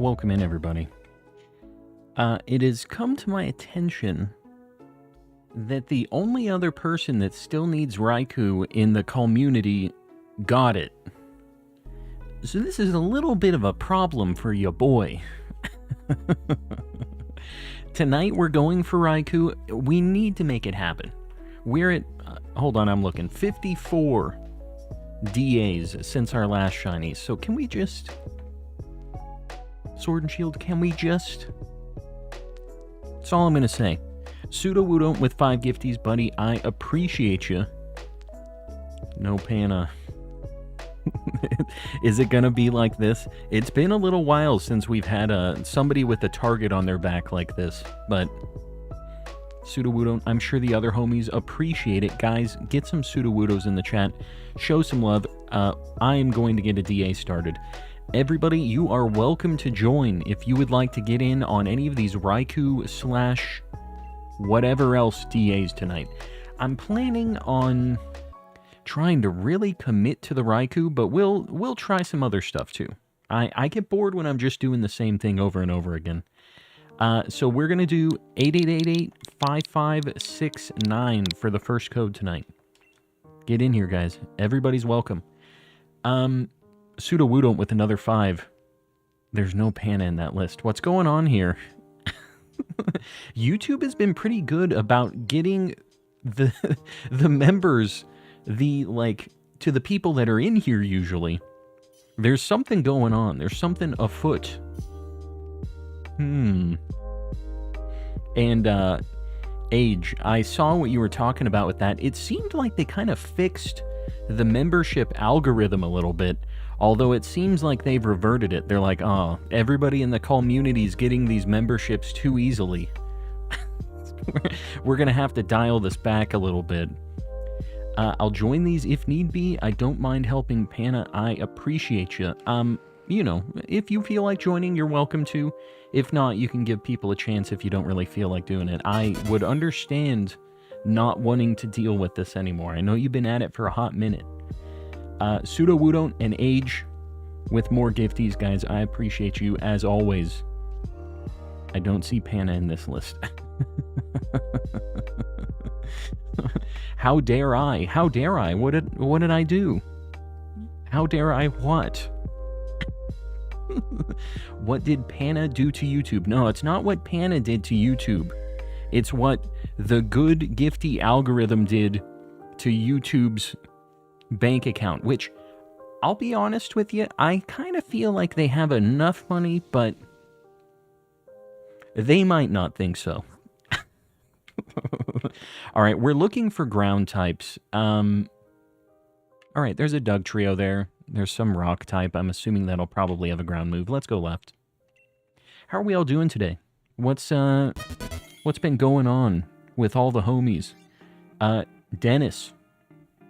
Welcome in, everybody. It has come to my attention that the only other person that still needs Raikou in the community got it. So this is a little bit of a problem for your boy. Tonight we're going for Raikou. We need to make it happen. We're at, hold on, I'm looking, 54 DAs since our last shiny. So can we just... Sword and Shield, can we just... That's all I'm going to say. Pseudo-Woodon with 5 gifties, buddy. I appreciate you. No Pana. Is it going to be like this? It's been a little while since we've had somebody with a target on their back like this. But Pseudo-Woodon, I'm sure the other homies appreciate it. Guys, get some Pseudo-Woodos in the chat. Show some love. I am going to get a DA started. Everybody, you are welcome to join if you would like to get in on any of these Raikou slash whatever else DAs tonight. I'm planning on trying to really commit to the Raikou, but we'll try some other stuff too. I get bored when I'm just doing the same thing over and over again. So we're going to do 8888-5569 for the first code tonight. Get in here, guys. Everybody's welcome. Pseudo-Woodon with another 5. There's no Pana in that list. What's going on here? YouTube has been pretty good about getting the members, to the people that are in here usually. There's something going on. There's something afoot. And, Age, I saw what you were talking about with that. It seemed like they kind of fixed the membership algorithm a little bit. Although it seems like they've reverted it. They're like, oh, everybody in the community is getting these memberships too easily. We're going to have to dial this back a little bit. I'll join these if need be. I don't mind helping Pana. I appreciate you. You know, if you feel like joining, you're welcome to. If not, you can give people a chance if you don't really feel like doing it. I would understand not wanting to deal with this anymore. I know you've been at it for a hot minute. Pseudo-Woodon and Age with more gifties, guys. I appreciate you as always. I don't see Pana in this list. How dare I? How dare I? What did I do? How dare I what? What did Pana do to YouTube? No, it's not what Pana did to YouTube. It's what the good gifty algorithm did to YouTube's bank account, which, I'll be honest with you, I kind of feel like they have enough money, but they might not think so. Alright, we're looking for ground types. Alright, there's a Doug trio there. There's some rock type. I'm assuming that'll probably have a ground move. Let's go left. How are we all doing today? What's been going on with all the homies? Dennis,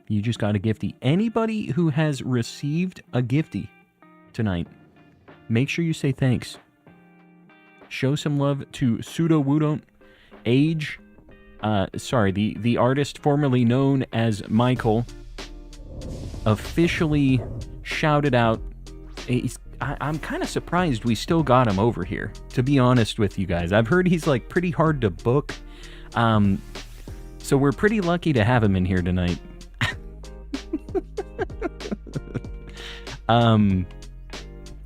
you just got a gifty. Anybody who has received a gifty tonight, make sure you say thanks. Show some love to Pseudo-Woodon, Age, the artist formerly known as Michael, officially shouted out. I'm kind of surprised we still got him over here, to be honest with you guys. I've heard he's like pretty hard to book, so we're pretty lucky to have him in here tonight.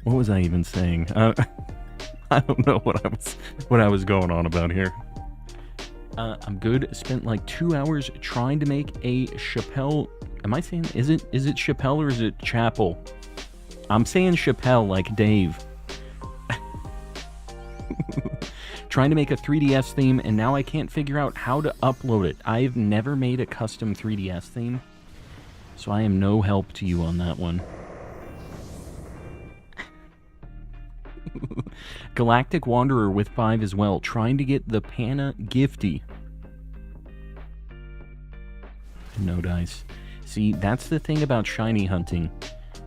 What was I even saying? I don't know what I was going on about here. I'm good. Spent like 2 hours trying to make a Chappelle. Am I saying, is it Chappelle or is it Chapel? I'm saying Chappelle like Dave. Trying to make a 3DS theme, and now I can't figure out how to upload it. I've never made a custom 3DS theme, so I am no help to you on that one. Galactic Wanderer with 5 as well, trying to get the Pana Gifty. No dice. See, that's the thing about shiny hunting.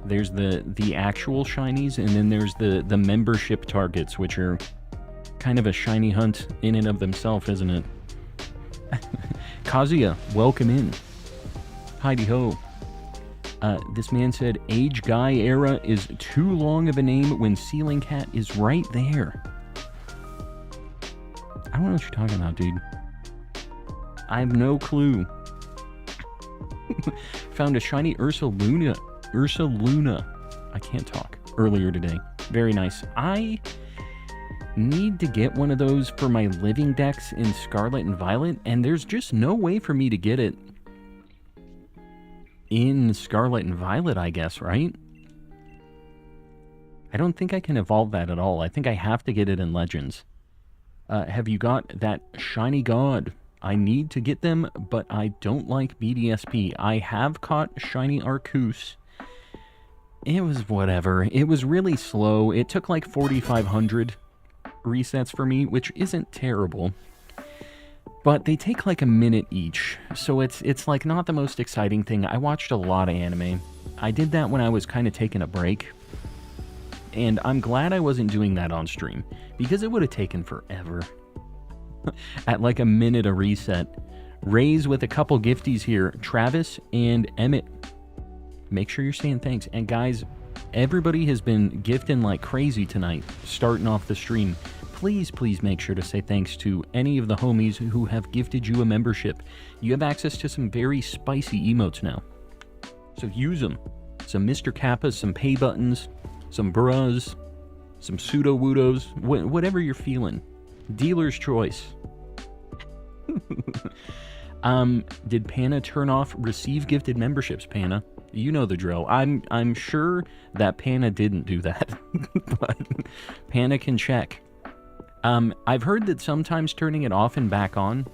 There's the actual shinies, and then there's the membership targets, which are kind of a shiny hunt in and of themselves, isn't it? Kazuya, welcome in. Heidi ho. This man said, Age Guy Era is too long of a name when Ceiling Cat is right there. I don't know what you're talking about, dude. I have no clue. Found a shiny Ursa Luna. I can't talk. Earlier today. Very nice. I need to get one of those for my living decks in Scarlet and Violet, and there's just no way for me to get it in Scarlet and Violet, I guess, right? I don't think I can evolve that at all. I think I have to get it in Legends. Have you got that shiny god? I need to get them, but I don't like BDSP. I have caught shiny Arceus. It was whatever. It was really slow. It took like 4,500 resets for me, which isn't terrible. But they take like a minute each, so it's like not the most exciting thing. I watched a lot of anime. I did that when I was kind of taking a break. And I'm glad I wasn't doing that on stream, because it would have taken forever. At like a minute a reset. Raise with a couple gifties here. Travis and Emmett. Make sure you're saying thanks. And guys, everybody has been gifting like crazy tonight, starting off the stream. Please, please make sure to say thanks to any of the homies who have gifted you a membership. You have access to some very spicy emotes now. So use them. Some Mr. Kappas, some pay buttons, some bras, some pseudo-woodos, whatever you're feeling. Dealer's choice. Did Panna turn off receive gifted memberships, Panna? You know the drill. I'm sure that Panna didn't do that. But Panna can check. I've heard that sometimes turning it off and back on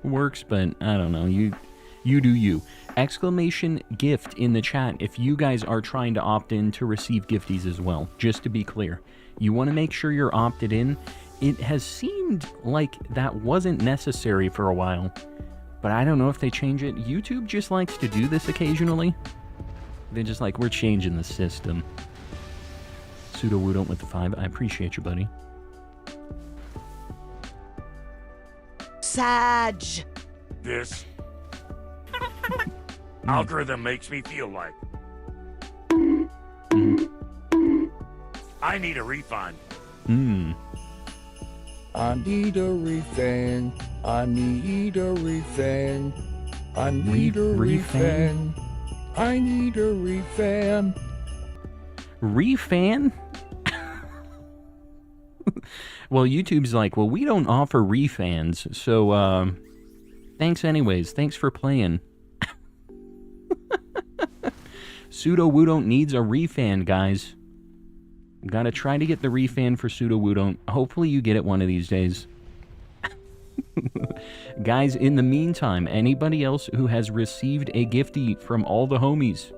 works, but I don't know. You do you. Exclamation gift in the chat if you guys are trying to opt in to receive gifties as well. Just to be clear. You want to make sure you're opted in. It has seemed like that wasn't necessary for a while, but I don't know if they change it. YouTube just likes to do this occasionally. They're just like, we're changing the system. Pseudo Woodon with the 5. I appreciate you, buddy. Sag. This algorithm makes me feel like I need a refund. I need a refund. I need a refund. I need a refund. I need a refund. Refan? Well, YouTube's like, well, we don't offer refans, so, thanks anyways. Thanks for playing. Pseudo Woodon needs a refan, guys. Gotta try to get the refan for Pseudo Woodon. Hopefully you get it one of these days. Guys, in the meantime, anybody else who has received a giftie from all the homies,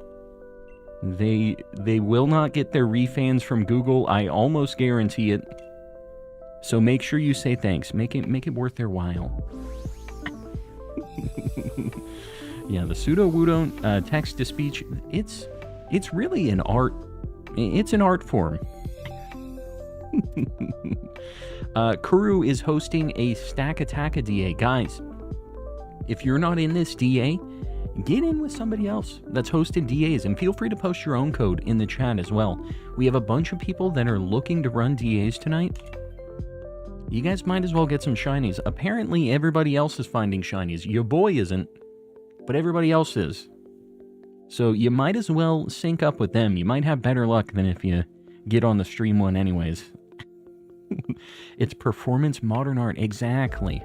they will not get their refans from Google. I almost guarantee it. So make sure you say thanks. Make it worth their while. Yeah, the Pseudo Woodon text to speech, it's really an art. It's an art form. Kuru is hosting a Stack Attacka DA. Guys, if you're not in this DA, get in with somebody else that's hosted DAs, and feel free to post your own code in the chat as well. We have a bunch of people that are looking to run DAs tonight. You guys might as well get some shinies. Apparently, everybody else is finding shinies. Your boy isn't, but everybody else is. So you might as well sync up with them. You might have better luck than if you get on the stream one anyways. It's performance modern art. Exactly.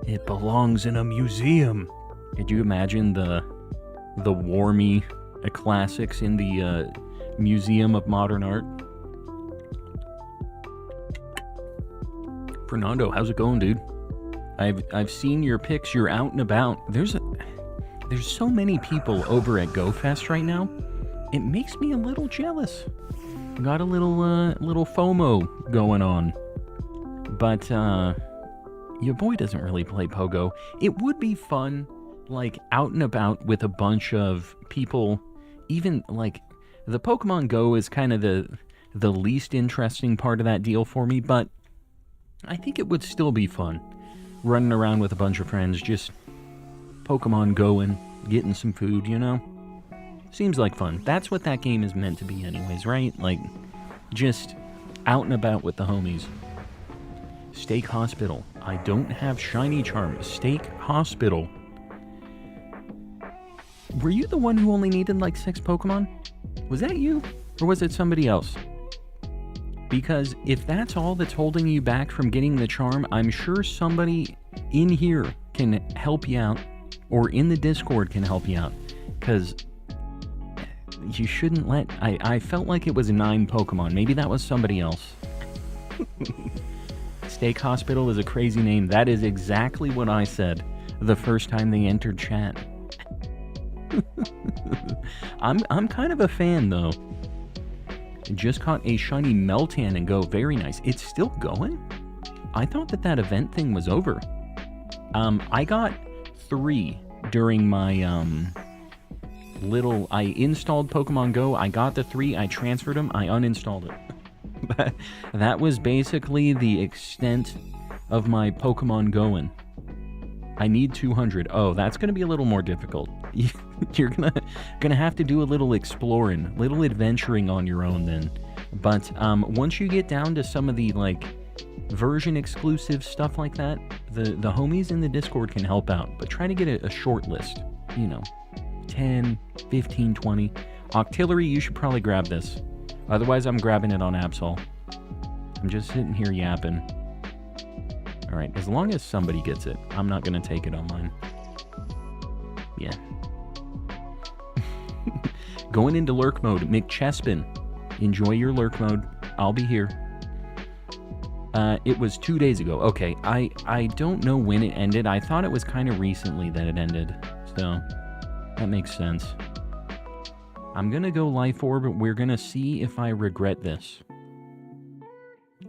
It belongs in a museum. Could you imagine the Warmy classics in the Museum of Modern Art? Fernando, how's it going, dude? I've seen your pics. You're out and about. There's so many people over at GoFest right now. It makes me a little jealous. Got a little FOMO going on. But your boy doesn't really play Pogo. It would be fun, like, out and about with a bunch of people. Even, like, the Pokemon Go is kind of the least interesting part of that deal for me, but I think it would still be fun. Running around with a bunch of friends, just Pokemon going, getting some food, you know? Seems like fun. That's what that game is meant to be anyways, right? Like, just out and about with the homies. Steak Hospital. I don't have Shiny Charm. Steak Hospital. Were you the one who only needed like 6 Pokemon? Was that you? Or was it somebody else? Because if that's all that's holding you back from getting the charm, I'm sure somebody in here can help you out, or in the Discord can help you out. Because you shouldn't let... I felt like it was 9 Pokemon. Maybe that was somebody else. Steak Hospital is a crazy name. That is exactly what I said the first time they entered chat. I'm kind of a fan, though. Just caught a shiny Meltan and go. Very nice. It's still going? I thought that event thing was over. I got 3 during my, I installed Pokemon Go. I got the 3. I transferred them. I uninstalled it. That was basically the extent of my Pokemon going. I need 200. Oh, that's going to be a little more difficult. You're gonna have to do a little exploring, little adventuring on your own then. But once you get down to some of the like version exclusive stuff like that, the homies in the Discord can help out. But try to get a short list, 10, 15, 20. Octillery, you should probably grab this. Otherwise, I'm grabbing it on Absol. I'm just sitting here yapping. Alright, as long as somebody gets it, I'm not gonna take it on mine. Yeah. Going into lurk mode, McChespin. Enjoy your lurk mode. I'll be here. It was 2 days ago. Okay, I don't know when it ended. I thought it was kind of recently that it ended. So, that makes sense. I'm gonna go Life Orb. We're gonna see if I regret this.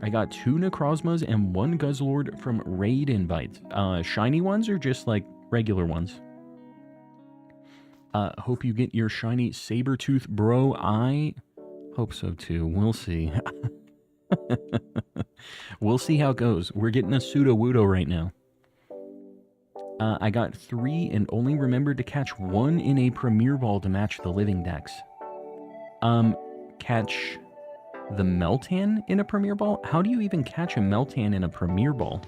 I got 2 Necrozmas and 1 Guzzlord from raid invites. Shiny ones or just like regular ones? Hope you get your shiny Sabertooth, bro. I hope so too. We'll see. We'll see how it goes. We're getting a Sudowoodo right now. I got 3 and only remembered to catch 1 in a Premier Ball to match the living dex. Catch the Meltan in a Premier Ball? How do you even catch a Meltan in a Premier Ball?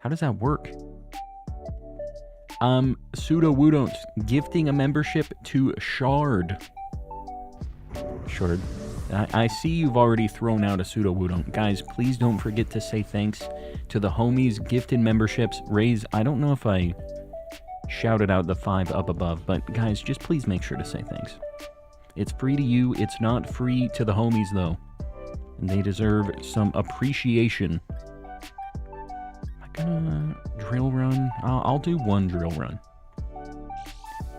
How does that work? Sudowoodo gifting a membership to Shard. Shard. I see you've already thrown out a Sudowoodo. Guys, please don't forget to say thanks to the homies gifted memberships. Raise, I don't know if I shouted out the 5 up above, but guys, just please make sure to say thanks. It's free to you. It's not free to the homies, though. And they deserve some appreciation. Am I gonna drill run? I'll do 1 drill run.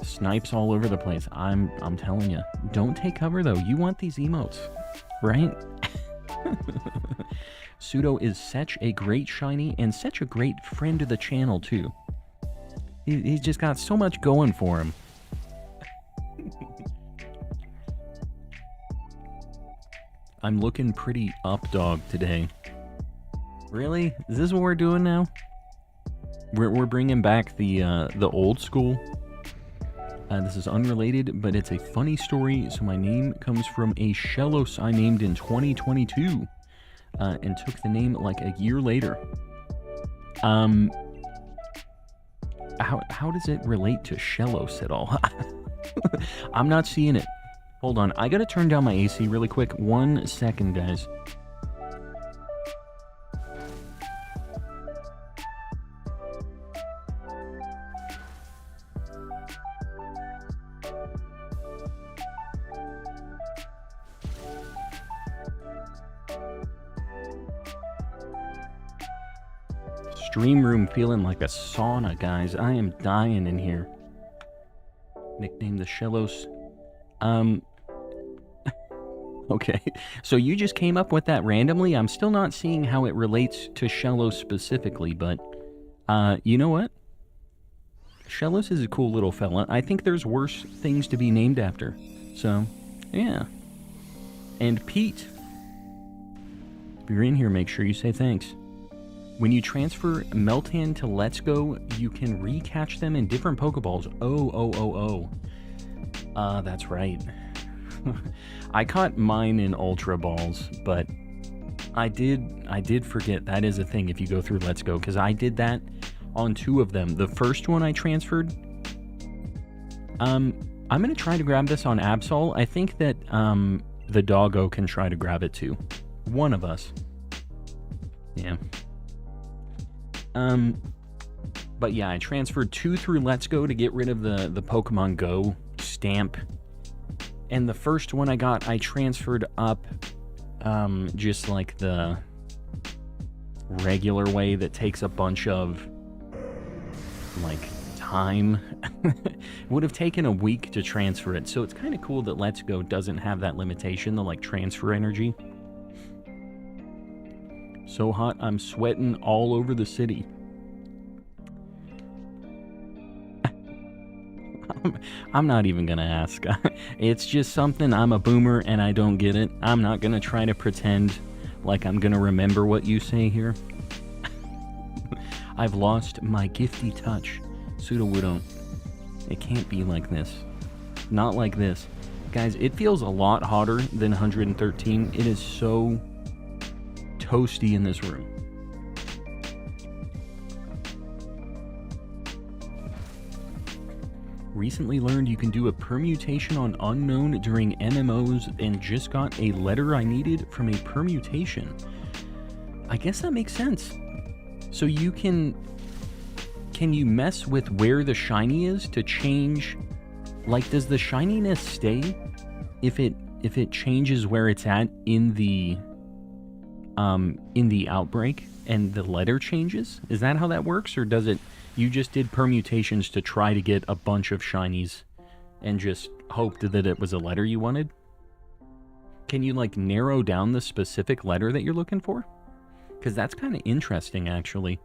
Snipes all over the place. I'm telling you. Don't take cover, though. You want these emotes, right? Pseudo is such a great shiny and such a great friend to the channel, too. He's just got so much going for him. I'm looking pretty up dog today. Really? Is this what we're doing now? We're bringing back the old school. This is unrelated, but it's a funny story. So my name comes from a Shellos I named in 2022, and took the name like a year later. How does it relate to Shellos at all? I'm not seeing it. Hold on, I gotta turn down my AC really quick. 1 second, guys. Stream room feeling like a sauna, guys. I am dying in here. Nickname the Shellos. Okay, so you just came up with that randomly? I'm still not seeing how it relates to Shellos specifically, but, you know what? Shellos is a cool little fella. I think there's worse things to be named after. So, yeah. And Pete. If you're in here, make sure you say thanks. When you transfer Meltan to Let's Go, you can recatch them in different Pokeballs. Oh. That's right. I caught mine in Ultra Balls, but I did forget that is a thing if you go through Let's Go, because I did that on 2 of them. The first one I transferred. I'm gonna try to grab this on Absol. I think that the doggo can try to grab it too. One of us. Yeah. But yeah, I transferred 2 through Let's Go to get rid of the Pokemon Go stamp. And the first one I got, I transferred up just like the regular way that takes a bunch of like time. Would have taken a week to transfer it, so it's kind of cool that Let's Go doesn't have that limitation, the like transfer energy. So hot, I'm sweating all over the city. I'm not even gonna ask. It's just something. I'm a boomer and I don't get it. I'm not gonna try to pretend like I'm gonna remember what you say here. I've lost my gifty touch. Sudowoodo. It can't be like this. Not like this. Guys, it feels a lot hotter than 113. It is so toasty in this room. Recently learned you can do a permutation on unknown during MMOs and just got a letter I needed from a permutation. I guess that makes sense. So you can you mess with where the shiny is to change, like, does the shininess stay if it changes where it's at in the outbreak and the letter changes? Is that how that works, or does it, you just did permutations to try to get a bunch of shinies and just hoped that it was a letter you wanted? Can you like narrow down the specific letter that you're looking for? Because that's kind of interesting, actually.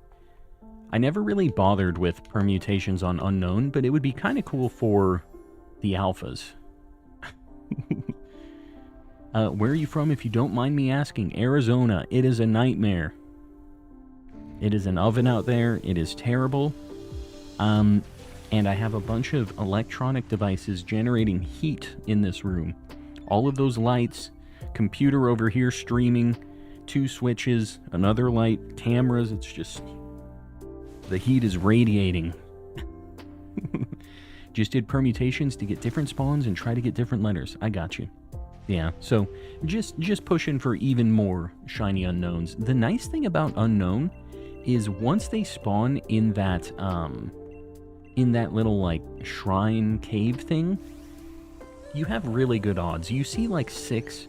I never really bothered with permutations on unknown, but it would be kind of cool for the alphas. Where are you from, if you don't mind me asking? Arizona. It is a nightmare. It is an oven out there. It is terrible. And I have a bunch of electronic devices generating heat in this room. All of those lights, computer over here streaming, 2 switches, another light, cameras. It's just, the heat is radiating. Just did permutations to get different spawns and try to get different letters. I got you. Yeah, so just pushing for even more shiny unknowns. The nice thing about unknown is once they spawn in that little like shrine cave thing, you have really good odds. You see like 6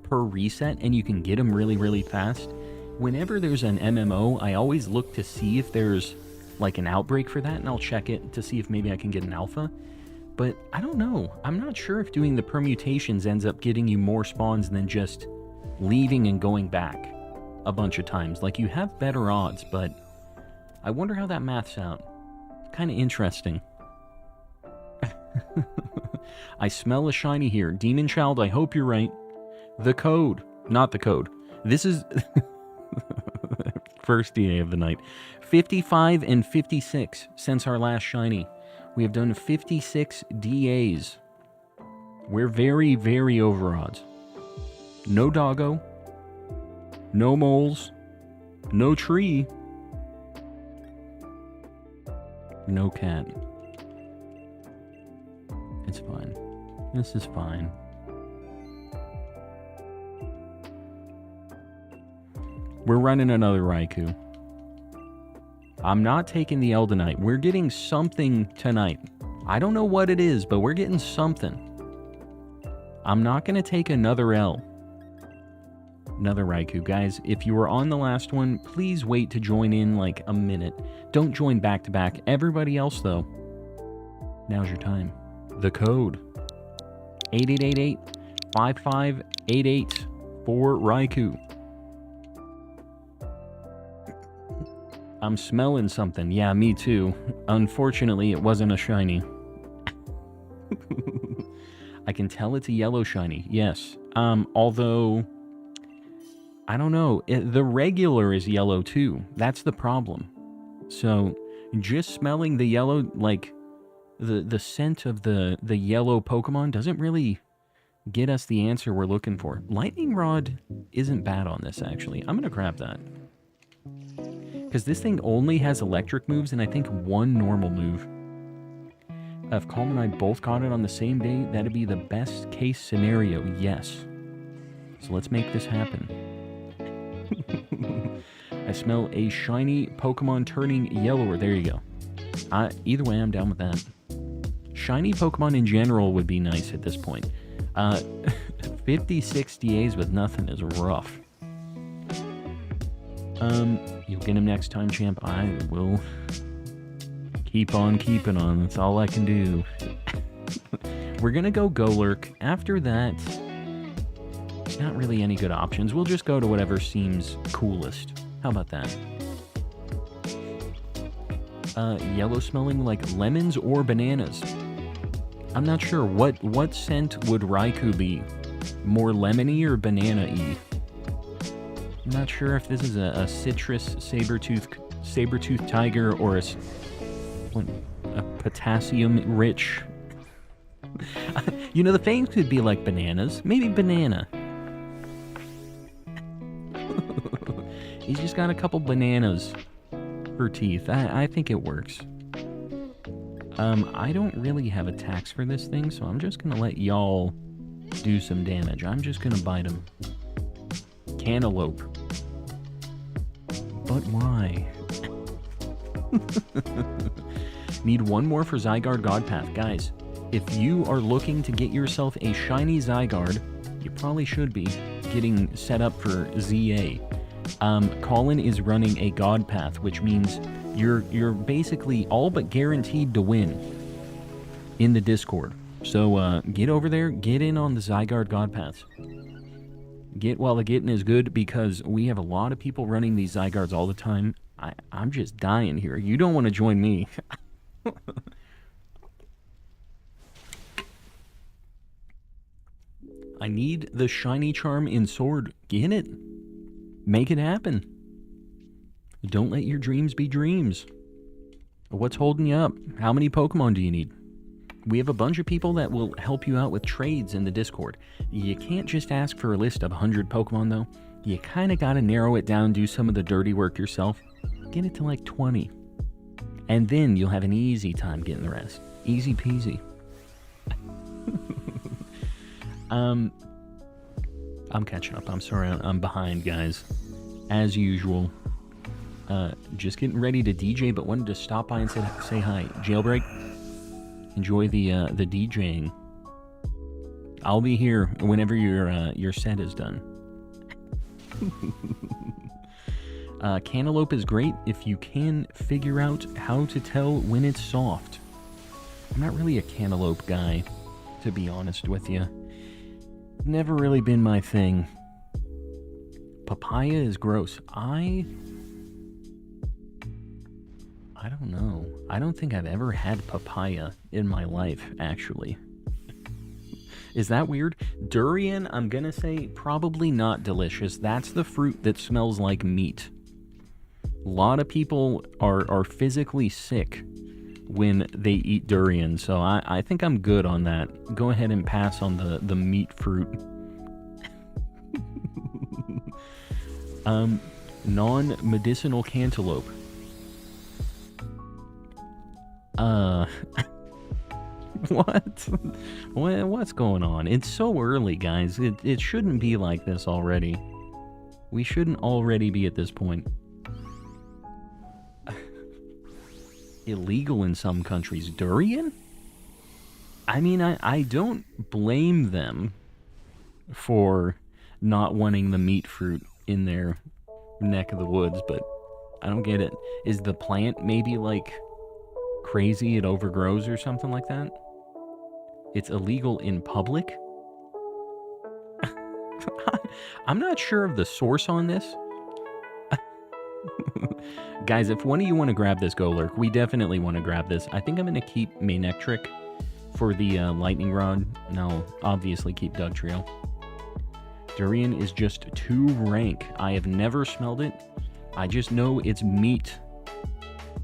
per reset and you can get them really, really fast. Whenever there's an MMO, I always look to see if there's like an outbreak for that, and I'll check it to see if maybe I can get an alpha. But I don't know. I'm not sure if doing the permutations ends up getting you more spawns than just leaving and going back a bunch of times. Like, you have better odds, but I wonder how that maths out. Kind of interesting. I smell a shiny here. Demon Child, I hope you're right. The code. Not the code. This is... First DA of the night. 55 and 56 since our last shiny. We have done 56 DAs. We're very, very over odds. No doggo. No moles. No tree. No cat. It's fine. This is fine. We're running another Raikou. I'm not taking the Eldenite. We're getting something tonight. I don't know what it is, but we're getting something. I'm not going to take another L. Another Raikou. Guys, if you were on the last one, please wait to join in like a minute. Don't join back to back. Everybody else, though, now's your time. The code. 8888-5588 for Raikou. I'm smelling something. Yeah, me too. Unfortunately, it wasn't a shiny. I can tell it's a yellow shiny. Yes. Although, I don't know. The regular is yellow too. That's the problem. So, just smelling the yellow, like, the scent of the yellow Pokemon doesn't really get us the answer we're looking for. Lightning Rod isn't bad on this, actually. I'm going to grab that. Because this thing only has electric moves and I think one normal move. If Calm and I both got it on the same day, that'd be the best case scenario, yes. So let's make this happen. I smell a shiny Pokemon turning yellower. There you go. Either way, I'm down with that. Shiny Pokemon in general would be nice at this point. 50, 60 A's with nothing is rough. You'll get him next time, champ. I will keep on keeping on. That's all I can do. We're gonna go Golurk. After that, not really any good options. We'll just go to whatever seems coolest. How about that? Yellow smelling like lemons or bananas. I'm not sure. What scent would Raikou be? More lemony or banana-y? I'm not sure if this is a citrus saber-tooth tiger or a potassium-rich. You know, the fangs could be like bananas. Maybe banana. He's just got a couple bananas for teeth. I think it works. I don't really have attacks for this thing, so I'm just gonna let y'all do some damage. I'm just gonna bite him. Cantaloupe. But why? Need one more for Zygarde Godpath. Guys, if you are looking to get yourself a shiny Zygarde, you probably should be getting set up for ZA. Colin is running a God Path, which means you're basically all but guaranteed to win in the Discord. So get over there, get in on the Zygarde God Paths. Get while the getting is good, because we have a lot of people running these Zygardes all the time. I'm just dying here. You don't want to join me. I need the shiny charm in Sword. Get it. Make it happen. Don't let your dreams be dreams. What's holding you up? How many Pokemon do you need? We have a bunch of people that will help you out with trades in the Discord. You can't just ask for a list of 100 Pokemon, though. You kind of got to narrow it down, do some of the dirty work yourself. Get it to like 20. And then you'll have an easy time getting the rest. Easy peasy. I'm catching up. I'm sorry. I'm behind, guys. As usual. Just getting ready to DJ, but wanted to stop by and say hi. Jailbreak. Enjoy the DJing. I'll be here whenever your set is done. Cantaloupe is great if you can figure out how to tell when it's soft. I'm not really a cantaloupe guy, to be honest with you. Never really been my thing. Papaya is gross. I don't know. I don't think I've ever had papaya in my life, actually. Is that weird? Durian, I'm gonna say probably not delicious. That's the fruit that smells like meat. A lot of people are physically sick when they eat durian, so I think I'm good on that. Go ahead and pass on the meat fruit. Non-medicinal cantaloupe. What's going on? It's so early, guys. It shouldn't be like this already. We shouldn't already be at this point. Illegal in some countries. Durian? I mean, I don't blame them for not wanting the meat fruit in their neck of the woods, but I don't get it. Is the plant maybe like crazy, it overgrows or something like that? It's illegal in public? I'm not sure of the source on this. Guys, if one of you want to grab this Golurk, we definitely want to grab this. I think I'm going to keep Manectric for the Lightning Rod, and I'll obviously keep Dugtrio. Durian is just too rank. I have never smelled it. I just know it's meat.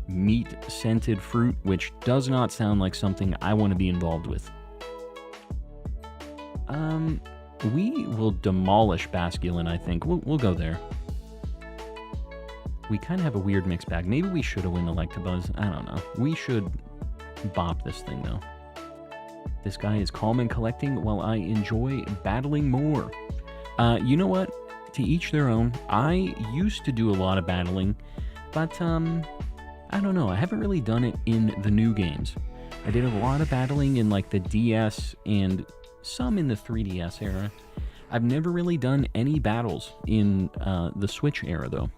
meat-scented fruit, which does not sound like something I want to be involved with. We will demolish Basculin, I think. We'll go there. We kind of have a weird mixed bag. Maybe we should have win Electabuzz. I don't know. We should bop this thing, though. This guy is calm and collecting while I enjoy battling more. You know what? To each their own. I used to do a lot of battling, but, I don't know. I haven't really done it in the new games. I did a lot of battling in, like, the DS and some in the 3DS era. I've never really done any battles in the Switch era, though.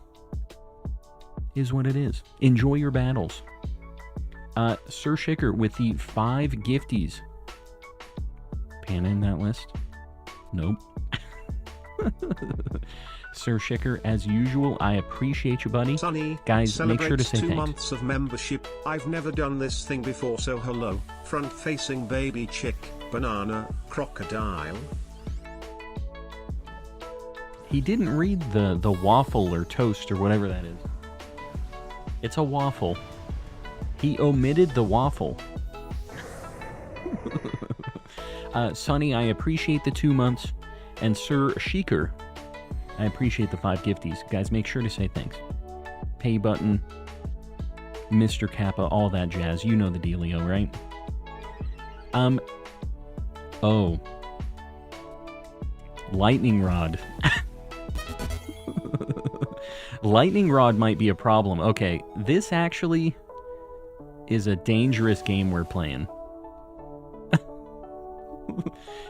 Is what it is. Enjoy your battles. Sir Shicker with the 5 gifties. Panna in that list? Nope. Sir Shicker, as usual, I appreciate you, buddy. Sonny, guys, make sure to say 2 thanks. months of membership. I've never done this thing before, so hello. Front-facing baby chick, banana, crocodile. He didn't read the waffle or toast or whatever that is. It's a waffle. He omitted the waffle. Sonny, I appreciate the 2 months. And Sir Sheikr, I appreciate the 5 gifties. Guys, make sure to say thanks. Pay button, Mr. Kappa, all that jazz. You know the dealio, right? Oh. Lightning Rod. Lightning Rod might be a problem. Okay, this actually is a dangerous game we're playing.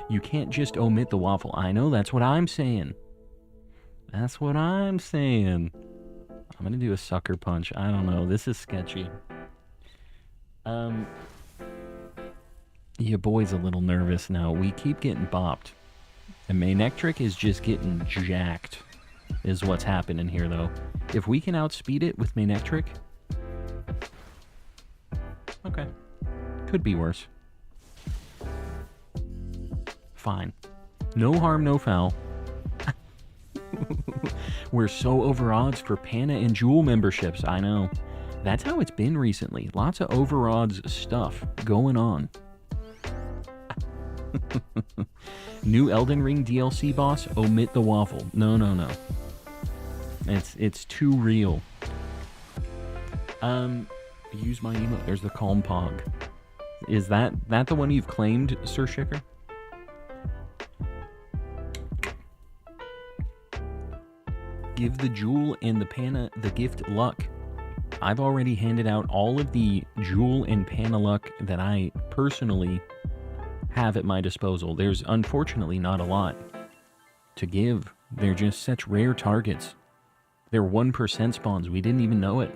You can't just omit the waffle. I know, that's what I'm saying. That's what I'm saying. I'm gonna do a sucker punch. I don't know. This is sketchy. Your boy's a little nervous now. We keep getting bopped. And Manectric is just getting jacked, is what's happening here, though. If we can outspeed it with Manectric... Okay. Could be worse. Fine. No harm, no foul. We're so over odds for Panna and Jewel memberships, I know. That's how it's been recently. Lots of over odds stuff going on. New Elden Ring DLC boss, omit the waffle. No, no, no. It's too real. Use my emote. There's the Calm Pog. Is that the one you've claimed, Sir Shicker? Give the Jewel and the Panna the gift luck. I've already handed out all of the Jewel and Panna luck that I personally have at my disposal. There's unfortunately not a lot to give. They're just such rare targets. They're 1% spawns. We didn't even know it.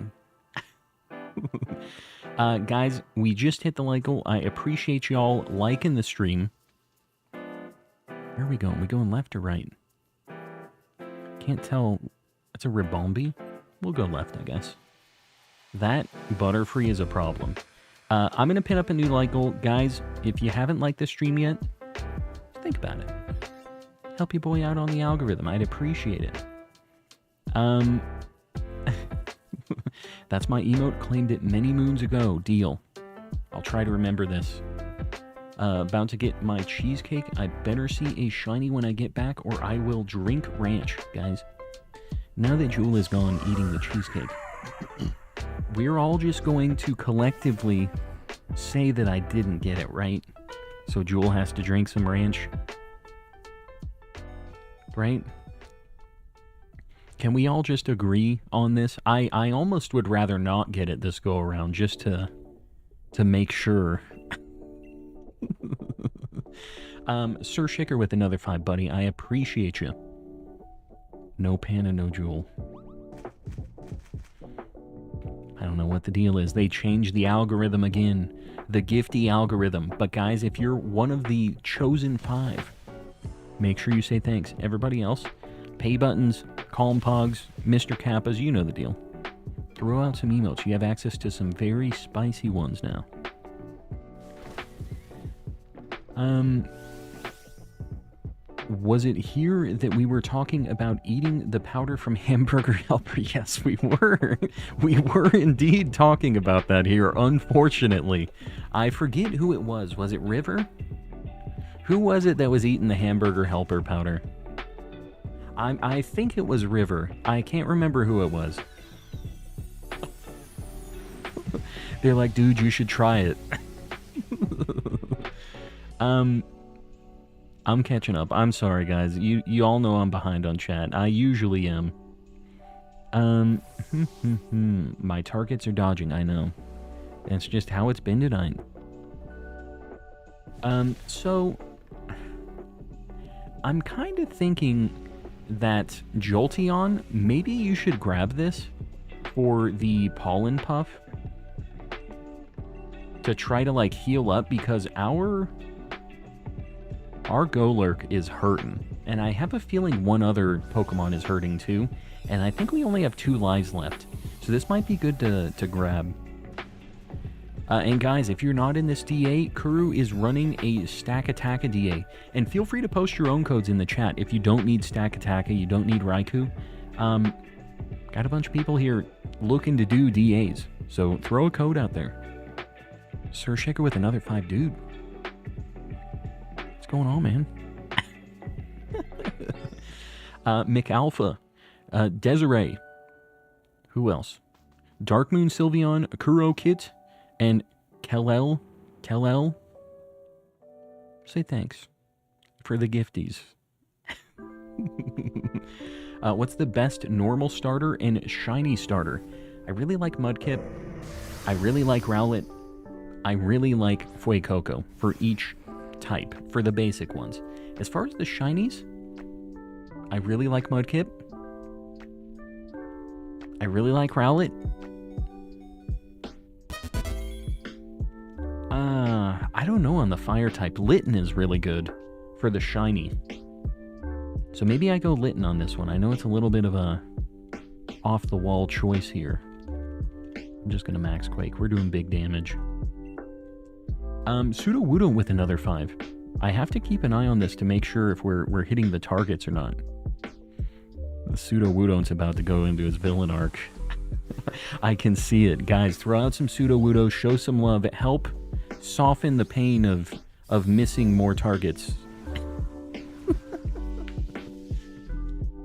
Guys, we just hit the like goal. I appreciate y'all liking the stream. Where are we going? We going left or right? Can't tell. It's a Ribombi. We'll go left, I guess. That Butterfree is a problem. I'm going to pin up a new like goal. Guys, if you haven't liked this stream yet, think about it. Help your boy out on the algorithm. I'd appreciate it. That's my emote. Claimed it many moons ago. Deal. I'll try to remember this. About to get my cheesecake. I better see a shiny when I get back, or I will drink ranch, guys. Now that Jewel is gone eating the cheesecake, we're all just going to collectively say that I didn't get it right. So Jewel has to drink some ranch. Right? Can we all just agree on this? I almost would rather not get it this go around, just to make sure. Sir Shicker with another 5, buddy. I appreciate you. No Panna, no Jewel. I don't know what the deal is. They changed the algorithm again. The gifty algorithm. But guys, if you're one of the chosen 5, make sure you say thanks. Everybody else, pay buttons, Calm Pogs, Mr. Kappas, you know the deal. Throw out some emotes. You have access to some very spicy ones now. Was it here that we were talking about eating the powder from Hamburger Helper? Yes, we were. We were indeed talking about that here, unfortunately. I forget who it was. Was it River? Who was it that was eating the Hamburger Helper powder? I think it was River. I can't remember who it was. They're like, dude, you should try it. I'm catching up. I'm sorry, guys. You all know I'm behind on chat. I usually am. My targets are dodging, I know. That's just how it's been tonight. So... I'm kind of thinking that Jolteon, maybe you should grab this for the pollen puff to try to, like, heal up, because our Golurk is hurting, and I have a feeling one other Pokemon is hurting too, and I think we only have 2 lives left, so this might be good to grab. And guys, if you're not in this DA, Kuru is running a Stack Attacka DA, and feel free to post your own codes in the chat if you don't need Stack Attacka, you don't need Raikou. Got a bunch of people here looking to do DAs, so throw a code out there. Sir Shaker with another 5, dude. What's going on, man? McAlpha, Desiree. Who else? Darkmoon Sylveon, Kuro Kit, and Kellel. Say thanks for the gifties. What's the best normal starter and shiny starter? I really like Mudkip. I really like Rowlet. I really like Fuecoco for each type, for the basic ones. As far as the shinies, I really like Mudkip. I really like Rowlet. I don't know on the fire type. Litten is really good for the shiny. So maybe I go Litten on this one. I know it's a little bit of a off-the-wall choice here. I'm just going to Max Quake. We're doing big damage. Sudowoodo with another 5. I have to keep an eye on this to make sure if we're hitting the targets or not. The Sudowoodo's about to go into his villain arc. I can see it. Guys, throw out some Sudowoodo, show some love, help soften the pain of missing more targets.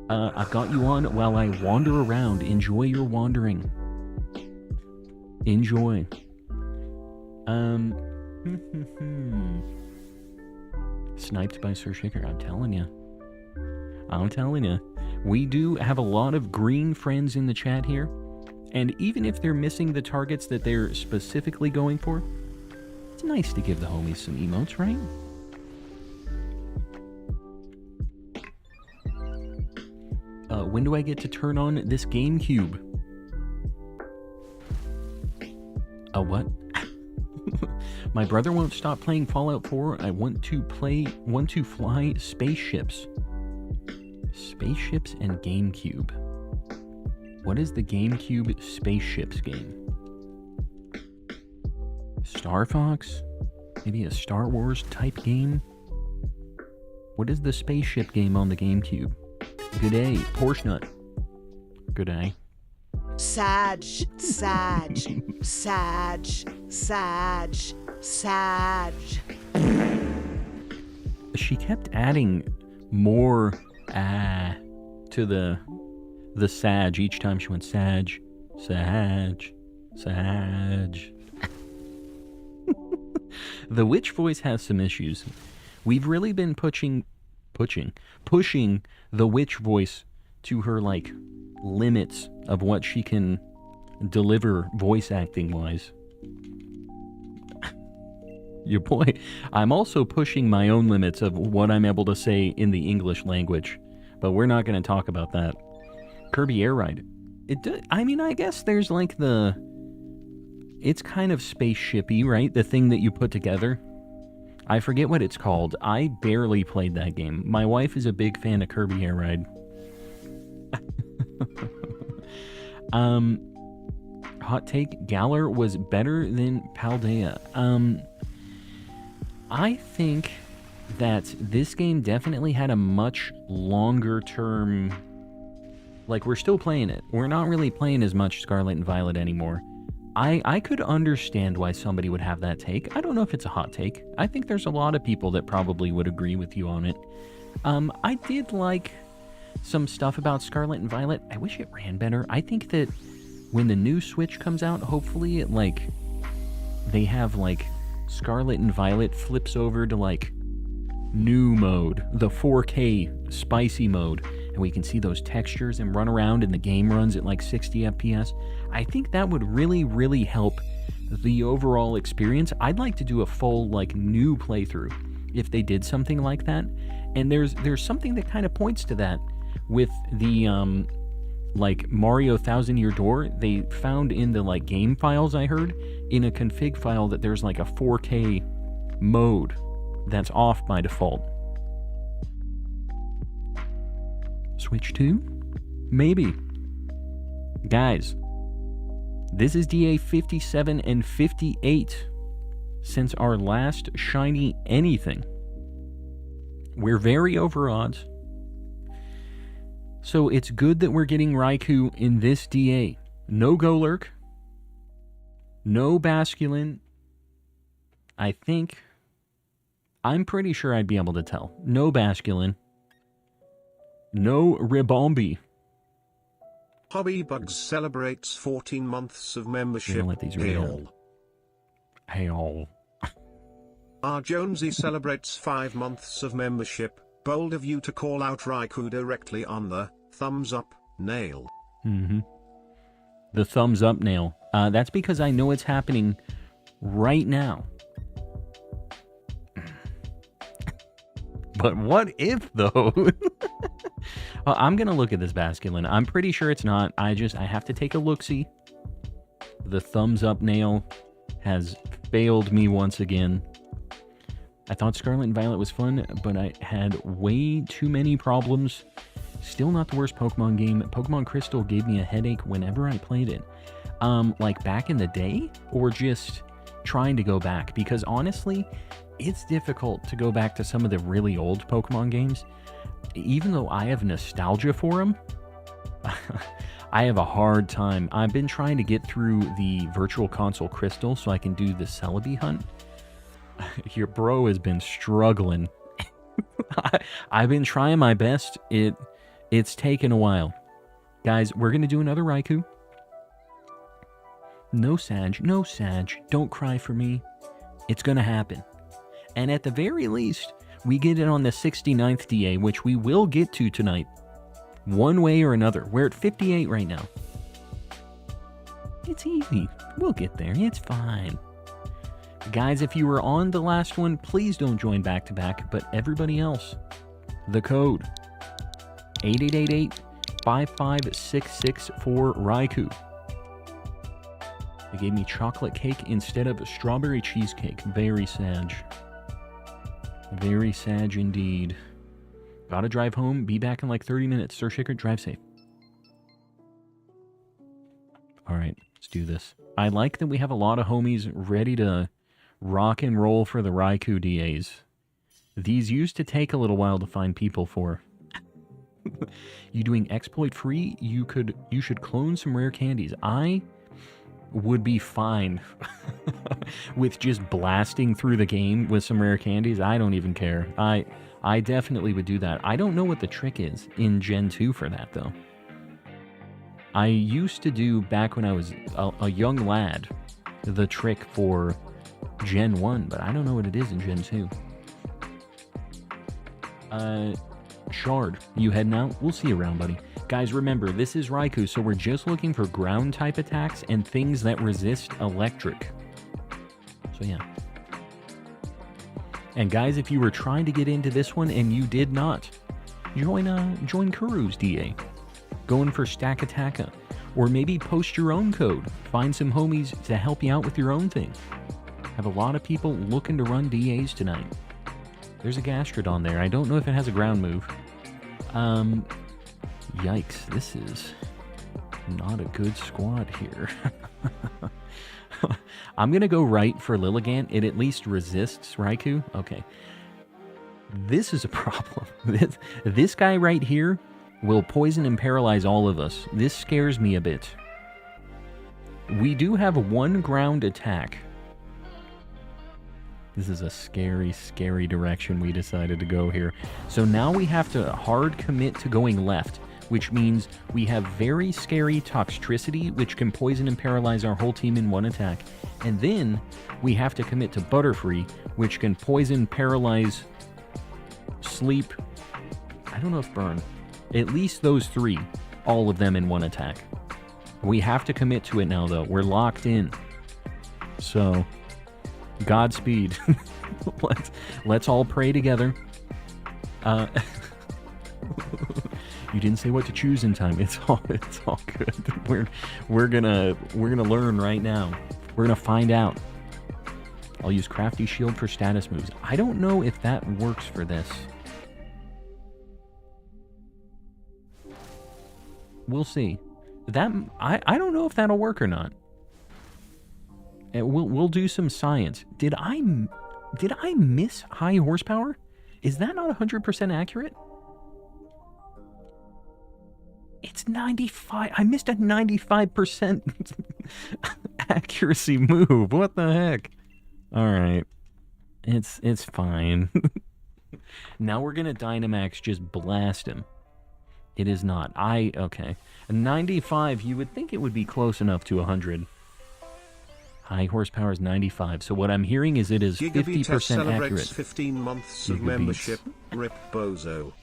I've got you on while I wander around. Enjoy your wandering. Enjoy. Sniped by Sir Shaker. I'm telling you. We do have a lot of green friends in the chat here. And even if they're missing the targets that they're specifically going for, it's nice to give the homies some emotes, right? When do I get to turn on this GameCube? What? My brother won't stop playing Fallout 4. I want to fly spaceships. Spaceships and GameCube. What is the GameCube spaceships game? Star Fox? Maybe a Star Wars type game? What is the spaceship game on the GameCube? Good day, Porsche Nut. Good day. Sag. She kept adding more to the Sag each time she went Sag. The witch voice has some issues. We've really been pushing the witch voice to her, like, limits of what she can deliver voice acting wise. Your boy. I'm also pushing my own limits of what I'm able to say in the English language, but we're not going to talk about that. Kirby Air Ride. I mean, I guess there's like it's kind of spaceshipy, right? The thing that you put together. I forget what it's called. I barely played that game. My wife is a big fan of Kirby Air Ride. Hot take, Galar was better than Paldea. I think that this game definitely had a much longer term... Like, we're still playing it. We're not really playing as much Scarlet and Violet anymore. I could understand why somebody would have that take. I don't know if it's a hot take. I think there's a lot of people that probably would agree with you on it. I did like some stuff about Scarlet and Violet. I wish it ran better. I think that when the new Switch comes out, hopefully it, like, they have, like, Scarlet and Violet flips over to, like, new mode, the 4K spicy mode, and we can see those textures and run around and the game runs at like 60 FPS. I think that would really, really help the overall experience. I'd like to do a full, like, new playthrough if they did something like that. And there's something that kind of points to that with the like Mario Thousand Year Door. They found in the, like, game files, I heard in a config file, that there's like a 4K mode that's off by default. Switch 2? Maybe. Guys, this is DA 57 and 58 since our last shiny anything. We're very over odds. So it's good that we're getting Raikou in this DA. No Golurk. No Basculin. I'm pretty sure I'd be able to tell. No Basculin. No Ribombi. Hobbybugs celebrates 14 months of membership. Let these read out. Hey all. R. Jonesy celebrates 5 months of membership. Bold of you to call out Raikou directly on the thumbs up nail. The thumbs up nail. That's because I know it's happening right now. But what if, though? I'm going to look at this Basculin. I'm pretty sure it's not. I have to take a look-see. The thumbs up nail has failed me once again. I thought Scarlet and Violet was fun, but I had way too many problems. Still not the worst Pokemon game. Pokemon Crystal gave me a headache whenever I played it. Like back in the day, or just trying to go back? Because honestly, it's difficult to go back to some of the really old Pokemon games. Even though I have nostalgia for them, I have a hard time. I've been trying to get through the Virtual Console Crystal so I can do the Celebi hunt. Your bro has been struggling. I've been trying my best. It's taken a while. Guys, we're going to do another Raikou. No Sag. No Sag. Don't cry for me. It's going to happen. And at the very least, we get it on the 69th DA, which we will get to tonight. One way or another. We're at 58 right now. It's easy. We'll get there. It's fine. Guys, if you were on the last one, please don't join back-to-back, but everybody else, the code 8888-55664 Raikou. They gave me chocolate cake instead of strawberry cheesecake. Very sad. Very sad indeed. Gotta drive home. Be back in like 30 minutes. Sir Shaker, drive safe. Alright, let's do this. I like that we have a lot of homies ready to rock and roll for the Raikou DAs. These used to take a little while to find people for. You doing exploit free? You should clone some rare candies. I would be fine with just blasting through the game with some rare candies. I don't even care. I definitely would do that. I don't know what the trick is in Gen 2 for that, though. I used to do, back when I was a young lad, the trick for Gen 1, but I don't know what it is in Gen 2. Shard, you heading out? We'll see you around, buddy. Guys, remember, this is Raikou, so we're just looking for ground-type attacks and things that resist electric. So, yeah. And guys, if you were trying to get into this one and you did not, join Kuru's DA. Going for Stack Attacka. Or maybe post your own code. Find some homies to help you out with your own thing. Have a lot of people looking to run DAs tonight. There's a Gastrodon there. I don't know if it has a ground move. Yikes, this is not a good squad here. I'm going to go right for Lilligant. It at least resists Raikou. Okay. This is a problem. This guy right here will poison and paralyze all of us. This scares me a bit. We do have one ground attack. This is a scary, scary direction we decided to go here. So now we have to hard commit to going left, which means we have very scary Toxtricity, which can poison and paralyze our whole team in one attack. And then we have to commit to Butterfree, which can poison, paralyze, sleep, I don't know if burn. At least those three, all of them in one attack. We have to commit to it now, though. We're locked in. So, Godspeed. let's all pray together. You didn't say what to choose in time. It's all good. We're gonna learn right now. We're gonna find out. I'll use Crafty Shield for status moves. I don't know if that works for this. We'll see. That I don't know if that'll work or not. And we'll do some science. Did I miss high horsepower? Is that not 100% accurate? It's 95. I missed a 95% accuracy move. What the heck? All right. It's fine. Now we're going to Dynamax just blast him. It is not. Okay. A 95, you would think it would be close enough to 100. High horsepower is 95. So what I'm hearing is it is 50% celebrates accurate. 15 months of Gigabeats. membership. Rip Bozo.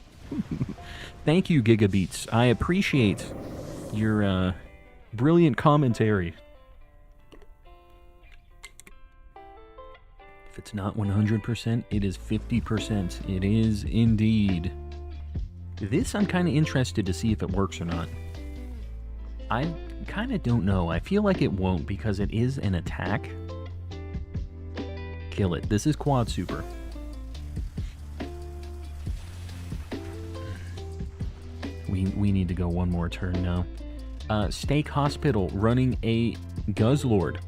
Thank you, Gigabeats. I appreciate your brilliant commentary. If it's not 100%, it is 50%. It is indeed. This I'm kind of interested to see if it works or not. I kind of don't know. I feel like it won't because it is an attack. Kill it. This is Quad Super. We need to go one more turn now. Steak Hospital running a Guzzlord.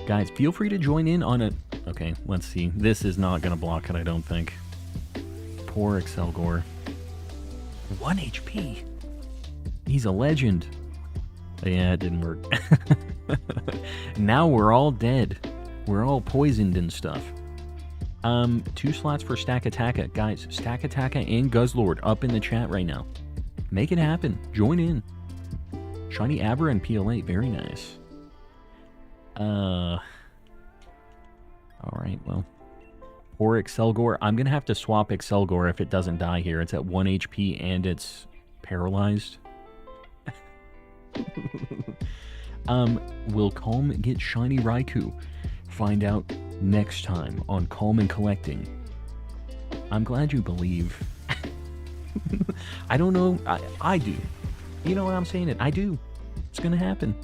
Guys, feel free to join in on a... Okay, let's see. This is not going to block it, I don't think. Poor Excelgor. 1 HP. He's a legend. Yeah, it didn't work. Now we're all dead. We're all poisoned and stuff. 2 slots for Stack Attacka. Guys, Stack Attacka and Guzzlord up in the chat right now. Make it happen. Join in. Shiny Abra and PLA. Very nice. Alright, well. Poor Excelgor. I'm going to have to swap Excelgor if it doesn't die here. It's at 1 HP and it's paralyzed. Will Calm get Shiny Raikou? Find out next time on Calm and Collecting. I'm glad you believe. I don't know. I do. You know what I'm saying? I do. It's going to happen.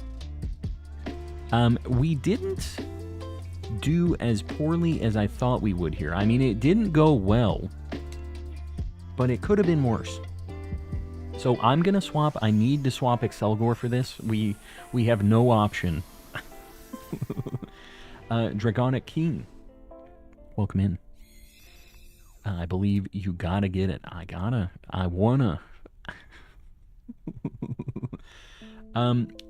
We didn't do as poorly as I thought we would here. I mean, it didn't go well, but it could have been worse. So I'm going to swap. I need to swap Excelgor for this. We have no option. Dragonic King. Welcome in. I believe you gotta get it. I wanna.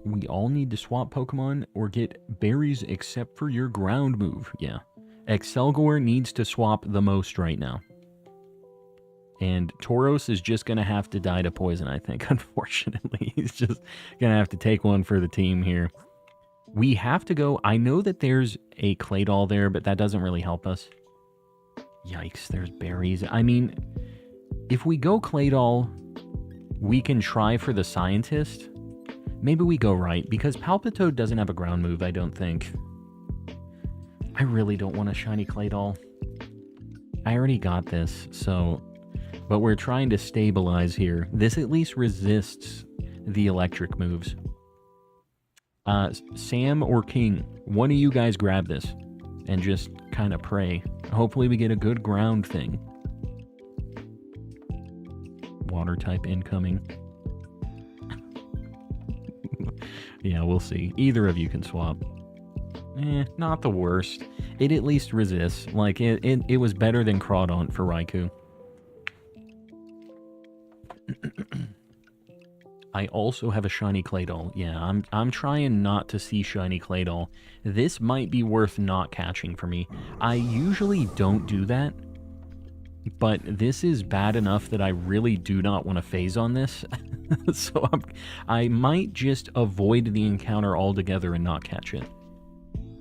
We all need to swap Pokemon or get berries except for your ground move. Yeah. Excelgor needs to swap the most right now. And Tauros is just going to have to die to poison, I think, unfortunately. He's just going to have to take one for the team here. We have to go... I know that there's a Claydol there, but that doesn't really help us. Yikes, there's berries. I mean, if we go Claydol, we can try for the Scientist. Maybe we go right, because Palpitoad doesn't have a ground move, I don't think. I really don't want a shiny Claydol. I already got this, so... But we're trying to stabilize here. This at least resists the electric moves. Sam or King, one of you guys grab this and just kind of pray. Hopefully we get a good ground thing. Water type incoming. Yeah, we'll see. Either of you can swap. Not the worst. It at least resists. Like, it was better than Crawdaunt for Raikou. I also have a shiny Claydol. Yeah, I'm trying not to see shiny Claydol. This might be worth not catching for me. I usually don't do that, but this is bad enough that I really do not want to phase on this. So I might just avoid the encounter altogether and not catch it.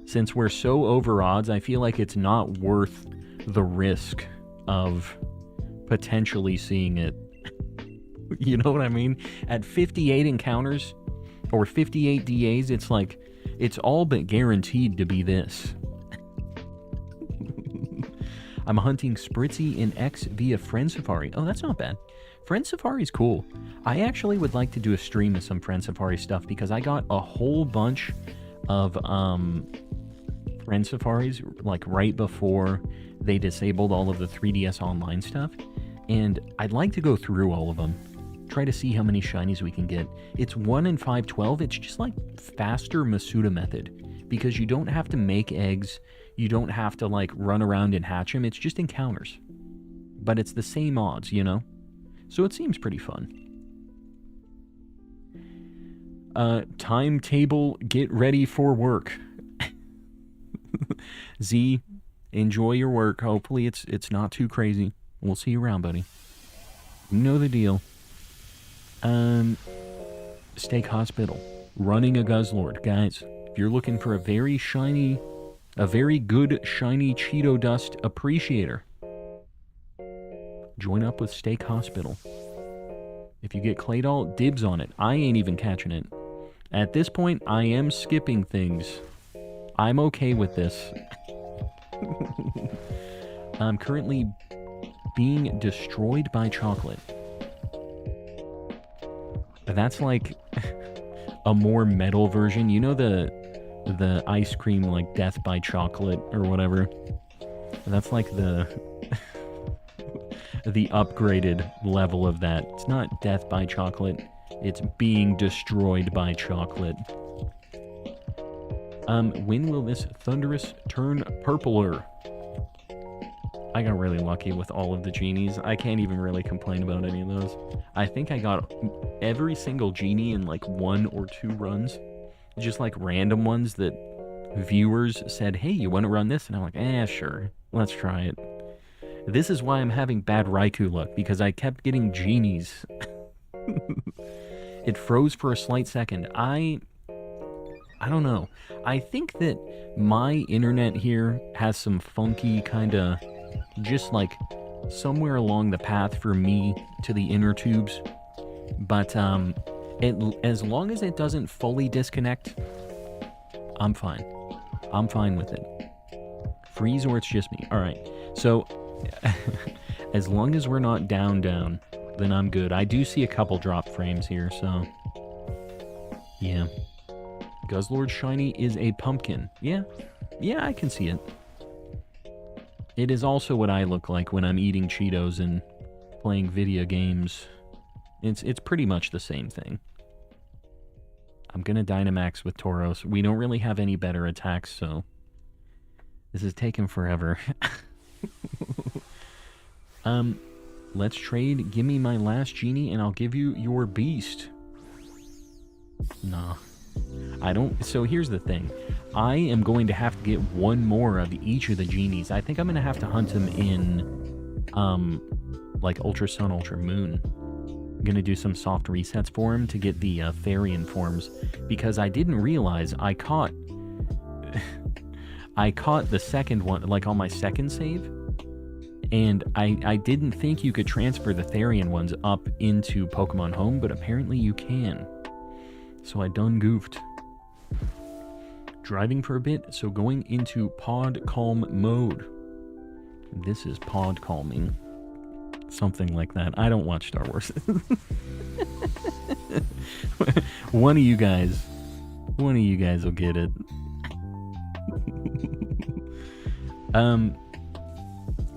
Since we're so over odds, I feel like it's not worth the risk of potentially seeing it. You know what I mean? At 58 encounters, or 58 DAs, it's like, it's all but guaranteed to be this. I'm hunting Spritzy in X via Friend Safari. Oh, that's not bad. Friend Safari's cool. I actually would like to do a stream of some Friend Safari stuff, because I got a whole bunch of Friend Safaris, like, right before they disabled all of the 3DS Online stuff, and I'd like to go through all of them. Try to see how many shinies we can get. It's 1 in 512. It's just like faster Masuda method, because you don't have to make eggs. You don't have to like run around and hatch them. It's just encounters. But it's the same odds, you know? So it seems pretty fun. Timetable, get ready for work. Z, enjoy your work. Hopefully it's not too crazy. We'll see you around, buddy. You know the deal. Steak Hospital. Running a Guzzlord. Guys, if you're looking for a very good shiny Cheeto Dust appreciator, join up with Steak Hospital. If you get Claydol, dibs on it. I ain't even catching it. At this point, I am skipping things. I'm okay with this. I'm currently being destroyed by chocolate. That's like a more metal version. You know the ice cream, like Death by Chocolate or whatever? That's like the upgraded level of that. It's not Death by Chocolate. It's being destroyed by chocolate. When will this thunderous turn purpler? I got really lucky with all of the genies. I can't even really complain about any of those. I think I got every single genie in like 1 or 2 runs. Just like random ones that viewers said, hey, you want to run this? And I'm like, sure. Let's try it. This is why I'm having bad Raikou luck, because I kept getting genies. It froze for a slight second. I don't know. I think that my internet here has some funky kind of, just like somewhere along the path for me to the inner tubes. But as long as it doesn't fully disconnect, I'm fine. I'm fine with it. Freeze or it's just me. All right. So as long as we're not down, then I'm good. I do see a couple drop frames here, so yeah. Guzzlord Shiny is a pumpkin. Yeah, I can see it. It is also what I look like when I'm eating Cheetos and playing video games. It's pretty much the same thing. I'm gonna Dynamax with Tauros. We don't really have any better attacks, so this is taking forever. Let's trade. Give me my last genie and I'll give you your beast. Nah. I don't. So here's the thing. I am going to have to get one more of each of the genies. I think I'm going to have to hunt them in, like Ultra Sun, Ultra Moon. I'm going to do some soft resets for him to get the Therian forms, because I didn't realize I caught the second one, like on my second save, and I didn't think you could transfer the Therian ones up into Pokemon Home, but apparently you can. So I done goofed. Driving for a bit, so going into pod calm mode. This is pod calming. Something like that. I don't watch Star Wars. One of you guys will get it.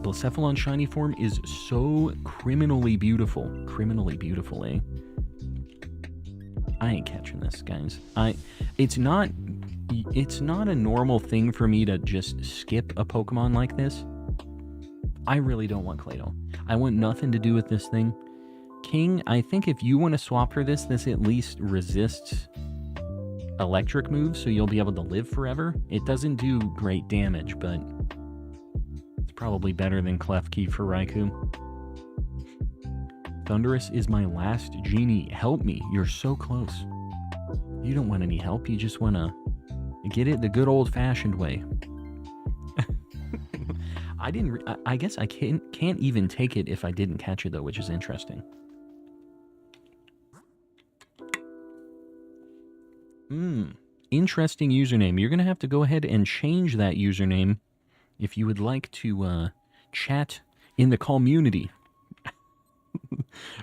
Blacephalon shiny form is so criminally beautiful. Criminally beautiful, eh? I ain't catching this, guys. It's not, it's not a normal thing for me to just skip a Pokemon like this. I really don't want Claydol. I want nothing to do with this thing. King, I think if you want to swap for this at least resists electric moves, so you'll be able to live forever. It doesn't do great damage, but it's probably better than Klefki for Raikou. Thundurus is my last genie. Help me. You're so close. You don't want any help. You just want to get it the good old-fashioned way. I guess I can't even take it if I didn't catch it, though, which is interesting. Interesting username. You're going to have to go ahead and change that username if you would like to chat in the community.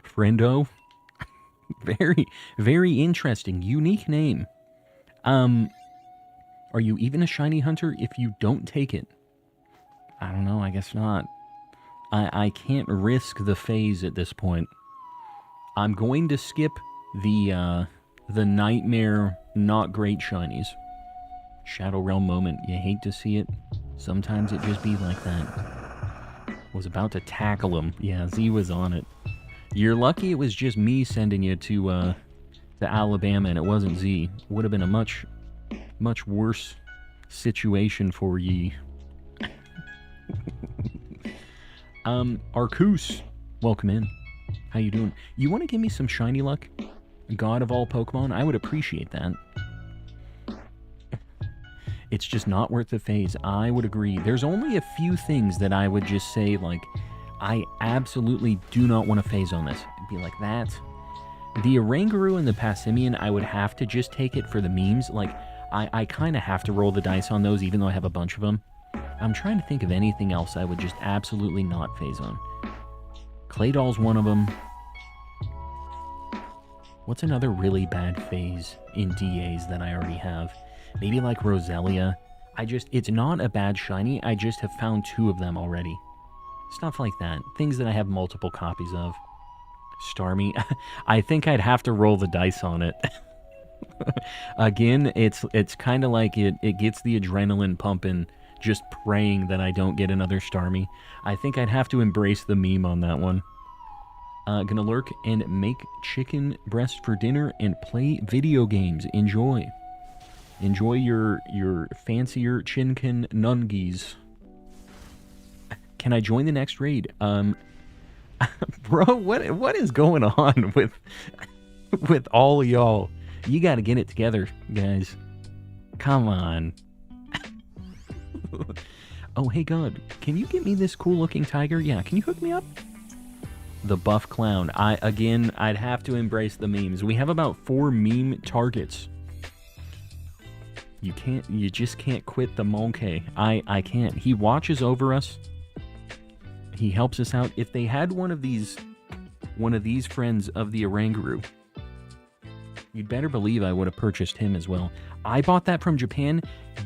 Friendo. Very, very interesting. Unique name. Are you even a shiny hunter if you don't take it? I don't know. I guess not. I can't risk the phase at this point. I'm going to skip the nightmare not great shinies. Shadow Realm moment. You hate to see it. Sometimes it just be like that. Was about to tackle him. Yeah, Z was on it. You're lucky it was just me sending you to Alabama and it wasn't Z. Would have been a much worse situation for ye. Arcus, welcome in. How you doing? You want to give me some shiny luck? God of all Pokemon? I would appreciate that. It's just not worth the phase. I would agree. There's only a few things that I would just say, like, I absolutely do not want to phase on this. It'd be like that. The Oranguru and the Passimian, I would have to just take it for the memes. Like, I kind of have to roll the dice on those, even though I have a bunch of them. I'm trying to think of anything else I would just absolutely not phase on. Claydol's one of them. What's another really bad phase in DAs that I already have? Maybe like Roselia. It's not a bad shiny, I just have found 2 of them already. Stuff like that. Things that I have multiple copies of. Starmie. I think I'd have to roll the dice on it. Again, it's kind of like it gets the adrenaline pumping, just praying that I don't get another Starmie. I think I'd have to embrace the meme on that one. Gonna lurk and make chicken breast for dinner and play video games. Enjoy. Enjoy your fancier Chinkin Nungies. Can I join the next raid? Bro, what is going on with all y'all? You gotta get it together, guys. Come on. Oh, hey God, can you get me this cool looking tiger? Yeah, can you hook me up? The buff clown. I'd have to embrace the memes. We have about 4 meme targets. You just can't quit the monkey. I can't. He watches over us. He helps us out. If they had one of these friends of the Oranguru, you'd better believe I would have purchased him as well. I bought that from Japan.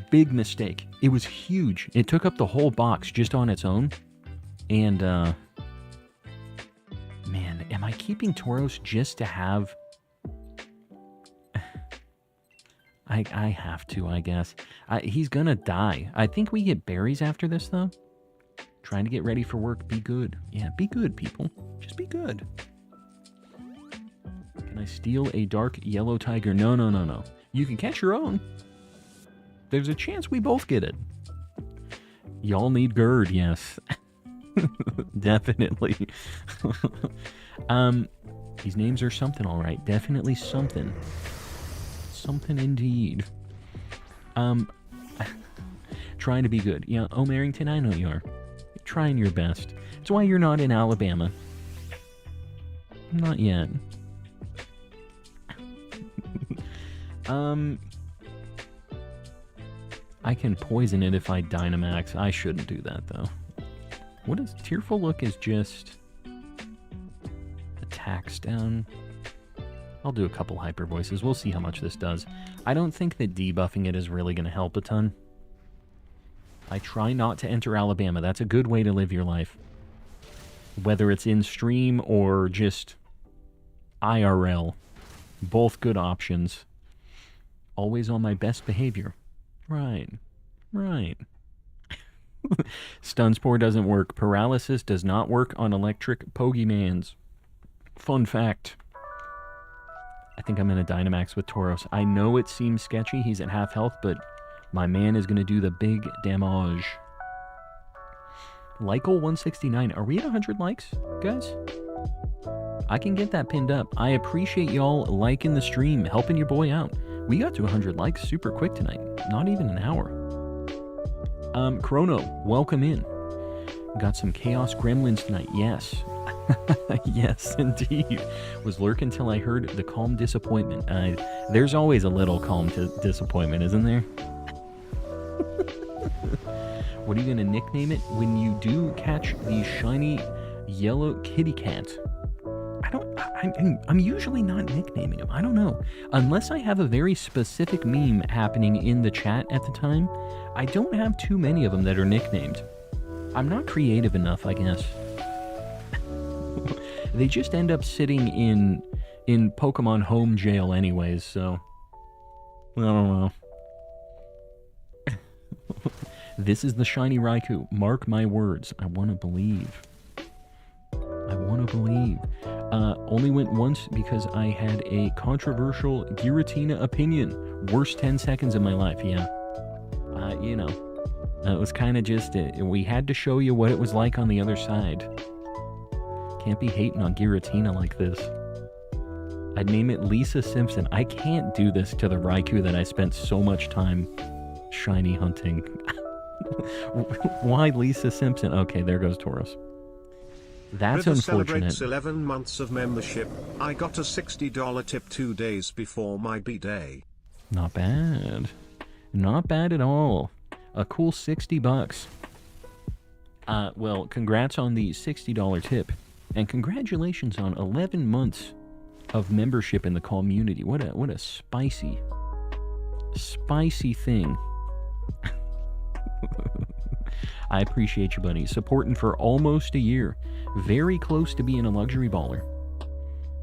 Big mistake. It was huge. It took up the whole box just on its own. And, man, am I keeping Tauros just to have... I have to, I guess. He's gonna die. I think we get berries after this, though. Trying to get ready for work. Be good. Yeah, be good, people. Just be good. Can I steal a dark yellow tiger? No, no, no, no. You can catch your own. There's a chance we both get it. Y'all need GERD, yes. Definitely. These names are something, all right. Definitely something. Something indeed. Trying to be good. Yeah, oh, Merrington, I know you are. You're trying your best. That's why you're not in Alabama. Not yet. I can poison it if I Dynamax. I shouldn't do that, though. What is... Tearful Look is just... attacks down. I'll do a couple hyper voices. We'll see how much this does. I don't think that debuffing it is really going to help a ton. I try not to enter Alabama. That's a good way to live your life. Whether it's in stream or just IRL. Both good options. Always on my best behavior. Right. Right. Stun Spore doesn't work. Paralysis does not work on electric Pokemans. Fun fact. I think I'm in a Dynamax with Tauros. I know it seems sketchy. He's at half health, but my man is going to do the big damage. Lykel 169. Are we at 100 likes, guys? I can get that pinned up. I appreciate y'all liking the stream, helping your boy out. We got to 100 likes super quick tonight. Not even an hour. Chrono, welcome in. Got some Chaos Gremlins tonight. Yes. Yes, indeed. Was lurking till I heard the calm disappointment. There's always a little calm disappointment, isn't there? What are you going to nickname it when you do catch the shiny yellow kitty cat? I'm usually not nicknaming them. I don't know. Unless I have a very specific meme happening in the chat at the time, I don't have too many of them that are nicknamed. I'm not creative enough, I guess. They just end up sitting in Pokemon home jail anyways, so I don't know. This is the shiny Raikou. Mark my words. I want to believe. I want to believe. Only went once because I had a controversial Giratina opinion. Worst 10 seconds of my life, yeah. You know, it was kind of just, we had to show you what it was like on the other side. Can't be hating on Giratina like this. I'd name it Lisa Simpson. I can't do this to the Raikou that I spent so much time shiny hunting. Why Lisa Simpson? Okay, there goes Tauros. That's River unfortunate. Celebrates 11 months of membership. I got a $60 tip 2 days before my B-day. Not bad. Not bad at all. A cool $60. Well, congrats on the $60 tip. And congratulations on 11 months of membership in the community. What a spicy thing. I appreciate you, buddy. Supporting for almost a year. Very close to being a luxury baller.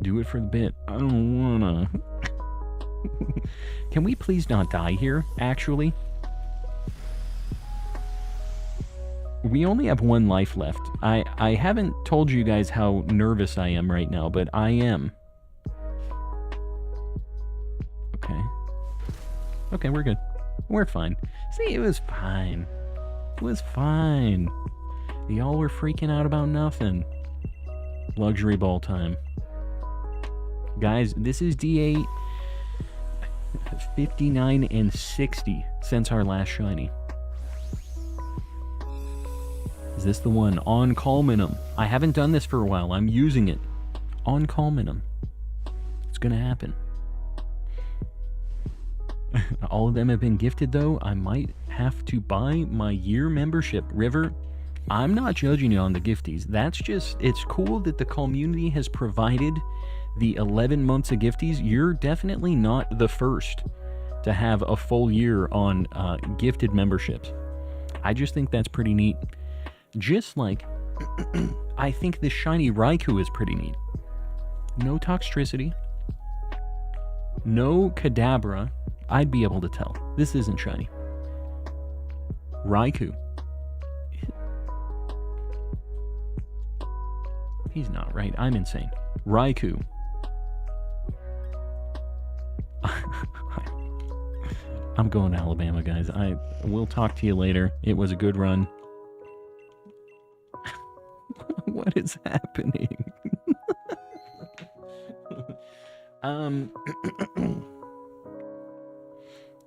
Do it for the bit. I don't wanna. Can we please not die here, actually? We only have one life left. I haven't told you guys how nervous I am right now, but I am. Okay. Okay, we're good. We're fine. See, it was fine. It was fine. Y'all were freaking out about nothing. Luxury ball time. Guys, this is DA 59 and 60 since our last shiny. Is this the one? On Calminum. I haven't done this for a while. I'm using it. On Calminum. It's gonna happen. All of them have been gifted, though. I might have to buy my year membership. River, I'm not judging you on the gifties. That's just, it's cool that the community has provided the 11 months of gifties. You're definitely not the first to have a full year on gifted memberships. I just think that's pretty neat. Just like, I think this shiny Raikou is pretty neat. No Toxtricity. No Kadabra. I'd be able to tell. This isn't shiny. Raikou. He's not right. I'm insane. Raikou. I'm going to Alabama, guys. I will talk to you later. It was a good run. What is happening?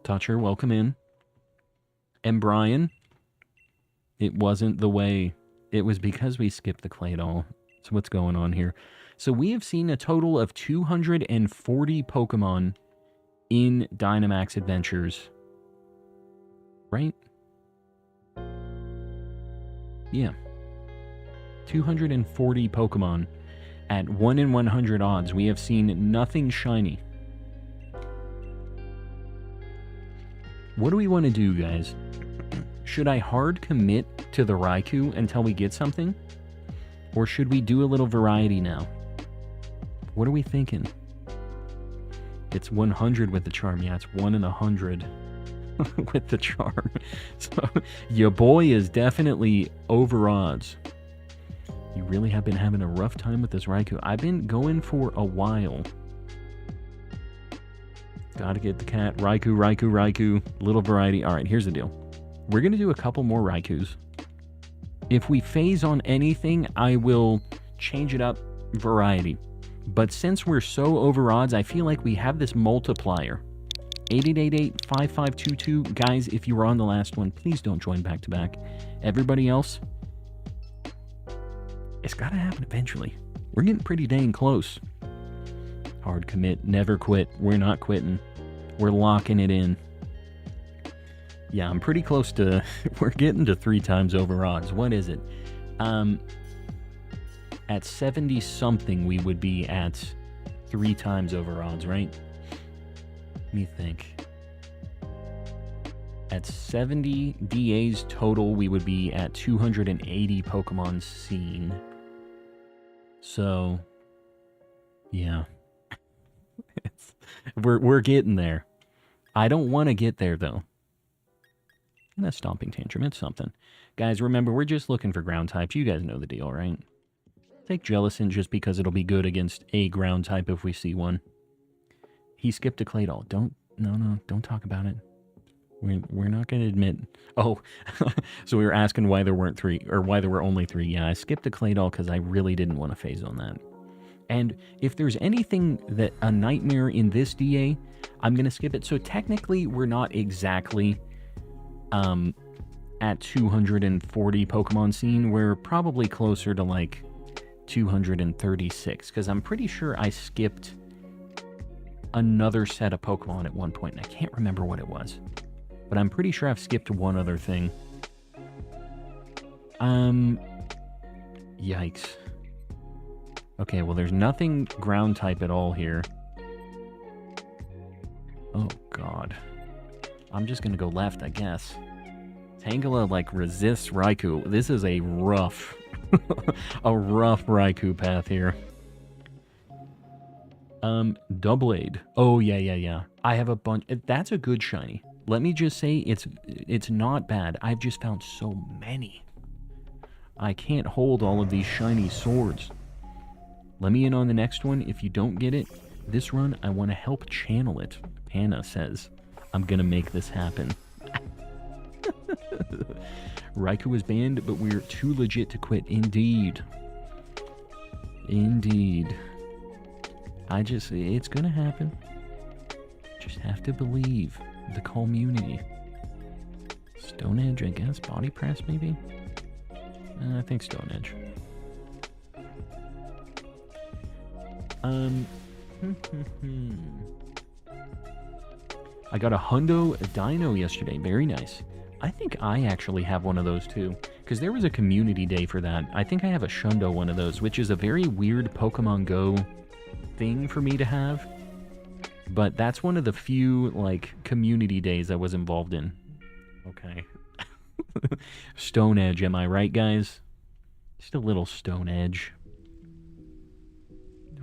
Toucher, welcome in. And Brian, it wasn't the way. It was because we skipped the Claydol. So what's going on here? So we have seen a total of 240 Pokemon in Dynamax Adventures. Right? Yeah. 240 Pokemon at 1 in 100 odds. We have seen nothing shiny. What do we want to do, guys? Should I hard commit to the Raikou until we get something? Or should we do a little variety now? What are we thinking? It's 100 with the charm. Yeah, it's 1 in 100. with the charm. So your boy is definitely over odds. You really have been having a rough time with this Raikou. I've been going for a while. Gotta get the cat. Raikou. Little variety. All right, here's the deal. We're going to do a couple more Raikous. If we phase on anything, I will change it up variety. But since we're so over odds, I feel like we have this multiplier. 8888-5522. Guys, if you were on the last one, please don't join back to back. Everybody else, it's got to happen eventually. We're getting pretty dang close. Hard commit, never quit. We're not quitting. We're locking it in. Yeah, I'm pretty close to... We're getting to 3 times over odds. What is it? At 70-something, we would be at 3 times over odds, right? Let me think. At 70 DAs total, we would be at 280 Pokemon seen. So, yeah. We're getting there. I don't want to get there, though. And a Stomping Tantrum, it's something. Guys, remember, we're just looking for ground types. You guys know the deal, right? Take Jellicent just because it'll be good against a ground type if we see one. He skipped a Claydol. Don't talk about it. We're not going to admit. Oh, so we were asking why there weren't 3, or why there were only 3. Yeah, I skipped a Claydol because I really didn't want to phase on that. And if there's anything that a nightmare in this DA, I'm going to skip it. So technically, we're not exactly at 240 Pokemon seen. We're probably closer to like 236, because I'm pretty sure I skipped another set of Pokemon at one point, and I can't remember what it was. But I'm pretty sure I've skipped one other thing. Yikes. Okay, well, there's nothing ground type at all here. Oh, God. I'm just gonna go left, I guess. Tangela, like, resists Raikou. This is a rough, a rough Raikou path here. Doublade. Oh, yeah. I have a bunch. That's a good shiny. Let me just say, it's not bad. I've just found so many. I can't hold all of these shiny swords. Let me in on the next one. If you don't get it, this run, I want to help channel it. Hannah says, I'm going to make this happen. Raikou is banned, but we're too legit to quit. Indeed. Indeed. It's going to happen. Just have to believe the community. Stone Edge, I guess. Body Press, maybe? I think Stone Edge. I got a Hundo Dino yesterday. Very nice. I think I actually have one of those too, because there was a community day for that. I think I have a Shundo one of those, which is a very weird Pokemon Go thing for me to have. But that's one of the few, like, community days I was involved in. Okay. Stone Edge, am I right, guys? Just a little Stone Edge.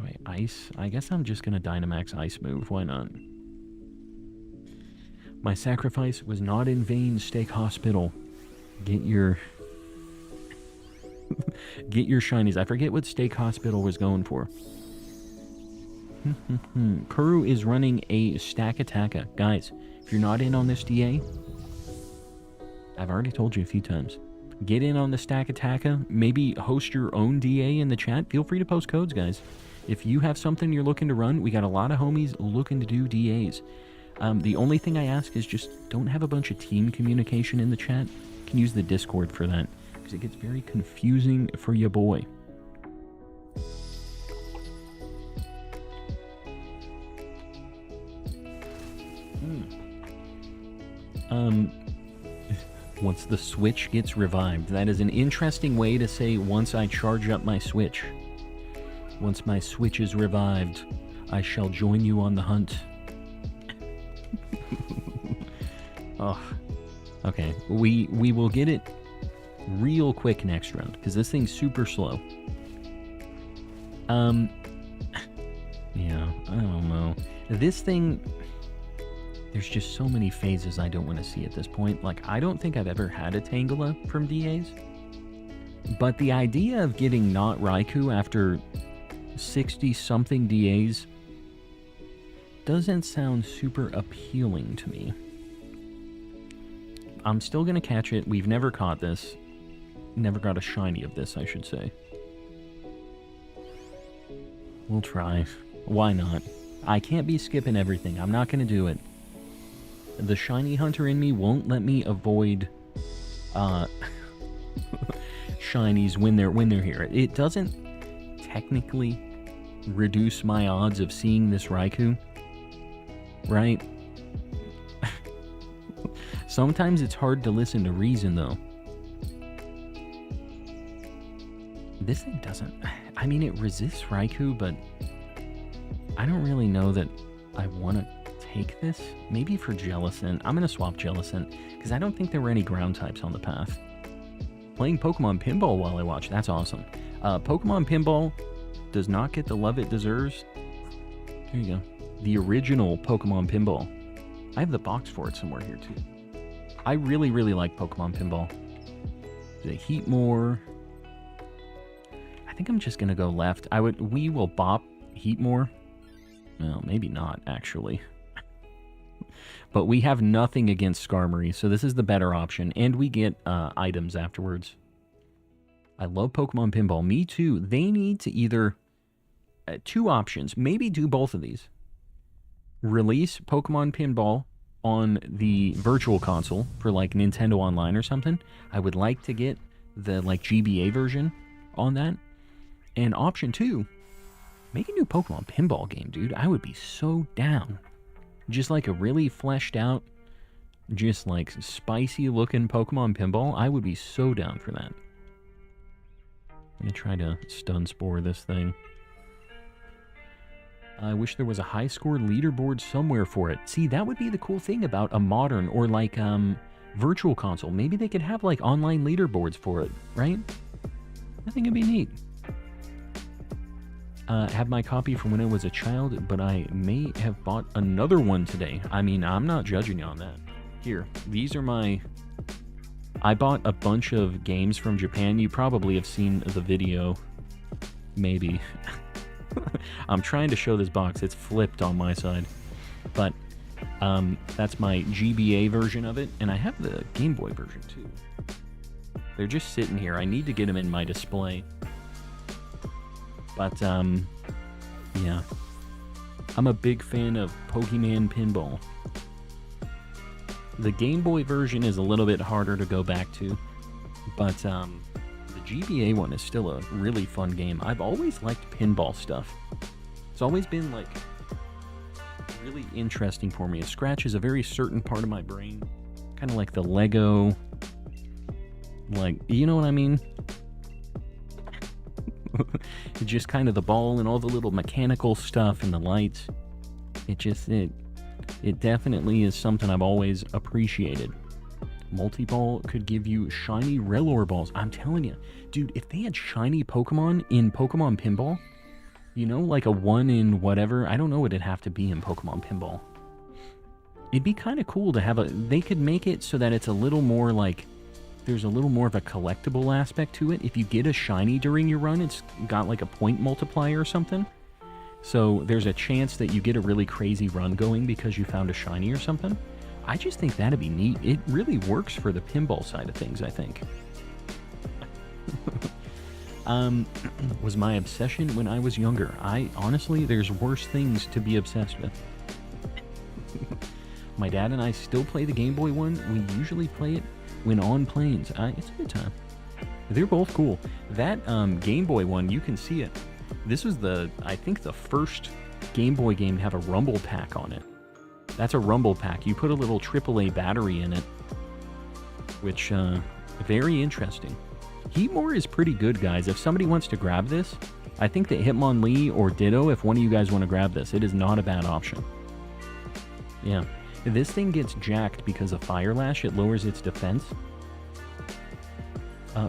Wait, Ice? I guess I'm just gonna Dynamax Ice move. Why not? My sacrifice was not in vain, Steak Hospital. Get your... Get your shinies. I forget what Steak Hospital was going for. Kuru is running a Stack Attacka. Guys, if you're not in on this DA, I've already told you a few times. Get in on the Stack Attacka. Maybe host your own DA in the chat. Feel free to post codes, guys. If you have something you're looking to run, we got a lot of homies looking to do DAs. The only thing I ask is just don't have a bunch of team communication in the chat. You can use the Discord for that, because it gets very confusing for your boy. Once the Switch gets revived. That is an interesting way to say once I charge up my Switch. Once my Switch is revived, I shall join you on the hunt. Oh, okay. We will get it real quick next round, because this thing's super slow. Yeah, I don't know. This thing... There's just so many phases I don't want to see at this point. Like, I don't think I've ever had a Tangela from DAs. But the idea of getting not Raikou after 60-something DAs doesn't sound super appealing to me. I'm still going to catch it. We've never caught this. Never got a shiny of this, I should say. We'll try. Why not? I can't be skipping everything. I'm not going to do it. The shiny hunter in me won't let me avoid shinies when they're here. It doesn't technically reduce my odds of seeing this Raikou, right? Sometimes it's hard to listen to reason, though. This thing doesn't... I mean, it resists Raikou, but I don't really know that I want to take this. Maybe for Jellicent. I'm going to swap Jellicent, because I don't think there were any ground types on the path. Playing Pokemon Pinball while I watch. That's awesome. Pokemon Pinball does not get the love it deserves. There you go. The original Pokemon Pinball. I have the box for it somewhere here, too. I really, really like Pokemon Pinball. The Heatmore. I think I'm just going to go left. We will bop Heatmore. Well, maybe not, actually. But we have nothing against Skarmory, so this is the better option. And we get items afterwards. I love Pokemon Pinball. Me too. They need to either... two options. Maybe do both of these. Release Pokemon Pinball on the Virtual Console for like Nintendo Online or something. I would like to get the like GBA version on that. And option 2, make a new Pokemon Pinball game, dude. I would be so down. Just like a really fleshed out, just like spicy looking Pokemon Pinball. I would be so down for that. I'm going to try to stun spore this thing. I wish there was a high score leaderboard somewhere for it. See, that would be the cool thing about a modern or like Virtual Console. Maybe they could have like online leaderboards for it, right? I think it'd be neat. Have my copy from when I was a child, but I may have bought another one today. I mean, I'm not judging you on that. Here, these are my... I bought a bunch of games from Japan. You probably have seen the video. Maybe. I'm trying to show this box. It's flipped on my side. But that's my GBA version of it. And I have the Game Boy version, too. They're just sitting here. I need to get them in my display. But, yeah. I'm a big fan of Pokemon Pinball. The Game Boy version is a little bit harder to go back to. But, the GBA one is still a really fun game. I've always liked pinball stuff. It's always been, like, really interesting for me. It scratches a very certain part of my brain. Kind of like the Lego. Like, you know what I mean? It's just kind of the ball and all the little mechanical stuff and the lights. It definitely is something I've always appreciated. Multi-ball could give you shiny Relor balls. I'm telling you, dude, if they had shiny Pokemon in Pokemon Pinball, you know, like a 1 in whatever, I don't know what it'd have to be in Pokemon Pinball. It'd be kind of cool to have they could make it so that it's a little more like, there's a little more of a collectible aspect to it. If you get a shiny during your run, it's got like a point multiplier or something. So there's a chance that you get a really crazy run going because you found a shiny or something. I just think that'd be neat. It really works for the pinball side of things, I think. Was my obsession when I was younger. Honestly, there's worse things to be obsessed with. My dad and I still play the Game Boy one. We usually play it when on planes. It's a good time. They're both cool. That Game Boy one, you can see it. This was I think the first Game Boy game to have a rumble pack on it. That's a rumble pack. You put a little AAA battery in it, which, very interesting. Heatmore is pretty good, guys. If somebody wants to grab this, I think that Hitmonlee or Ditto, if one of you guys want to grab this, it is not a bad option. Yeah. This thing gets jacked because of Fire Lash. It lowers its defense.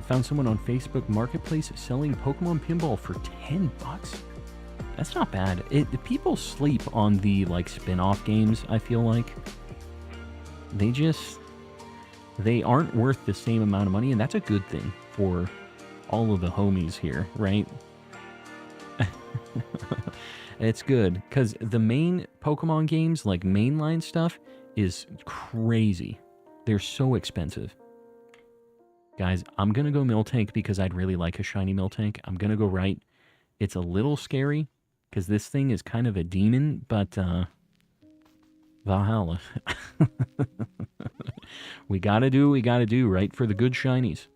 Found someone on Facebook Marketplace selling Pokemon Pinball for $10. That's not bad. People sleep on the like spin-off games, I feel like. They aren't worth the same amount of money, and that's a good thing for all of the homies here, right? It's good, because the main Pokemon games, like mainline stuff, is crazy. They're so expensive. Guys, I'm going to go Miltank because I'd really like a shiny Miltank. I'm going to go right. It's a little scary, because this thing is kind of a demon, but, Valhalla. We gotta do, right, for the good shinies.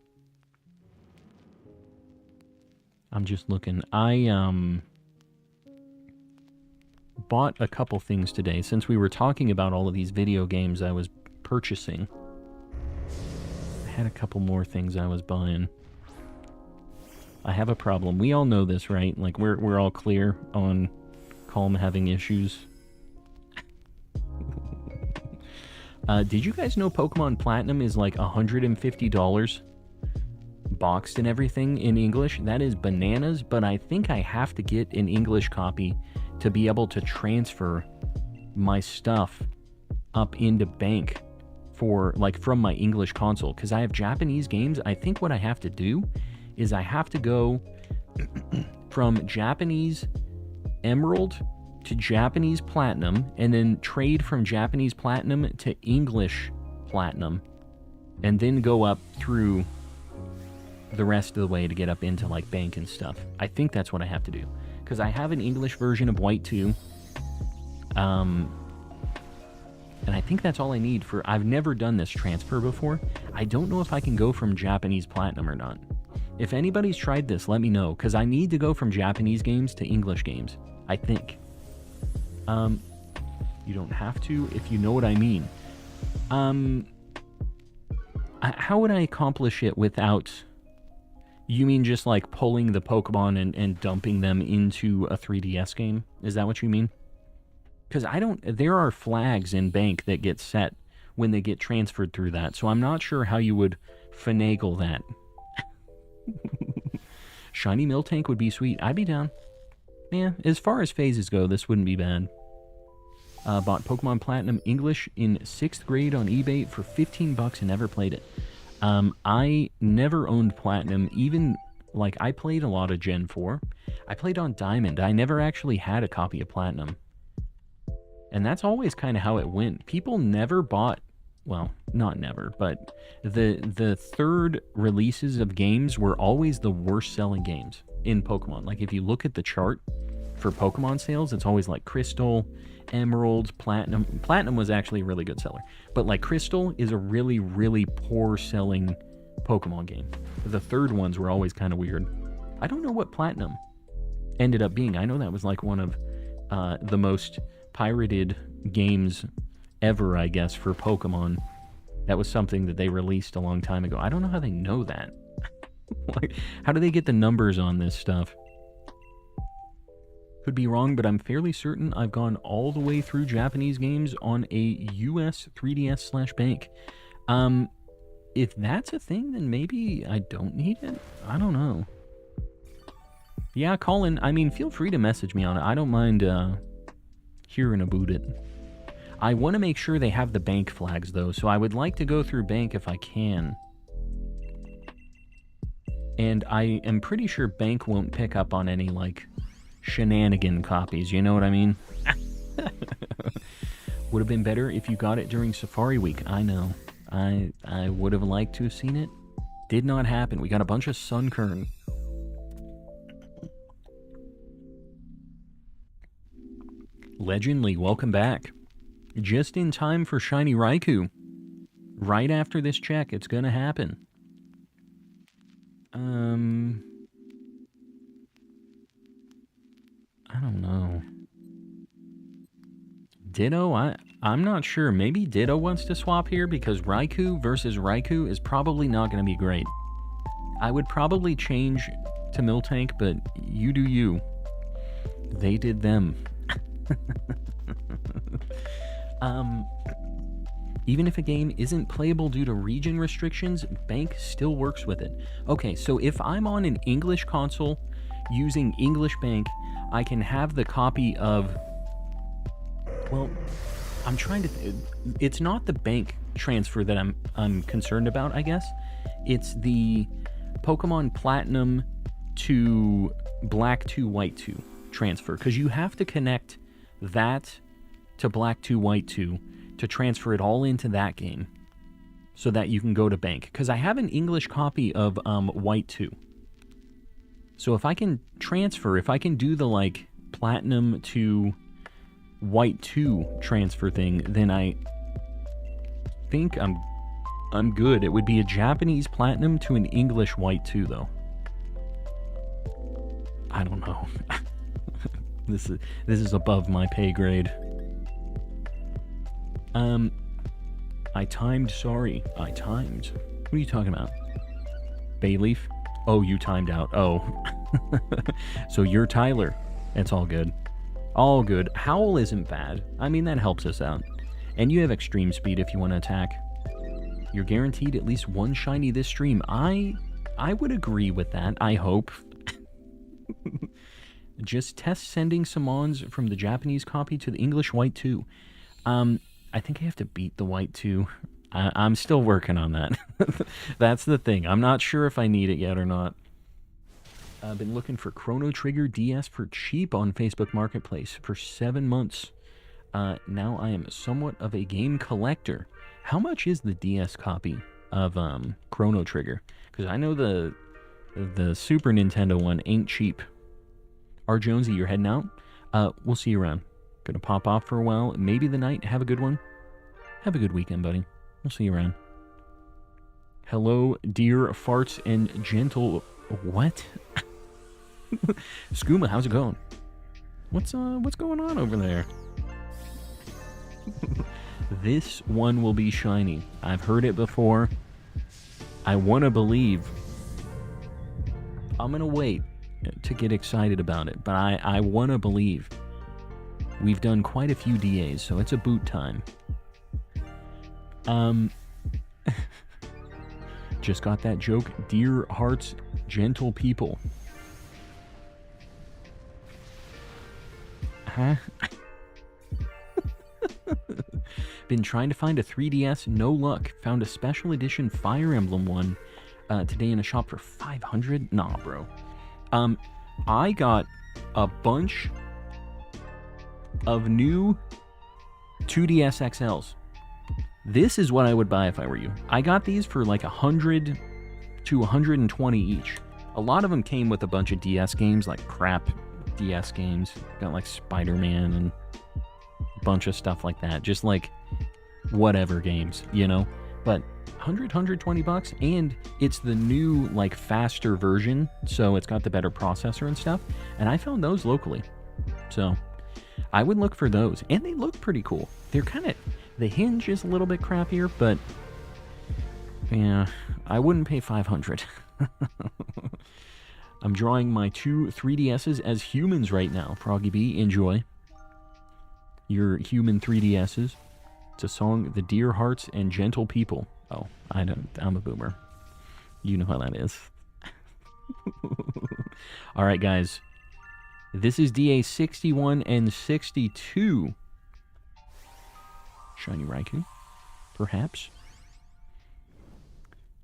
I'm just looking. I, bought a couple things today. Since we were talking about all of these video games I was purchasing, I had a couple more things I was buying. I have a problem. We all know this, right? Like, we're all clear on Calm having issues. Did you guys know Pokemon Platinum is like $150 boxed and everything in English? That is bananas, but I think I have to get an English copy to be able to transfer my stuff up into bank for, like, from my English console, because I have Japanese games. I think what I have to do is I have to go from Japanese Emerald to Japanese Platinum, and then trade from Japanese Platinum to English Platinum, and then go up through the rest of the way to get up into, like, bank and stuff. I think that's what I have to do, because I have an English version of White 2, and I think that's all I need for... I've never done this transfer before. I don't know if I can go from Japanese Platinum or not. If anybody's tried this, let me know, because I need to go from Japanese games to English games, I think. You don't have to, if you know what I mean. How would I accomplish it without... You mean just, like, pulling the Pokemon and dumping them into a 3DS game? Is that what you mean? Because there are flags in bank that get set when they get transferred through that, so I'm not sure how you would finagle that. Shiny Miltank would be sweet. I'd be down. Yeah, as far as phases go, this wouldn't be bad. Bought Pokemon Platinum English in 6th grade on eBay for $15 and never played it. I never owned Platinum, even, like, I played a lot of Gen 4. I played on Diamond. I never actually had a copy of Platinum. And that's always kind of how it went. People never bought, well, not never, but the third releases of games were always the worst selling games in Pokemon. Like, if you look at the chart for Pokemon sales, it's always like Crystal, Emerald, Platinum. Platinum was actually a really good seller, but, like, Crystal is a really, really poor selling Pokemon game. The third ones were always kind of weird. I don't know what Platinum ended up being. I know that was, like, one of the most pirated games ever, I guess, for Pokemon. That was something that they released a long time ago. I don't know how they know that. Like, how do they get the numbers on this stuff? Could be wrong, but I'm fairly certain I've gone all the way through Japanese games on a US 3DS/bank. If that's a thing, then maybe I don't need it? I don't know. Yeah, Colin, I mean, feel free to message me on it. I don't mind hearing about it. I want to make sure they have the bank flags, though, so I would like to go through bank if I can. And I am pretty sure bank won't pick up on any, like, shenanigan copies, you know what I mean? Would have been better if you got it during Safari Week. I know. I would have liked to have seen it. Did not happen. We got a bunch of Sunkern. Legendly, welcome back. Just in time for Shiny Raikou. Right after this check, it's gonna happen. I don't know. Ditto? I'm not sure. Maybe Ditto wants to swap here because Raikou versus Raikou is probably not going to be great. I would probably change to Miltank, but you do you. They did them. Even if a game isn't playable due to region restrictions, Bank still works with it. Okay, so if I'm on an English console using English Bank, I can have the copy of... Well, I'm trying to. It's not the bank transfer that I'm concerned about. I guess it's the Pokemon Platinum to Black 2 White 2 transfer, because you have to connect that to Black 2 White 2 to transfer it all into that game, so that you can go to bank. Because I have an English copy of White 2. So if I can transfer, if I can do the like Platinum to White 2 transfer thing, then I think I'm good. It would be a Japanese Platinum to an English White 2 though. I don't know. This is above my pay grade. I timed. What are you talking about? Bayleaf? Oh, you timed out. Oh. So you're Tyler. It's all good. All good. Howl isn't bad. I mean, that helps us out. And you have extreme speed if you want to attack. You're guaranteed at least one shiny this stream. I would agree with that. I hope. Just test sending summons from the Japanese copy to the English White 2. I think I have to beat the White 2. I'm still working on that. That's the thing. I'm not sure if I need it yet or not. I've been looking for Chrono Trigger DS for cheap on Facebook Marketplace for 7 months. Now I am somewhat of a game collector. How much is the DS copy of Chrono Trigger? Because I know the Super Nintendo one ain't cheap. R. Jonesy, you're heading out? We'll see you around. Gonna pop off for a while. Maybe the night. Have a good one. Have a good weekend, buddy. We'll see you around. Hello, dear farts and gentle... What? Skooma, how's it going? What's going on over there? This one will be shiny. I've heard it before. I want to believe. I'm going to wait to get excited about it, but I want to believe. We've done quite a few DAs, so it's a boot time. Just got that joke. Dear hearts, gentle people. Huh? Been trying to find a 3DS, no luck. Found a special edition Fire Emblem one today in a shop for $500. Nah, bro. I got a bunch of new 2DS XLs. This is what I would buy if I were you. I got these for like 100 to 120 each. A lot of them came with a bunch of DS games, like crap DS games. Got like Spider-Man and a bunch of stuff like that. Just like whatever games, you know? But 120 bucks, and it's the new like faster version, so it's got the better processor and stuff. And I found those locally. So I would look for those. And they look pretty cool. They're kind of... The hinge is a little bit crappier, but yeah, I wouldn't pay $500. I'm drawing my two 3DSs as humans right now. Froggy B, enjoy your human 3DSs. It's a song, The Dear Hearts and Gentle People. Oh, I'm a boomer. You know how that is. All right, guys. This is DA 61 and 62. Shiny Raikou, perhaps.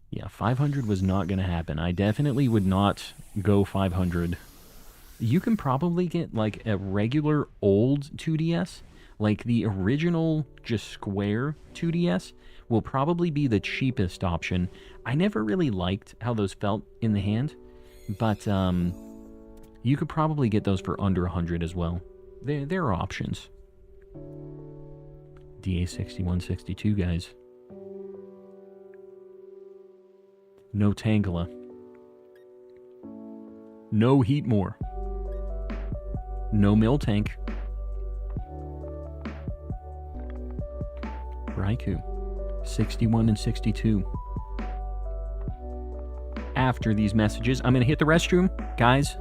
Yeah, 500 was not going to happen. I definitely would not go 500. You can probably get like a regular old 2DS, like the original just square 2DS will probably be the cheapest option. I never really liked how those felt in the hand, but you could probably get those for under 100 as well. There are options. DA6162, guys. No Tangela. No Heatmore. No Miltank. Raikou. 61 and 62. After these messages, I'm going to hit the restroom. Guys,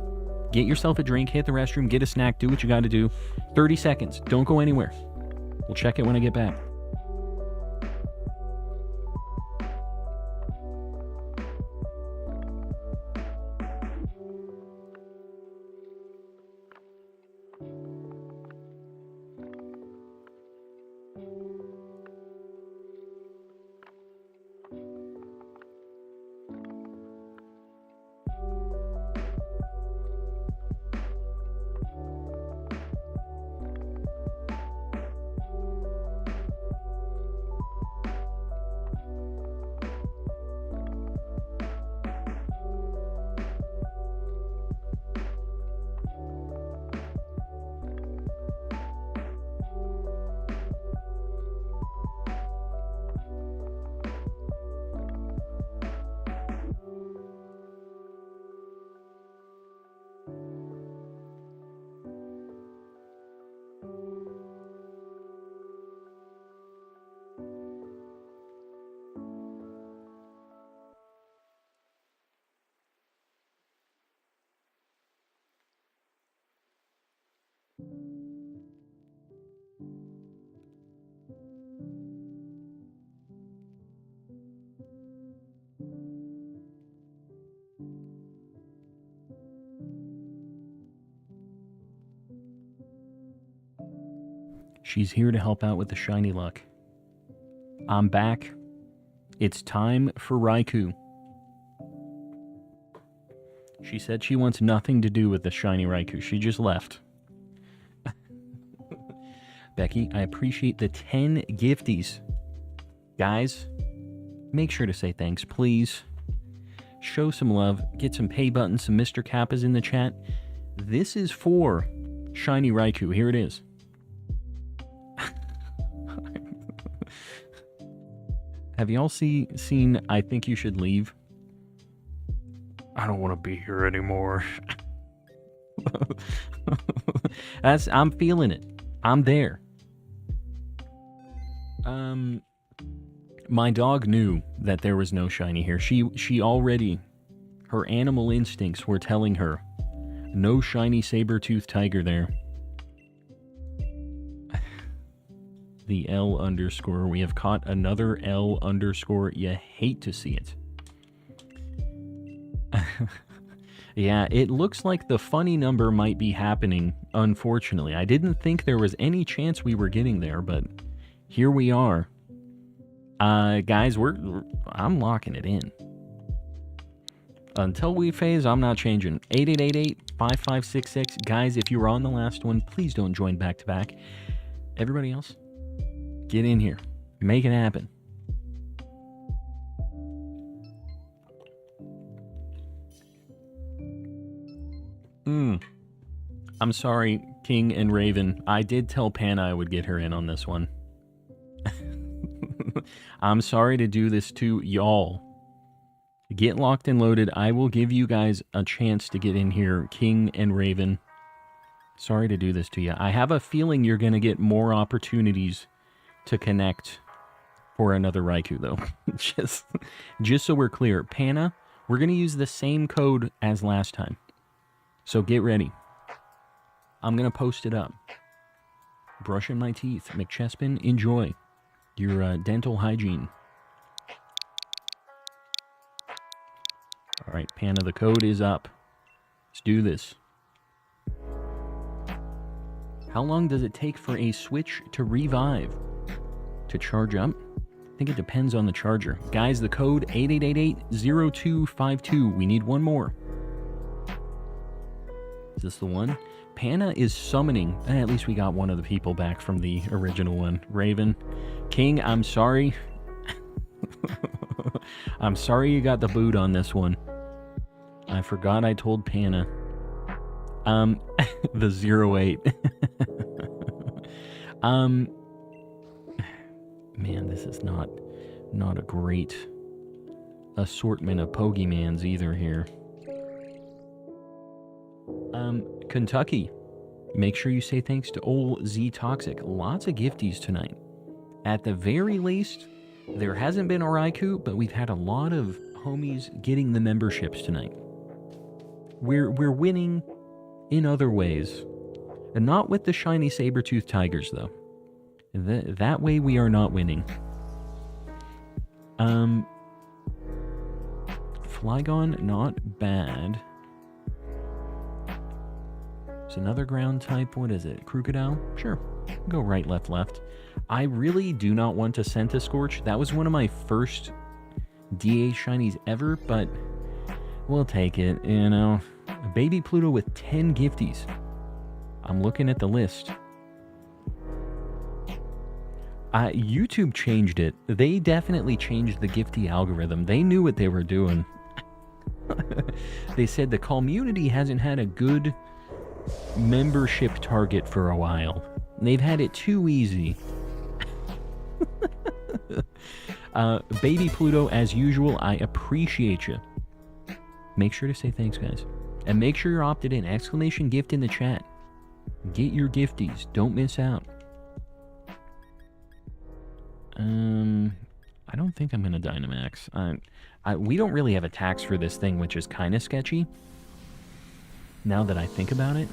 get yourself a drink, hit the restroom, get a snack, do what you got to do. 30 seconds. Don't go anywhere. We'll check it when I get back. She's here to help out with the shiny luck. I'm back. It's time for Raikou. She said she wants nothing to do with the shiny Raikou. She just left. Becky, I appreciate the 10 gifties. Guys, make sure to say thanks, please. Show some love. Get some pay buttons, some Mr. Kappas in the chat. This is for shiny Raikou. Here it is. Have y'all seen I Think You Should Leave? I don't want to be here anymore. I'm feeling it. I'm there. My dog knew that there was no shiny here. She already, her animal instincts were telling her, no shiny saber-toothed tiger there. The L underscore. We have caught another L underscore. You hate to see it. Yeah, it looks like the funny number might be happening, unfortunately. I didn't think there was any chance we were getting there, but here we are. Guys, I'm locking it in. Until we phase, I'm not changing. 8888-5566. Guys, if you were on the last one, please don't join back-to-back. Everybody else, get in here. Make it happen. I'm sorry, King and Raven. I did tell Panna I would get her in on this one. I'm sorry to do this to y'all. Get locked and loaded. I will give you guys a chance to get in here, King and Raven. Sorry to do this to you. I have a feeling you're going to get more opportunities to connect for another Raikou, though. just so we're clear. Panna, we're going to use the same code as last time. So get ready. I'm going to post it up. Brushing my teeth. McChespin, enjoy your dental hygiene. All right, Panna, the code is up. Let's do this. How long does it take for a Switch to revive? To charge up? I think it depends on the charger. Guys, the code 8888-0252. We need one more. Is this the one? Panna is summoning. At least we got one of the people back from the original one. Raven. King, I'm sorry. I'm sorry you got the boot on this one. I forgot I told Panna. The 08. Man, this is not a great assortment of Pokemans either here. Kentucky. Make sure you say thanks to old Z Toxic. Lots of gifties tonight. At the very least, there hasn't been a Raikou, but we've had a lot of homies getting the memberships tonight. We're winning in other ways. And not with the shiny saber-toothed tigers, though. That way we are not winning. Flygon, not bad. It's another ground type. What is it? Crocodile? Sure. Go right, left, left. I really do not want to Scentiscorch. That was one of my first DA shinies ever, but we'll take it, you know. Baby Pluto with 10 gifties. I'm looking at the list. YouTube changed it. They definitely changed the gifty algorithm. They knew what they were doing. They said the community hasn't had a good membership target for a while. They've had it too easy. Baby Pluto, as usual, I appreciate you. Make sure to say thanks, guys. And make sure you're opted in. Exclamation gift in the chat. Get your gifties. Don't miss out. I don't think I'm going to Dynamax. We don't really have a tax for this thing, which is kind of sketchy. Now that I think about it.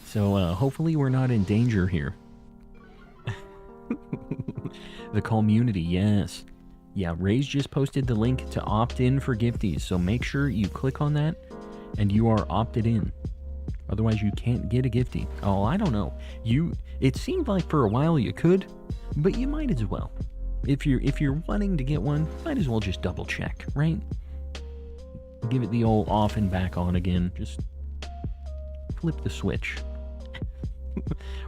So hopefully we're not in danger here. The community, yes. Yeah, Ray's just posted the link to opt in for gifties, so make sure you click on that and you are opted in. Otherwise you can't get a giftie. Oh, I don't know. It seemed like for a while you could, but you might as well. If you're wanting to get one, might as well just double check, right? Give it the old off and back on again. Just flip the switch.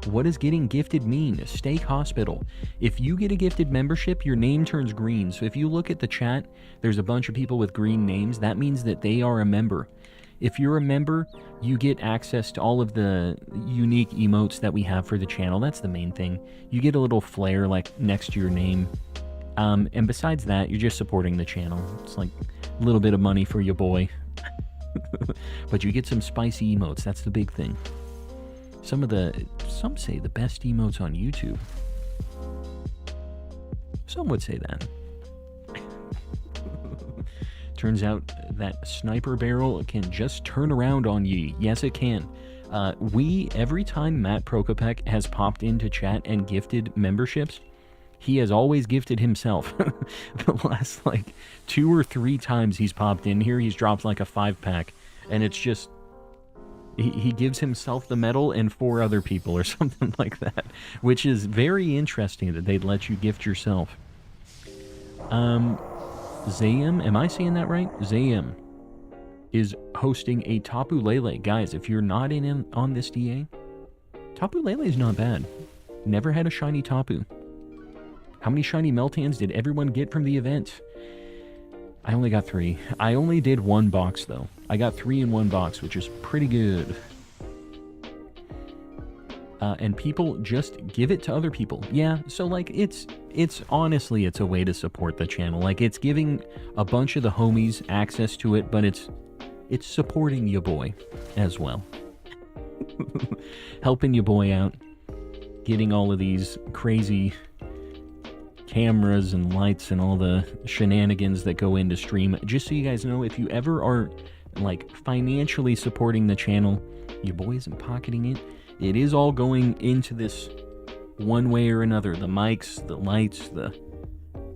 What does getting gifted mean? Steak Hospital. If you get a gifted membership, your name turns green. So if you look at the chat, there's a bunch of people with green names. That means that they are a member. If you're a member, you get access to all of the unique emotes that we have for the channel. That's the main thing. You get a little flare like next to your name. And besides that, you're just supporting the channel. It's like a little bit of money for your boy. But you get some spicy emotes. That's the big thing. Some say the best emotes on YouTube. Some would say that. Turns out that sniper barrel can just turn around on ye. Yes, it can. Every time Matt Prokopek has popped into chat and gifted memberships, he has always gifted himself. The last, 2 or 3 times he's popped in here, he's dropped like a 5-pack. And it's just... He gives himself the medal and 4 other people or something like that. Which is very interesting that they'd let you gift yourself. Zayam, am I saying that right? Zayam is hosting a Tapu Lele. Guys, if you're not in on this DA, Tapu Lele is not bad. Never had a shiny Tapu. How many shiny Meltans did everyone get from the event? I only got 3. I only did 1 box, though. I got 3 in 1 box, which is pretty good. And people just give it to other people. Yeah, so, it's honestly, it's a way to support the channel. It's giving a bunch of the homies access to it, but it's supporting your boy as well. Helping your boy out. Getting all of these crazy cameras and lights and all the shenanigans that go into stream. Just so you guys know, if you ever are financially supporting the channel, your boy isn't pocketing it. It is all going into this one way or another. The mics, the lights, the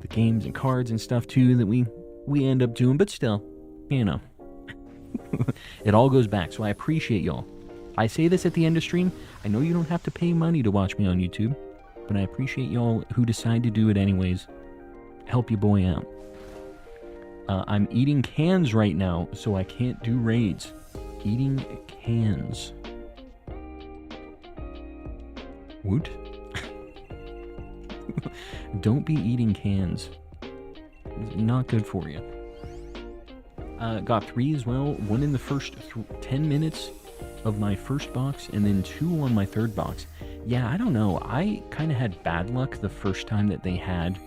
games and cards and stuff too that we end up doing, but still, you know. It all goes back, so I appreciate y'all. I say this at the end of stream. I know you don't have to pay money to watch me on YouTube, but I appreciate y'all who decide to do it anyways. Help your boy out. I'm eating cans right now, so I can't do raids. Eating cans. Woot. Don't be eating cans. It's not good for you. Got 3 as well. 1 in the first 10 minutes of my first box, and then 2 on my 3rd box. Yeah, I don't know. I kind of had bad luck the first time that they had,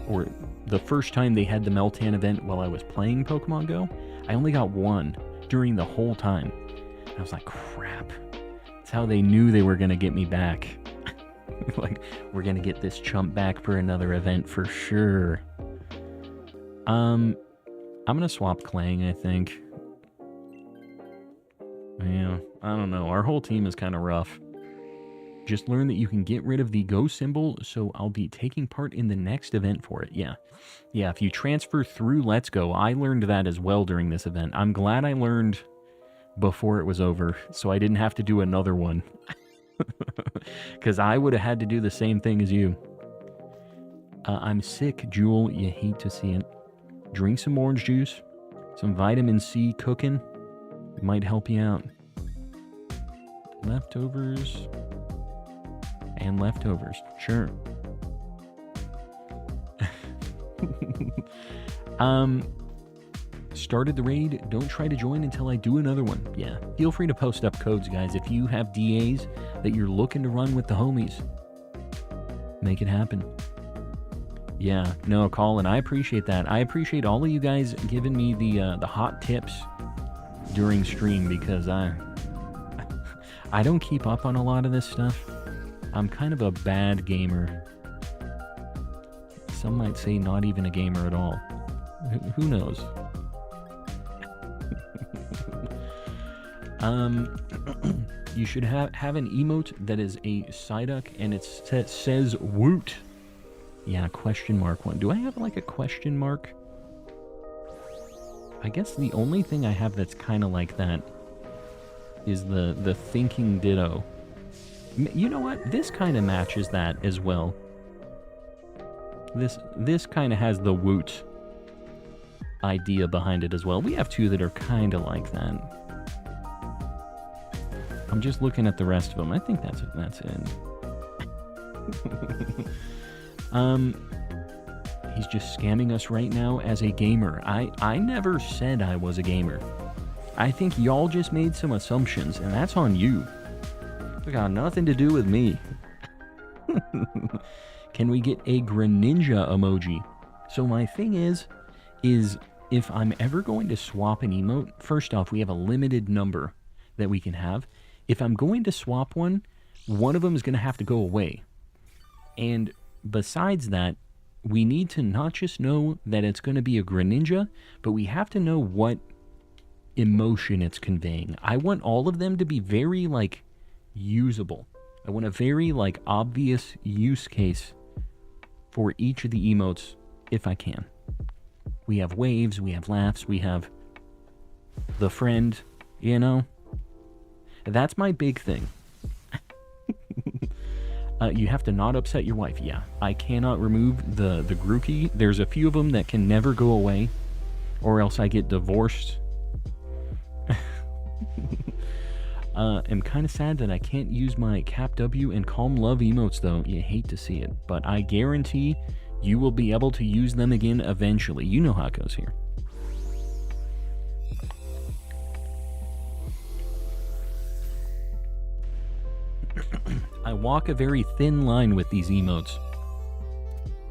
or the first time they had the Meltan event while I was playing Pokemon Go. I only got 1 during the whole time. I was like, crap. That's how they knew they were going to get me back. We're going to get this chump back for another event for sure. I'm going to swap Clang, I think. Yeah, I don't know. Our whole team is kind of rough. Just learned that you can get rid of the Go symbol, so I'll be taking part in the next event for it. Yeah, if you transfer through Let's Go, I learned that as well during this event. I'm glad I learned before it was over, so I didn't have to do another one. Because I would have had to do the same thing as you. I'm sick, Jewel. You hate to see it. Drink some orange juice. Some vitamin C cooking. It might help you out. Leftovers. And leftovers. Sure. Started the raid. Don't try to join until I do another one. Yeah. Feel free to post up codes, guys. If you have DAs that you're looking to run with the homies, make it happen. Yeah. No, Colin, I appreciate that. I appreciate all of you guys giving me the hot tips during stream, because I don't keep up on a lot of this stuff. I'm kind of a bad gamer. Some might say not even a gamer at all. Who knows? You should have an emote that is a Psyduck and it says Woot. Yeah, question mark one. Do I have like a question mark? I guess the only thing I have that's kind of like that is the thinking ditto. You know what? This kind of matches that as well. This kind of has the Woot idea behind it as well. We have two that are kind of like that. I'm just looking at the rest of them. I think that's it. He's just scamming us right now as a gamer. I never said I was a gamer. I think y'all just made some assumptions, and that's on you. It got nothing to do with me. Can we get a Greninja emoji? So my thing is if I'm ever going to swap an emote, first off, we have a limited number that we can have. If I'm going to swap one of them is going to have to go away. And besides that, we need to not just know that it's going to be a Greninja, but we have to know what emotion it's conveying. I want all of them to be very, like, usable. I want a very, like, obvious use case for each of the emotes, if I can. We have waves, we have laughs, we have the friend, you know? That's my big thing. You have to not upset your wife. Yeah, I cannot remove the Grookey. There's a few of them that can never go away, or else I get divorced. I'm kind of sad that I can't use my Cap W and Calm Love emotes, though. You hate to see it, but I guarantee you will be able to use them again eventually. You know how it goes here. I walk a very thin line with these emotes.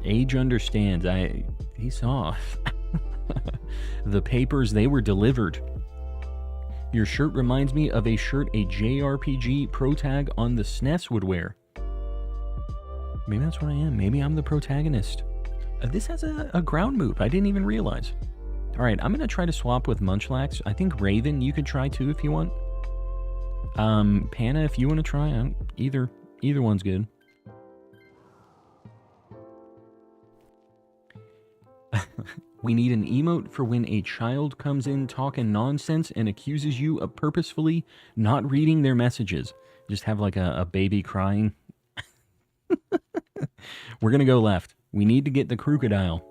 Age understands. He saw. The papers, they were delivered. Your shirt reminds me of a shirt a JRPG protag on the SNES would wear. Maybe that's what I am. Maybe I'm the protagonist. This has a ground move. I didn't even realize. Alright, I'm going to try to swap with Munchlax. I think Raven, you could try too if you want. Panna, if you want to try, either one's good. We need an emote for when a child comes in talking nonsense and accuses you of purposefully not reading their messages. Just have like a baby crying. We're gonna go left. We need to get the crocodile.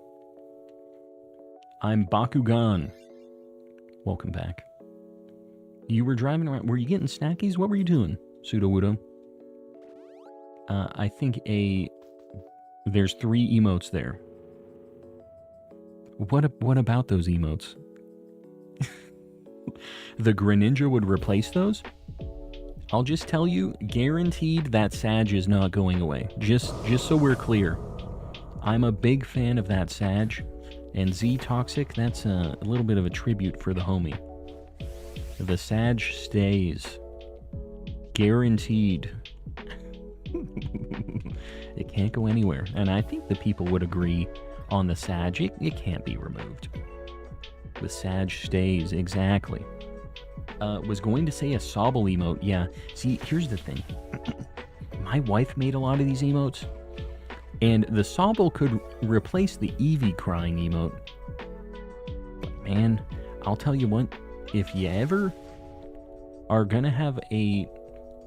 I'm Bakugan. Welcome back. You were driving around. Were you getting snackies? What were you doing, Sudowoodo? I think there's 3 emotes there. What about those emotes? The Greninja would replace those? I'll just tell you, guaranteed that Sag is not going away. Just so we're clear. I'm a big fan of that Sag. And Z Toxic, that's a little bit of a tribute for the homie. The Sag stays. Guaranteed. It can't go anywhere. And I think the people would agree on the Sag. It can't be removed. The Sag stays, exactly. Was going to say a Sobble emote. Yeah, see, here's the thing. My wife made a lot of these emotes. And the Sobble could replace the Eevee crying emote. But man, I'll tell you what. If you ever are going to have a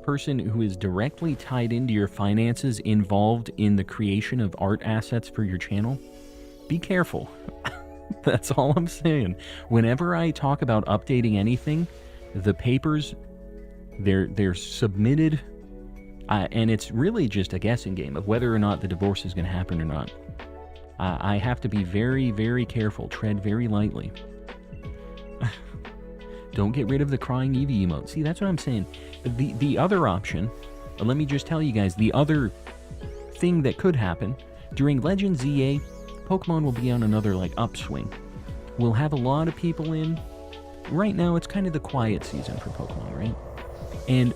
person who is directly tied into your finances involved in the creation of art assets for your channel, be careful. That's all I'm saying. Whenever I talk about updating anything, the papers, they're submitted, and it's really just a guessing game of whether or not the divorce is going to happen or not. I have to be very, very careful, tread very lightly. Don't get rid of the crying Eevee emote. See, that's what I'm saying. The other option, let me just tell you guys, the other thing that could happen, during Legends ZA, Pokemon will be on another, like, upswing. We'll have a lot of people in. Right now, it's kind of the quiet season for Pokemon, right? And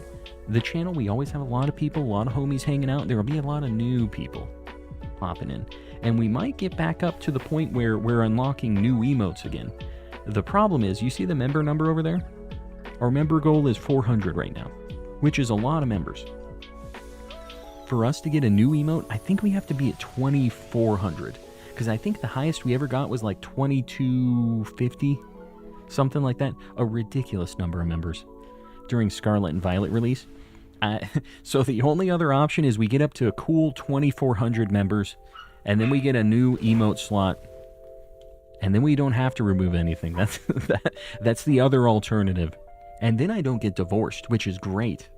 the channel, we always have a lot of people, a lot of homies hanging out. There will be a lot of new people popping in. And we might get back up to the point where we're unlocking new emotes again. The problem is, you see the member number over there? Our member goal is 400 right now, which is a lot of members. For us to get a new emote, I think we have to be at 2,400. Because I think the highest we ever got was like 2,250. Something like that. A ridiculous number of members during Scarlet and Violet release. So the only other option is we get up to a cool 2,400 members, and then we get a new emote slot, and then we don't have to remove anything. That's the other alternative. And then I don't get divorced, which is great.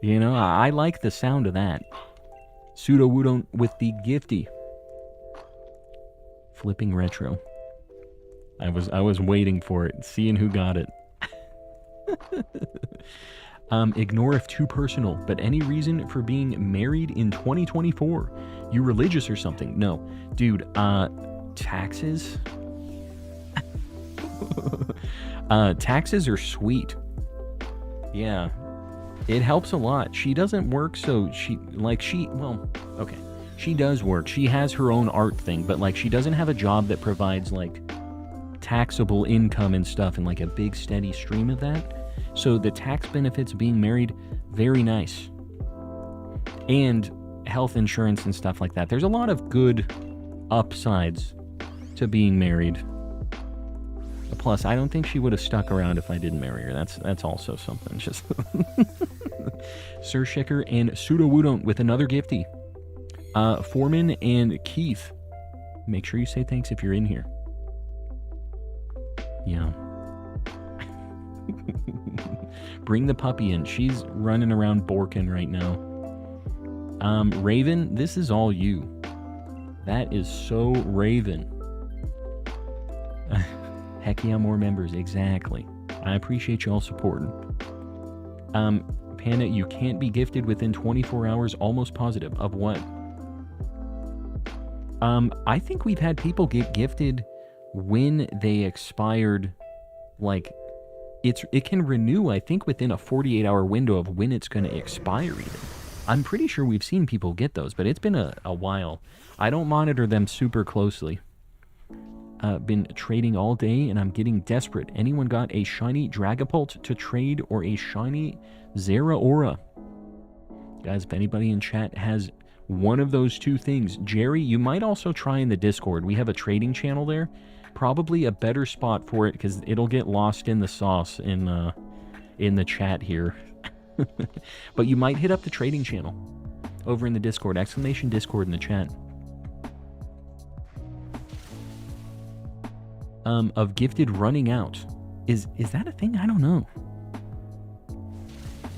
You know, I like the sound of that. Pseudo Wudon with the gifty. Flipping retro. I was waiting for it, seeing who got it. Ignore if too personal, but any reason for being married in 2024? You religious or something? No. Dude, taxes? Taxes are sweet. Yeah. It helps a lot. She doesn't work, so she does work. She has her own art thing, but like she doesn't have a job that provides like taxable income and stuff and like a big steady stream of that. So the tax benefits of being married, very nice. And health insurance and stuff like that. There's a lot of good upsides to being married. Plus, I don't think she would have stuck around if I didn't marry her. That's also something. Just Sir Shicker and Pseudo Wudon with another gifty. Foreman and Keith. Make sure you say thanks if you're in here. Yeah. Bring the puppy in. She's running around borking right now. Raven, this is all you. That is so Raven. Heck yeah, more members. Exactly. I appreciate you all supporting. Panda, you can't be gifted within 24 hours, almost positive. Of what? I think we've had people get gifted when they expired. Like, it can renew, I think, within a 48-hour window of when it's going to expire even. I'm pretty sure we've seen people get those, but it's been a while. I don't monitor them super closely. Been trading all day, and I'm getting desperate. Anyone got a shiny Dragapult to trade or a shiny Zeraora? Guys, if anybody in chat has one of those two things. Jerry, you might also try in the Discord. We have a trading channel there. Probably a better spot for it, because it'll get lost in the sauce in the chat here. But you might hit up the trading channel over in the Discord. Exclamation Discord in the chat. Of gifted running out. Is that a thing? I don't know.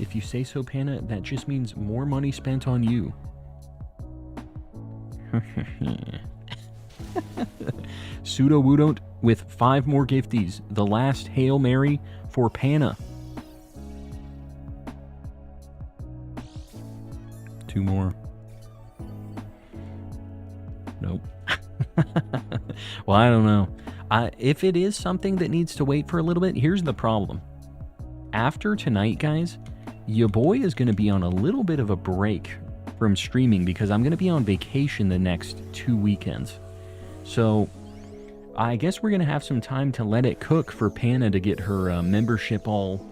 If you say so, Panna, that just means more money spent on you. Pseudo Wudon with 5 more gifties. The last Hail Mary for Panna. 2 more. Nope. Well, I don't know. If it is something that needs to wait for a little bit, here's the problem. After tonight, guys, your boy is going to be on a little bit of a break from streaming because I'm going to be on vacation the next 2 weekends. So I guess we're going to have some time to let it cook for Panna to get her membership all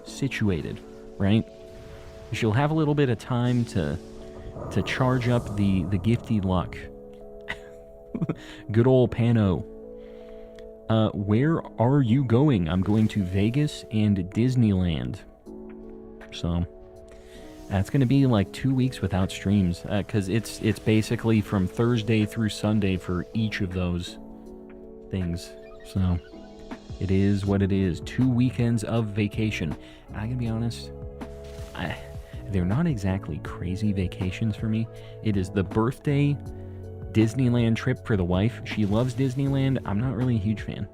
situated, right? She'll have a little bit of time to charge up the gifty luck. Good old Pano. Where are you going? I'm going to Vegas and Disneyland. So that's going to be like 2 weeks without streams, because it's basically from Thursday through Sunday for each of those things. So it is what it is. 2 weekends of vacation. I can be honest, they're not exactly crazy vacations for me. It is the birthday Disneyland trip for the wife. She loves Disneyland. I'm not really a huge fan.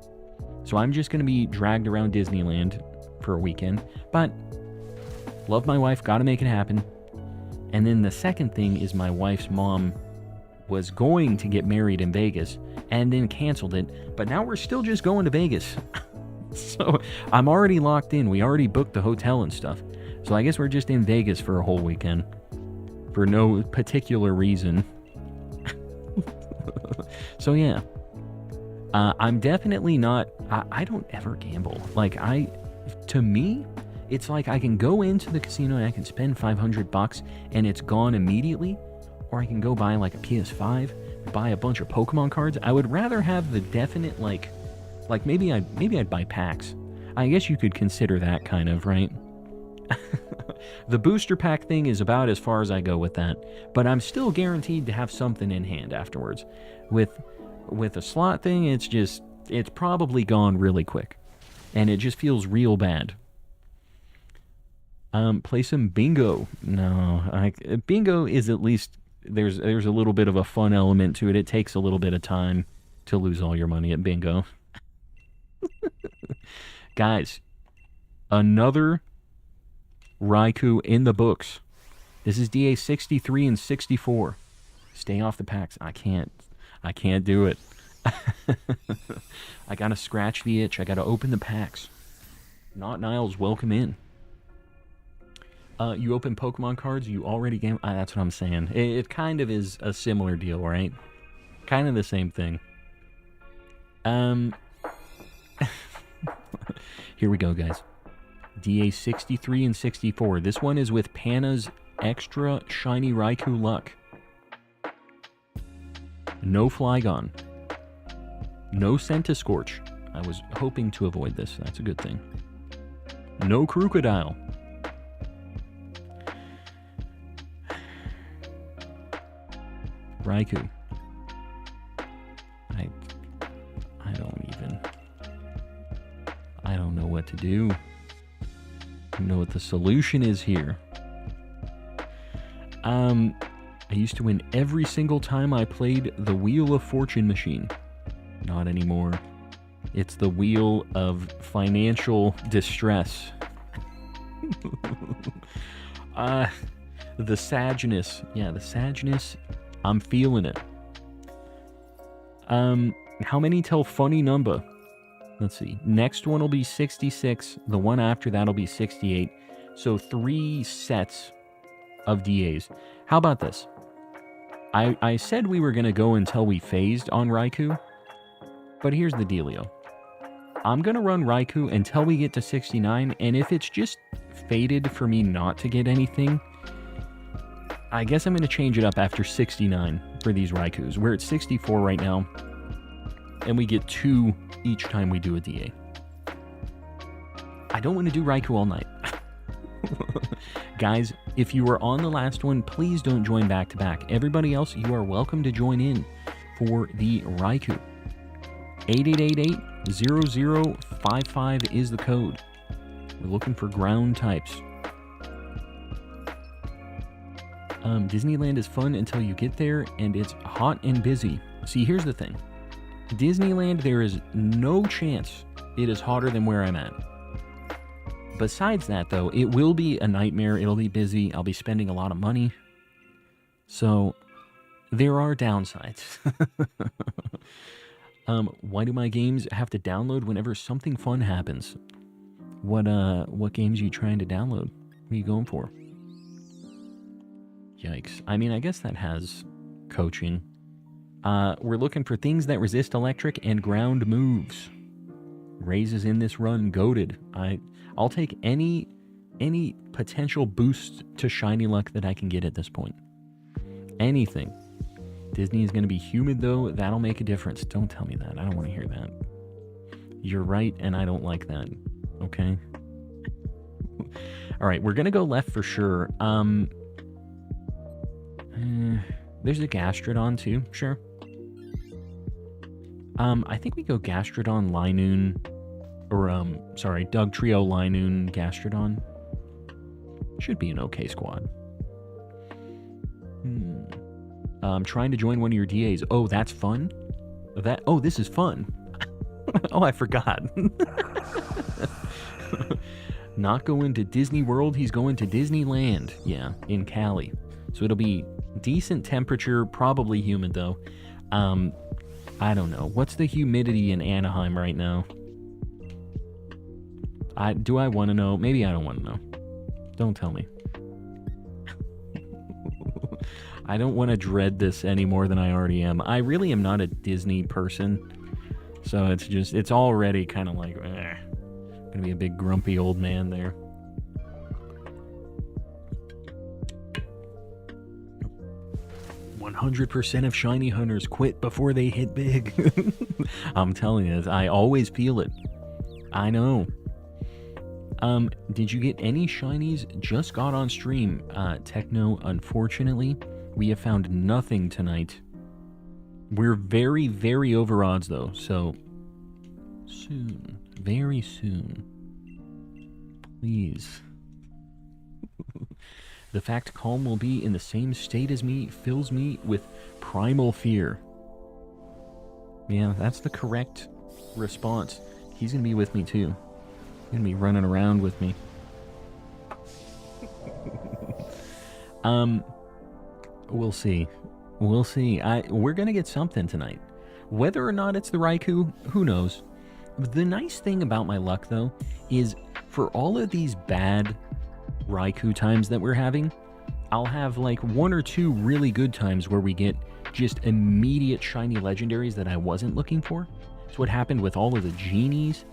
So I'm just going to be dragged around Disneyland for a weekend. But love my wife, got to make it happen. And then the second thing is my wife's mom was going to get married in Vegas and then canceled it. But now we're still just going to Vegas. So I'm already locked in. We already booked the hotel and stuff. So I guess we're just in Vegas for a whole weekend. For no particular reason. So yeah, I'm definitely not, I don't ever gamble. Like, to me, it's like I can go into the casino and I can spend $500 and it's gone immediately, or I can go buy like a PS5, buy a bunch of Pokemon cards. I would rather have the definite like maybe I'd buy packs. I guess you could consider that kind of, right? The booster pack thing is about as far as I go with that, but I'm still guaranteed to have something in hand afterwards. With a slot thing, it's probably gone really quick, and it just feels real bad. Play some bingo. No, bingo is at least there's a little bit of a fun element to it. It takes a little bit of time to lose all your money at bingo. Guys, another Raikou in the books. This is DA 63 and 64. Stay off the packs. I can't do it. I gotta scratch the itch. I gotta open the packs. Not Niles, welcome in. You open Pokemon cards, you already game. That's what I'm saying. It kind of is a similar deal, right? Kind of the same thing. Here we go, guys. DA 63 and 64. This one is with Pana's Extra Shiny Raikou Luck. No Flygon. No Centiskorch. I was hoping to avoid this. That's a good thing. No Crocodile. Raikou. I don't know what to do. I don't know what the solution is here. I used to win every single time I played the Wheel of Fortune machine. Not anymore. It's the Wheel of Financial Distress. The sadness. Yeah, the sadness. I'm feeling it. How many till funny number? Let's see. Next one will be 66. The one after that'll be 68. So 3 sets of DAs. How about this? I said we were going to go until we phased on Raikou. But here's the dealio. I'm going to run Raikou until we get to 69. And if it's just fated for me not to get anything, I guess I'm going to change it up after 69 for these Raikous. We're at 64 right now. And we get 2 each time we do a DA. I don't want to do Raikou all night. Guys, if you were on the last one, please don't join back to back. Everybody else, you are welcome to join in for the Raikou. 8888-0055 is the code. We're looking for ground types. Disneyland is fun until you get there, and it's hot and busy. See, here's the thing. Disneyland, there is no chance it is hotter than where I'm at. Besides that, though, it will be a nightmare. It'll be busy. I'll be spending a lot of money. So, there are downsides. Why do my games have to download whenever something fun happens? What games are you trying to download? What are you going for? Yikes. I mean, I guess that has coaching. We're looking for things that resist electric and ground moves. Raises in this run, goated. I'll take any potential boost to shiny luck that I can get at this point. Anything. Disney is going to be humid, though. That'll make a difference. Don't tell me that. I don't want to hear that. You're right, and I don't like that. Okay? All right, we're going to go left for sure. There's a Gastrodon, too. Sure. I think we go Gastrodon, Linoon, or, Dugtrio, Linoon, Gastrodon. Should be an okay squad. I'm trying to join one of your DAs. Oh, that's fun? This is fun. Oh, I forgot. Not going to Disney World, he's going to Disneyland. Yeah, in Cali. So it'll be decent temperature, probably humid, though. I don't know. What's the humidity in Anaheim right now? Do I want to know? Maybe I don't want to know. Don't tell me. I don't want to dread this any more than I already am. I really am not a Disney person. So it's already kind of like, Gonna be a big grumpy old man there. "100% of shiny hunters quit before they hit big." I'm telling you, I always feel it. I know. Did you get any shinies? Just got on stream. Techno, unfortunately, we have found nothing tonight. We're very, very over odds, though, so soon, very soon, please. The fact Calm will be in the same state as me fills me with primal fear. Yeah, that's the correct response. He's gonna be with me, too. He's gonna be running around with me. We'll see. We'll see. We're gonna get something tonight. Whether or not it's the Raikou, who knows? The nice thing about my luck, though, is for all of these bad Raikou times that we're having, I'll have like 1 or 2 really good times where we get just immediate shiny legendaries that I wasn't looking for. It's what happened with all of the genies.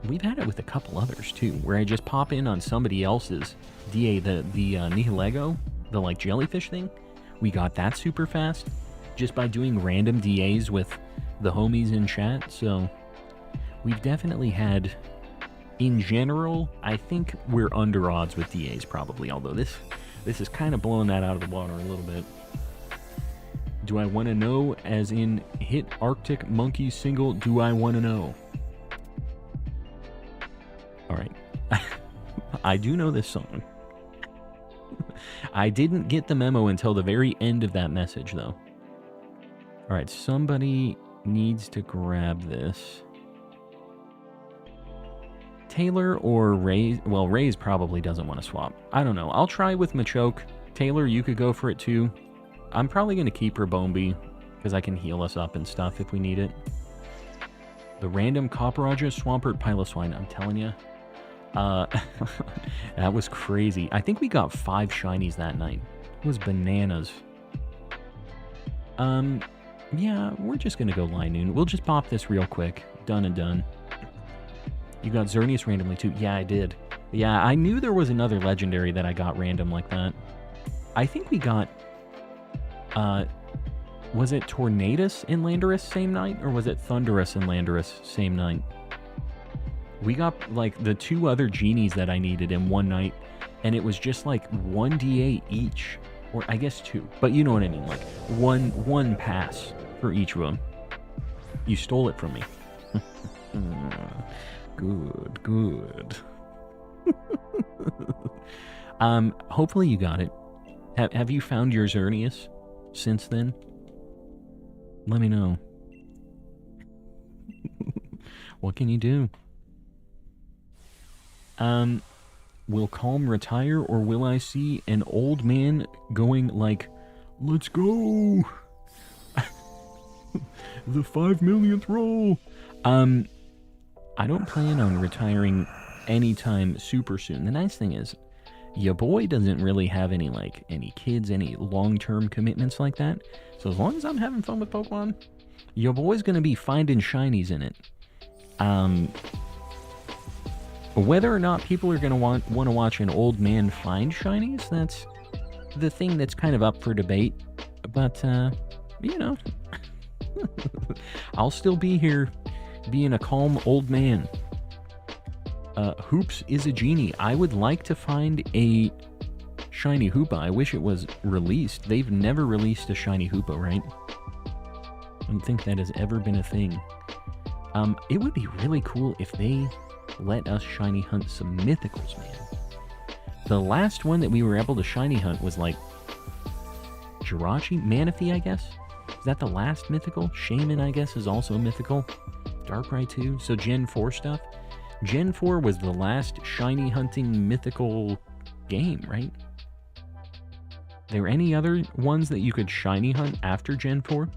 We've had it with a couple others too, where I just pop in on somebody else's DA, the Nihilego, the like jellyfish thing. We got that super fast just by doing random DAs with the homies in chat. So we've definitely had, in general, I think we're under odds with DAs probably, although this is kind of blowing that out of the water a little bit. Do I want to know, as in hit Arctic Monkey single, do I want to know? Alright. I do know this song. I didn't get the memo until the very end of that message, though. Alright, somebody needs to grab this. Taylor or Ray? Well, Ray's probably doesn't want to swap. I don't know. I'll try with Machoke. Taylor, you could go for it too. I'm probably going to keep her Bombi because I can heal us up and stuff if we need it. The random Copperaja, Swampert, Piloswine, I'm telling you. That was crazy. I think we got 5 shinies that night. It was bananas. Yeah, we're just going to go Linoon. We'll just pop this real quick. Done and done. You got Xerneas randomly too? Yeah, I did. Yeah, I knew there was another legendary that I got random like that. I think we got... was it Tornadus and Landorus same night? Or was it Thunderous and Landorus same night? We got, like, the 2 other genies that I needed in one night. And it was just, like, 1 DA each. Or, I guess 2. But you know what I mean. Like, one pass for each of them. You stole it from me. Good, good. Hopefully you got it. Have you found your Xerneas since then? Let me know. What can you do? Will Calm retire, or will I see an old man going like, "Let's go! The 5 millionth roll!" I don't plan on retiring anytime super soon. The nice thing is, your boy doesn't really have any kids, any long-term commitments like that. So as long as I'm having fun with Pokemon, your boy's gonna be finding shinies in it. Whether or not people are gonna want to watch an old man find shinies, that's the thing that's kind of up for debate. But you know, I'll still be here being a calm old man. Hoops is a genie. I would like to find a shiny Hoopa. I wish it was released. They've never released a shiny Hoopa, right? I don't think that has ever been a thing. It would be really cool if they let us shiny hunt some mythicals, man. The last one that we were able to shiny hunt was like Jirachi? Manaphy, I guess? Is that the last mythical? Shaman, I guess, is also mythical. Darkrai too. So Gen 4 stuff. Gen 4 was the last shiny hunting mythical game, right? There any other ones that you could shiny hunt after Gen 4?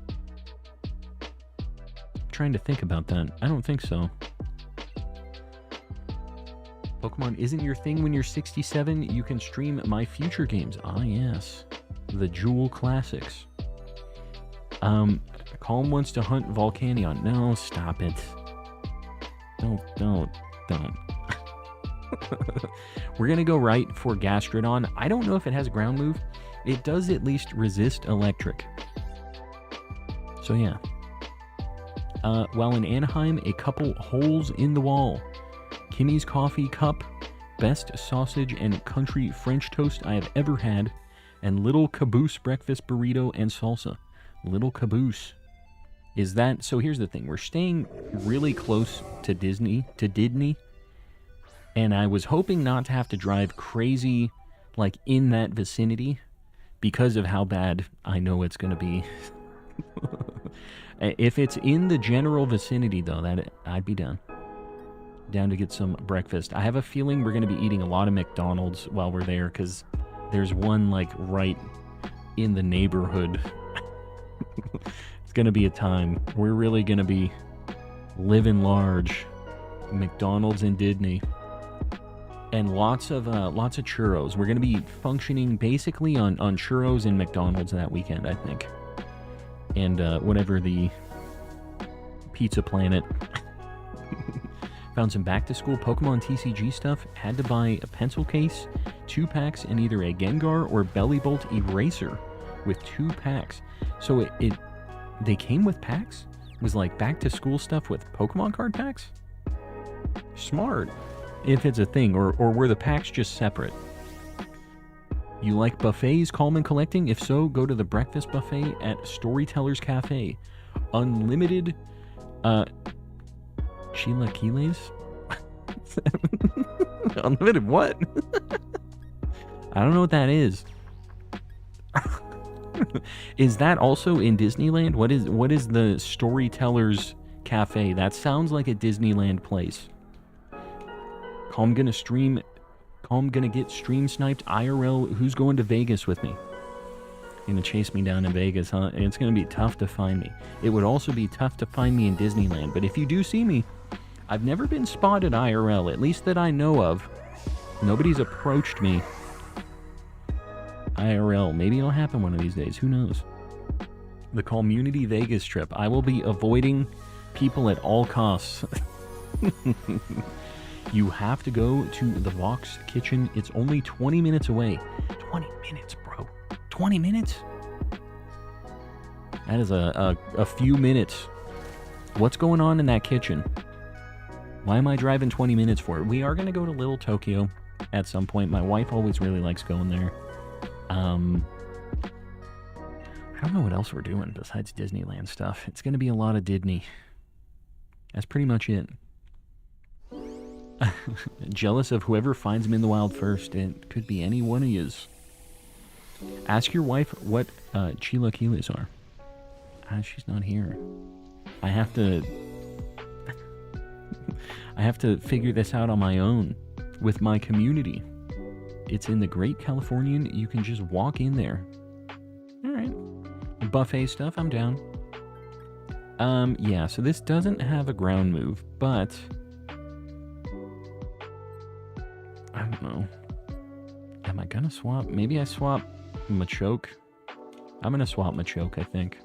I'm trying to think about that. I don't think so. Pokemon isn't your thing when you're 67. You can stream my future games. Ah, yes. The Jewel Classics. Calm wants to hunt Volcanion. No, stop it. Don't. We're going to go right for Gastrodon. I don't know if it has ground move. It does at least resist electric. So yeah. While in Anaheim, a couple holes in the wall. Kimmy's Coffee Cup, best sausage and country French toast I have ever had, and Little Caboose breakfast burrito and salsa. Little Caboose. Is that... So here's the thing. We're staying really close to Disney, and I was hoping not to have to drive crazy, like, in that vicinity, because of how bad I know it's going to be. If it's in the general vicinity, though, that I'd be down. Down to get some breakfast. I have a feeling we're going to be eating a lot of McDonald's while we're there, because there's one, like, right in the neighborhood. It's going to be a time. We're really going to be living large. McDonald's in Disney. And lots of churros. We're going to be functioning basically on churros and McDonald's that weekend, I think. And whatever the Pizza Planet. Found some back-to-school Pokemon TCG stuff. Had to buy a pencil case, 2 packs, and either a Gengar or Bellibolt Eraser with 2 packs. So they came with packs? It was like back-to-school stuff with Pokemon card packs? Smart. If it's a thing, or were the packs just separate? You like buffets, Coleman collecting? If so, go to the breakfast buffet at Storyteller's Cafe. Unlimited, chilaquiles? Unlimited what? I don't know what that is. Is that also in Disneyland? What is the Storyteller's Cafe? That sounds like a Disneyland place. I'm gonna get stream sniped IRL. Who's going to Vegas with me? Gonna chase me down in Vegas, huh? It's gonna be tough to find me. It would also be tough to find me in Disneyland. But if you do see me, I've never been spotted IRL, at least that I know of. Nobody's approached me IRL. Maybe it'll happen one of these days. Who knows? The Community Vegas trip. I will be avoiding people at all costs. You have to go to the Vox Kitchen. It's only 20 minutes away. 20 minutes, bro. 20 minutes? That is a few minutes. What's going on in that kitchen? Why am I driving 20 minutes for it? We are going to go to Little Tokyo at some point. My wife always really likes going there. I don't know what else we're doing besides Disneyland stuff. It's going to be a lot of Disney. That's pretty much it. Jealous of whoever finds him in the wild first. It could be any one of yous. Ask your wife what chilaquiles are. She's not here. I have to figure this out on my own with my community. It's in the Great Californian. You can just walk in there. All right. Buffet stuff, I'm down. Yeah, so this doesn't have a ground move, but I don't know. Am I gonna swap? Maybe I swap Machoke. I'm gonna swap Machoke, I think.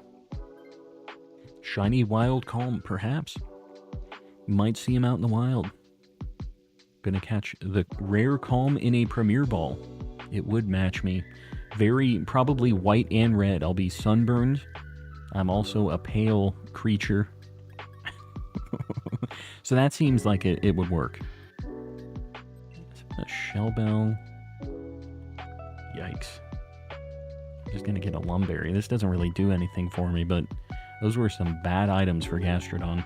Shiny Wild Calm, perhaps. Might see him out in the wild. Gonna catch the rare Calm in a Premier Ball. It would match me. Very, probably white and red. I'll be sunburned. I'm also a pale creature. So that seems like it would work. A Shell Bell. Yikes. I'm just gonna get a Lumberry. This doesn't really do anything for me, but those were some bad items for Gastrodon.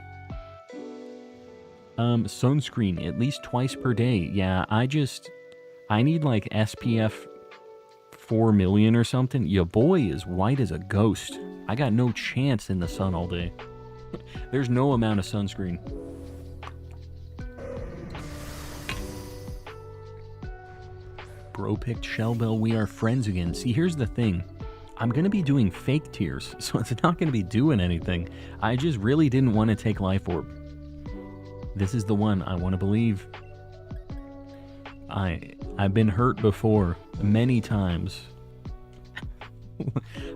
Sunscreen, at least twice per day. Yeah, I need like SPF 4 million or something. Your boy is white as a ghost. I got no chance in the sun all day. There's no amount of sunscreen. Bro picked Shellbell, we are friends again. See, here's the thing. I'm going to be doing fake tears, so it's not going to be doing anything. I just really didn't want to take Life Orb. This is the one I want to believe. I've been hurt before, many times.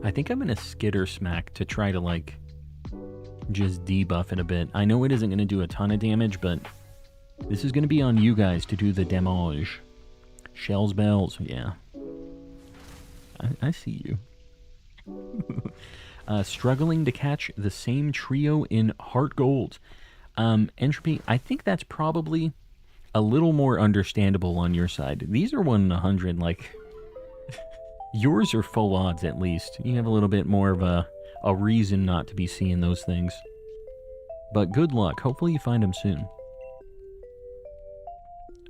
I think I'm going to Skitter Smack to try to, like, just debuff it a bit. I know it isn't going to do a ton of damage, but This is going to be on you guys to do the damage. Shells, bells, yeah. I see you. Struggling to catch the same trio in heart gold. Entropy, I think that's probably a little more understandable on your side. These are 1 in 100, like... Yours are full odds, at least. You have a little bit more of a reason not to be seeing those things. But good luck. Hopefully you find them soon.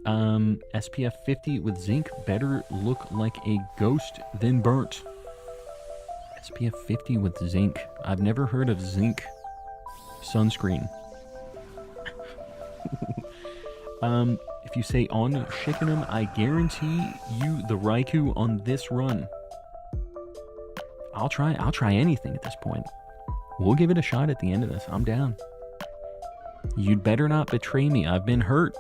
SPF 50 with zinc better look like a ghost than burnt. SPF 50 with zinc. I've never heard of zinc sunscreen. If you say on Shikkenham, I guarantee you the Raikou on this run. I'll try anything at this point. We'll give it a shot at the end of this. I'm down. You'd better not betray me. I've been hurt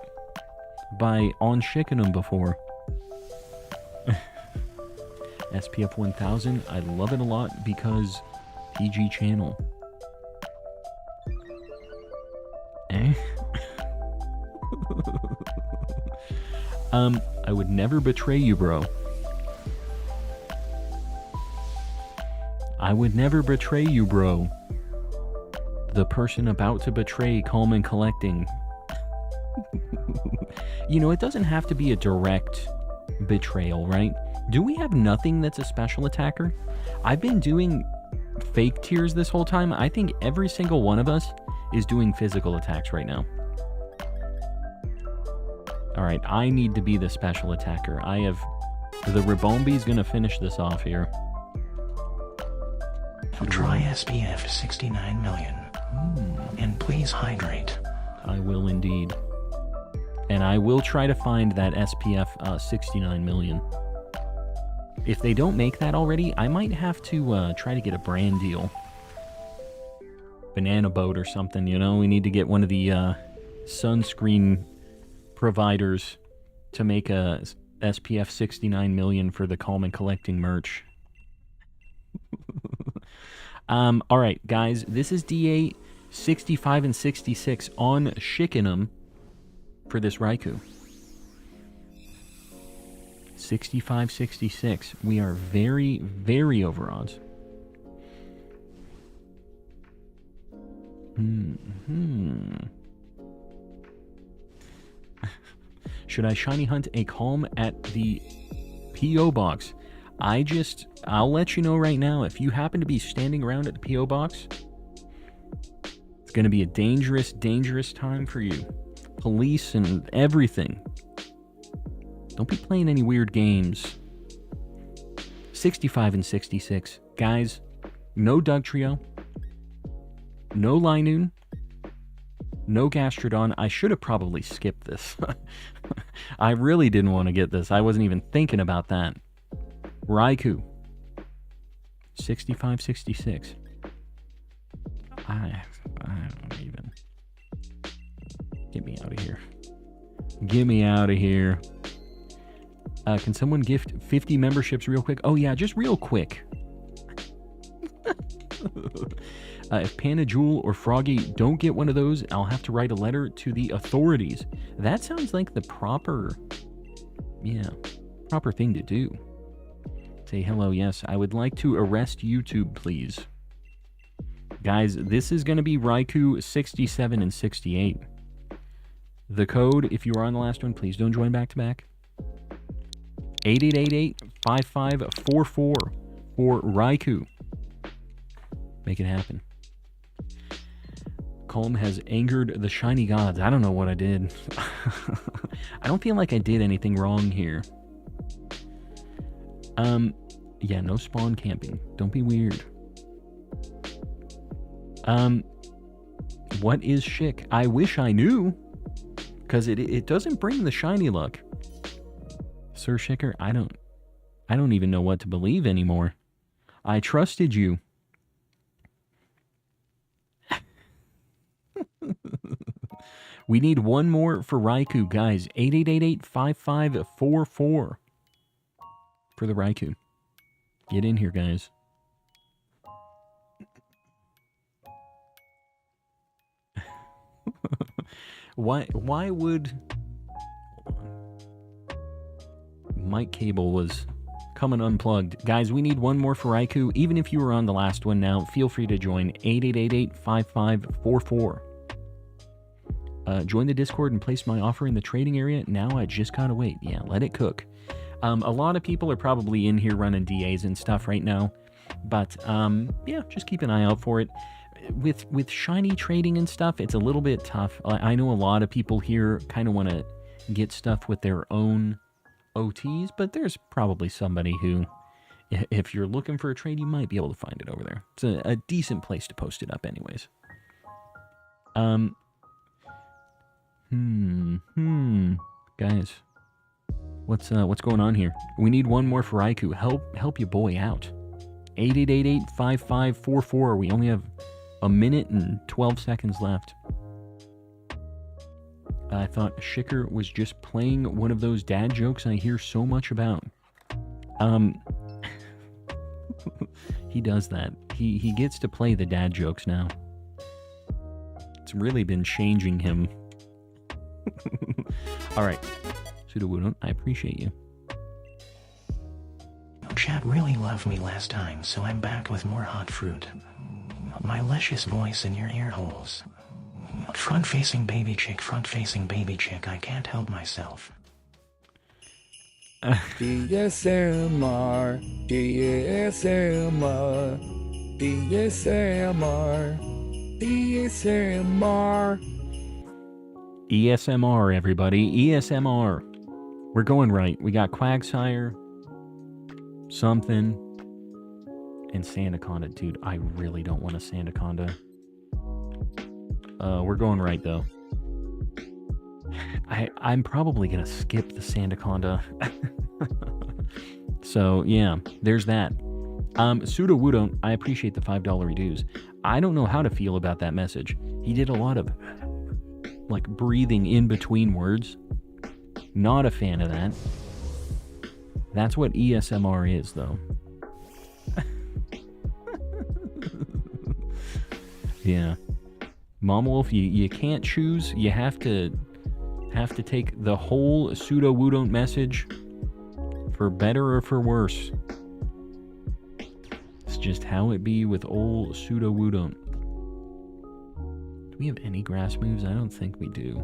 by on Shikkenham before. SPF 1000, I love it a lot because PG channel. Eh? I would never betray you, bro. I would never betray you, bro. The person about to betray Calm and Collecting. You know, it doesn't have to be a direct betrayal, right? Do we have nothing that's a special attacker? I've been doing fake tiers this whole time. I think every single one of us is doing physical attacks right now. Alright, I need to be the special attacker. I have... The Ribombi's gonna finish this off here. Try SPF 69 million. And please hydrate. I will indeed. And I will try to find that SPF 69 million. If they don't make that already, I might have to try to get a brand deal. Banana boat or something, you know? We need to get one of the sunscreen providers to make a SPF 69 million for the Calm and Collecting merch. Alright, guys, this is DA 65 and 66 on Shikkenham for this Raikou. 65, 66. We are very, very over odds. Should I shiny hunt a Calm at the P.O. box? I'll let you know right now, if you happen to be standing around at the P.O. box, it's going to be a dangerous, dangerous time for you. Police and everything. Don't be playing any weird games. 65 and 66. Guys, no Dugtrio. No Linoon. No Gastrodon. I should have probably skipped this. I really didn't want to get this. I wasn't even thinking about that. Raikou. 65, 66. I don't even... Get me out of here. Get me out of here. Can someone gift 50 memberships real quick? Oh yeah, just real quick. If Panajewel or Froggy don't get one of those, I'll have to write a letter to the authorities. That sounds like the proper thing to do. Say hello, yes. I would like to arrest YouTube, please. Guys, this is going to be Raikou 67 and 68. The code, if you are on the last one, please don't join back-to-back. 8888-5544 for Raikou. Make it happen. Calm has angered the shiny gods. I don't know what I did. I don't feel like I did anything wrong here. Yeah, no spawn camping. Don't be weird. What is Schick? I wish I knew. Because it doesn't bring the shiny luck. Sir Schicker, I don't even know what to believe anymore. I trusted you. We need one more for Raikou, guys. 8888-5544 for the Raikou. Get in here, guys. Why would... Mike Cable was coming unplugged. Guys, we need one more for Raikou. Even if you were on the last one now, feel free to join 8888-5544. Join the Discord and place my offer in the trading area. Now I just gotta wait. Yeah, let it cook. A lot of people are probably in here running DAs and stuff right now. But, yeah, just keep an eye out for it. With shiny trading and stuff, it's a little bit tough. I know a lot of people here kind of want to get stuff with their own OTs, but there's probably somebody who, if you're looking for a trade, you might be able to find it over there. It's a decent place to post it up anyways. Guys, what's going on here? We need one more for Raikou. Help your boy out. 8888-5544. We only have a minute and 12 seconds left. I thought Shicker was just playing one of those dad jokes I hear so much about. He does that. He gets to play the dad jokes now. It's really been changing him. Alright. Sudowoodo, I appreciate you. Chat really loved me last time, so I'm back with more hot fruit. My luscious voice in your ear holes. Front-facing baby chick, I can't help myself. DSMR, DSMR, DSMR, DSMR. ESMR, everybody. ESMR. We're going right. We got Quagsire, something, and Sandaconda. Dude, I really don't want a Sandaconda. We're going right, though. I'm probably going to skip the Sandaconda. So, yeah, there's that. Sudowoodo, I appreciate the $5 reduce. I don't know how to feel about that message. He did a lot of, like, breathing in between words. Not a fan of that. That's what ESMR is, though. Yeah. Mom Wolf, you can't choose. You have to take the whole Sudowoodo message for better or for worse. It's just how it be with old Sudowoodo. Do we have any grass moves? I don't think we do.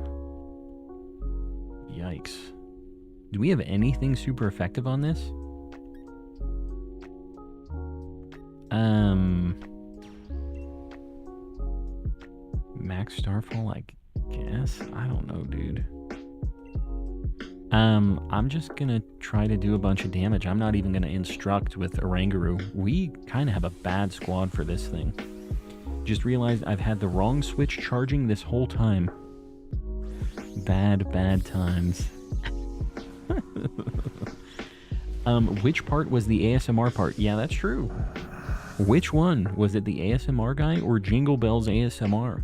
Yikes. Do we have anything super effective on this? Max Starfall, I guess? I don't know, dude. I'm just gonna try to do a bunch of damage. I'm not even gonna instruct with Oranguru. We kind of have a bad squad for this thing. Just realized I've had the wrong switch charging this whole time. Bad times. Which part was the ASMR part? Yeah, that's true. Which one? Was it the ASMR guy or Jingle Bells ASMR?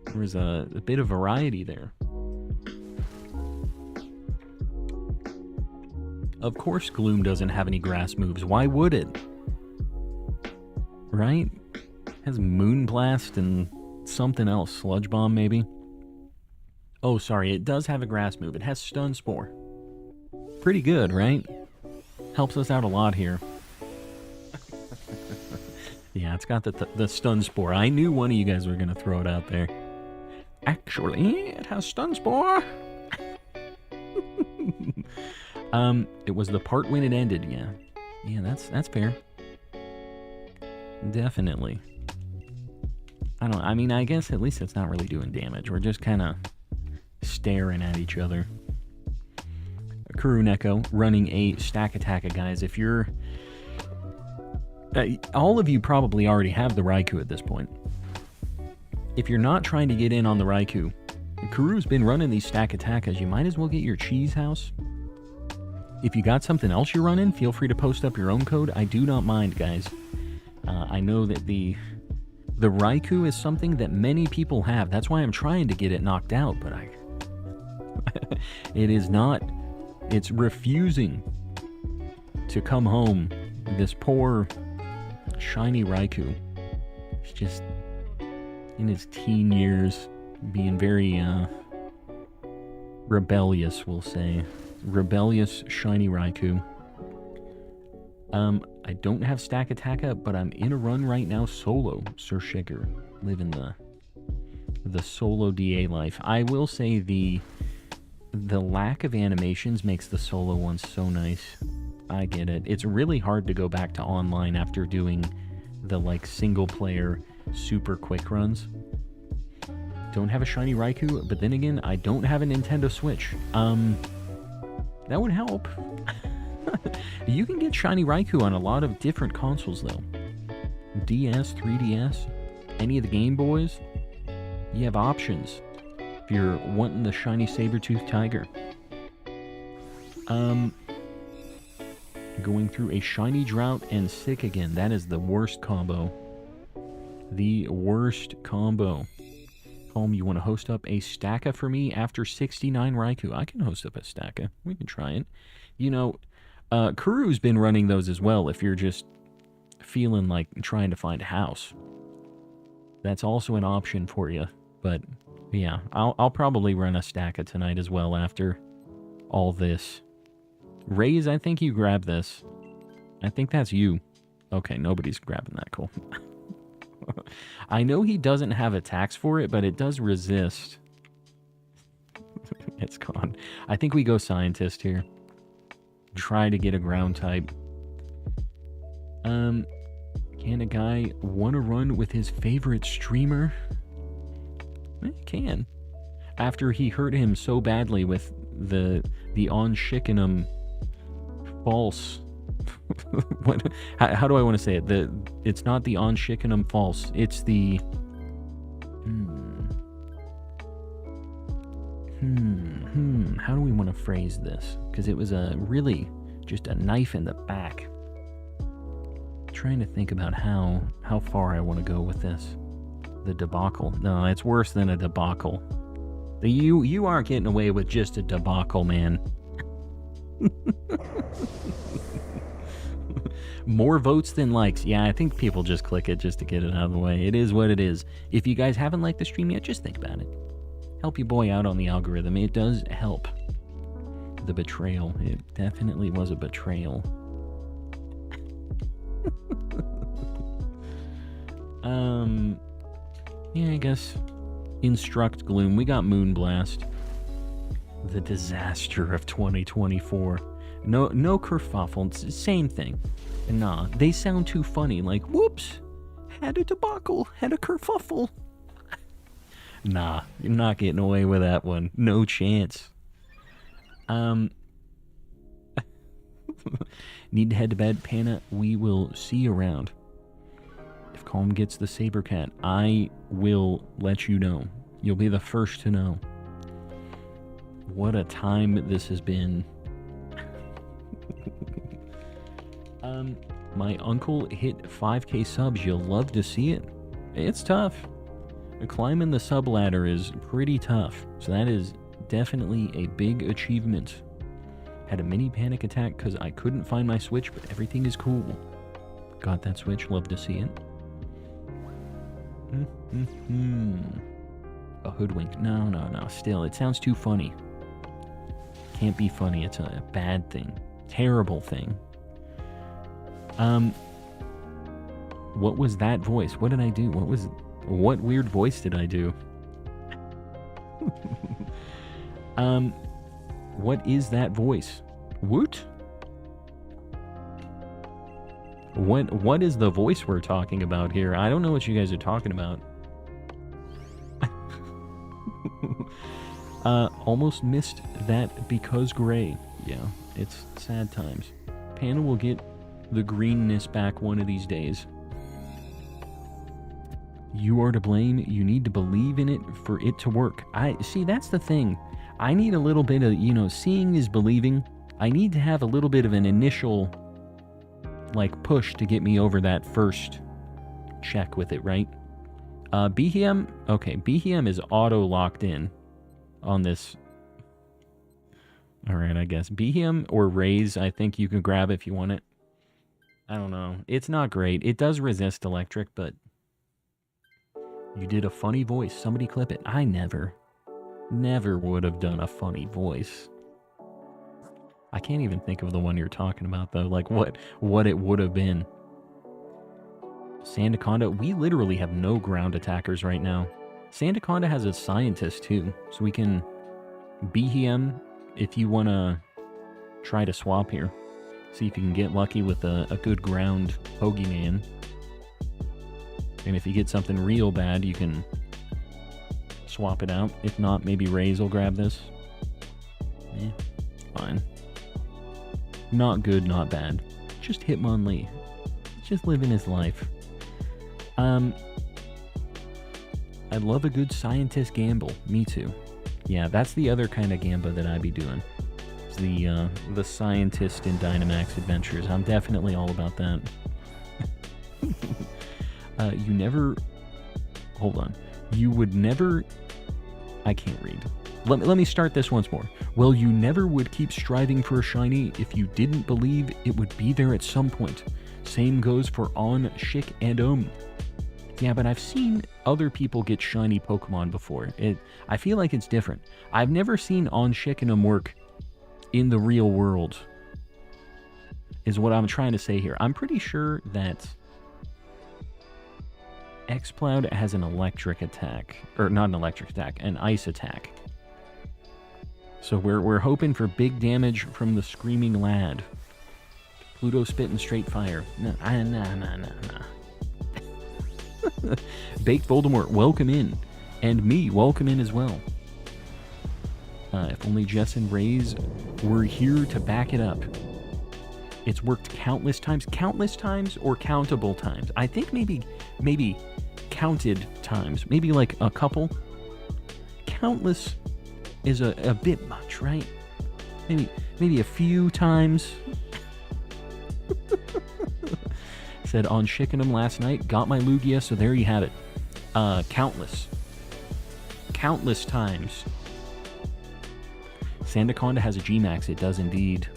There was a bit of variety there. Of course Gloom doesn't have any grass moves. Why would it? Right? It has Moonblast and something else. Sludge Bomb, maybe? Oh, sorry. It does have a grass move. It has Stun Spore. Pretty good, right? Helps us out a lot here. Yeah, it's got the Stun Spore. I knew one of you guys were going to throw it out there. Actually, it has Stun Spore. It was the part when it ended, yeah. Yeah, that's fair. Definitely. I mean, I guess at least it's not really doing damage. We're just kind of staring at each other. Kuruneko running a stack attack, guys. If you're... all of you probably already have the Raikou at this point. If you're not trying to get in on the Raikou, Kuru's been running these stack attackers. You might as well get your cheese house. If you got something else you're running, feel free to post up your own code. I do not mind, guys. I know that the Raikou is something that many people have. That's why I'm trying to get it knocked out, but it is not. It's refusing to come home. This poor shiny Raikou. It's just in his teen years being very rebellious, we'll say. Rebellious shiny Raikou. I don't have Stack Attacka, but I'm in a run right now solo. Sir Shiger, living the solo DA life. I will say the lack of animations makes the solo one so nice. I get it. It's really hard to go back to online after doing the like single player super quick runs. Don't have a shiny Raikou, but then again, I don't have a Nintendo Switch. That would help. You can get shiny Raikou on a lot of different consoles though. DS, 3DS, any of the Game Boys. You have options if you're wanting the shiny Saber-Tooth Tiger. Going through a shiny Drought and Sick again. That is the worst combo. The worst combo. Home, you want to host up a Stacka for me after 69 Raikou? I can host up a Stacka. We can try it. You know, Kuru's been running those as well if you're just feeling like trying to find a house. That's also an option for you. But yeah, I'll probably run a Stacka tonight as well after all this. Raze, I think you grab this. I think that's you. Okay, nobody's grabbing that. Cool. I know he doesn't have attacks for it, but it does resist. It's gone. I think we go Scientist here. Try to get a ground type. Can a guy want to run with his favorite streamer? Can. After he hurt him so badly with the on Shikkenham false. What? How do I want to say it? It's not the on Shikkenham false. It's the How do we want to phrase this? Because it was really just a knife in the back. Trying to think about how far I want to go with this. The debacle. No, it's worse than a debacle. You aren't getting away with just a debacle, man. More votes than likes. Yeah, I think people just click it just to get it out of the way. It is what it is. If you guys haven't liked the stream yet, just think about it. Help your boy out on the algorithm. It does help. The betrayal. It definitely was a betrayal. Yeah, I guess Instruct Gloom. We got Moonblast. The disaster of 2024. No kerfuffle. It's the same thing. Nah, they sound too funny. Like, whoops, had a debacle, had a kerfuffle. Nah, you're not getting away with that one. No chance. Need to head to bed, Panna. We will see you around. If Calm gets the Saber Cat, I will let you know. You'll be the first to know. What a time this has been. My uncle hit 5K subs. You'll love to see it. It's tough. Climbing the sub ladder is pretty tough. So that is definitely a big achievement. Had a mini panic attack because I couldn't find my Switch, but everything is cool. Got that Switch. Love to see it. A hoodwink. No. Still, it sounds too funny. Can't be funny. It's a bad thing. Terrible thing. What was that voice? What did I do? What weird voice did I do? What is that voice? Woot? What is the voice we're talking about here? I don't know what you guys are talking about. Almost missed that because gray. Yeah, it's sad times. Panda will get the greenness back one of these days. You are to blame. You need to believe in it for it to work. See, that's the thing. I need a little bit of, seeing is believing. I need to have a little bit of an initial, push to get me over that first check with it, right? BHM, okay, BHM is auto-locked in on this. Alright, I guess. BHM or Raze, I think you can grab if you want it. I don't know. It's not great. It does resist electric, but... You did a funny voice. Somebody clip it. I never. Never would have done a funny voice. I can't even think of the one you're talking about, though. Like, what it would have been. Sandaconda, we literally have no ground attackers right now. Sandaconda has a scientist, too. So we can be him if you want to try to swap here. See if you can get lucky with a good ground Pokemon. And if you get something real bad, you can swap it out. If not, maybe Raze will grab this. Fine. Not good, not bad. Just Hitmonlee. Just living his life. I love a good scientist gamble. Me too. Yeah, that's the other kind of gamba that I'd be doing. It's the scientist in Dynamax Adventures. I'm definitely all about that. You never... Hold on. You would never... I can't read. Let me start this once more. Well, you never would keep striving for a shiny if you didn't believe it would be there at some point. Same goes for On, Schick, and Yeah, but I've seen other people get shiny Pokemon before. I feel like it's different. I've never seen On, Schick, and work in the real world, is what I'm trying to say here. I'm pretty sure that Xploud has an electric attack. Or not an electric attack, an ice attack. So we're hoping for big damage from the Screaming Lad. Pluto spitting straight fire. Nah. Baked Voldemort, welcome in. And me, welcome in as well. If only Jess and Raze were here to back it up. It's worked countless times. Countless times or countable times? I think maybe counted times. Maybe like a couple. Countless is a bit much, right? Maybe a few times. Said on Chickenham last night, got my Lugia, so there you have it. Countless times. Sandaconda has a Gmax, it does indeed.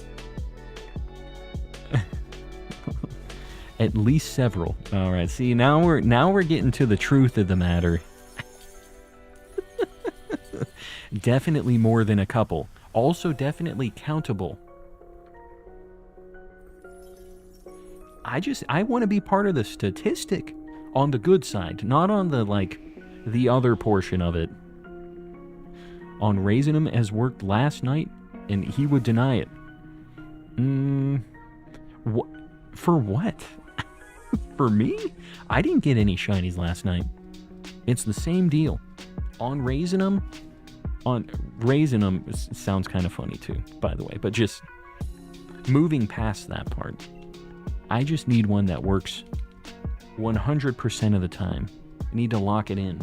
At least several. All right, see, now we're getting to the truth of the matter. Definitely more than a couple. Also definitely countable. I want to be part of the statistic on the good side, not on the other portion of it. On Raising Him has worked last night, and he would deny it. For what? For me? I didn't get any shinies last night. It's the same deal. On Raising Him sounds kind of funny too, by the way, but just moving past that part. I just need one that works 100% of the time. I need to lock it in.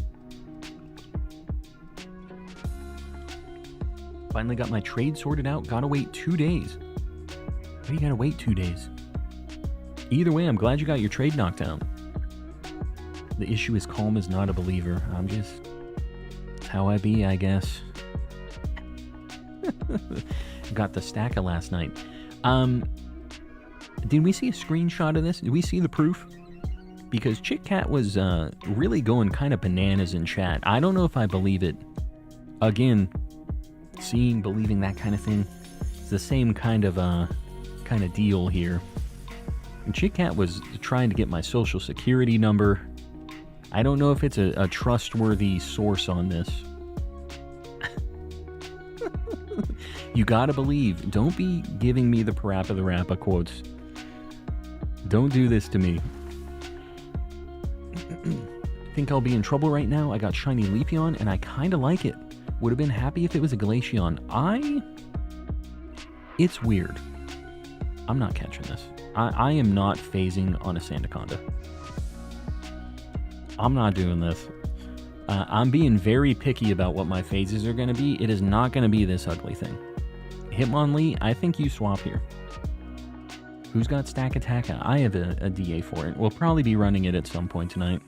Finally got my trade sorted out. Gotta wait 2 days. Why do you gotta wait 2 days? Either way, I'm glad you got your trade knocked out. The issue is Calm is not a believer. It's how I be, I guess. Got the stacker last night. Did we see a screenshot of this? Did we see the proof? Because Chick Cat was really going kind of bananas in chat. I don't know if I believe it. Again, seeing, believing, that kind of thing. It's the same kind of deal here. And Chick Cat was trying to get my social security number. I don't know if it's a trustworthy source on this. You gotta believe. Don't be giving me the Parappa the Rappa quotes. Don't do this to me. Think I'll be in trouble right now? I got shiny Leafeon, and I kinda like it. Would have been happy if it was a Glaceon. It's weird. I'm not catching this. I am not phasing on a Sandaconda. I'm not doing this. I'm being very picky about what my phases are going to be. It is not going to be this ugly thing. Hitmonlee, I think you swap here. Who's got Stack Attack? I have a DA for it. We'll probably be running it at some point tonight.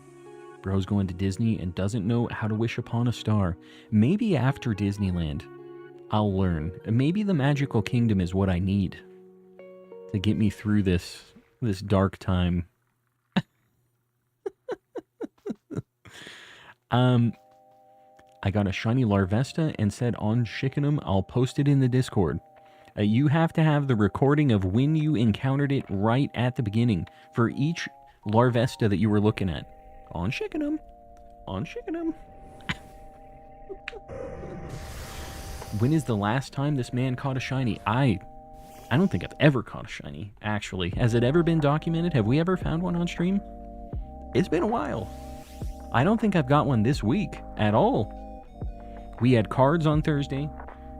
Bro's going to Disney and doesn't know how to wish upon a star. Maybe after Disneyland, I'll learn. Maybe the Magical Kingdom is what I need to get me through this dark time. I got a shiny Larvesta and said on Shickenham, I'll post it in the Discord. You have to have the recording of when you encountered it right at the beginning for each Larvesta that you were looking at. On Shickenham. On Shickenham. When is the last time this man caught a shiny? I don't think I've ever caught a shiny, actually. Has it ever been documented? Have we ever found one on stream? It's been a while. I don't think I've got one this week at all. We had cards on Thursday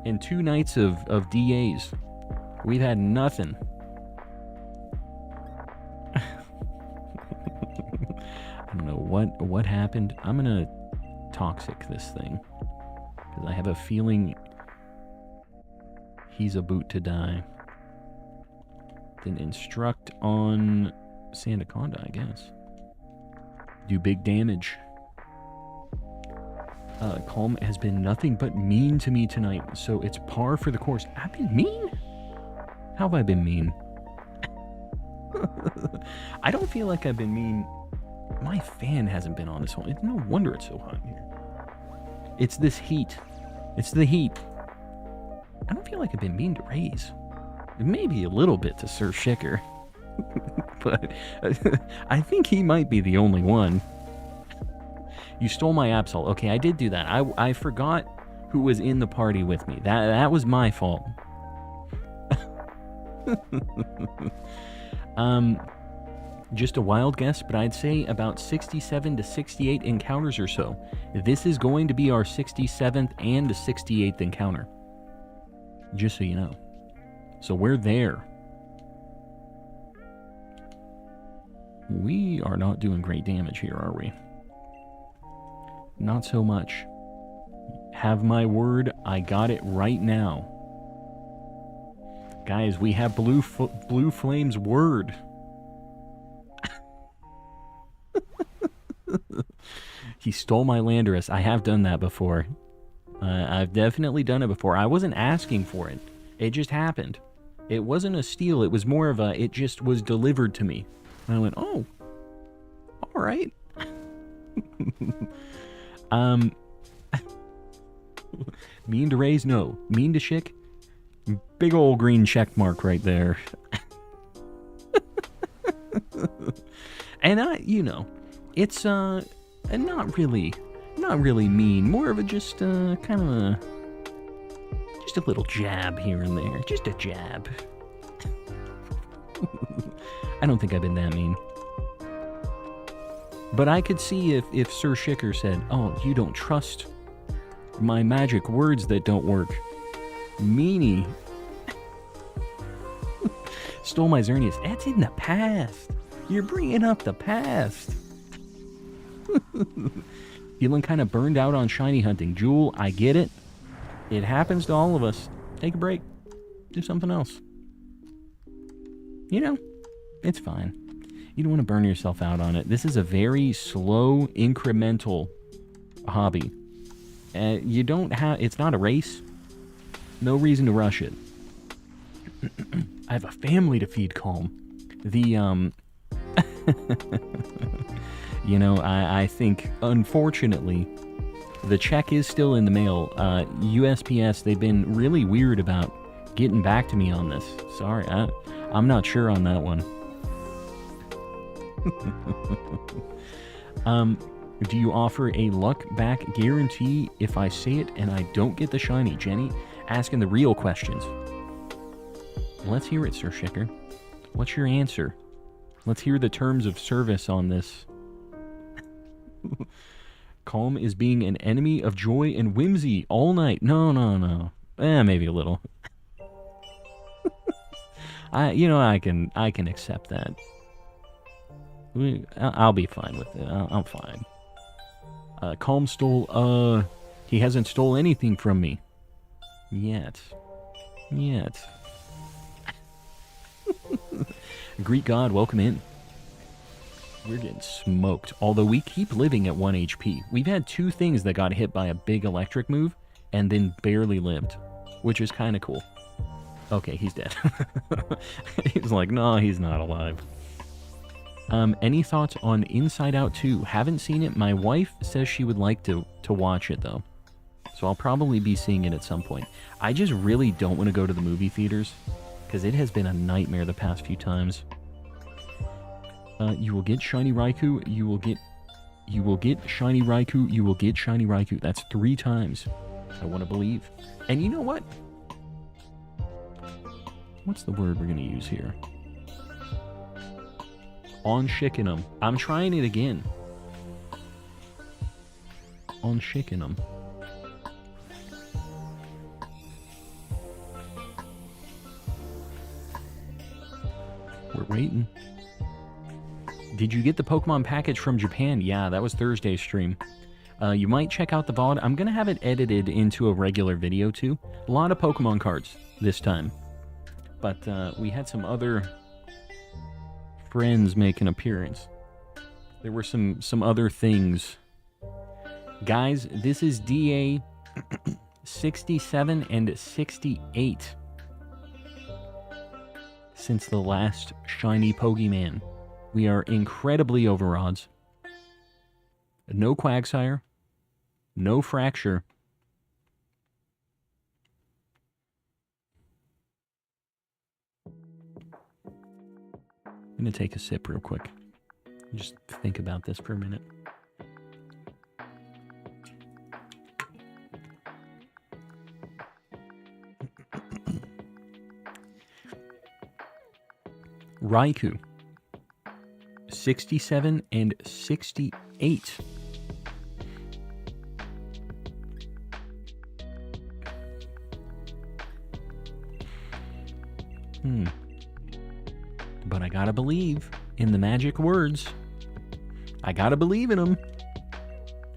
and 2 nights of DAs. We've had nothing. I don't know what happened. I'm gonna toxic this thing because I have a feeling he's about to die. Then instruct on Sandaconda, I guess. Do big damage. Calm has been nothing but mean to me tonight, so it's par for the course. I've been mean? How have I been mean? I don't feel like I've been mean. My fan hasn't been on this whole... No wonder it's so hot in here. It's this heat. It's the heat. I don't feel like I've been mean to Raze. Maybe a little bit to Sir Shicker. But I think he might be the only one. You stole my Absol. Okay, I did do that. I forgot who was in the party with me. That was my fault. Just a wild guess, but I'd say about 67 to 68 encounters or so. This is going to be our 67th and the 68th encounter. Just so you know. So we're there. We are not doing great damage here, are we? Not so much. Have my word, I got it right now. Guys, we have Blue Flame's word. He stole my Landorus. I have done that before. I've definitely done it before. I wasn't asking for it. It just happened. It wasn't a steal. It was more of a, it just was delivered to me. And I went, oh, all right. Mean to Raze? No. Mean to Shick? Big old green check mark right there. And it's not really mean. More of a just kind of a little jab here and there. Just a jab. I don't think I've been that mean. But I could see if Sir Shicker said, oh, you don't trust my magic words that don't work. Meanie. Stole my Xerneas. That's in the past. You're bringing up the past. Feeling kind of burned out on shiny hunting. Jewel, I get it. It happens to all of us. Take a break. Do something else. It's fine. You don't want to burn yourself out on it. This is a very slow, incremental hobby. You don't have... It's not a race. No reason to rush it. I have a family to feed, Calm. I think, unfortunately, the check is still in the mail. USPS, they've been really weird about getting back to me on this. Sorry, I'm not sure on that one. Do you offer a luck back guarantee if I say it and I don't get the shiny? Jenny asking the real questions. Let's hear it, Sir Shicker. What's your answer? Let's hear the terms of service on this. Calm is being an enemy of joy and whimsy all night. No. Maybe a little. I can accept that. I'll be fine with it. I'm fine. Calm stole, he hasn't stole anything from me. Yet. Greek God, welcome in. We're getting smoked. Although we keep living at 1 HP. We've had 2 things that got hit by a big electric move and then barely lived, which is kind of cool. Okay, he's dead. He's like, no, he's not alive. Any thoughts on Inside Out 2? Haven't seen it. My wife says she would like to watch it, though. So I'll probably be seeing it at some point. I just really don't want to go to the movie theaters, because it has been a nightmare the past few times. You will get Shiny Raikou, you will get Shiny Raikou, you will get Shiny Raikou. That's 3 times. I want to believe. And you know what? What's the word we're going to use here? On Shicken'em. I'm trying it again. On Shicken'em. We're waiting. Did you get the Pokemon package from Japan? Yeah, that was Thursday's stream. You might check out the VOD. I'm going to have it edited into a regular video, too. A lot of Pokemon cards this time. But we had some other friends make an appearance. There were some other things. Guys, this is DA 67 and 68. Since the last shiny Pokemon. We are incredibly over odds. No Quagsire. No Fracture. I'm going to take a sip real quick. Just think about this for a minute. Raikou. 67 and 68. But I gotta believe in the magic words. I gotta believe in them.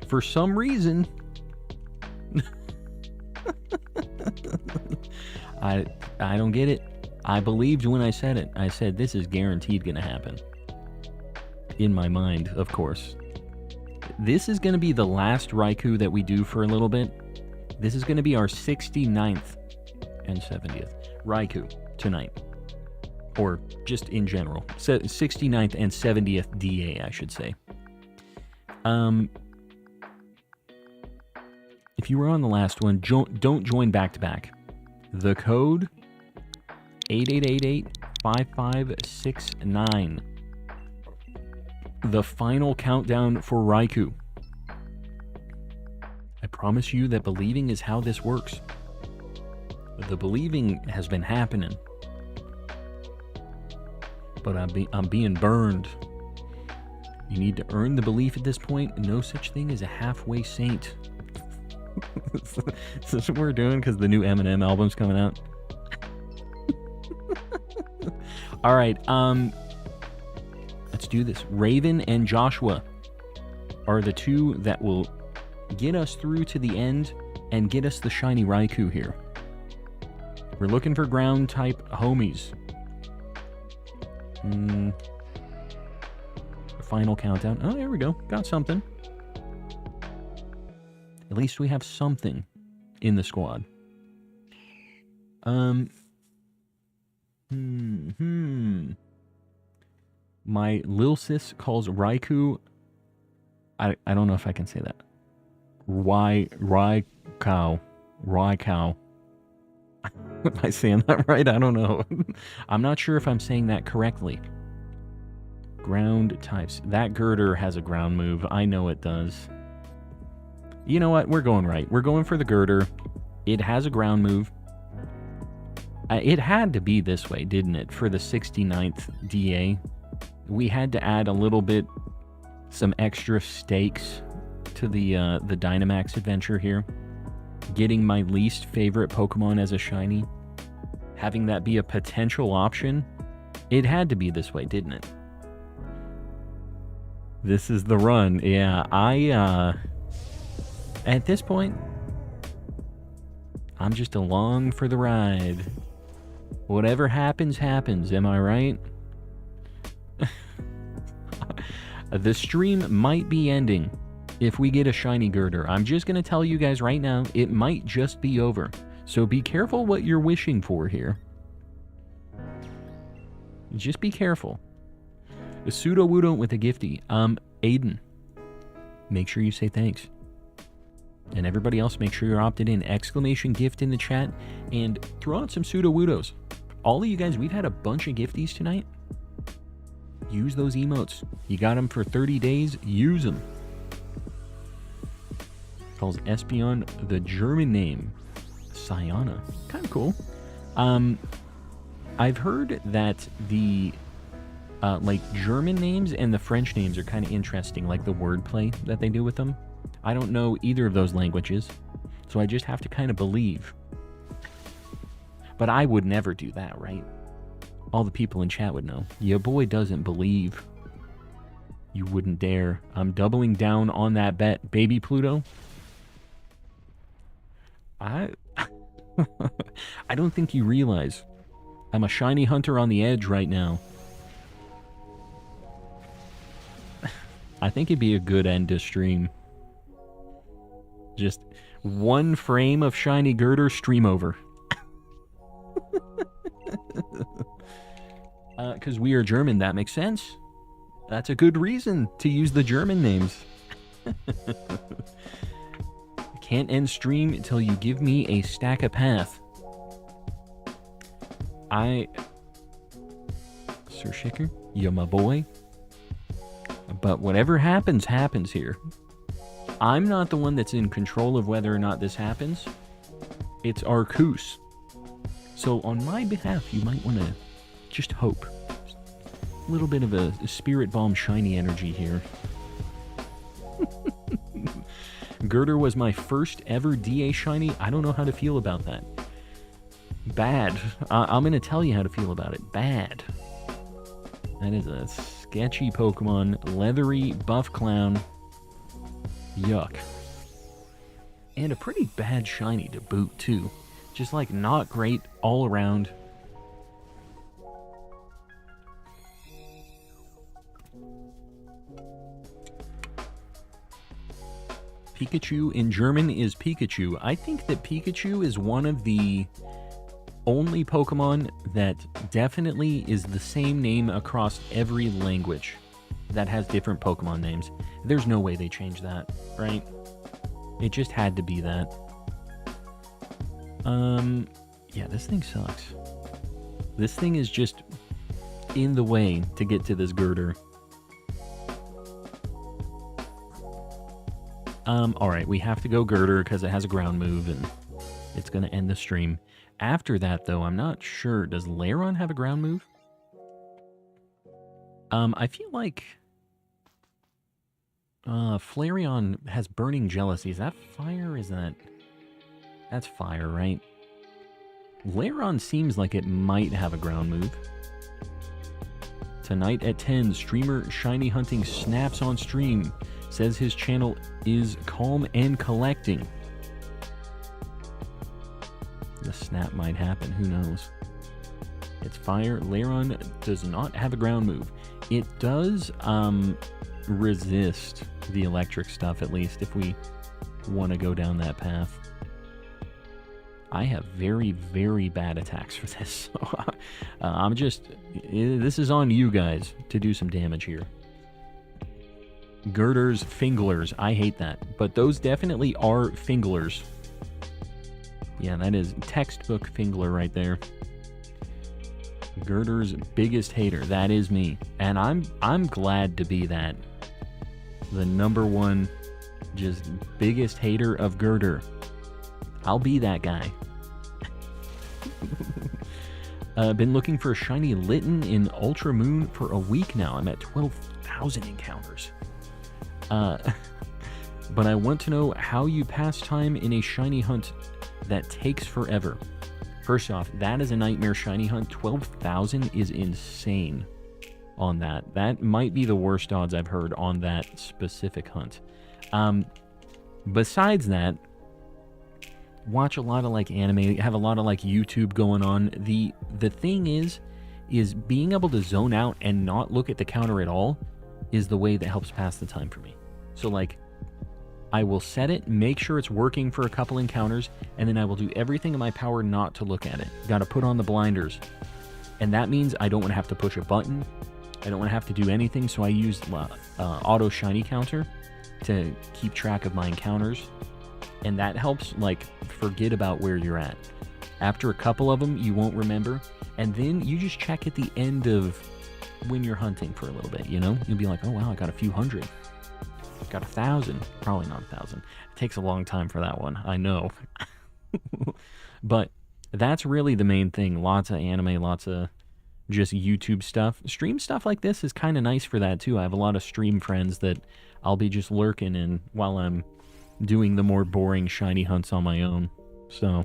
For some reason. I don't get it. I believed when I said it. I said this is guaranteed gonna happen. In my mind, of course. This is going to be the last Raikou that we do for a little bit. This is going to be our 69th and 70th Raikou tonight. Or just in general. 69th and 70th DA, I should say. If you were on the last one, don't join back-to-back. The code 8888-5569. The final countdown for Raikou. I promise you that believing is how this works. The believing has been happening. But I'm being burned. You need to earn the belief at this point. No such thing as a halfway saint. Is this what we're doing because the new Eminem album's coming out? All right, let's do this. Raven and Joshua are the two that will get us through to the end and get us the shiny Raikou here. We're looking for ground type homies. Final countdown. Oh, there we go. Got something. At least we have something in the squad. My lil sis calls Raikou. I don't know if I can say that. Raikou. Am I saying that right? I don't know. I'm not sure if I'm saying that correctly. Ground types. That girder has a ground move. I know it does. You know what? We're going right. We're going for the girder. It has a ground move. It had to be this way, didn't it? For the 69th DA. We had to add a little bit, some extra stakes to the Dynamax adventure here. Getting my least favorite Pokemon as a shiny. Having that be a potential option. It had to be this way, didn't it? This is the run. Yeah, at this point, I'm just along for the ride. Whatever happens, happens. Am I right? The stream might be ending if we get a shiny girder. I'm just going to tell you guys right now, it might just be over. So be careful what you're wishing for here. Just be careful. The pseudo-woodon with a gifty. Aiden, make sure you say thanks. And everybody else, make sure you're opted in. Exclamation gift in the chat. And throw out some pseudo-woodos. All of you guys, we've had a bunch of gifties tonight. Use those emotes. You got them for 30 days. Use them. Calls Espion the German name. Sayana. Kind of cool. I've heard that the like German names and the French names are kind of interesting, like the wordplay that they do with them. I don't know either of those languages, so I just have to kind of believe. But I would never do that, right? All the people in chat would know. Your boy doesn't believe. You wouldn't dare. I'm doubling down on that bet, baby Pluto. I don't think you realize I'm a shiny hunter on the edge right now. I think it'd be a good end to stream. Just one frame of shiny girder, stream over. Because we are German, that makes sense. That's a good reason to use the German names. Can't end stream until you give me a stack of path. Sir Shicker, you're my boy. But whatever happens, happens here. I'm not the one that's in control of whether or not this happens. It's Arcus. So on my behalf, you might want to just hope. A little bit of a spirit bomb shiny energy here. Girder was my first ever DA shiny. I don't know how to feel about that. Bad. I'm going to tell you how to feel about it. Bad. That is a sketchy Pokemon. Leathery buff clown. Yuck. And a pretty bad shiny to boot, too. Just like not great all around. Pikachu in German is Pikachu. I think that Pikachu is one of the only Pokemon that definitely is the same name across every language that has different Pokemon names. There's no way they changed that, right? It just had to be that. Yeah, this thing sucks. This thing is just in the way to get to this girder. Alright, we have to go girder because it has a ground move and it's going to end the stream. After that, though, I'm not sure. Does Lairon have a ground move? I feel like Flareon has Burning Jealousy. Is that fire? Is that... That's fire, right? Lairon seems like it might have a ground move. Tonight at 10, streamer Shiny Hunting snaps on stream. Says his channel is calm and collecting. The snap might happen, who knows? It's fire. Lairon does not have a ground move. It does resist the electric stuff, at least, if we want to go down that path. I have very, very bad attacks for this. So I'm just... This is on you guys to do some damage here. Girders, Finglers. I hate that. But those definitely are Finglers. Yeah, that is textbook Fingler right there. Girder's biggest hater. That is me. And I'm glad to be that. The number one, just biggest hater of Girder. I'll be that guy. Been looking for a shiny Litten in Ultra Moon for a week now. I'm at 12,000 encounters. But I want to know how you pass time in a shiny hunt that takes forever. First off, that is a nightmare shiny hunt. 12,000 is insane on that. That might be the worst odds I've heard on that specific hunt. Besides that, watch a lot of like anime, have a lot of like YouTube going on. The thing is being able to zone out and not look at the counter at all is the way that helps pass the time for me. So like, I will set it, make sure it's working for a couple encounters, and then I will do everything in my power not to look at it. Gotta put on the blinders. And that means I don't want to have to push a button. I don't want to have to do anything, so I use auto shiny counter to keep track of my encounters. And that helps, like, forget about where you're at. After a couple of them, you won't remember. And then you just check at the end of when you're hunting for a little bit, you know? You'll be like, oh, wow, I got a few hundred. Got 1,000. Probably not 1,000. It takes a long time for that one, I know. But that's really the main thing. Lots of anime, lots of just YouTube stuff. Stream stuff like this is kind of nice for that, too. I have a lot of stream friends that I'll be just lurking in while I'm doing the more boring shiny hunts on my own. So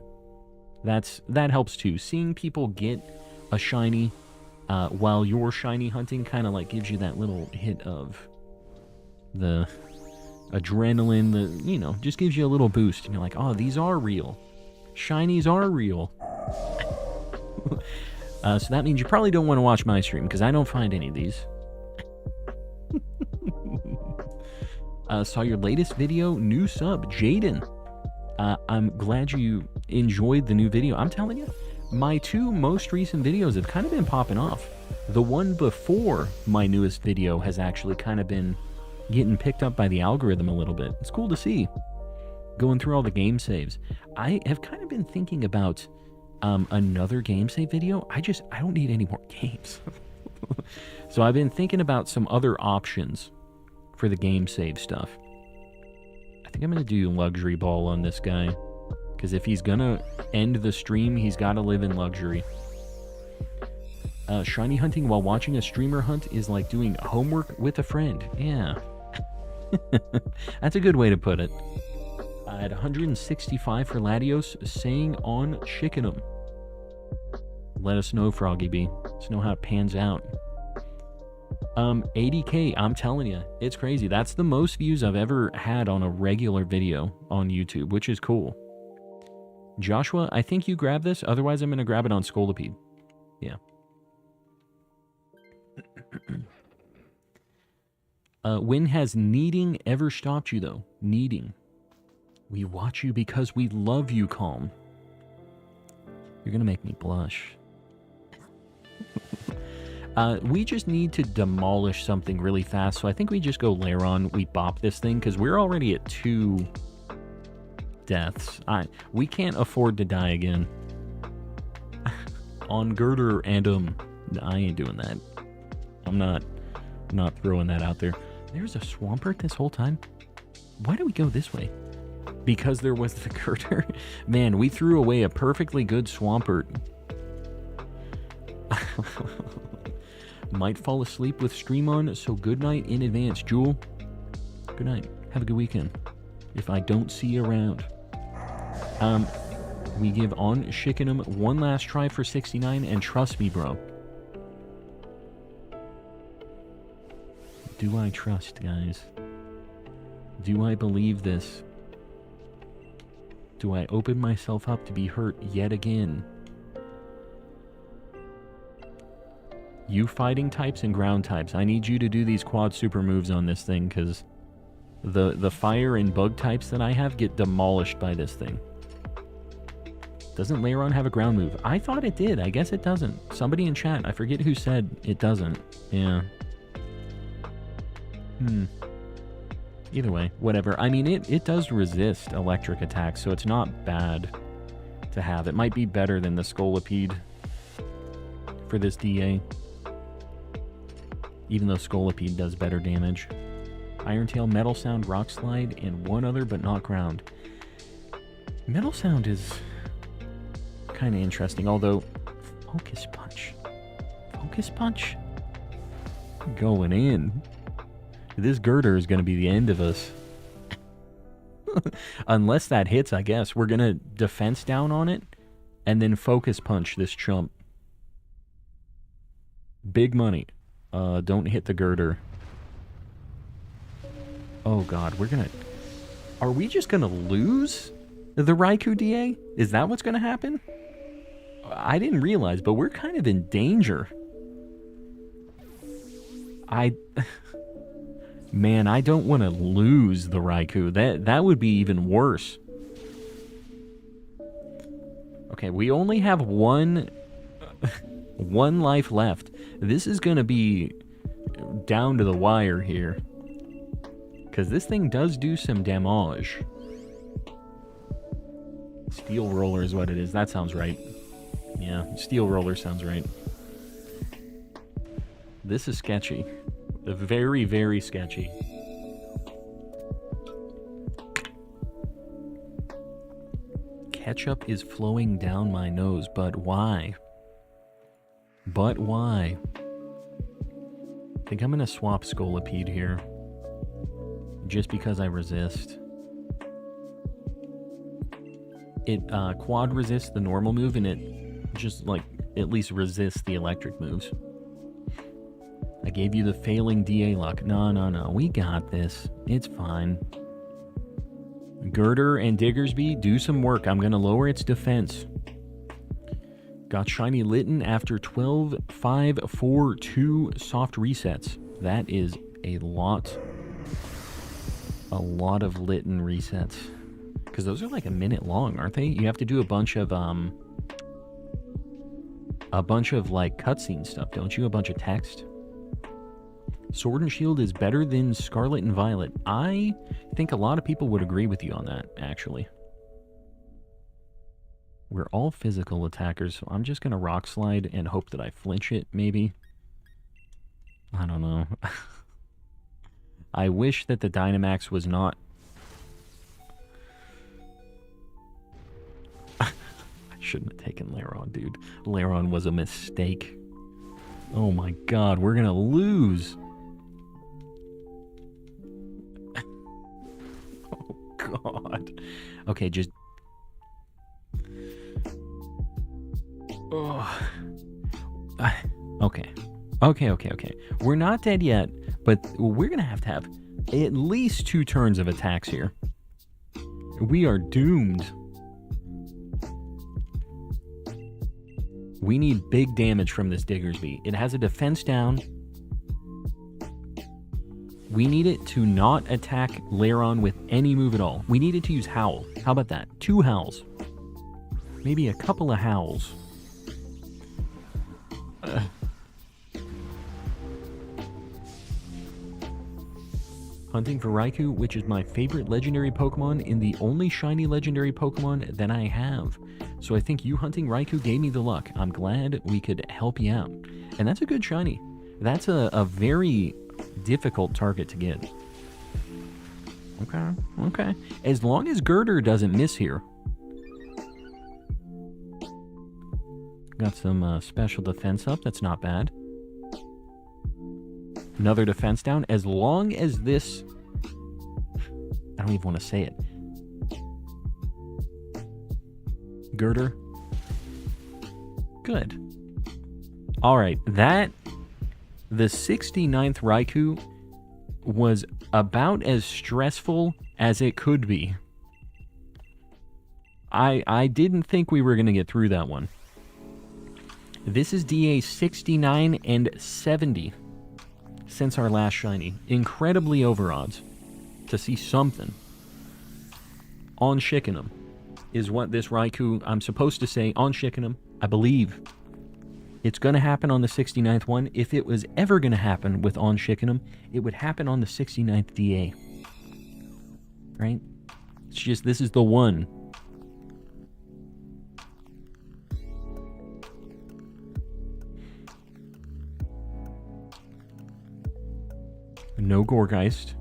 that helps, too. Seeing people get a shiny while you're shiny hunting kind of like gives you that little hit of the adrenaline, just gives you a little boost. And you're like, oh, these are real. Shinies are real. So that means you probably don't want to watch my stream, because I don't find any of these. Saw your latest video, new sub, Jaden. I'm glad you enjoyed the new video. I'm telling you, my 2 most recent videos have kind of been popping off. The one before my newest video has actually kind of been getting picked up by the algorithm a little bit. It's cool to see. Going through all the game saves. I have kind of been thinking about another game save video. I don't need any more games. So I've been thinking about some other options for the game save stuff. I think I'm going to do luxury ball on this guy, because if he's going to end the stream, he's got to live in luxury. Shiny hunting while watching a streamer hunt is like doing homework with a friend. Yeah. That's a good way to put it. At 165 for Latios, saying on Chickenham. Let us know, Froggy B. Let us know how it pans out. 80K, I'm telling you, it's crazy. That's the most views I've ever had on a regular video on YouTube, which is cool. Joshua, I think you grab this, otherwise I'm going to grab it on Scolipede. Yeah. When has needing ever stopped you, though? Needing. We watch you because we love you, Calm. You're going to make me blush. We just need to demolish something really fast, so I think we just go Lairon. We bop this thing, because we're already at 2 deaths. We can't afford to die again. On Girder and I ain't doing that. I'm not throwing that out there. There's a Swampert this whole time? Why do we go this way? Because there was the Girder? Man, we threw away a perfectly good Swampert. Might fall asleep with stream on, so good night in advance, Jewel. Good night. Have a good weekend. If I don't see you around. We give on Chickenham one last try for 69, and trust me, bro. Do I trust, guys? Do I believe this? Do I open myself up to be hurt yet again? You fighting types and ground types. I need you to do these quad super moves on this thing, because the fire and bug types that I have get demolished by this thing. Doesn't Lairon have a ground move? I thought it did. I guess it doesn't. Somebody in chat, I forget who said it doesn't. Yeah. Either way, whatever. I mean, it does resist electric attacks, so it's not bad to have. It might be better than the Scolipede for this DA. Even though Scolipede does better damage. Iron Tail, Metal Sound, Rock Slide, and one other, but not ground. Metal Sound is kind of interesting, although Focus Punch. Focus Punch? Going in. This Girder is going to be the end of us. Unless that hits, I guess. We're going to defense down on it, and then Focus Punch this chump. Big money. Don't hit the Girder. Oh god, we're gonna... Are we just gonna lose the Raikou DA? Is that what's gonna happen? I didn't realize, but we're kind of in danger. Man, I don't want to lose the Raikou. That would be even worse. Okay, we only have one life left. This is going to be down to the wire here. Because this thing does do some damage. Steel roller is what it is. That sounds right. Yeah, steel roller sounds right. This is sketchy. Very, very sketchy. Ketchup is flowing down my nose, but why? But why? I think I'm gonna swap Scolipede here. Just because I resist. It quad resists the normal move, and it just, like, at least resists the electric moves. I gave you the failing DA luck. No. We got this. It's fine. Girder and Diggersby, do some work. I'm going to lower its defense. Got Shiny Litten after 12, 5, 4, 2 soft resets. That is a lot of Litten resets. Because those are like a minute long, aren't they? You have to do a bunch of like cutscene stuff, don't you? A bunch of text. Sword and Shield is better than Scarlet and Violet. I think a lot of people would agree with you on that, actually. We're all physical attackers, so I'm just going to Rock Slide and hope that I flinch it, maybe. I don't know. I wish that the Dynamax was not... I shouldn't have taken Lairon, dude. Lairon was a mistake. Oh my god, we're going to lose. God. Okay, just... Oh. Okay. We're not dead yet, but we're going to have at least 2 turns of attacks here. We are doomed. We need big damage from this Diggersby. It has a defense down. We need it to not attack Lairon with any move at all. We need it to use Howl. How about that? 2 Howls. Maybe a couple of Howls. Hunting for Raikou, which is my favorite legendary Pokemon and the only shiny legendary Pokemon that I have. So I think you hunting Raikou gave me the luck. I'm glad we could help you out. And that's a good shiny. That's a very difficult target to get. Okay. As long as Girder doesn't miss here. Got some special defense up. That's not bad. Another defense down. As long as this... I don't even want to say it. Girder. Good. Alright, that... The 69th Raikou was about as stressful as it could be. I didn't think we were going to get through that one. This is DA 69 and 70 since our last shiny. Incredibly over odds to see something. On Shickenham is what this Raikou, I'm supposed to say, on Shickenham, I believe. It's going to happen on the 69th one. If it was ever going to happen with On Shickenham, it would happen on the 69th DA. Right? It's just, this is the one. No Gourgeist.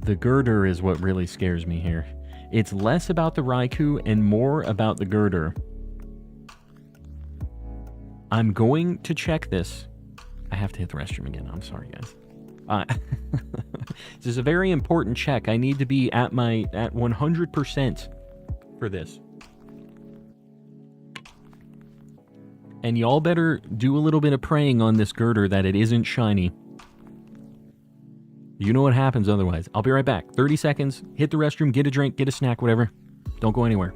The Girder is what really scares me here. It's less about the Raikou and more about the Girder. I'm going to check this. I have to hit the restroom again. I'm sorry, guys. This is a very important check. I need to be at 100% for this. And y'all better do a little bit of praying on this Girder that it isn't shiny. You know what happens otherwise. I'll be right back. 30 seconds. Hit the restroom, get a drink, get a snack, whatever. Don't go anywhere.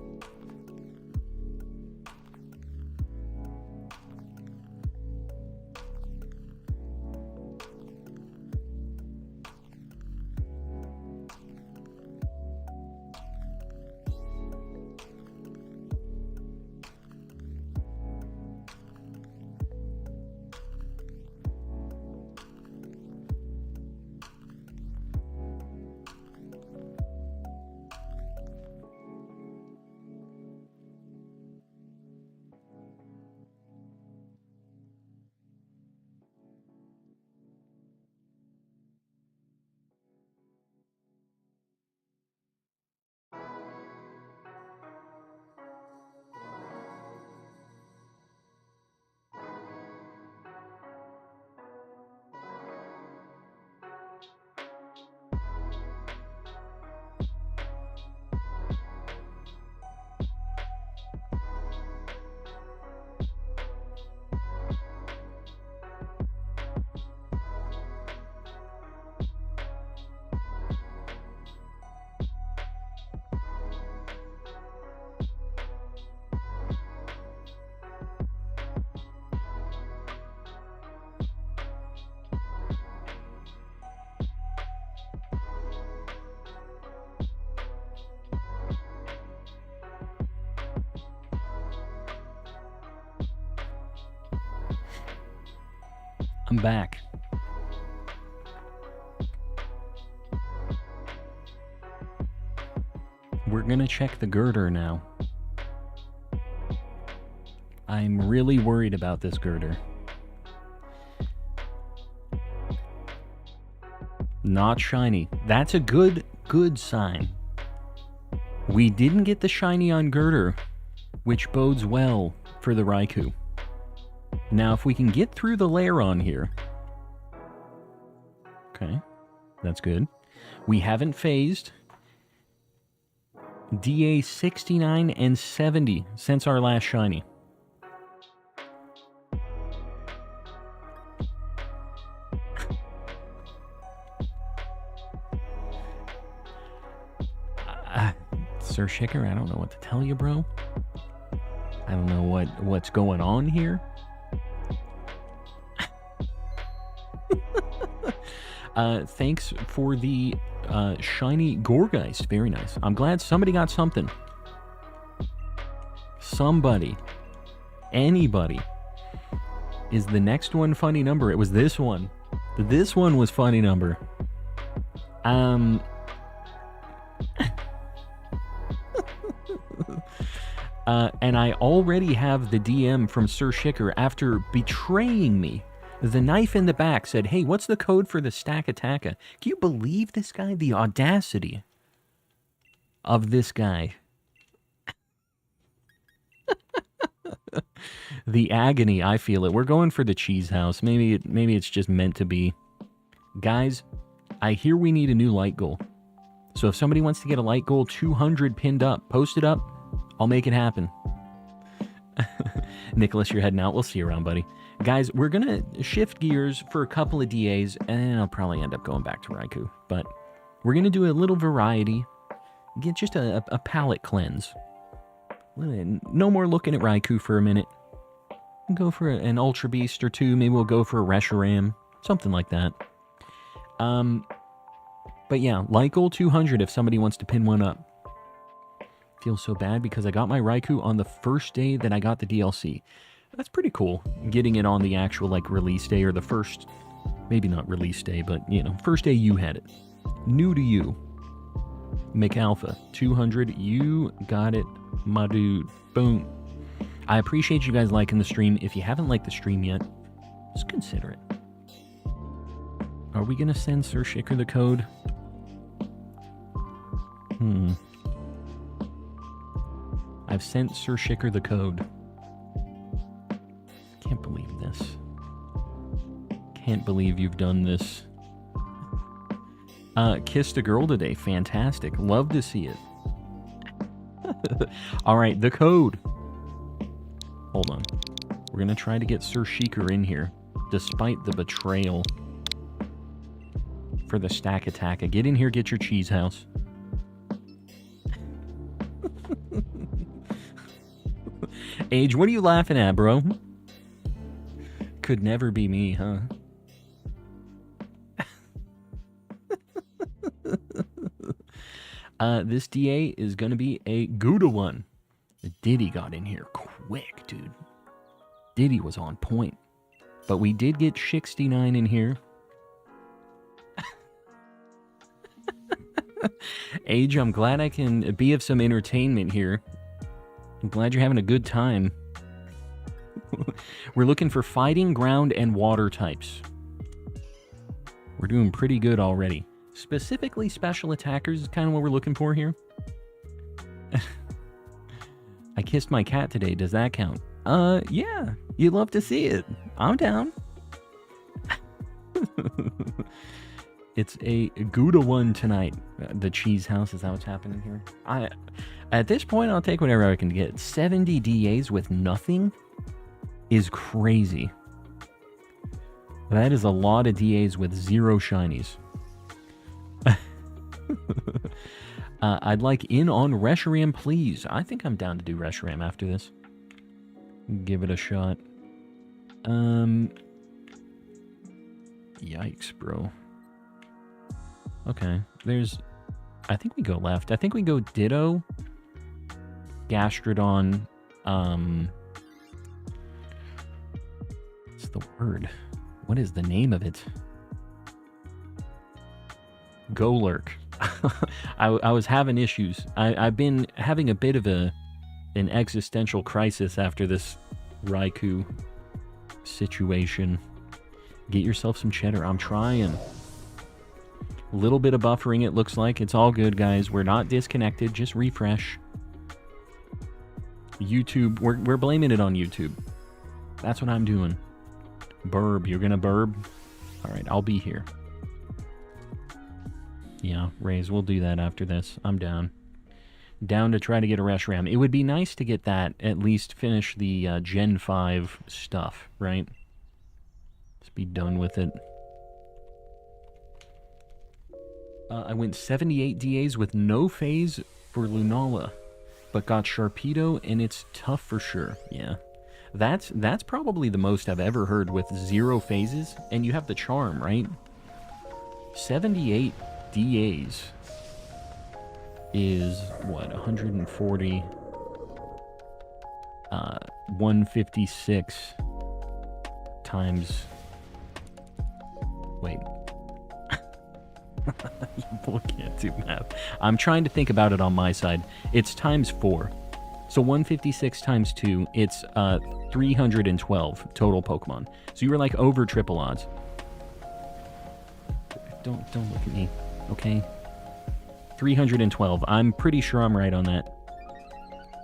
I'm back. We're gonna check the girder now. I'm really worried about this girder. Not shiny. That's a good sign. We didn't get the shiny on girder, which bodes well for the Raikou. Now, if we can get through the layer on here... Okay, that's good. We haven't phased. DA 69 and 70 since our last shiny. Sir Shicker, I don't know what to tell you, bro. I don't know what's going on here. Thanks for the shiny Gourgeist. Very nice. I'm glad somebody got something. Somebody. Anybody. Is the next one funny number? It was this one. This one was funny number. And I already have the DM from Sir Shicker after betraying me. The knife in the back said, hey, what's the code for the stack attacker? Can you believe this guy? The audacity of this guy. The agony, I feel it. We're going for the cheese house. Maybe it's just meant to be. Guys, I hear we need a new light goal. So if somebody wants to get a light goal 200 pinned up, post it up. I'll make it happen. Nicholas, you're heading out. We'll see you around, buddy. Guys, we're going to shift gears for a couple of DAs, and I'll probably end up going back to Raikou. But we're going to do a little variety. Get just a palate cleanse. No more looking at Raikou for a minute. Go for an Ultra Beast or two. Maybe we'll go for a Reshiram. Something like that. But yeah, light goal 200 if somebody wants to pin one up. Feel so bad because I got my Raikou on the first day that I got the DLC. That's pretty cool. Getting it on the actual like release day or the first, maybe not release day, but you know, first day you had it. New to you. McAlpha 200. You got it, my dude. Boom. I appreciate you guys liking the stream. If you haven't liked the stream yet, just consider it. Are we gonna send Sir Shicker the code? I've sent Sir Shicker the code. Can't believe this. Can't believe you've done this. Kissed a girl today. Fantastic. Love to see it. Alright, the code. Hold on. We're going to try to get Sir Shicker in here, despite the betrayal for the stack attack. Get in here, get your cheese house. Age, what are you laughing at, bro? Could never be me, huh? This DA is going to be a Gouda one. Diddy got in here quick, dude. Diddy was on point. But we did get 69 in here. Age, I'm glad I can be of some entertainment here. I'm glad you're having a good time. We're looking for fighting, ground, and water types. We're doing pretty good already. Specifically, special attackers is kind of what we're looking for here. I kissed my cat today. Does that count? Yeah. You'd love to see it. I'm down. It's a Gouda one tonight. The cheese house, is that what's happening here? At this point, I'll take whatever I can get. 70 DAs with nothing is crazy. That is a lot of DAs with 0 shinies. I'd like in on Reshiram, please. I think I'm down to do Reshiram after this. Give it a shot. Yikes, bro. Okay, I think we go left. I think we go Ditto, Gastrodon, what's the word? What is the name of it? Golurk. I was having issues. I've been having a bit of an existential crisis after this Raikou situation. Get yourself some cheddar. I'm trying. A little bit of buffering, it looks like. It's all good, guys. We're not disconnected. Just refresh. YouTube, we're blaming it on YouTube. That's what I'm doing. Burb, you're gonna burb? Alright, I'll be here. Yeah, Raze, we'll do that after this. I'm down. Down to try to get a Reshiram. It would be nice to get that, at least finish the Gen 5 stuff, right? Just be done with it. I went 78 DAs with no phase for Lunala, but got Sharpedo, and it's tough for sure. Yeah. That's probably the most I've ever heard with 0 phases, and you have the charm, right? 78 DAs is, what, 140, 156 times, wait. You both can't do math. I'm trying to think about it on my side. It's times 4. So 156 times 2, it's 312 total Pokemon. So you were like over triple odds. Don't look at me, okay? 312. I'm pretty sure I'm right on that.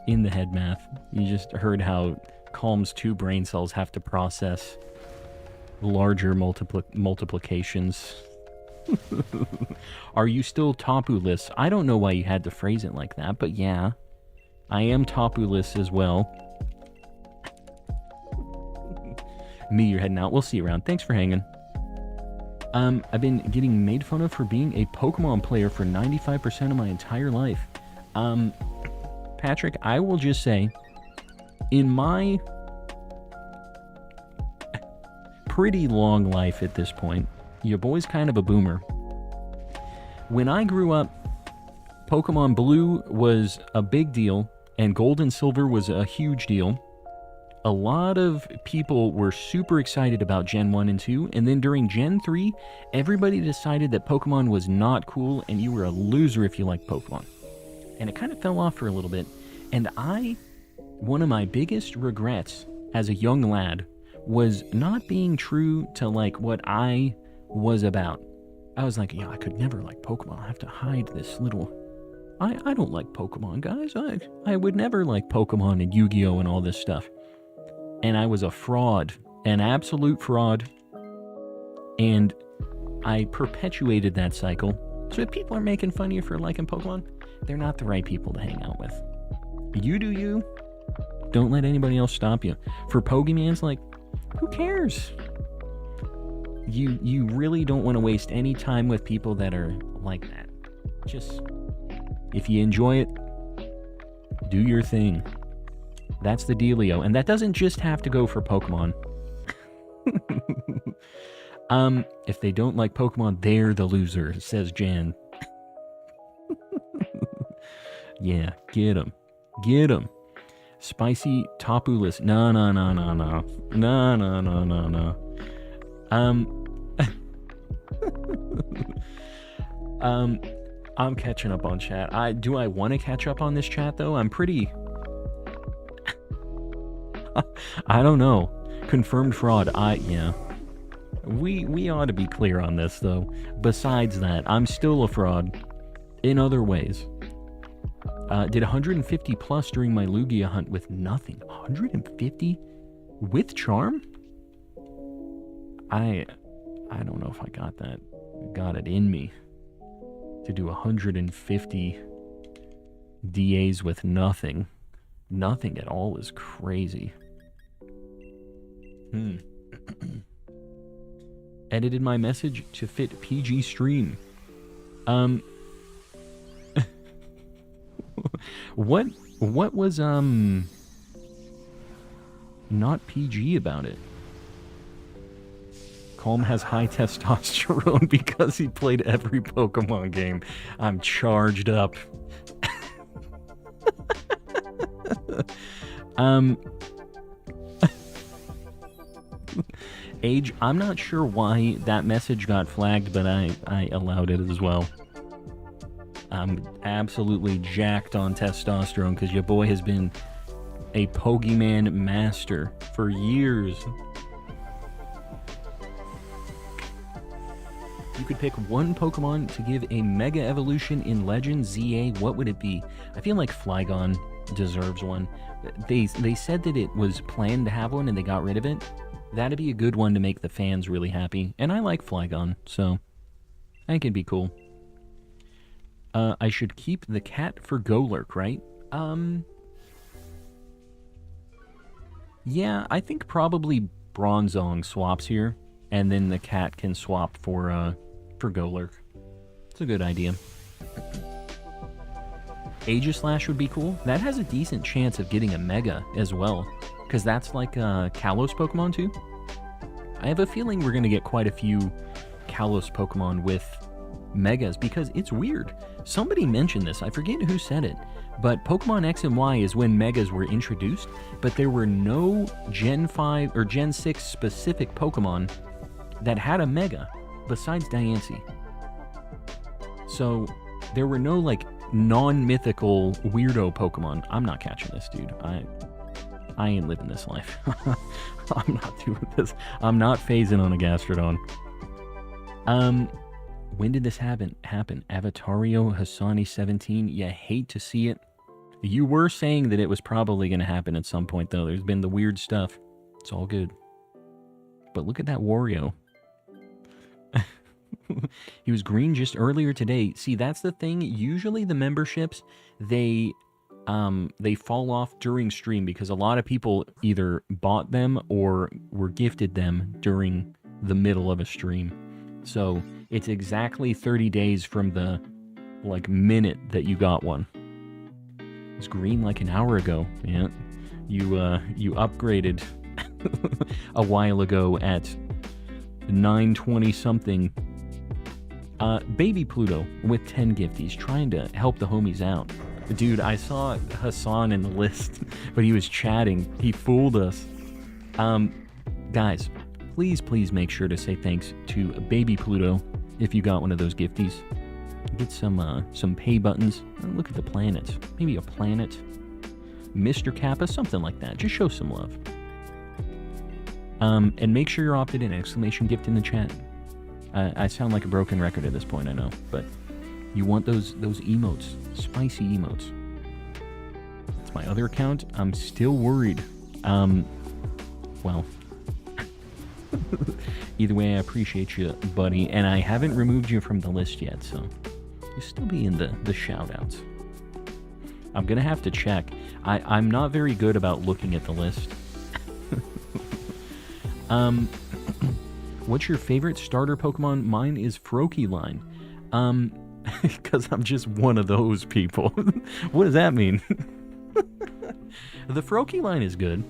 In the head math. You just heard how Calm's 2 brain cells have to process larger multiplications. Are you still Tapu-less? I don't know why you had to phrase it like that, but yeah. I am Tapu-less as well. Me, you're heading out. We'll see you around. Thanks for hanging. I've been getting made fun of for being a Pokemon player for 95% of my entire life. Patrick, I will just say, in my pretty long life at this point, your boy's kind of a boomer. When I grew up, Pokemon Blue was a big deal, and Gold and Silver was a huge deal. A lot of people were super excited about Gen 1 and 2, and then during Gen 3, everybody decided that Pokemon was not cool, and you were a loser if you liked Pokemon. And it kind of fell off for a little bit. And one of my biggest regrets as a young lad was not being true to, like, what I was about. I was like, yeah, I could never like Pokemon. I have to hide this little... I don't like Pokemon, guys. I would never like Pokemon and Yu-Gi-Oh! And all this stuff. And I was a fraud, an absolute fraud. And I perpetuated that cycle. So if people are making fun of you for liking Pokemon, they're not the right people to hang out with. You do you. Don't let anybody else stop you. For Pokemans, like, who cares? You really don't want to waste any time with people that are like that. Just, if you enjoy it, do your thing. That's the dealio. And that doesn't just have to go for Pokemon. If they don't like Pokemon, they're the loser, says Jan. Yeah, get him. Get him. Spicy Tapu-less. No. I'm catching up on chat. Do I want to catch up on this chat, though? I'm pretty... I don't know. Confirmed fraud. Yeah. We ought to be clear on this, though. Besides that, I'm still a fraud. In other ways. Did 150 plus during my Lugia hunt with nothing. 150 with charm? I don't know if I got it in me to do 150 DAs with nothing. Nothing at all is crazy. Edited my message to fit PG stream. What was not PG about it? Calm has high testosterone because he played every Pokemon game. I'm charged up. Age, I'm not sure why that message got flagged, but I allowed it as well. I'm absolutely jacked on testosterone because your boy has been a Pokemon master for years. You could pick one Pokemon to give a Mega Evolution in Legend ZA, what would it be? I feel like Flygon deserves one. They said that it was planned to have one and they got rid of it. That'd be a good one to make the fans really happy. And I like Flygon, so I think it'd be cool. I should keep the cat for Golurk, right? Yeah, I think probably Bronzong swaps here, and then the cat can swap for Golurk. It's a good idea. Aegislash would be cool. That has a decent chance of getting a Mega as well, because that's like a Kalos Pokemon too. I have a feeling we're going to get quite a few Kalos Pokemon with Megas, because it's weird. Somebody mentioned this, I forget who said it, but Pokemon X and Y is when Megas were introduced, but there were no Gen 5 or Gen 6 specific Pokemon that had a Mega besides Diancie. So there were no like non-mythical weirdo Pokemon. I'm not catching this, dude. I ain't living this life. I'm not doing this. I'm not phasing on a Gastrodon. When did this happen? Avatario Hassani 17. You hate to see it. You were saying that it was probably going to happen at some point, though. There's been the weird stuff. It's all good. But look at that Wario. He was green just earlier today. See, that's the thing. Usually the memberships, they fall off during stream because a lot of people either bought them or were gifted them during the middle of a stream. So it's exactly 30 days from the like minute that you got one. It was green like an hour ago. Yeah, you upgraded a while ago at 9:20 something. Baby Pluto with 10 gifties, trying to help the homies out. Dude, I saw Hassan in the list, but he was chatting. He fooled us. Guys, please make sure to say thanks to Baby Pluto if you got one of those gifties. Get some pay buttons. Look at the planets. Maybe a planet. Mr. Kappa, something like that. Just show some love. And make sure you're opted in. Exclamation gift in the chat. I sound like a broken record at this point, I know, but you want those emotes, spicy emotes. That's my other account. I'm still worried. Well, either way, I appreciate you, buddy, and I haven't removed you from the list yet, so you'll still be in the shout-outs. I'm gonna have to check. I'm not very good about looking at the list. What's your favorite starter Pokemon? Mine is Froakie. Because I'm just one of those people. What does that mean? The Froakie line is good.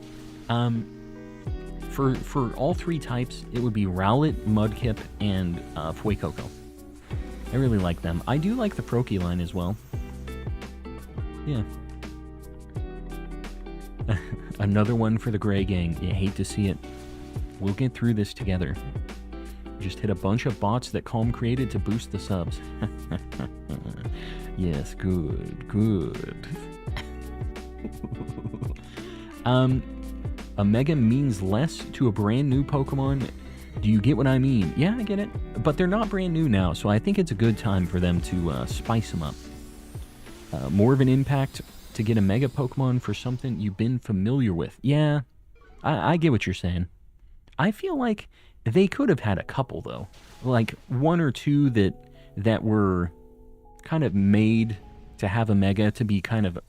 For all three types, it would be Rowlet, Mudkip, and Fuecoco. I really like them. I do like the Froakie line as well. Yeah. Another one for the Gray Gang. You hate to see it. We'll get through this together. Just hit a bunch of bots that Calm created to boost the subs. Yes, good. A Mega means less to a brand new Pokemon. Do you get what I mean? Yeah, I get it. But they're not brand new now, so I think it's a good time for them to spice them up. More of an impact to get a Mega Pokemon for something you've been familiar with. Yeah, I get what you're saying. I feel like they could have had a couple, though. Like, one or two that were kind of made to have a Mega to be kind of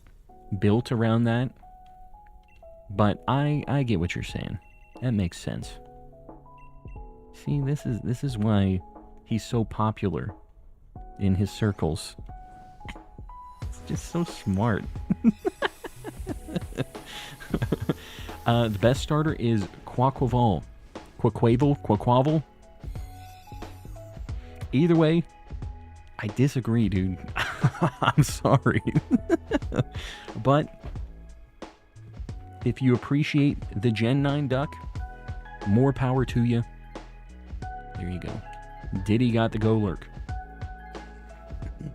built around that. But I get what you're saying. That makes sense. See, this is why he's so popular in his circles. It's just so smart. The best starter is Quaquaval. Quaquaval. Either way, I disagree, dude. I'm sorry. But if you appreciate the Gen 9 duck, More power to you. There you go. Diddy got the go lurk.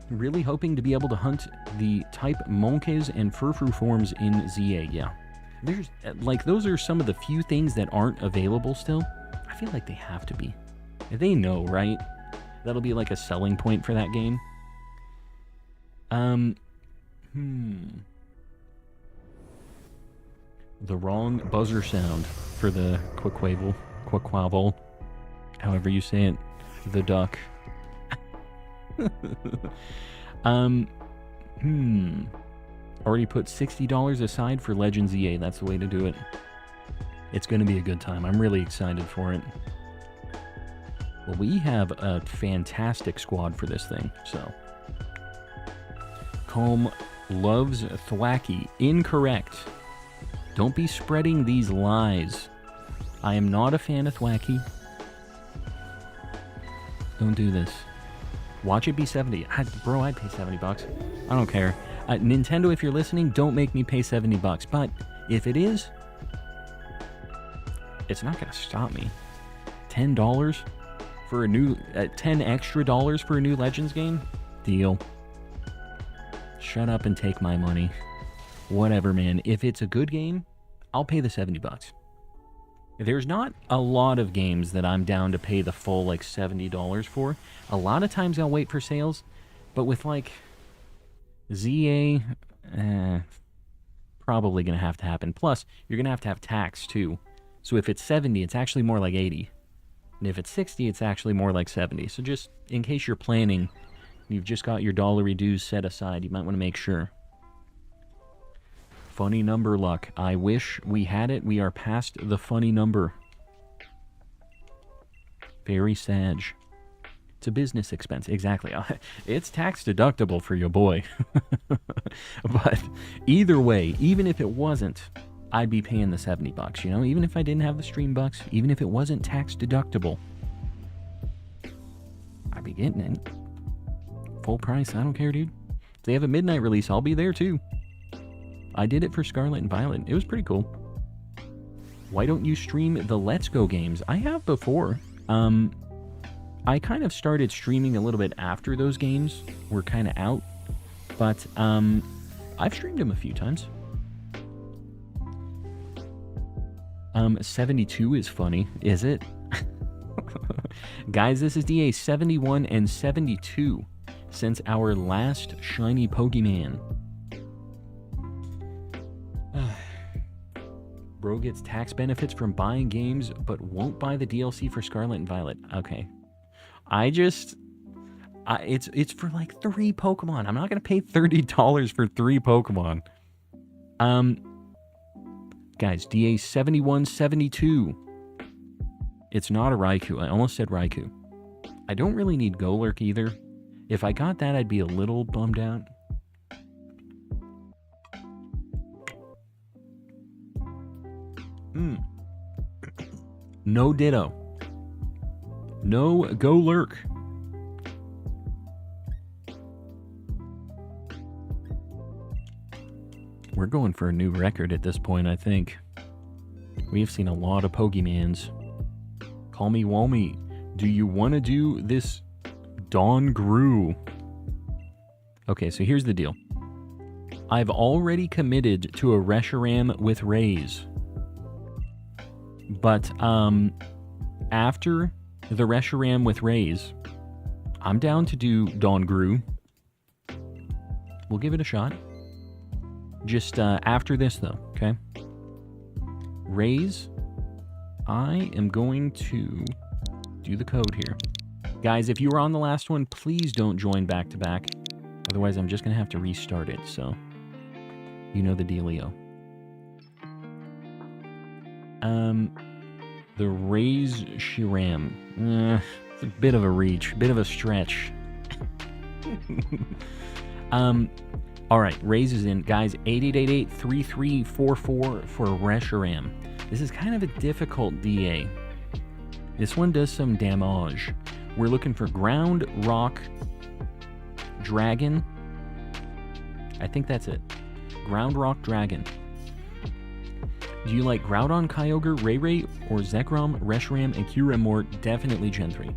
Really hoping to be able to hunt the type Monkes and Furfru forms in ZA, yeah. There's, like, those are some of the few things that aren't available still. I feel like they have to be. They know, right? That'll be like a selling point for that game. The wrong buzzer sound for the Quaquavel, however you say it, the duck. Already put $60 aside for Legends EA. That's the way to do it. It's going to be a good time. I'm really excited for it. Well, we have a fantastic squad for this thing, so. Calm loves Thwacky. Incorrect. Don't be spreading these lies. I am not a fan of Thwacky. Don't do this. Watch it be 70. Bro, I'd pay 70 bucks. I don't care. Nintendo, if you're listening, don't make me pay 70 bucks. But if it is, it's not going to stop me. $10 for a new... $10 extra dollars for a new Legends game? Deal. Shut up and take my money. Whatever, man. If it's a good game, I'll pay the 70 bucks. There's not a lot of games that I'm down to pay the full, like, $70 for. A lot of times I'll wait for sales, but with, like, ZA, probably going to have to happen. Plus, you're going to have tax, too. So if it's 70, it's actually more like 80. And if it's 60, it's actually more like 70. So just in case you're planning, you've just got your dollary dues set aside, you might want to make sure. Funny number luck. I wish we had it. We are past the funny number. Very sad. It's a business expense. Exactly. It's tax deductible for your boy. But either way, even if it wasn't, I'd be paying the 70 bucks, you know? Even if I didn't have the stream bucks, even if it wasn't tax deductible, I'd be getting it. Full price. I don't care, dude. If they have a midnight release, I'll be there too. I did it for Scarlet and Violet. It was pretty cool. Why don't you stream the Let's Go games? I have before. I kind of started streaming a little bit after those games were kind of out. But I've streamed them a few times. 72 is funny, is it? Guys, this is DA 71 and 72 since our last shiny Pokemon. Bro gets tax benefits from buying games, but won't buy the DLC for Scarlet and Violet. Okay. It's for like 3 Pokemon. I'm not going to pay $30 for 3 Pokemon. Guys, DA 7172. It's not a Raikou. I almost said Raikou. I don't really need Golurk either. If I got that, I'd be a little bummed out. No Ditto. No Golurk. We're going for a new record at this point, I think. We've seen a lot of Pokemans. Call me Walmy. Do you want to do this Dawn Grew? Okay, so here's the deal. I've already committed to a Reshiram with Rays. But after the Reshiram with Rays, I'm down to do Dawn Grew. We'll give it a shot. Just after this, though, okay? Rays, I am going to do the code here. Guys, if you were on the last one, please don't join back-to-back. Otherwise, I'm just going to have to restart it, so you know the dealio. The Rays Shiram. It's a bit of a reach, bit of a stretch. Alright, Rays is in. Guys, 8888-3344 for Reshiram. This is kind of a difficult DA. This one does some damage. We're looking for Ground, Rock, Dragon. I think that's it. Ground, Rock, Dragon. Do you like Groudon, Kyogre, Ray, or Zekrom, Reshiram, and Kyurem more? Definitely Gen 3.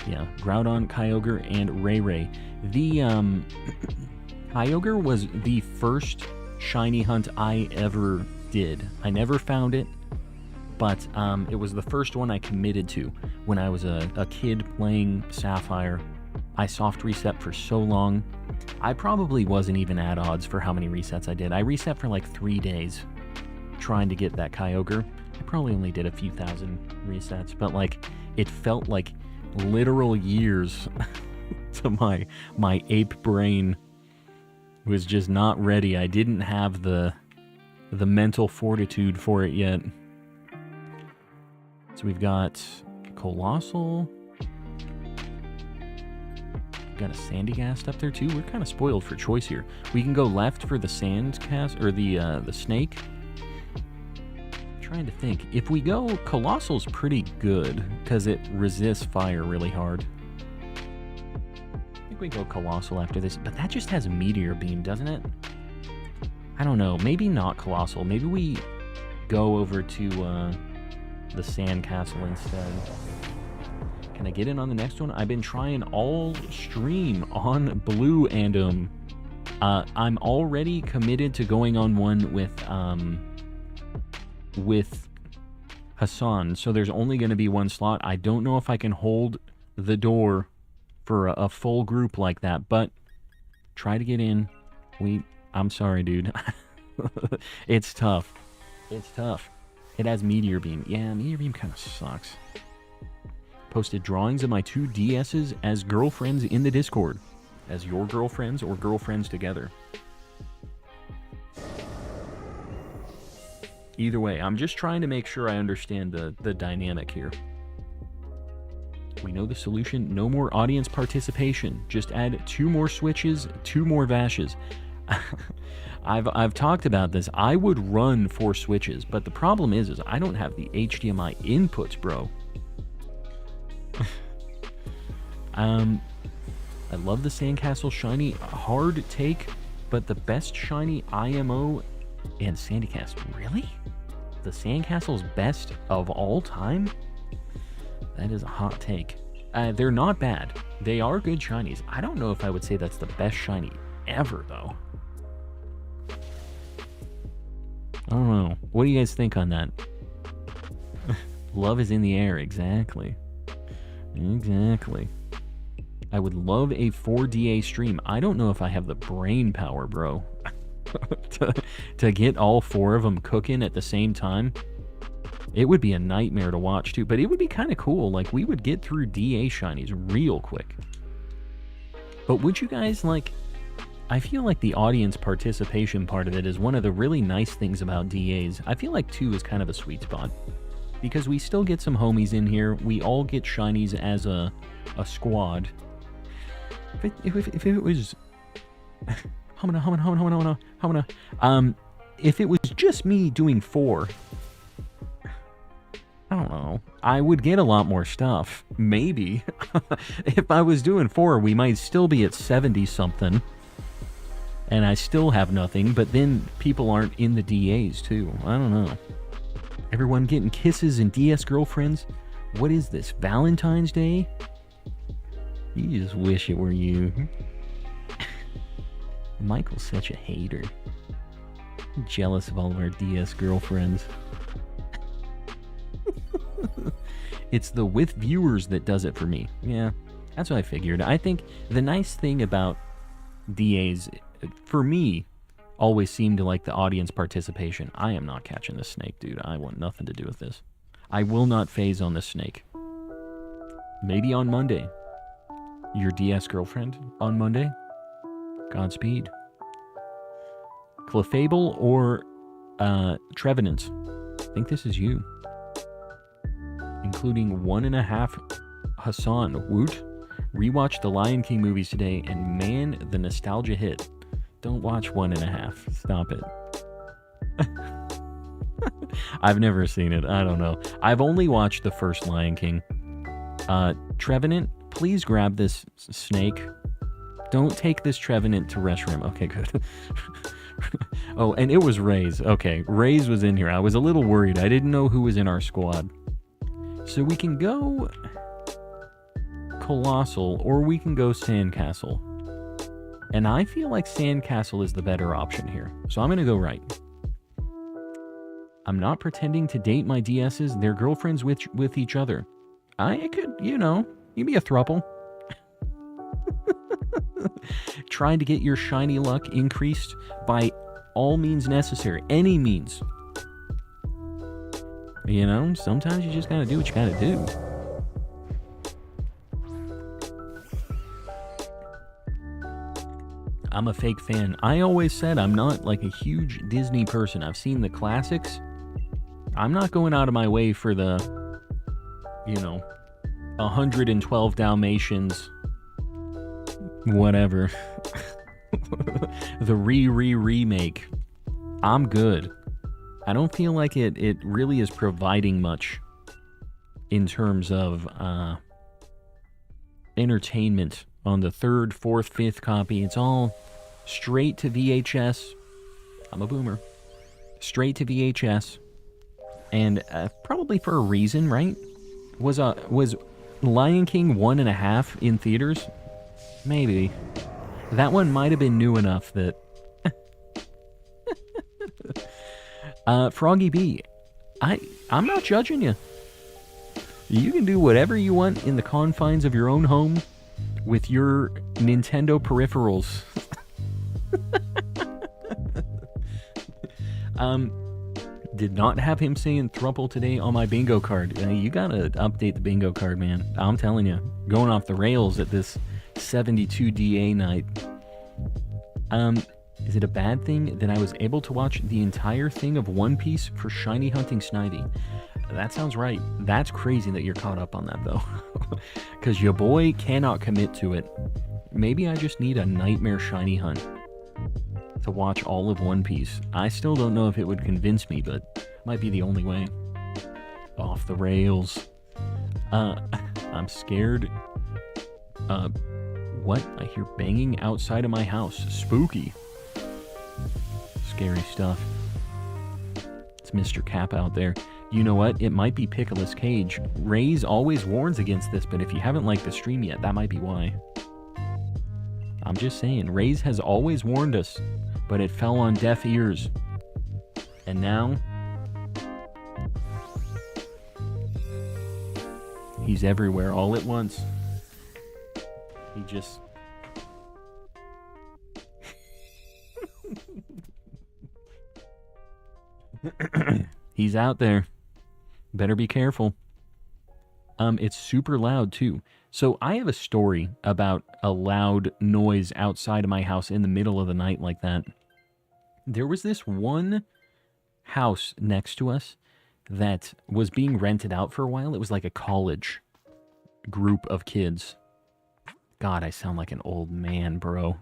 Yeah, Groudon, Kyogre, and Ray. The Kyogre was the first shiny hunt I ever did. I never found it, but it was the first one I committed to when I was a kid playing Sapphire. I soft reset for so long. I probably wasn't even at odds for how many resets I did. I reset for like 3 days trying to get that Kyogre. I probably only did a few thousand resets, but like it felt like literal years to my ape brain was just not ready. I didn't have the mental fortitude for it yet. So we've got Colossal. Got a Sandygast up there too. We're kind of spoiled for choice here. We can go left for the Sandcast or the snake. I'm trying to think. If we go, Colossal's pretty good because it resists fire really hard. I think we go Colossal after this, but that just has Meteor Beam, doesn't it? I don't know. Maybe not Colossal. Maybe we go over to the Sandcastle instead. Can I get in on the next one? I've been trying all stream on Blue and I'm already committed to going on one with Hassan. So there's only going to be one slot. I don't know if I can hold the door for a full group like that, but try to get in. I'm sorry, dude. It's tough. It's tough. It has Meteor Beam. Yeah, Meteor Beam kind of sucks. Posted drawings of my 2 DSs as girlfriends in the Discord. As your girlfriends or girlfriends together. Either way, I'm just trying to make sure I understand the dynamic here. We know the solution. No more audience participation. Just add 2 more switches, 2 more vashes. I've talked about this. I would run 4 switches, but the problem is I don't have the HDMI inputs, bro. I love the Sandcastle shiny. Hard take, but the best shiny IMO and Sandygast. Really? The Sandcastle's best of all time? That is a hot take. They're not bad. They are good shinies. I don't know if I would say that's the best shiny ever, though. I don't know. What do you guys think on that? Love is in the air. Exactly. Exactly. I would love a 4DA stream. I don't know if I have the brain power, bro. to get all 4 of them cooking at the same time. It would be a nightmare to watch, too. But it would be kind of cool. Like, we would get through DA shinies real quick. But would you guys, like... I feel like the audience participation part of it is one of the really nice things about DAs. I feel like 2 is kind of a sweet spot. Because we still get some homies in here. We all get shinies as a squad. If it was... if it was just me doing 4... I don't know. I would get a lot more stuff. Maybe. If I was doing 4, we might still be at 70-something. And I still have nothing, but then people aren't in the DAs, too. I don't know. Everyone getting kisses and DS girlfriends? What is this, Valentine's Day? You just wish it were you. Michael's such a hater. I'm jealous of all of our DS girlfriends. It's the with viewers that does it for me. Yeah, that's what I figured. I think the nice thing about DAs, for me, always seemed to like the audience participation. I am not catching this snake, dude. I want nothing to do with this. I will not phase on this snake. Maybe on Monday. Your DS girlfriend on Monday? Godspeed. Clefable or Trevenant? I think this is you. Including 1.5 Hassan. Woot. Rewatched the Lion King movies today, and man, the nostalgia hit. Don't watch 1.5. Stop it. I've never seen it. I don't know. I've only watched the first Lion King. Trevenant, please grab this snake. Don't take this Trevenant to Reshiram. Okay, good. Oh, and it was Ray's. Okay, Ray's was in here. I was a little worried. I didn't know who was in our squad. So we can go Colossal, or we can go Sandcastle. And I feel like Sandcastle is the better option here. So I'm going to go right. I'm not pretending to date my DSs. They're girlfriends with each other. I could, you know, you'd be a throuple. Trying to get your shiny luck increased by all means necessary. Any means. You know, sometimes you just gotta do what you gotta do. I'm a fake fan. I always said I'm not like a huge Disney person. I've seen the classics. I'm not going out of my way for the, you know, 112 Dalmatians, whatever. The remake. I'm good. I don't feel like it really is providing much in terms of entertainment on the third, fourth, fifth copy. It's all straight to VHS. I'm a boomer. Straight to VHS. And probably for a reason, right? Was Lion King 1.5 in theaters? Maybe. That one might have been new enough that... Froggy B, I'm not judging you. You can do whatever you want in the confines of your own home with your Nintendo peripherals. Did not have him saying thruple today on my bingo card. You gotta update the bingo card, man. I'm telling you, going off the rails at this 72 DA night. Is it a bad thing that I was able to watch the entire thing of One Piece for shiny hunting Snivy? That sounds right. That's crazy that you're caught up on that, though. Because your boy cannot commit to it. Maybe I just need a nightmare shiny hunt to watch all of One Piece. I still don't know if it would convince me, but might be the only way. Off the rails. I'm scared. What? I hear banging outside of my house. Spooky. Scary stuff. It's Mr. Cap out there. You know what? It might be Pickles Cage. Ray's always warns against this, but if you haven't liked the stream yet, that might be why. I'm just saying, Ray's has always warned us, but it fell on deaf ears. And now... he's everywhere all at once. He just... he's out there. Better be careful. It's super loud too. So I have a story about a loud noise outside of my house in the middle of the night like that. There was this one house next to us that was being rented out for a while. It was like a college group of kids. God, I sound like an old man, bro.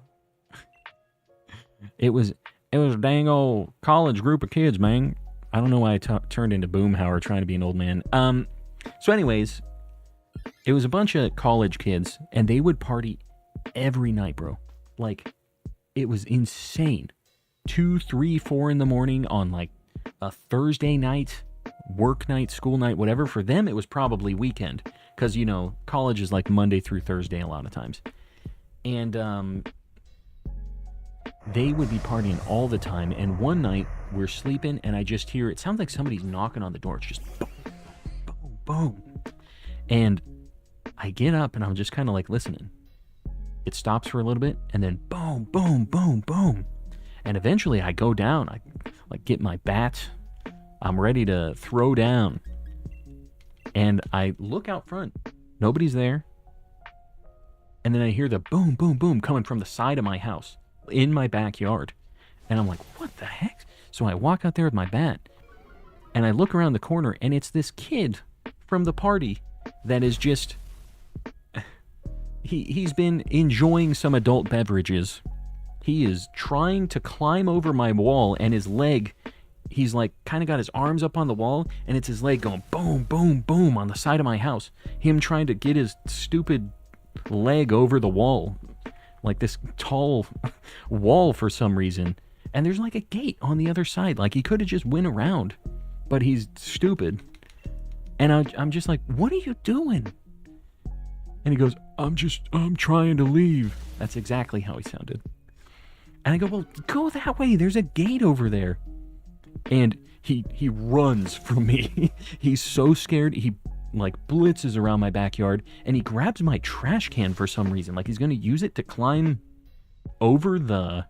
It was a dang old college group of kids, man. I don't know why I turned into Boomhauer trying to be an old man. So anyways, it was a bunch of college kids, and they would party every night, bro. Like, it was insane. 2, 3, 4 in the morning on, like, a Thursday night, work night, school night, whatever. For them, it was probably weekend. Because, you know, college is like Monday through Thursday a lot of times. And, they would be partying all the time, and one night we're sleeping, and I just hear, it sounds like somebody's knocking on the door. It's just boom, boom, boom. And I get up, and I'm just kind of like listening. It stops for a little bit, and then boom, boom, boom, boom. And eventually I go down. I like get my bat. I'm ready to throw down. And I look out front. Nobody's there. And then I hear the boom, boom, boom coming from the side of my house. In my backyard. And I'm like, what the heck? So I walk out there with my bat, and I look around the corner, and it's this kid from the party that is just... He's been enjoying some adult beverages. He is trying to climb over my wall, and his leg, he's like kind of got his arms up on the wall, and it's his leg going boom, boom, boom on the side of my house. Him trying to get his stupid leg over the wall. Like this tall wall for some reason. And there's like a gate on the other side. Like he could have just went around, but he's stupid. And I'm just like, what are you doing? And he goes, I'm trying to leave. That's exactly how he sounded. And I go, well, go that way. There's a gate over there. And he runs from me. He's so scared. He like blitzes around my backyard and he grabs my trash can for some reason. Like he's going to use it to climb over the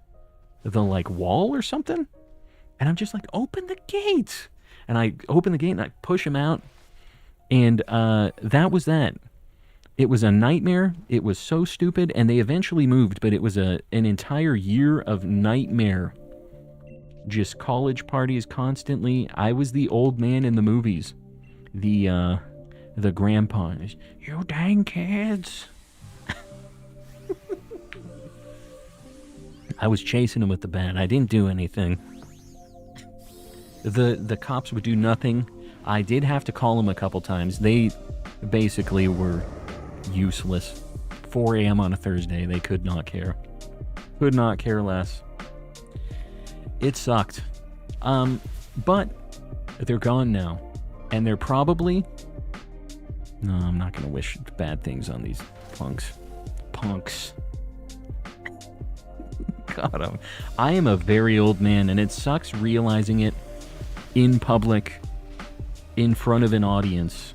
like wall or something. And I'm just like, open the gate. And I open the gate and I push him out. And that was that. It was a nightmare. It was so stupid. And they eventually moved, but it was an entire year of nightmare. Just college parties constantly. I was the old man in the movies. The grandpa. You dang kids. I was chasing him with the bat. I didn't do anything. The cops would do nothing. I did have to call them a couple times. They basically were useless. 4 a.m. on a Thursday. They could not care. Could not care less. It sucked. But they're gone now. And they're probably... No, I'm not going to wish bad things on these punks. God, I am a very old man, and it sucks realizing it in public, in front of an audience.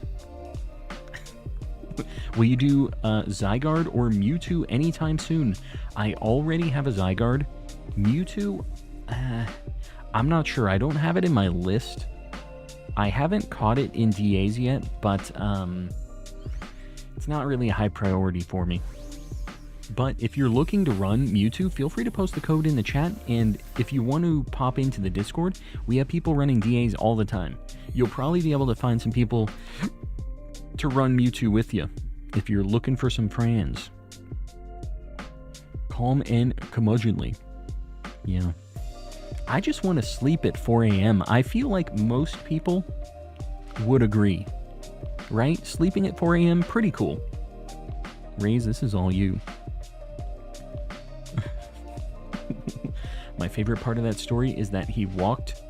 Will you do Zygarde or Mewtwo anytime soon? I already have a Zygarde. Mewtwo, I'm not sure. I don't have it in my list. I haven't caught it in DAs yet, but it's not really a high priority for me. But if you're looking to run Mewtwo, feel free to post the code in the chat, and if you want to pop into the Discord, we have people running DAs all the time. You'll probably be able to find some people to run Mewtwo with you, if you're looking for some friends. Calm and curmudgeonly. Yeah. I just want to sleep at 4 a.m. I feel like most people would agree. Right? Sleeping at 4 a.m., pretty cool. Raze, this is all you. My favorite part of that story is that he walked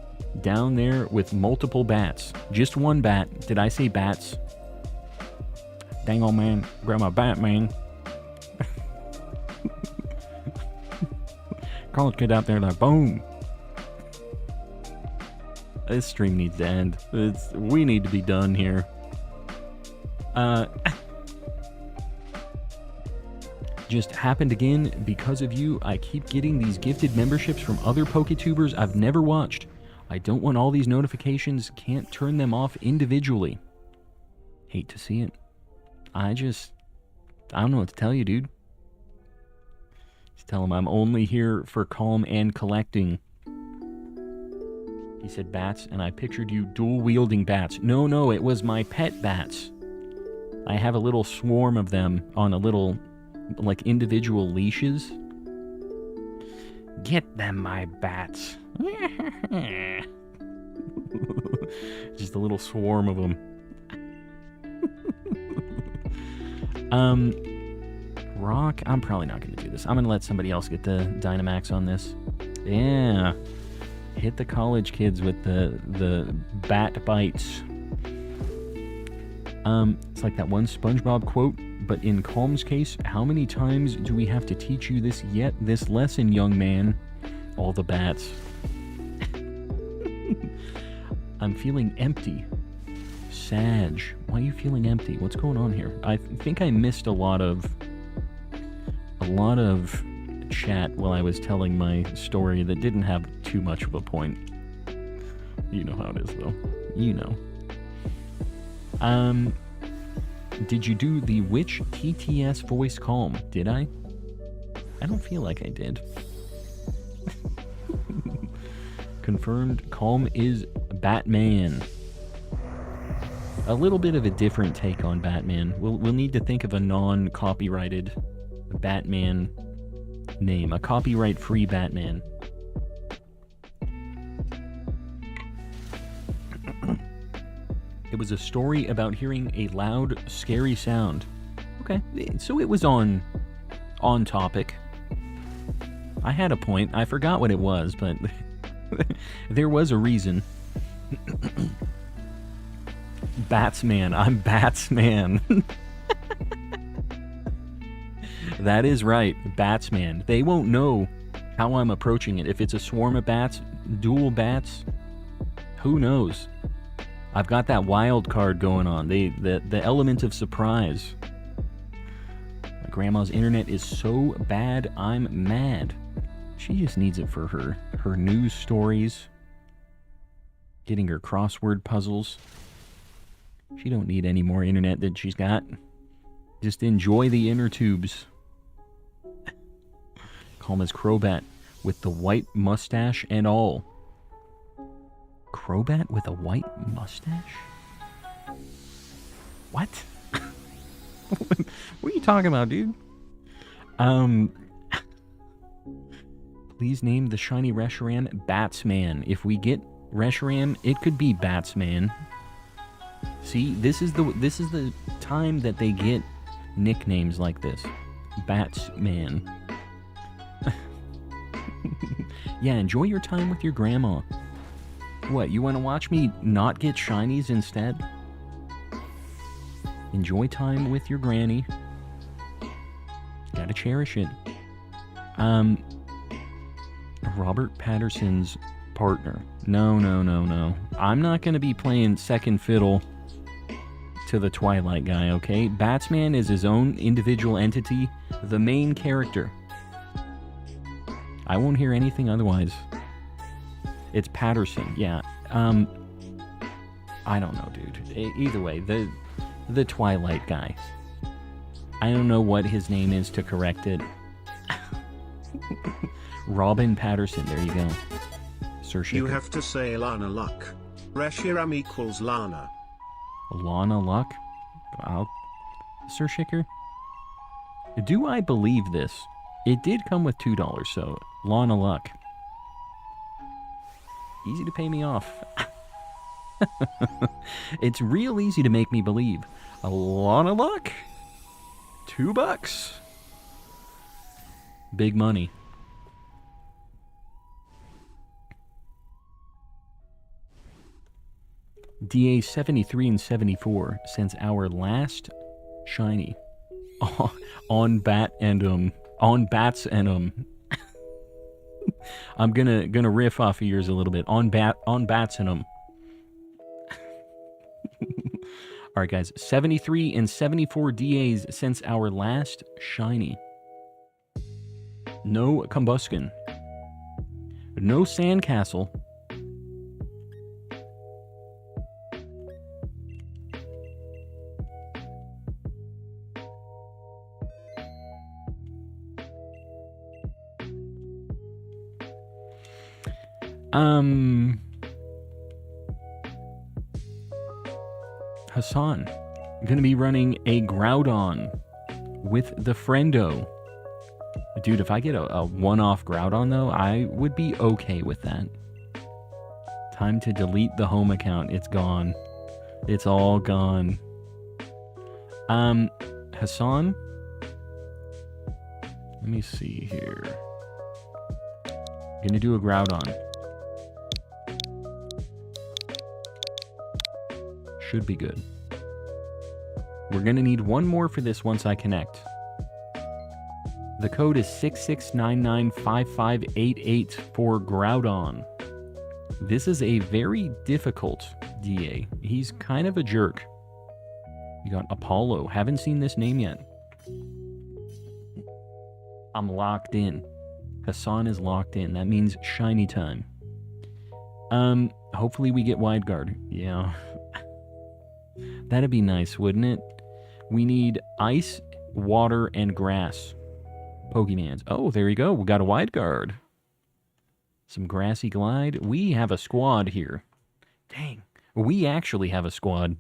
down there with multiple bats. Just one bat. Did I say bats? Dang old man, grab my bat, man. College kid out there like, boom. This stream needs to end. We need to be done here. Just happened again. Because of you, I keep getting these gifted memberships from other PokeTubers I've never watched. I don't want all these notifications. Can't turn them off individually. Hate to see it. I don't know what to tell you, dude. Just tell him I'm only here for calm and collecting. He said bats, and I pictured you dual-wielding bats. No, it was my pet bats. I have a little swarm of them on a little, like, individual leashes. Get them, my bats. Just a little swarm of them. Rock, I'm probably not going to do this. I'm going to let somebody else get the Dynamax on this. Yeah. Hit the college kids with the bat bites. It's like that one SpongeBob quote, but in Calm's case, how many times do we have to teach you this lesson, young man? All the bats. I'm feeling empty. Sag, why are you feeling empty? What's going on here? I think I missed a lot of chat while I was telling my story that didn't have too much of a point. You know how it is, though. You know. Did you do the which TTS voice Calm? Did I? I don't feel like I did. Confirmed, Calm is Batman. A little bit of a different take on Batman. We'll need to think of a non-copyrighted Batman name. A copyright-free Batman. It was a story about hearing a loud, scary sound. Okay, so it was on topic. I had a point. I forgot what it was, but there was a reason. Batsman. I'm Batsman. That is right. Batsman. They won't know how I'm approaching it. If it's a swarm of bats, dual bats, who knows? I've got that wild card going on. The element of surprise. My grandma's internet is so bad, I'm mad. She just needs it for her news stories, getting her crossword puzzles. She don't need any more internet than she's got. Just enjoy the inner tubes. Call him as Crobat with the white mustache and all. Crobat with a white mustache? What? What are you talking about, dude? Please name the shiny Reshiram Batsman. If we get Reshiram, it could be Batsman. See, this is the time that they get nicknames like this. Batsman. Yeah, enjoy your time with your grandma. What, you want to watch me not get shinies instead? Enjoy time with your granny. Gotta cherish it. Robert Patterson's partner. No. I'm not gonna be playing second fiddle to the Twilight guy, okay? Batsman is his own individual entity, the main character. I won't hear anything otherwise. It's Patterson, yeah. I don't know, dude. Either way, the Twilight guy. I don't know what his name is to correct it. Robin Patterson, there you go. Sir Shaker. You have to say Lana Luck. Reshiram equals Lana. Lana Luck? Sir Shaker? Do I believe this? It did come with $2, so Lana Luck. Easy to pay me off. It's real easy to make me believe. A Lana Luck? $2? Big money. DA 73 and 74 since our last shiny. On bats and I'm gonna riff off of yours a little bit. On bats and Alright guys, 73 and 74 DAs since our last shiny. No Combuskin. No Sandcastle. Hassan. I'm gonna be running a Groudon with the Friendo. Dude, if I get a one-off Groudon, though, I would be okay with that. Time to delete the home account. It's gone. It's all gone. Hassan? Let me see here. Gonna do a Groudon. Should be good. We're gonna need one more for this once I connect. The code is 66995588 for Groudon. This is a very difficult DA. He's kind of a jerk. You got Apollo. Haven't seen this name yet. I'm locked in. Hassan is locked in. That means shiny time. Hopefully we get Wide Guard. Yeah. That'd be nice, wouldn't it? We need ice, water, and grass. Pokemans. Oh, there you go. We got a Wide Guard. Some Grassy Glide. We have a squad here. Dang. We actually have a squad.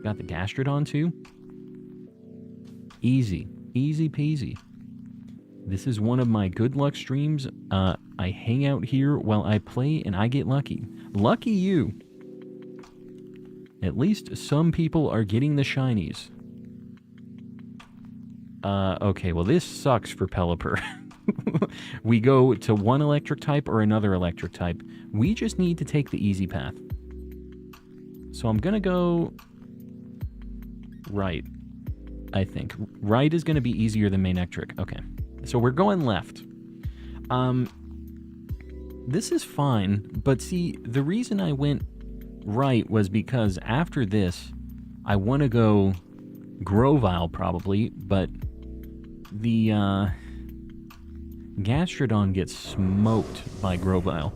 Got the Gastrodon too. Easy. Easy peasy. This is one of my good luck streams. I hang out here while I play and I get lucky. Lucky you. At least some people are getting the shinies. Okay, well this sucks for Pelipper. We go to one electric type or another electric type. We just need to take the easy path. So I'm going to go right, I think. Right is going to be easier than Manectric. Okay. So we're going left. This is fine, but see, the reason I went right was because after this, I want to go Grovyle probably, but the Gastrodon gets smoked by Grovyle.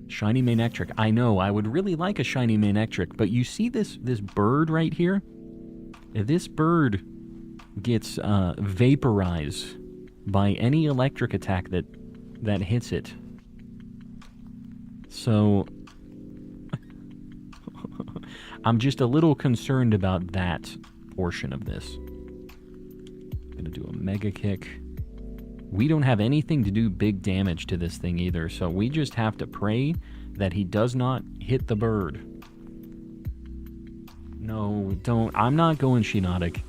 Shiny Manectric. I know, I would really like a shiny Manectric, but you see this bird right here? This bird gets vaporized by any electric attack that hits it. So I'm just a little concerned about that portion of this. Gonna do a Mega Kick. We don't have anything to do big damage to this thing either, so we just have to pray that he does not hit the bird. No, don't. I'm not going Shiinotic.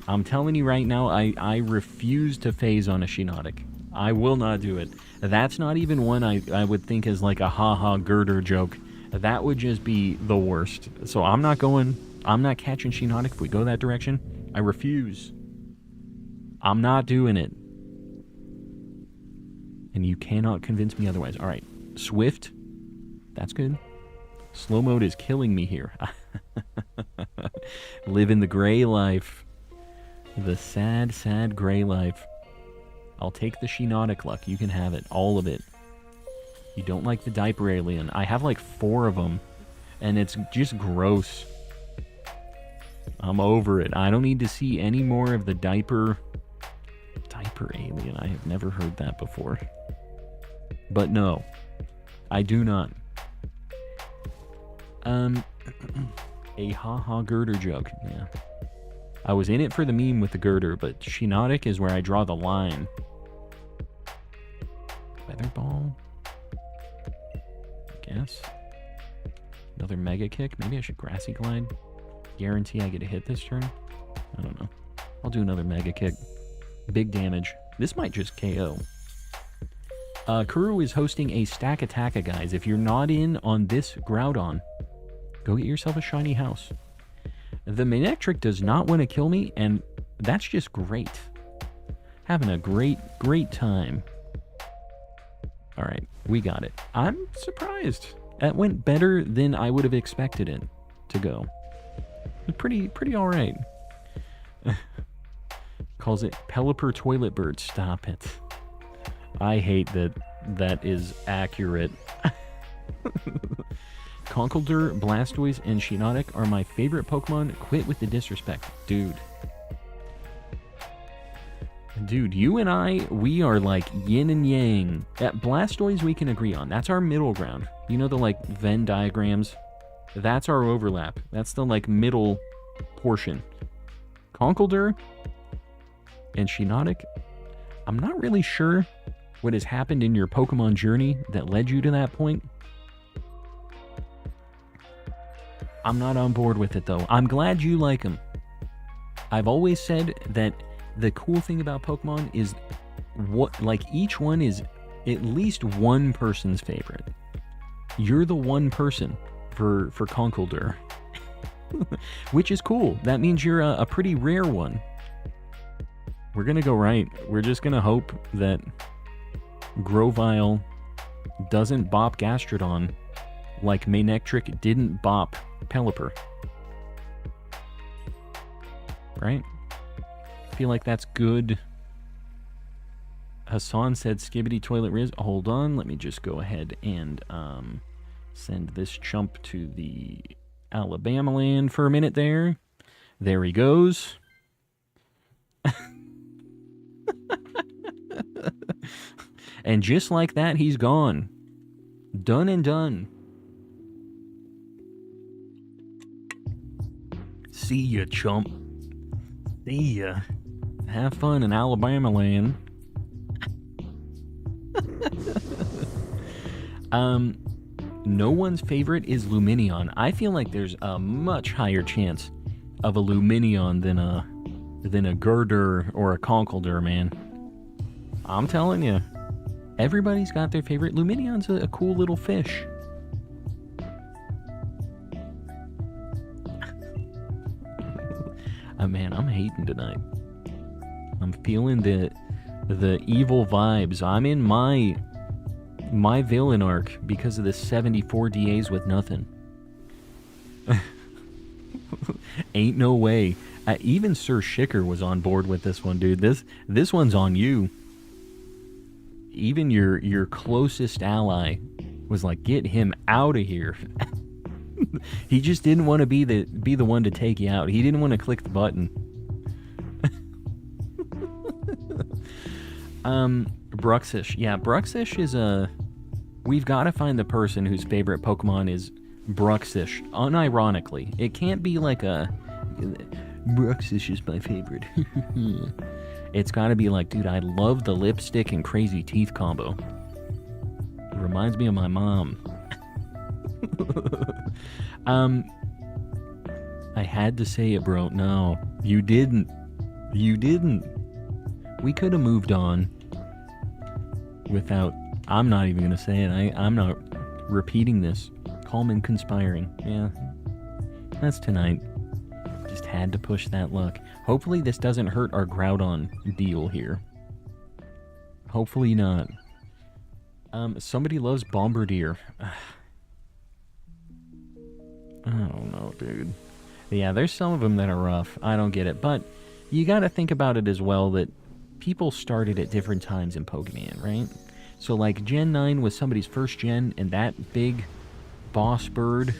I'm telling you right now, I refuse to phase on a Shiinotic. I will not do it. That's not even one I would think is like a haha girder joke. That would just be the worst. So I'm not catching Shiinotic if we go that direction. I refuse. I'm not doing it. And you cannot convince me otherwise. Alright, Swift. That's good. Slow mode is killing me here. Living the gray life. The sad, sad gray life. I'll take the Shiinotic luck. You can have it. All of it. You don't like the diaper alien. I have like 4 of them. And it's just gross. I'm over it. I don't need to see any more of the diaper alien. I have never heard that before. But no. I do not. A haha girder joke. Yeah. I was in it for the meme with the girder, but Shiinotic is where I draw the line. Weather Ball? I guess. Another Mega Kick? Maybe I should Grassy Glide? Guarantee I get a hit this turn? I don't know. I'll do another Mega Kick. Big damage. This might just KO. Kuru is hosting a Stack Attacka, guys. If you're not in on this Groudon, go get yourself a shiny house. The Manectric does not want to kill me, and that's just great. Having a great, great time. Alright, we got it. I'm surprised. That went better than I would have expected it to go. Pretty alright. Calls it Pelipper Toilet Bird. Stop it. I hate that is accurate. Conkeldurr, Blastoise, and Shiinotic are my favorite Pokemon. Quit with the disrespect. Dude, you and I, we are like yin and yang. At Blastoise, we can agree on. That's our middle ground. You know the, like, Venn diagrams? That's our overlap. That's the, like, middle portion. Conkeldurr and Shiinotic, I'm not really sure what has happened in your Pokemon journey that led you to that point. I'm not on board with it, though. I'm glad you like them. I've always said that the cool thing about Pokemon is each one is at least one person's favorite. You're the one person for Conkeldurr. Which is cool. That means you're a pretty rare one. We're gonna go right. We're just gonna hope that Grovyle doesn't bop Gastrodon like Manectric didn't bop Pelipper. Right? I feel like that's good. Hassan said Skibbity Toilet Riz. Hold on, let me just go ahead and send this chump to the Alabama land for a minute there. There he goes. And just like that, he's gone. Done and done. See ya, chump. See ya. Have fun in Alabama land. No one's favorite is Lumineon. I feel like there's a much higher chance of a Lumineon than a Girder or a Conkeldurr, man. I'm telling you. Everybody's got their favorite. Luminion's a cool little fish. Man, I'm hating tonight. I'm feeling the evil vibes. I'm in my villain arc because of the 74 DAs with nothing. Ain't no way. Even Sir Shicker was on board with this one, dude. This one's on you. Even your closest ally was like, get him out of here. He just didn't want to be the one to take you out. He didn't want to click the button. Bruxish. Yeah, Bruxish is we've got to find the person whose favorite Pokemon is Bruxish. Unironically. It can't be like a... Bruxish is my favorite. It's got to be like, dude, I love the lipstick and crazy teeth combo. It reminds me of my mom. I had to say it, bro. No, you didn't. You didn't. We could have moved on without... I'm not even going to say it. I'm not repeating this. Calm and conspiring. Yeah. That's tonight. Just had to push that luck. Hopefully this doesn't hurt our Groudon deal here. Hopefully not. Somebody loves Bombardier. I don't know, dude. Yeah, there's some of them that are rough. I don't get it. But you got to think about it as well that people started at different times in Pokemon, right? So, like, Gen 9 was somebody's first gen, and that big boss bird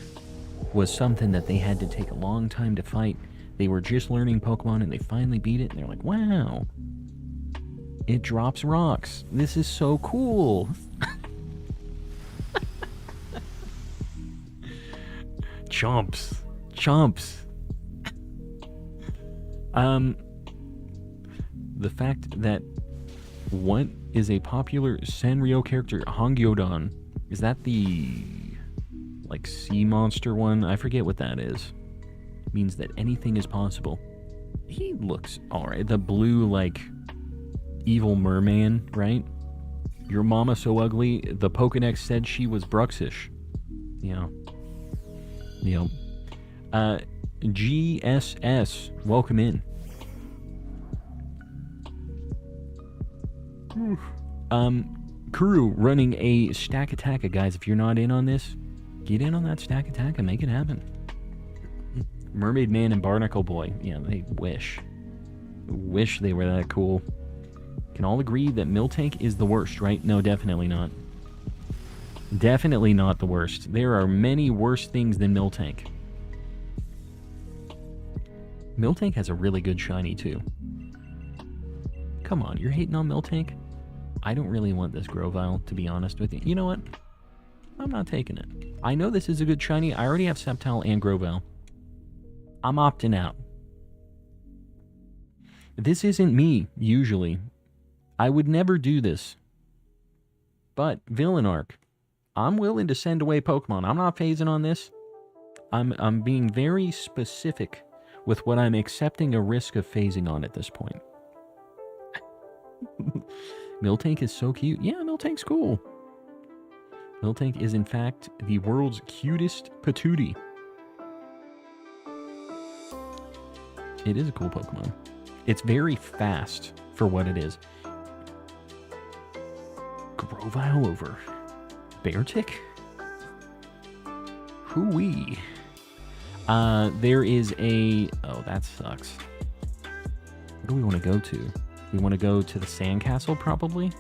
was something that they had to take a long time to fight. They were just learning Pokemon, and they finally beat it, and they're like, wow, it drops rocks. This is so cool. Chomps. The fact that what is a popular Sanrio character, Hongyodon, is that the like sea monster one? I forget what that is. It means that anything is possible. He looks alright. The blue like evil merman, right? Your mama so ugly, the Pokedex said she was Bruxish. Yeah. Yep. GSS, welcome in. Kuru running a Stack Attack, guys. If you're not in on this, get in on that Stack Attack and make it happen. Mermaid Man and Barnacle Boy, yeah, they wish they were that cool. Can all agree that Miltank is the worst, right? No, definitely not. Definitely not the worst. There are many worse things than Miltank. Miltank has a really good shiny, too. Come on, you're hating on Miltank? I don't really want this Grovyle, to be honest with you. You know what? I'm not taking it. I know this is a good shiny. I already have Sceptile and Grovyle. I'm opting out. This isn't me, usually. I would never do this. But, Villain Arc. I'm willing to send away Pokemon. I'm not phasing on this. I'm being very specific with what I'm accepting a risk of phasing on at this point. Miltank is so cute. Yeah, Miltank's cool. Miltank is, in fact, the world's cutest patootie. It is a cool Pokemon. It's very fast for what it is. Grovyle over Beartic? Hoo-wee. There is a... Oh, that sucks. What do we want to go to? We want to go to the Sandcastle, probably?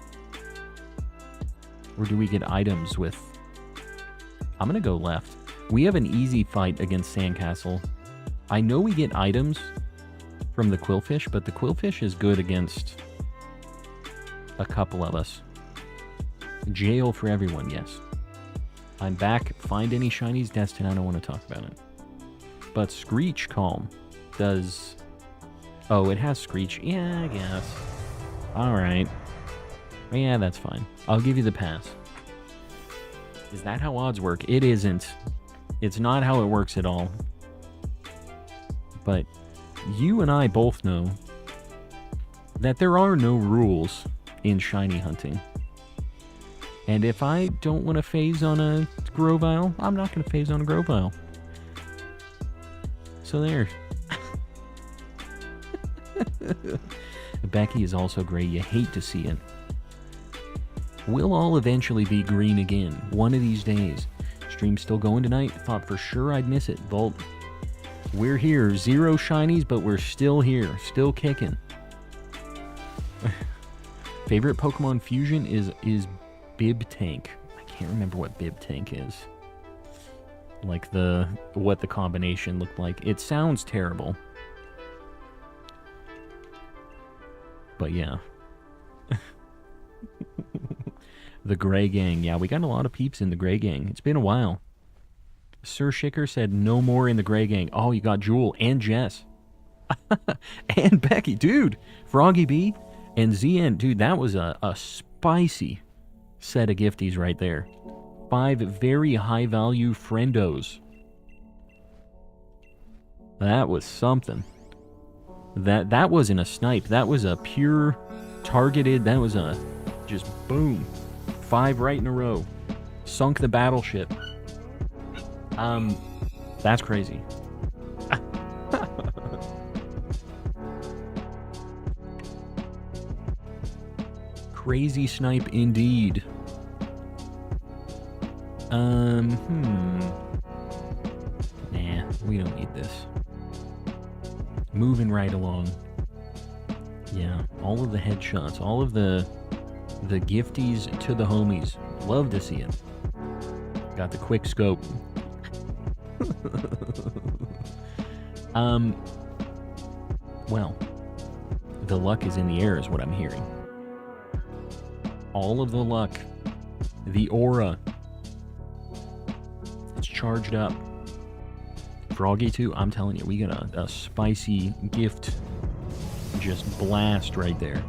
Or do we get items with... I'm going to go left. We have an easy fight against Sandcastle. I know we get items from the Quillfish, but the Quillfish is good against a couple of us. Jail for everyone, yes. I'm back. Find any shinies, Destin. I don't want to talk about it. But Screech Calm does... Oh, it has Screech. Yeah, I guess. Alright. Yeah, that's fine. I'll give you the pass. Is that how odds work? It isn't. It's not how it works at all. But you and I both know that there are no rules in shiny hunting. And if I don't want to phase on a Grovyle, I'm not going to phase on a Grovyle. So there. Becky is also gray. You hate to see it. We'll all eventually be green again, one of these days. Stream's still going tonight. Thought for sure I'd miss it. Volt, we're here. 0 shinies, but we're still here. Still kicking. Favorite Pokemon fusion is Bib Tank. I can't remember what Bib Tank is. Like what the combination looked like. It sounds terrible. But yeah. The Grey Gang. Yeah, we got a lot of peeps in the Grey Gang. It's been a while. Sir Shicker said no more in the Grey Gang. Oh, you got Jewel and Jess. And Becky. Dude, Froggy B and ZN. Dude, that was a spicy set of gifties right there. 5 very high-value friendos. That was something. That wasn't a snipe. That was a pure targeted. That was a just boom. 5 right in a row. Sunk the battleship. That's crazy. Crazy snipe indeed. Nah, we don't need this. Moving right along. Yeah, all of the headshots, all of the gifties to the homies. Love to see it. Got the quick scope. Well, the luck is in the air is what I'm hearing. All of the luck. The aura. It's charged up. Froggy too, I'm telling you, we got a spicy gift just blast right there.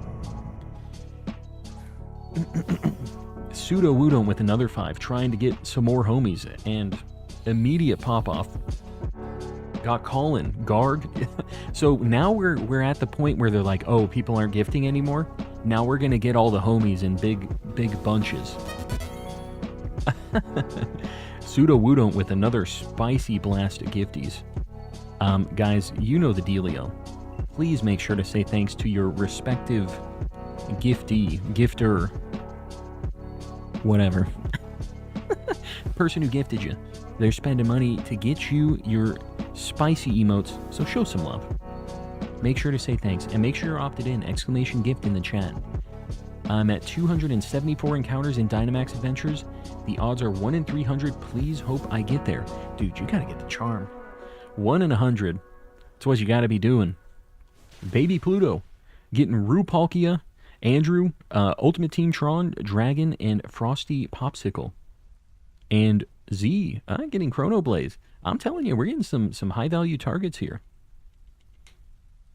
Pseudo Woodon with another 5, trying to get some more homies, and immediate pop-off. Got Colin, Garg. So now we're at the point where they're like, oh, people aren't gifting anymore? Now we're gonna get all the homies in big bunches. Pseudo Woodon with another spicy blast of gifties. Guys, you know the dealio. Please make sure to say thanks to your respective giftee, gifter, whatever. Person who gifted you. They're spending money to get you your spicy emotes, so show some love. Make sure to say thanks, and make sure you're opted in, exclamation gift in the chat. I'm at 274 encounters in Dynamax Adventures. The odds are 1 in 300. Please hope I get there. Dude, you gotta get the charm. 1 in 100. That's what you gotta be doing. Baby Pluto. Getting Rupalkia, Andrew, Ultimate Team Tron, Dragon, and Frosty Popsicle. And Z, getting Chrono Blaze. I'm telling you, we're getting some high-value targets here.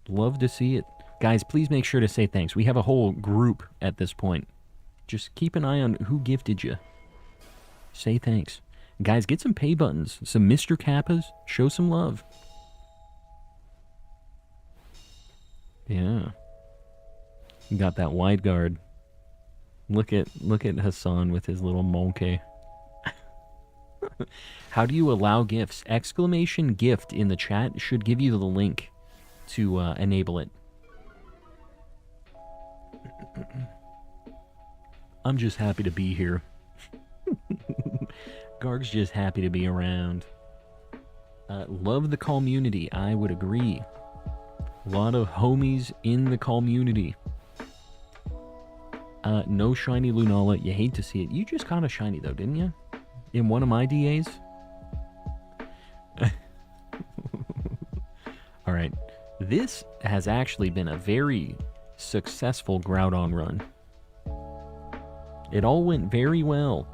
Love to see it. Guys, please make sure to say thanks. We have a whole group at this point. Just keep an eye on who gifted you. Say thanks. Guys, get some pay buttons. Some Mr. Kappas. Show some love. Yeah. You got that wide guard. Look at Hassan with his little monkey. How do you allow gifts? Exclamation gift in the chat should give you the link to enable it. I'm just happy to be here. Garg's just happy to be around. Love the community. I would agree. A lot of homies in the community. No shiny Lunala. You hate to see it. You just got a shiny though, didn't you? In one of my DAs? Alright. This has actually been a very successful Groudon run. It all went very well.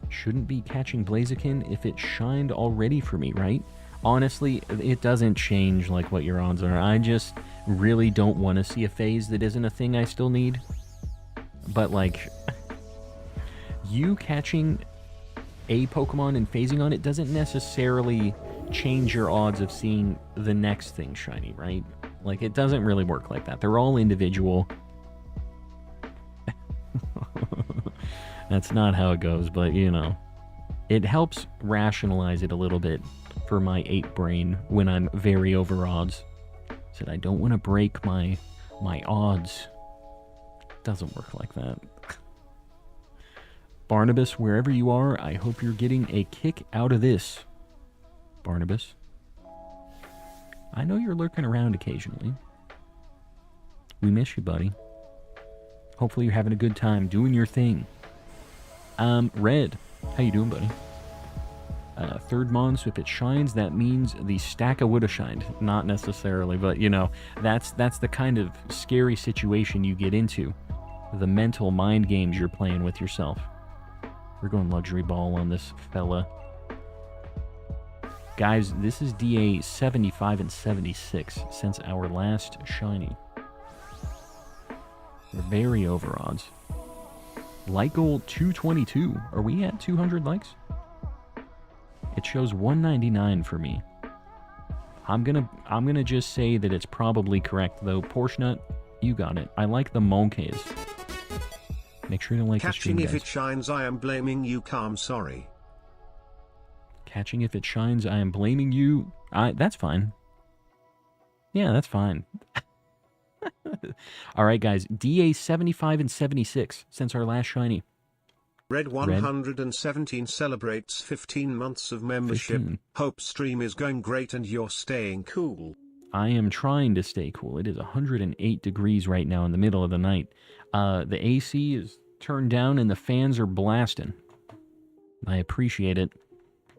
Shouldn't be catching Blaziken if it shined already for me, right? Honestly, it doesn't change like what your odds are. I just really don't want to see a phase that isn't a thing I still need. But like, you catching a Pokemon and phasing on it doesn't necessarily change your odds of seeing the next thing shiny, right? Like, it doesn't really work like that. They're all individual. That's not how it goes, but you know. It helps rationalize it a little bit for my 8 brain when I'm very over odds. Said I don't want to break my odds. Doesn't work like that. Barnabas, wherever you are, I hope you're getting a kick out of this. Barnabas. I know you're lurking around occasionally. We miss you, buddy. Hopefully you're having a good time doing your thing. Red, how you doing, buddy? Third mon, so if it shines, that means the stacker would have shined. Not necessarily, but you know, that's the kind of scary situation you get into. The mental mind games you're playing with yourself. We're going luxury ball on this fella. Guys, this is DA 75 and 76 since our last shiny. We're very over odds. Like goal 222. Are we at 200 likes? It shows 199 for me. I'm gonna just say that it's probably correct though. Portionut, you got it. I like the monkeys. Make sure to like the stream, Catching guys. if it shines, I am blaming you. Calm, sorry. Catching if it shines, I am blaming you. That's fine. Yeah, that's fine. All right, guys. DA 75 and 76 since our last shiny. Red 117 celebrates 15 months of membership. 15. Hope stream is going great and you're staying cool. I am trying to stay cool. It is 108 degrees right now in the middle of the night. The AC is turned down and the fans are blasting. I appreciate it.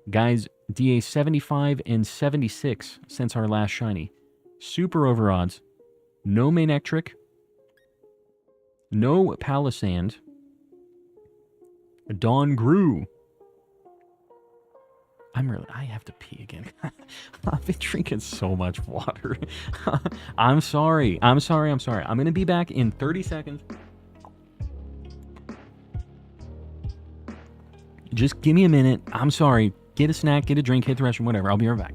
Guys, DA 75 and 76 since our last shiny. Super over odds. No Manectric. No Palisand. Dawn Grew. I have to pee again. I've been drinking so much water. I'm sorry. I'm going to be back in 30 seconds. Just give me a minute. I'm sorry. Get a snack, get a drink, hit the restroom, whatever. I'll be right back.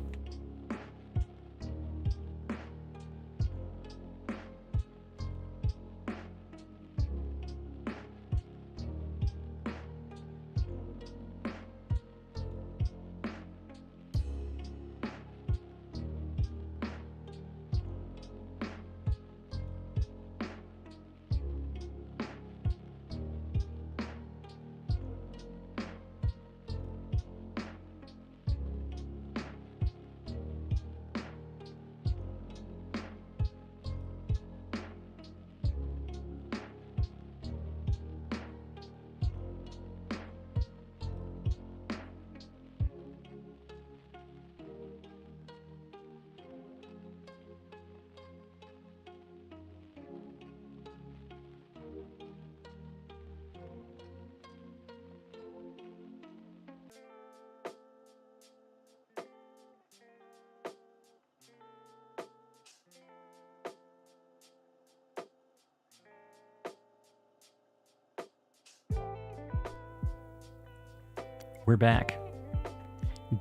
We're back.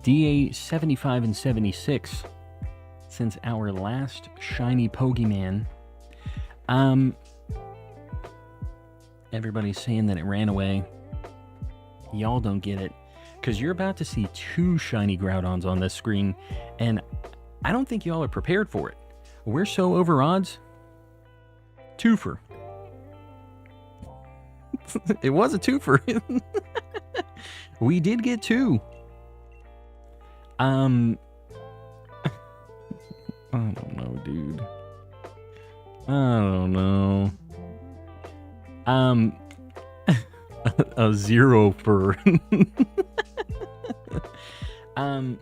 DA 75 and 76 since our last shiny Pokemon. Everybody's saying that it ran away. Y'all don't get it. Because you're about to see 2 shiny Groudons on this screen, and I don't think y'all are prepared for it. We're so over odds. Twofer. It was a twofer. We did get 2. I don't know, dude. I don't know. A 0 for. I don't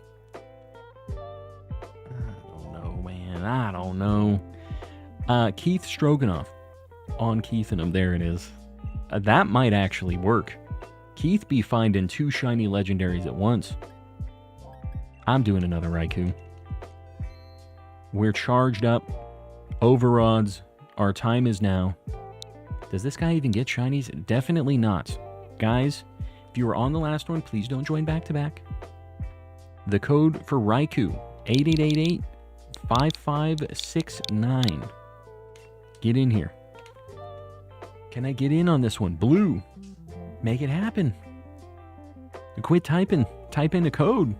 know, man. I don't know. Keith Stroganoff on Keith and him. There it is. That might actually work. Keith be finding 2 shiny legendaries at once. I'm doing another Raikou. We're charged up. Over odds. Our time is now. Does this guy even get shinies? Definitely not. Guys, if you were on the last one, please don't join back to back. The code for Raikou, 8888-5569. Get in here. Can I get in on this one? Blue. Make it happen. Quit typing. Type in a code.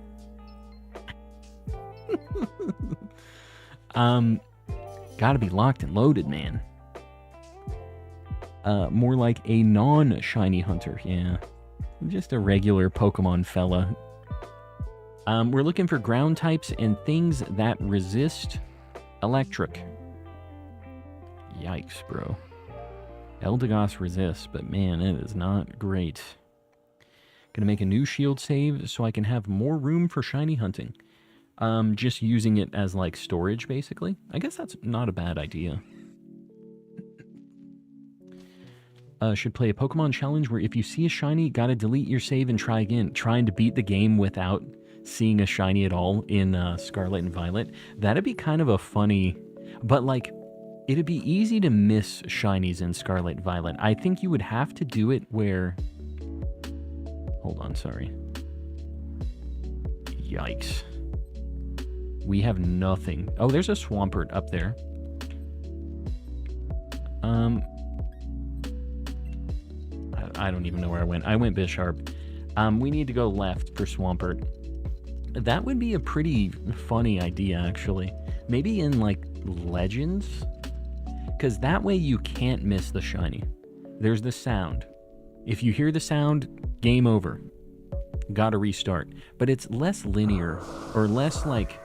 Gotta be locked and loaded, man. More like a non-shiny hunter. Yeah. Just a regular Pokemon fella. We're looking for ground types and things that resist electric. Yikes, bro. Eldegoss resists, but man, it is not great. Gonna make a new shield save so I can have more room for shiny hunting. Just using it as, like, storage, basically. I guess that's not a bad idea. Should play a Pokemon challenge where if you see a shiny, gotta delete your save and try again. Trying to beat the game without seeing a shiny at all in Scarlet and Violet. That'd be kind of a funny... But, like, it'd be easy to miss shinies in Scarlet and Violet. I think you would have to do it where... Hold on, sorry. Yikes. We have nothing. Oh, there's a Swampert up there. I don't even know where I went. I went Bisharp. We need to go left for Swampert. That would be a pretty funny idea, actually. Maybe in, like, Legends? Because that way you can't miss the shiny. There's the sound. If you hear the sound, game over. Gotta restart. But it's less linear, or less, like...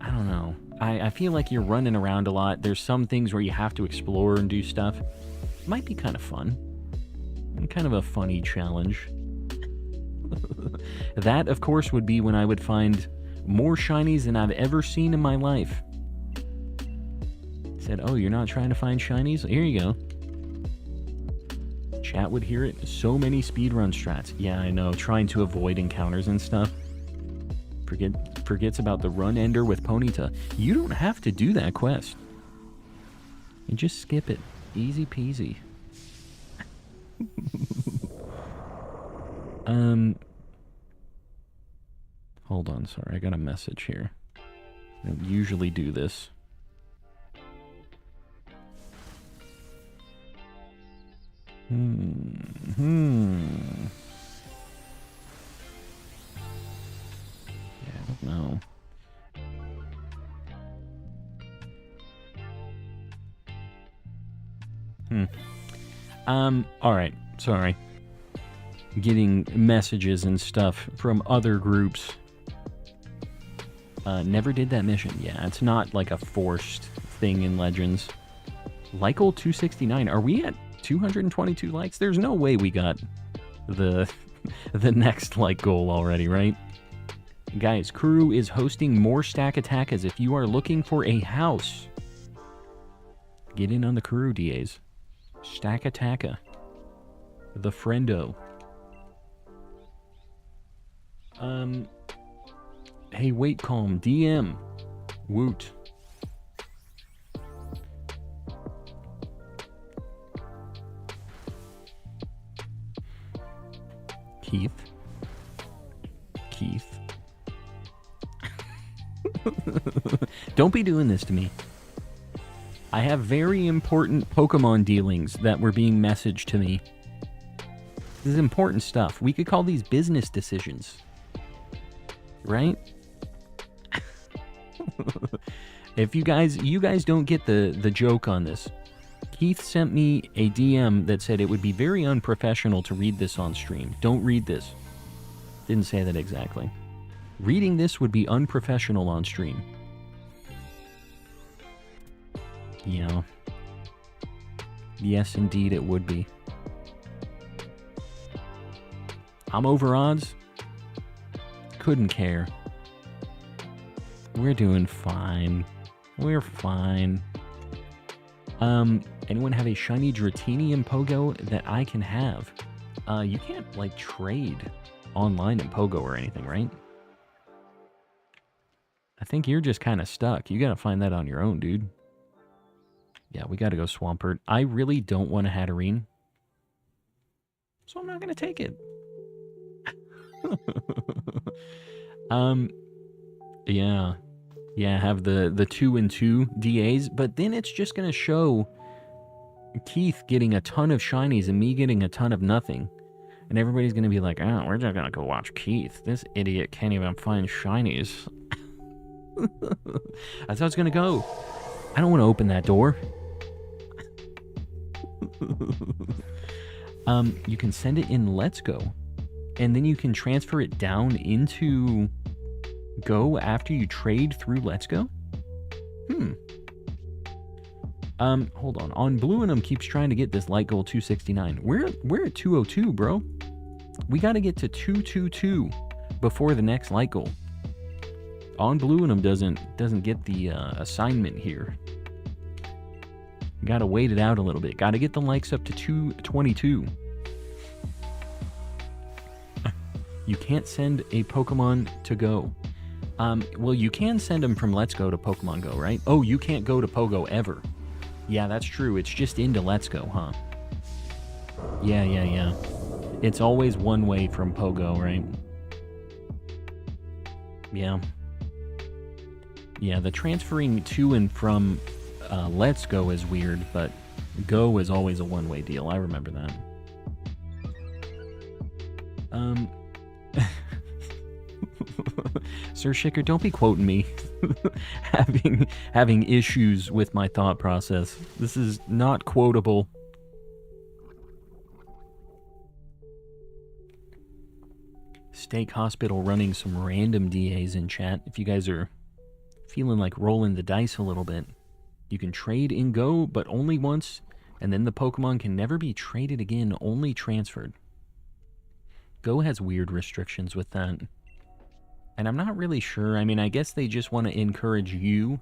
I don't know. I feel like you're running around a lot. There's some things where you have to explore and do stuff. Might be kind of fun. And kind of a funny challenge. That, of course, would be when I would find more shinies than I've ever seen in my life. Said, oh, you're not trying to find shinies? Here you go. Chat would hear it. So many speedrun strats. Yeah, I know. Trying to avoid encounters and stuff. Forgets about the run ender with Ponyta. You don't have to do that quest. You just skip it. Easy peasy. Hold on, sorry, I got a message here. I don't usually do this. Yeah, I don't know. Alright, sorry. Getting messages and stuff from other groups. Never did that mission. Yeah, it's not like a forced thing in Legends. Lykel 269. Are we at 222 likes? There's no way we got the next like goal already, right? Guys, Crew is hosting more Stack Attack as if you are looking for a house. Get in on the Crew, DAs. Stack Attacka. The friendo. Hey, wait, calm. DM. Woot. Keith. Don't be doing this to me. I have very important Pokemon dealings that were being messaged to me. This is important stuff. We could call these business decisions. Right? If you guys don't get the joke on this. Keith sent me a DM that said it would be very unprofessional to read this on stream. Don't read this. Didn't say that exactly. Reading this would be unprofessional on stream. Yeah. Yes, indeed, it would be. I'm over odds. Couldn't care. We're doing fine. We're fine. Anyone have a shiny Dratini in Pogo that I can have? You can't, like, trade online in Pogo or anything, right? I think you're just kind of stuck. You gotta find that on your own, dude. Yeah, we gotta go Swampert. I really don't want a Hatterene, so I'm not gonna take it. Yeah, have the 2 and 2 DAs, but then it's just gonna show Keith getting a ton of shinies and me getting a ton of nothing. And everybody's going to be like, oh, we're just going to go watch Keith. This idiot can't even find shinies. That's how it's going to go. I don't want to open that door. You can send it in Let's Go. And then you can transfer it down into Go after you trade through Let's Go? Hold on. On Blue'n'em keeps trying to get this light goal 269. We're at 202, bro. We got to get to 222 before the next light goal. On Blue'n'em doesn't get the assignment here. Got to wait it out a little bit. Got to get the likes up to 222. You can't send a Pokemon to Go. Well, you can send them from Let's Go to Pokemon Go, right? Oh, you can't go to Pogo ever. Yeah, that's true. It's just into Let's Go, huh? Yeah. It's always one way from Pogo, right? Yeah. Yeah, the transferring to and from Let's Go is weird, but Go is always a one-way deal. I remember that. Sir Shicker, don't be quoting me. having issues with my thought process. This is not quotable. Steak Hospital running some random DAs in chat. If you guys are feeling like rolling the dice a little bit, you can trade in Go, but only once, and then the Pokemon can never be traded again, only transferred. Go has weird restrictions with that. And I'm not really sure. I mean, I guess they just want to encourage you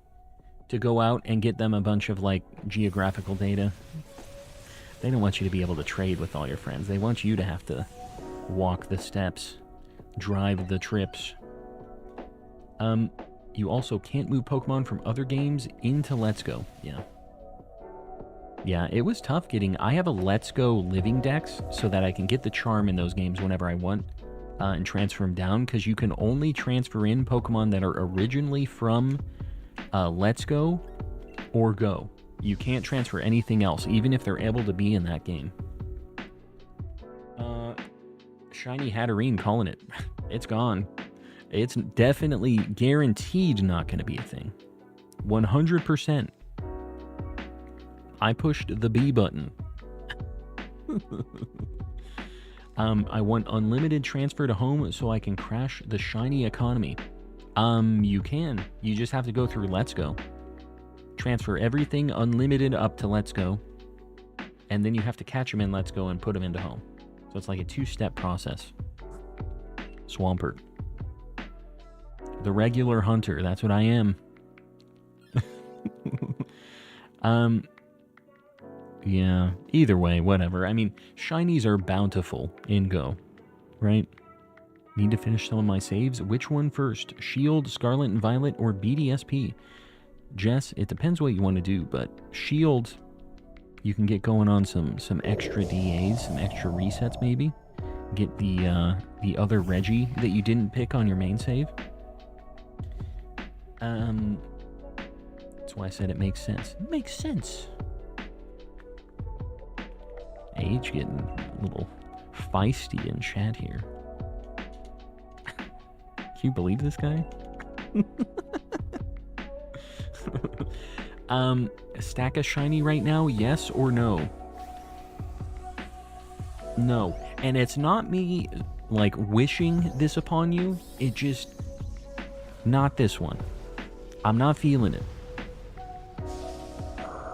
to go out and get them a bunch of, like, geographical data. They don't want you to be able to trade with all your friends. They want you to have to walk the steps, drive the trips. You also can't move Pokemon from other games into Let's Go. Yeah. Yeah, it was tough getting... I have a Let's Go living dex so that I can get the charm in those games whenever I want. And transfer them down, because you can only transfer in Pokemon that are originally from Let's Go or Go. You can't transfer anything else, even if they're able to be in that game. Shiny Hatterene calling it. It's gone. It's definitely guaranteed not going to be a thing. 100%. I pushed the B button. I want unlimited transfer to home so I can crash the shiny economy. You can. You just have to go through Let's Go. Transfer everything unlimited up to Let's Go. And then you have to catch them in Let's Go and put them into home. So it's like a two-step process. Swampert. The regular hunter. That's what I am. Yeah, either way, whatever. I mean, shinies are bountiful in Go, right? Need to finish some of my saves. Which one first? Shield, Scarlet and Violet, or BDSP? Jess, it depends what you want to do, but Shield, you can get going on some extra DAs, some extra resets maybe. Get the other Reggie that you didn't pick on your main save. That's why I said it makes sense. It makes sense. Age getting a little feisty in chat here. Can you believe this guy? A stack of shiny right now, yes or no? No. And it's not me, like, wishing this upon you. It just... Not this one. I'm not feeling it.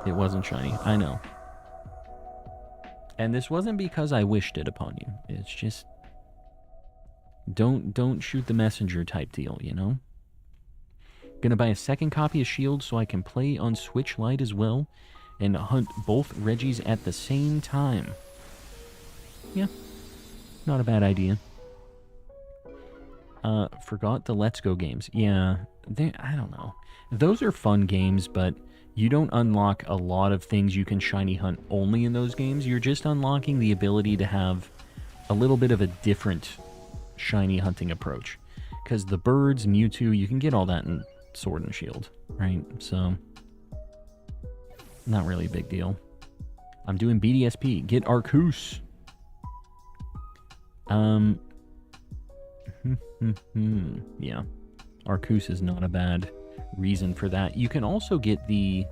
It wasn't shiny. I know. And this wasn't because I wished it upon you. It's just... Don't shoot the messenger type deal, you know? Gonna buy a second copy of Shield so I can play on Switch Lite as well. And hunt both Reggies at the same time. Yeah. Not a bad idea. Forgot the Let's Go games. Yeah. I don't know. Those are fun games, but... You don't unlock a lot of things you can shiny hunt only in those games. You're just unlocking the ability to have a little bit of a different shiny hunting approach. Because the birds, Mewtwo, you can get all that in Sword and Shield, right? So, not really a big deal. I'm doing BDSP. Get Arcus. Yeah. Arcus is not a bad reason for that. You can also get the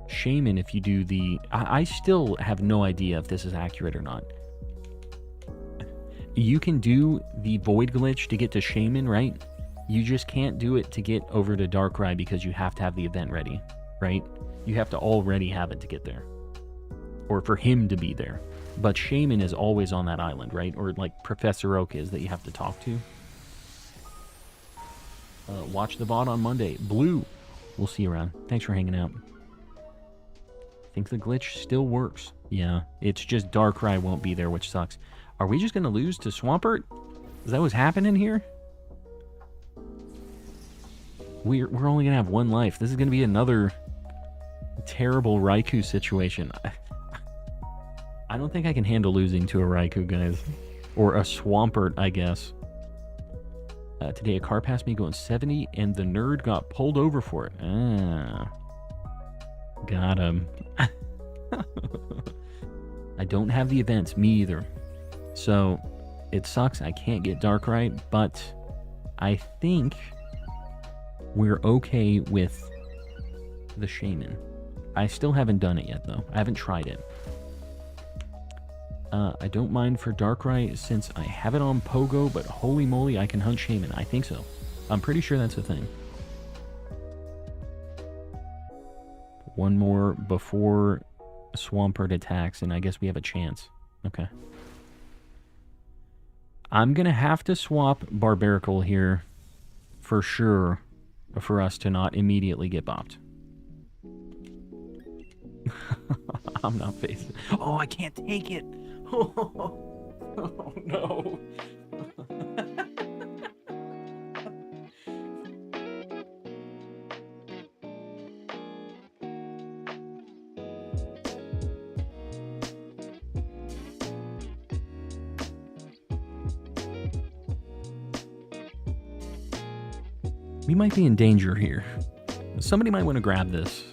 Shaman if you do the... I still have no idea if this is accurate or not. You can do the Void glitch to get to Shaman, right? You just can't do it to get over to Darkrai because you have to have the event ready, right? You have to already have it to get there. Or for him to be there. But Shaman is always on that island, right? Or like Professor Oak is that you have to talk to. Watch the VOD on Monday. Blue, we'll see you around. Thanks for hanging out. I think the glitch still works. Yeah, it's just Darkrai won't be there, which sucks. Are we just going to lose to Swampert? Is that what's happening here? We're only going to have one life. This is going to be another terrible Raikou situation. I don't think I can handle losing to a Raikou, guys. Or a Swampert, I guess. Today a car passed me going 70 and the nerd got pulled over for it. Ah. Got him. I don't have the events, me either. So, it sucks I can't get Darkrai, but I think we're okay with the Shaman. I still haven't done it yet, though. I haven't tried it. I don't mind for Darkrai since I have it on Pogo, but holy moly, I can hunt Shaman. I think so. I'm pretty sure that's a thing. One more before Swampert attacks, and I guess we have a chance. Okay. I'm going to have to swap Barbaracle here for sure for us to not immediately get bopped. I'm not facing... Oh, I can't take it! Oh no. We might be in danger here. Somebody might want to grab this.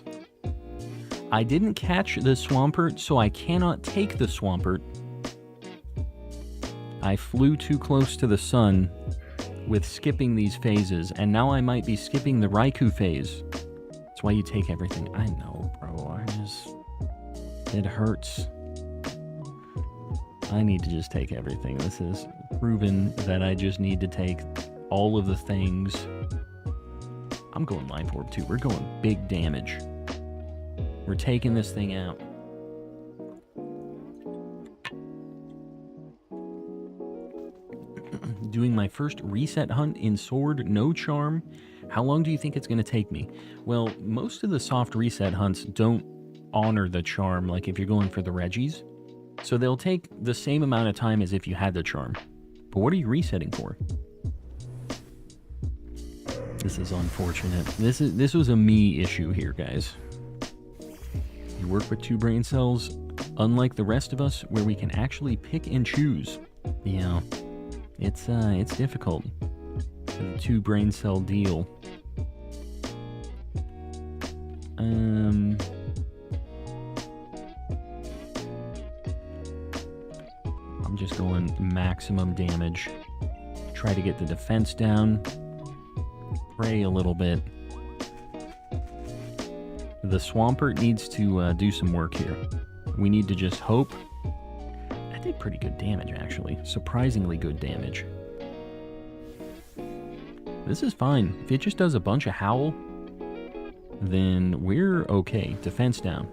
I didn't catch the Swampert, so I cannot take the Swampert. I flew too close to the sun with skipping these phases, and now I might be skipping the Raikou phase. That's why you take everything. I know, bro. It hurts. I need to just take everything. This is proven that I just need to take all of the things. I'm going Life Orb too. We're going big damage. We're taking this thing out. Doing my first reset hunt in Sword, no charm. How long do you think it's going to take me? Well, most of the soft reset hunts don't honor the charm, like if you're going for the Reggies. So they'll take the same amount of time as if you had the charm. But what are you resetting for? This is unfortunate. This was a me issue here, guys. You work with 2 brain cells, unlike the rest of us, where we can actually pick and choose. Yeah, it's difficult. The 2 brain cell deal. I'm just going maximum damage. Try to get the defense down. Pray a little bit. The Swampert needs to do some work here. We need to just hope. I did pretty good damage, actually. Surprisingly good damage. This is fine. If it just does a bunch of howl, then we're okay. Defense down.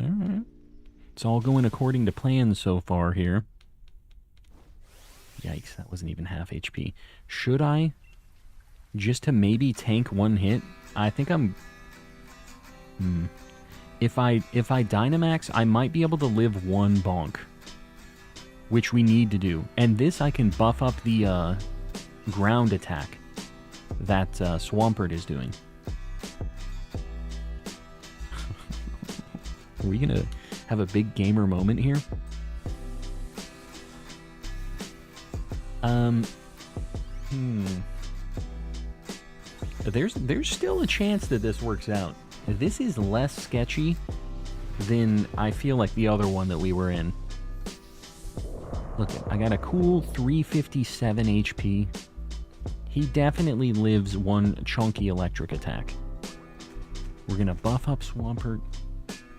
Alright. It's all going according to plan so far here. Yikes, that wasn't even half HP. Should I? Just to maybe tank 1 hit? I think I'm... If I Dynamax, I might be able to live 1 bonk. Which we need to do. And this I can buff up the ground attack that Swampert is doing. Are we going to have a big gamer moment here? There's still a chance that this works out. This is less sketchy than I feel like the other one that we were in. Look, I got a cool 357 HP. He definitely lives one chunky electric attack. We're going to buff up Swampert.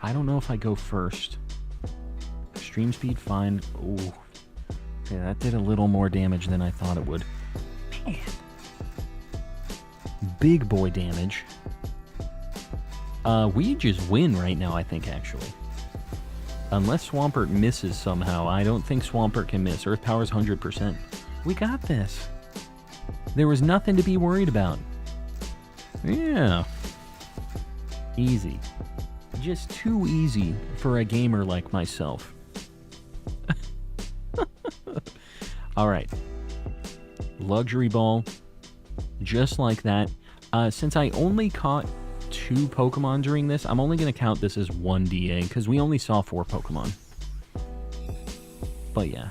I don't know if I go first. Extreme speed, fine. Ooh. Okay, that did a little more damage than I thought it would. Man. Big boy damage. We just win right now, I think, actually. Unless Swampert misses somehow. I don't think Swampert can miss. Earth Power's 100%. We got this. There was nothing to be worried about. Yeah. Easy. Just too easy for a gamer like myself. Alright. Luxury Ball. Just like that. Since I only caught 2 Pokemon during this, I'm only going to count this as 1 DA, because we only saw 4 Pokemon. But yeah.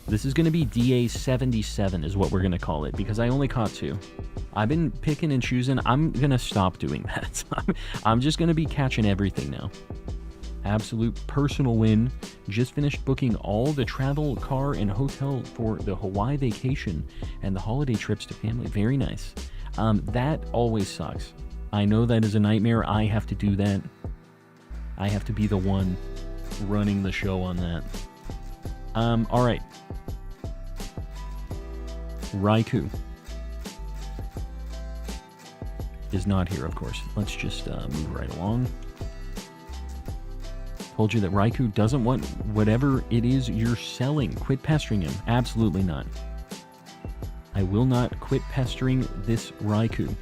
This is going to be DA 77 is what we're going to call it, because I only caught 2. I've been picking and choosing. I'm going to stop doing that. I'm just going to be catching everything now. Absolute personal win. Just finished booking all the travel, car, and hotel for the Hawaii vacation and the holiday trips to family. Very nice. That always sucks. I know that is a nightmare. I have to do that. I have to be the one running the show on that. Alright. Raikou is not here, of course. Let's just move right along. Told you that Raikou doesn't want whatever it is you're selling. Quit pestering him. Absolutely not. I will not quit pestering this Raikou.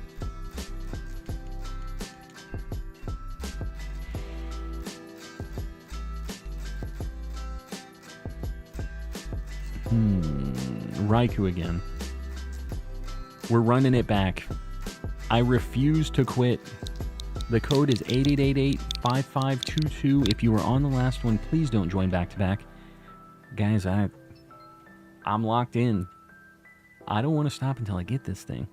Raikou again. We're running it back. I refuse to quit. The code is 8888-5522. If you were on the last one, please don't join back-to-back. Guys, I'm locked in. I don't want to stop until I get this thing.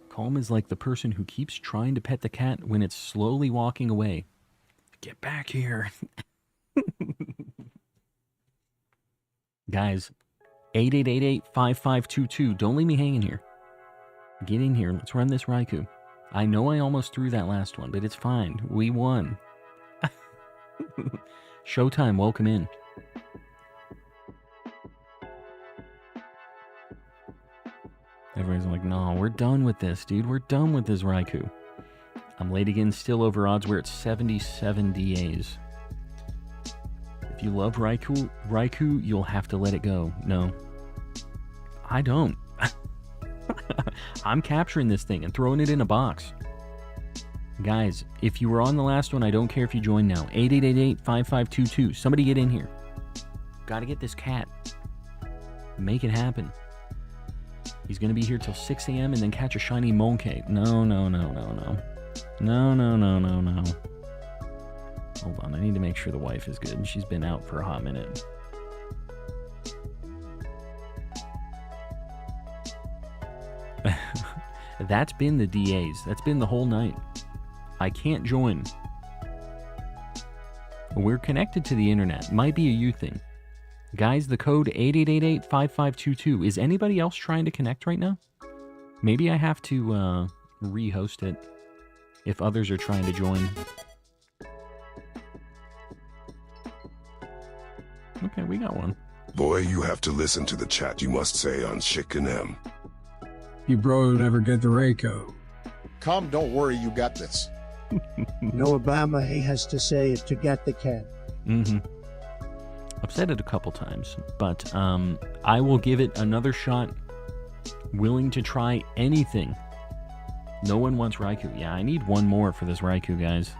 Calm is like the person who keeps trying to pet the cat when it's slowly walking away. Get back here. Guys, 8888-5522. Don't leave me hanging here. Get in here. Let's run this Raikou. I know I almost threw that last one, but it's fine. We won. Showtime, welcome in. Everybody's like, no, we're done with this, dude. We're done with this Raikou. I'm late again, still over odds. We're at 77 DAs. If you love Raikou, you'll have to let it go. No. I don't. I'm capturing this thing and throwing it in a box. Guys, if you were on the last one, I don't care if you join now. 8888-5522. Somebody get in here. Gotta get this cat. Make it happen. He's gonna be here till 6 a.m. and then catch a shiny Monkey. No. No. Hold on, I need to make sure the wife is good. She's been out for a hot minute. That's been the DAs. That's been the whole night. I can't join. We're connected to the internet. Might be a you thing. Guys, the code 8888-5522. Is anybody else trying to connect right now? Maybe I have to re-host it if others are trying to join. Okay, we got one. Boy, you have to listen to the chat, you must say, on Chicken. You bro never get the Raikou. Come, don't worry, you got this. No Obama, he has to say is to get the cat. Mm-hmm. I've said it a couple times, but I will give it another shot. Willing to try anything. No one wants Raikou. Yeah, I need one more for this Raikou, guys.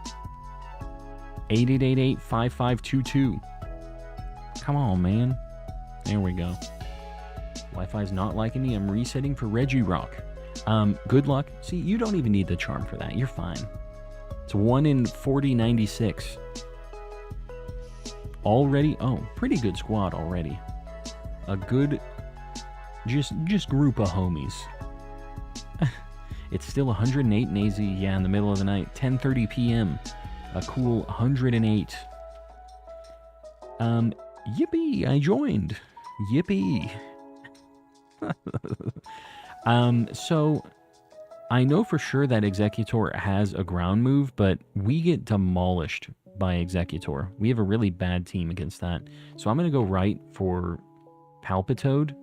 8888-5522. Come on, man. There we go. Wi-Fi's not liking me. I'm resetting for Regirock. Good luck. See, you don't even need the charm for that. You're fine. It's 1 in 4096. Already? Oh, pretty good squad already. A good, just group of homies. It's still 108 in AZ, yeah, in the middle of the night. 10:30 p.m. A cool 108. Yippee, I joined. Yippee. So I know for sure that Executor has a ground move, but we get demolished by Executor. We have a really bad team against that. So I'm going to go right for Palpitoad,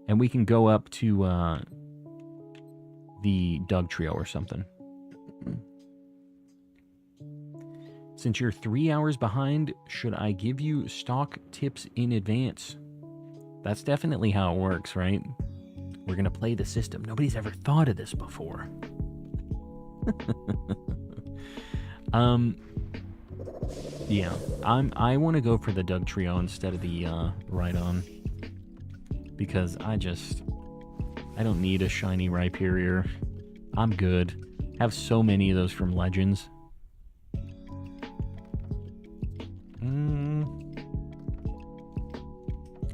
and we can go up to the Doug Trio or something. Since you're 3 hours behind, should I give you stock tips in advance? That's definitely how it works, right? We're going to play the system. Nobody's ever thought of this before. Yeah, I want to go for the Doug Trio instead of the Rhydon, because I don't need a shiny Rhyperior. I'm good. Have so many of those from Legends.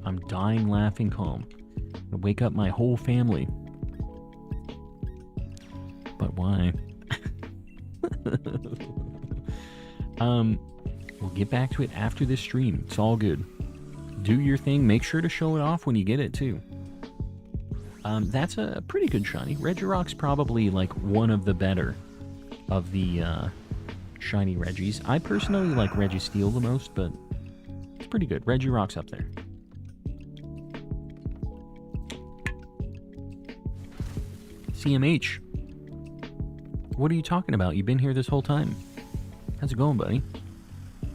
I'm dying laughing calm. I'm gonna wake up my whole family. But why? We'll get back to it after this stream. It's all good. Do your thing. Make sure to show it off when you get it, too. That's a pretty good shiny. Regirock's probably, like, one of the better of the shiny Regis. I personally like Registeel the most, but it's pretty good. Regirock's up there. CMH. What are you talking about? You've been here this whole time. How's it going, buddy?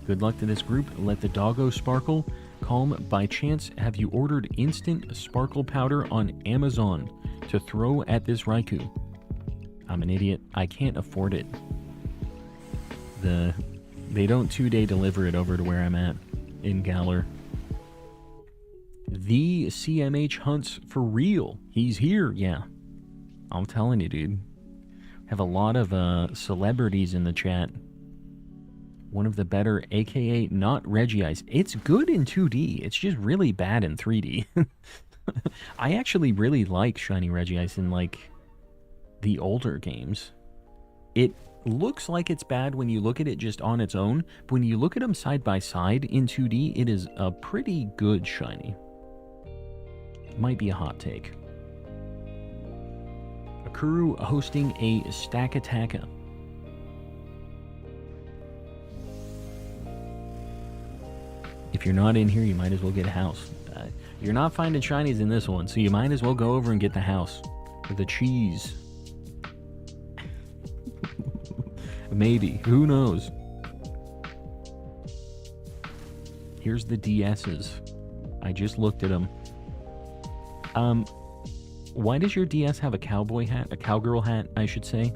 Good luck to this group. Let the doggo sparkle. Calm, by chance, have you ordered instant sparkle powder on Amazon to throw at this Raikou? I'm an idiot. I can't afford it. They don't 2-day deliver it over to where I'm at in Galar. The CMH hunts for real. He's here, yeah. I'm telling you, dude. Have a lot of celebrities in the chat. One of the better, aka not Regice. It's good in 2D. It's just really bad in 3D. I actually really like Shiny Regice in, like, the older games. It looks like it's bad when you look at it just on its own, but when you look at them side by side in 2D, it is a pretty good Shiny. Might be a hot take. Akuru hosting a Stack Attacka. If you're not in here, you might as well get a house. You're not finding shinies in this one, so you might as well go over and get the house. Or the cheese. Maybe. Who knows? Here's the DSs. I just looked at them. Why does your DS have a cowboy hat? A cowgirl hat, I should say.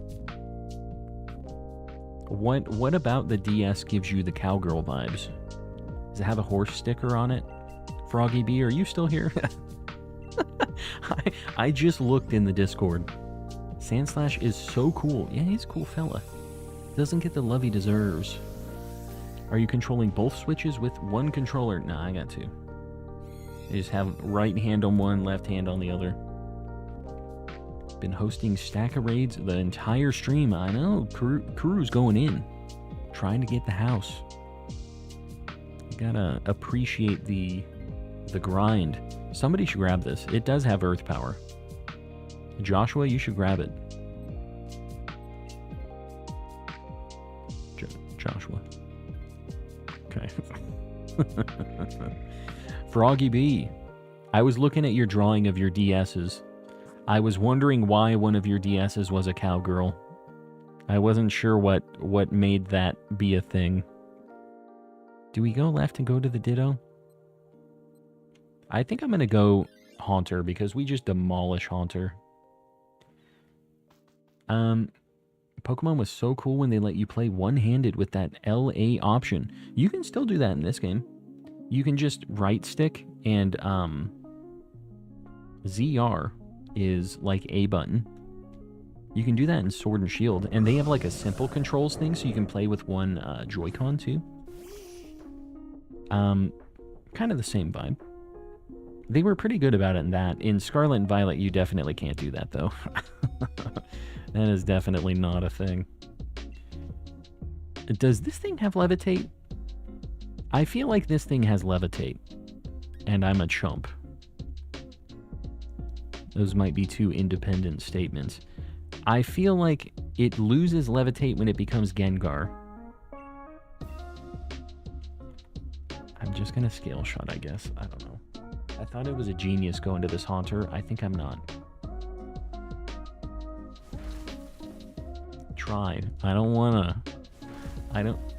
What about the DS gives you the cowgirl vibes? Does it have a horse sticker on it? Froggy B, are you still here? I just looked in the Discord. Sandslash is so cool. Yeah, he's a cool fella. Doesn't get the love he deserves. Are you controlling both switches with one controller? Nah, I got two. I just have right hand on one, left hand on the other. Been hosting Stack of Raids the entire stream. I know, Kuru's going in. Trying to get the house. Gotta appreciate the grind. Somebody should grab this. It does have earth power. Joshua, you should grab it. Joshua. Okay. Froggy B. I was looking at your drawing of your DSs. I was wondering why one of your DSs was a cowgirl. I wasn't sure what made that be a thing. Do we go left and go to the Ditto? I think I'm going to go Haunter because we just demolish Haunter. Pokemon was so cool when they let you play one-handed with that LA option. You can still do that in this game. You can just right stick and ZR is like A button. You can do that in Sword and Shield, and they have like a simple controls thing so you can play with one Joy-Con too. Kind of the same vibe. They were pretty good about it in that. In Scarlet and Violet, you definitely can't do that, though. That is definitely not a thing. Does this thing have levitate? I feel like this thing has levitate, and I'm a chump. Those might be two independent statements. I feel like it loses levitate when it becomes Gengar. I'm just gonna scale shot, I guess. I don't know. I thought it was a genius going to this Haunter. I think I'm not. Try. I don't wanna...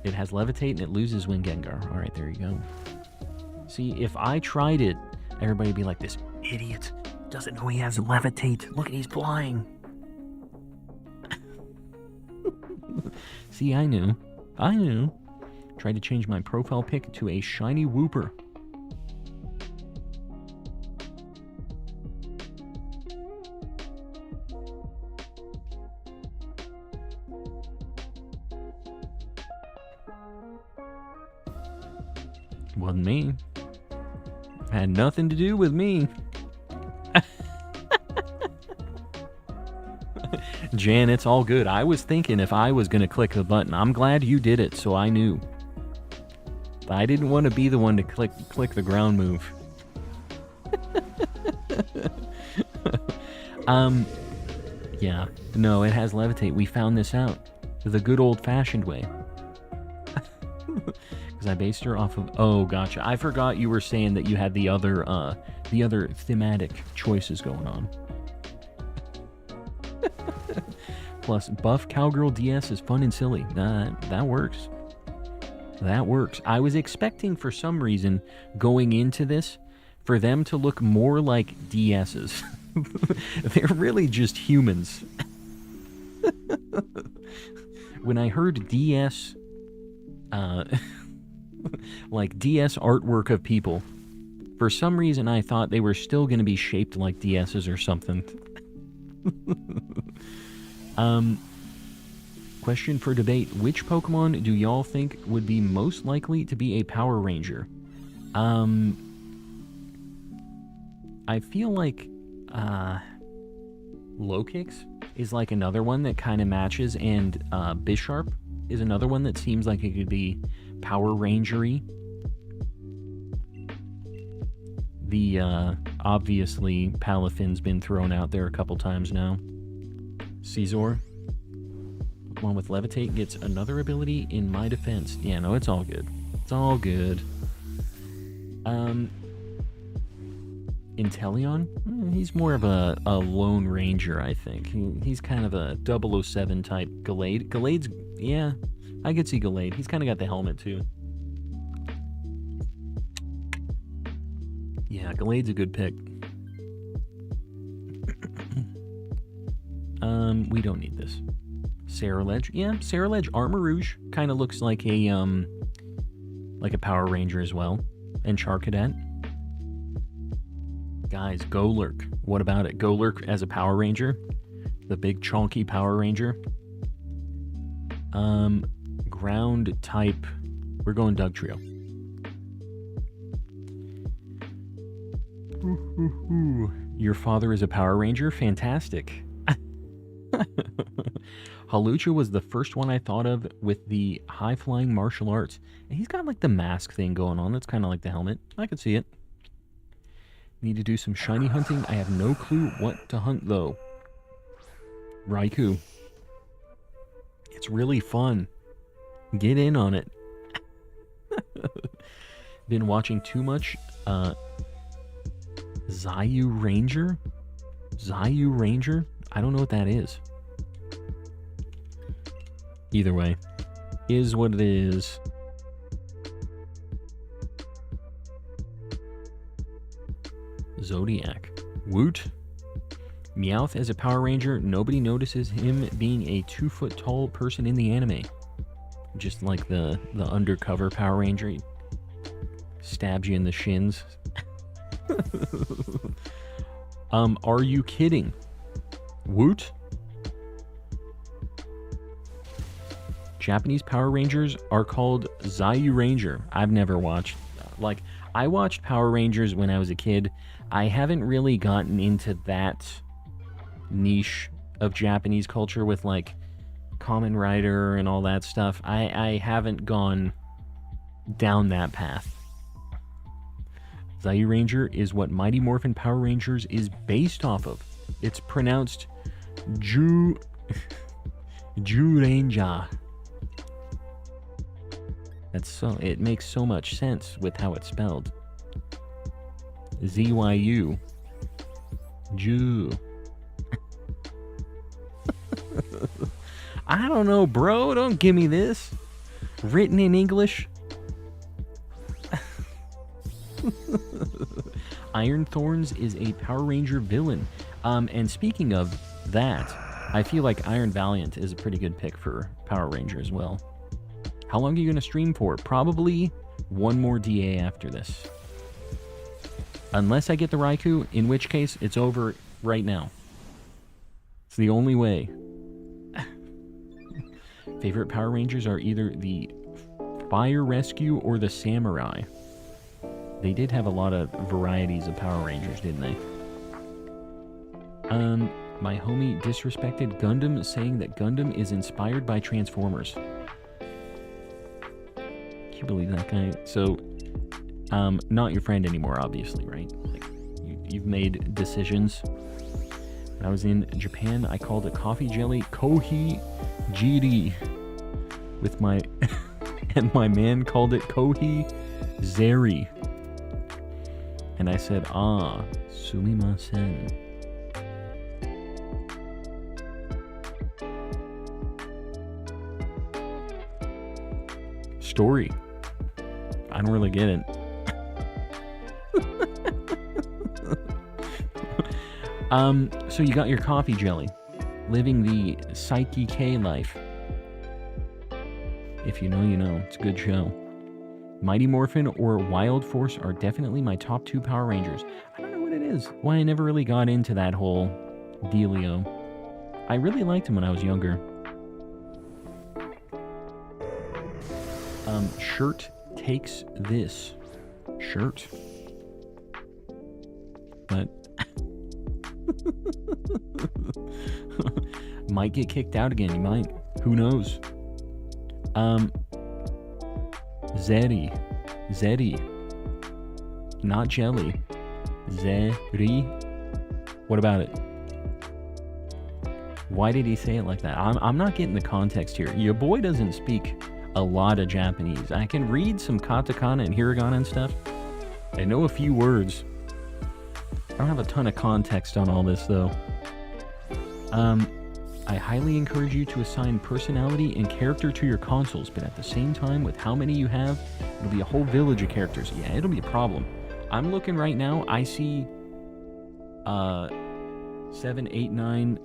It has levitate and it loses when Gengar. Alright, there you go. See, if I tried it, everybody would be like, this idiot doesn't know he has levitate. Look, he's flying. See, I knew. I knew. Tried to change my profile pic to a shiny Wooper. Wasn't me. Had nothing to do with me. Jan, it's all good. I was thinking if I was going to click the button. I'm glad you did it, so I knew. I didn't want to be the one to click the ground move. Yeah. No, it has levitate. We found this out the good old-fashioned way. Because I based her off of... Oh, gotcha. I forgot you were saying that you had the other thematic choices going on. Plus, buff Cowgirl DS is fun and silly. That works. That works. I was expecting, for some reason, going into this, for them to look more like DSs. They're really just humans. When I heard DS... like DS artwork of people, for some reason I thought they were still going to be shaped like DSs or something. Question for debate. Which Pokemon do y'all think would be most likely to be a Power Ranger? I feel like Lokix is like another one that kind of matches, and Bisharp is another one that seems like it could be Power Ranger-y. The, obviously, Palafin's been thrown out there a couple times now. Caesar. Pokemon with Levitate gets another ability in my defense. Yeah, no, it's all good. It's all good. Inteleon? He's more of a Lone Ranger, I think. He's kind of a 007 type. Gallade? Gallade's... Yeah, I could see Gallade. He's kind of got the helmet, too. Yeah, Gallade's a good pick. We don't need this. Ceruledge. Yeah, Ceruledge Armor Rouge kind of looks like a Power Ranger as well. And Charcadet. Guys, Golurk. What about it? Golurk as a Power Ranger? The big chonky Power Ranger? Ground type. We're going Dugtrio. Your father is a Power Ranger? Fantastic. Halucha was the first one I thought of with the high-flying martial arts. And he's got like the mask thing going on. That's kind of like the helmet. I could see it. Need to do some shiny hunting. I have no clue what to hunt, though. Raikou. It's really fun. Get in on it. Been watching too much Zayu Ranger? Zayu Ranger? I don't know what that is. Either way, is what it is. Zodiac. Woot. Meowth as a Power Ranger. Nobody notices him being a 2-foot tall person in the anime. Just like the undercover Power Ranger. He stabs you in the shins. Are you kidding? Woot. Japanese Power Rangers are called Zayu Ranger. I've never watched. Like, I watched Power Rangers when I was a kid. I haven't really gotten into that niche of Japanese culture with, like, Kamen Rider and all that stuff. I haven't gone down that path. Zyu Ranger is what Mighty Morphin Power Rangers is based off of. It's pronounced Ju Ranger. It makes so much sense with how it's spelled. ZYU. Ju. I don't know, bro. Don't give me this. Written in English. Iron Thorns is a Power Ranger villain. And speaking of that, I feel like Iron Valiant is a pretty good pick for Power Ranger as well. How long are you going to stream for? Probably one more DA after this. Unless I get the Raikou, in which case it's over right now. It's the only way. Favorite Power Rangers are either the Fire Rescue or the Samurai. They did have a lot of varieties of Power Rangers, didn't they? My homie disrespected Gundam, saying that Gundam is inspired by Transformers. Can you believe that guy? So, not your friend anymore, obviously, right? Like, you've made decisions. When I was in Japan, I called a coffee jelly Kohi Jiri with my and my man called it Kohi Zeri. And I said, sumimasen. Story. I don't really get it. So you got your coffee jelly. Living the Psyche K life. If you know, you know. It's a good show. Mighty Morphin or Wild Force are definitely my top 2 Power Rangers. I don't know what it is. Why I never really got into that whole dealio. I really liked him when I was younger. Shirt takes this. Shirt. But... might get kicked out again. You might. Who knows? Zeri. Not jelly. Zeri. What about it? Why did he say it like that? I'm not getting the context here. Your boy doesn't speak a lot of Japanese. I can read some katakana and hiragana and stuff. I know a few words. I don't have a ton of context on all this, though. I highly encourage you to assign personality and character to your consoles, but at the same time, with how many you have, it'll be a whole village of characters. Yeah, it'll be a problem. I'm looking right now, I see 7, 8, 9,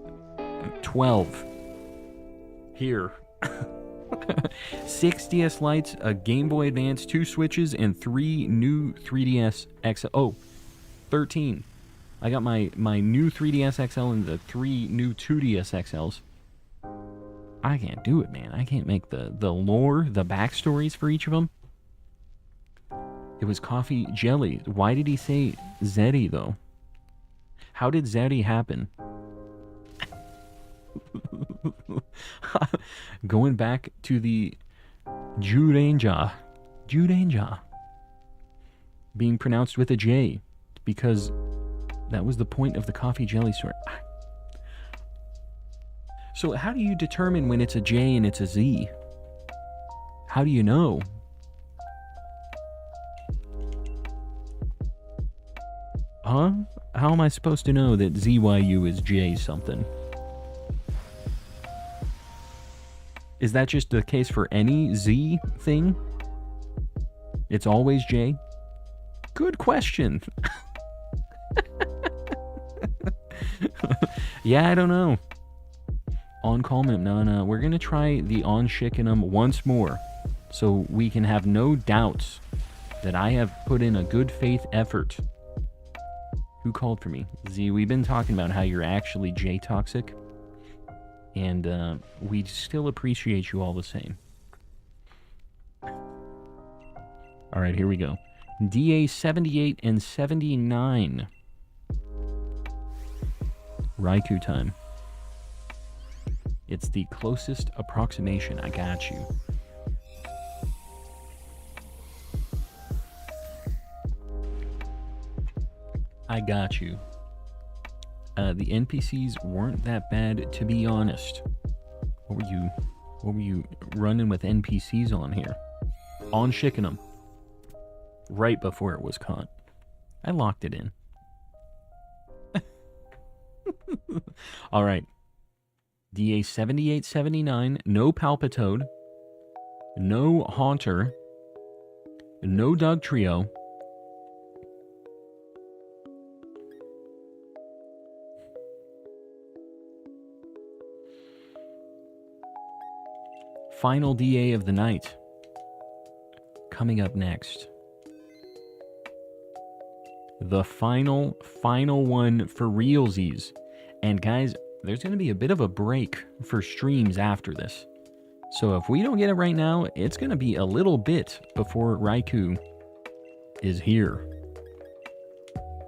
12 here. 6 DS Lites, a Game Boy Advance, 2 Switches, and 3 new 3DS XL. Oh, 13. I got my new 3DS XL and the 3 new 2DS XLs. I can't do it, man. I can't make the lore, the backstories for each of them. It was coffee jelly. Why did he say Zeri, though? How did Zeri happen? Going back to the Juranja being pronounced with a J, because that was the point of the coffee jelly story. So how do you determine when it's a J and it's a Z? How do you know? Huh? How am I supposed to know that ZYU is J something? Is that just the case for any Z thing? It's always J? Good question. Yeah, I don't know. On Calmum, no. We're going to try the On Shikkenum once more, so we can have no doubts that I have put in a good faith effort. Who called for me? Z, we've been talking about how you're actually J-toxic, and we still appreciate you all the same. Alright, here we go. DA 78 and 79. Raikou time. It's the closest approximation. I got you. I got you. The NPCs weren't that bad, to be honest. What were you running with NPCs on here? On Shickenham. Right before it was caught. I locked it in. Alright. DA 7879, no Palpitoad, no Haunter, no Doug Trio. Final DA of the night. Coming up next. The final one for realsies. And guys, there's going to be a bit of a break for streams after this. So if we don't get it right now, it's going to be a little bit before Raikou is here.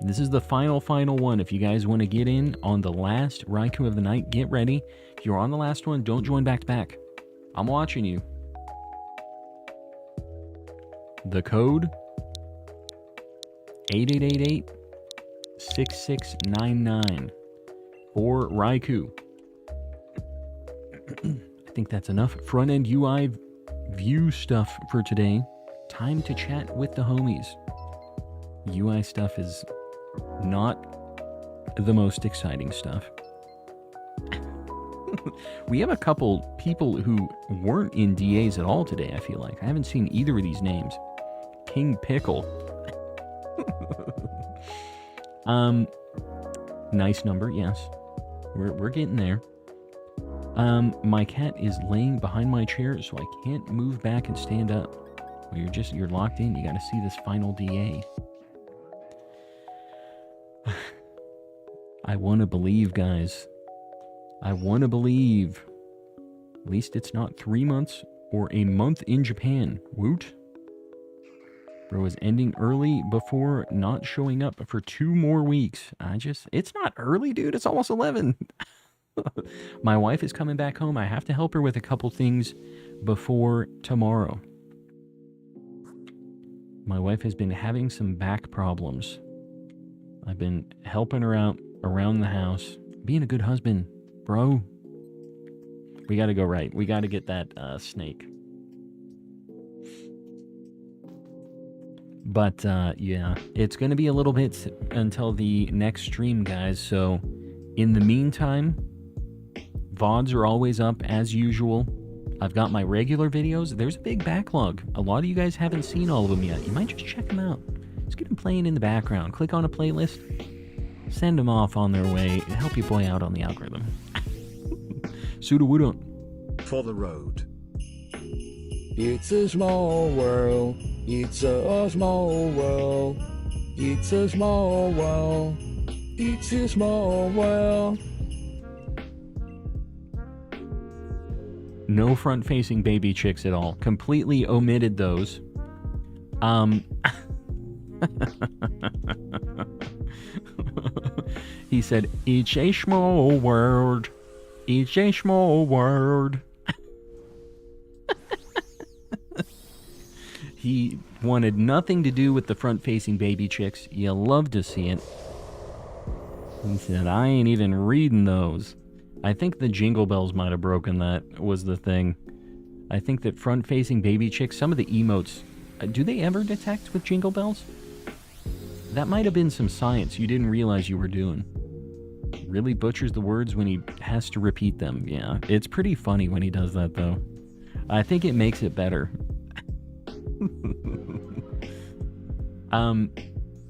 This is the final one. If you guys want to get in on the last Raikou of the night, get ready. If you're on the last one, don't join back to back. I'm watching you. The code 8888-6699 for Raikou. I think that's enough front-end UI view stuff for today. Time to chat with the homies. UI stuff is not the most exciting stuff. We have a couple people who weren't in DAs at all today, I feel like. I haven't seen either of these names. King Pickle. Nice number, yes. We're getting there. My cat is laying behind my chair, so I can't move back and stand up. Well, you're locked in. You got to see this final DA. I want to believe, guys. I want to believe. At least it's not 3 months or a month in Japan. Woot. Bro is ending early before not showing up for 2 more weeks. It's not early, dude. It's almost 11. My wife is coming back home. I have to help her with a couple things before tomorrow. My wife has been having some back problems. I've been helping her out around the house. Being a good husband, bro. We gotta go right. We gotta get that snake. But, yeah, it's going to be a little bit until the next stream, guys. So, in the meantime, VODs are always up as usual. I've got my regular videos. There's a big backlog. A lot of you guys haven't seen all of them yet. You might just check them out. Just get them playing in the background. Click on a playlist. Send them off on their way. Help your boy out on the algorithm. Suda For the road. It's a small world. It's a small world. It's a small world. It's a small world. No front-facing baby chicks at all. Completely omitted those. He said, "It's a small world. It's a small world." He wanted nothing to do with the front-facing baby chicks. You love to see it. He said, "I ain't even reading those." I think the Jingle Bells might have broken that, was the thing. I think that front-facing baby chicks, some of the emotes, do they ever detect with Jingle Bells? That might have been some science you didn't realize you were doing. Really butchers the words when he has to repeat them. Yeah, it's pretty funny when he does that, though. I think it makes it better.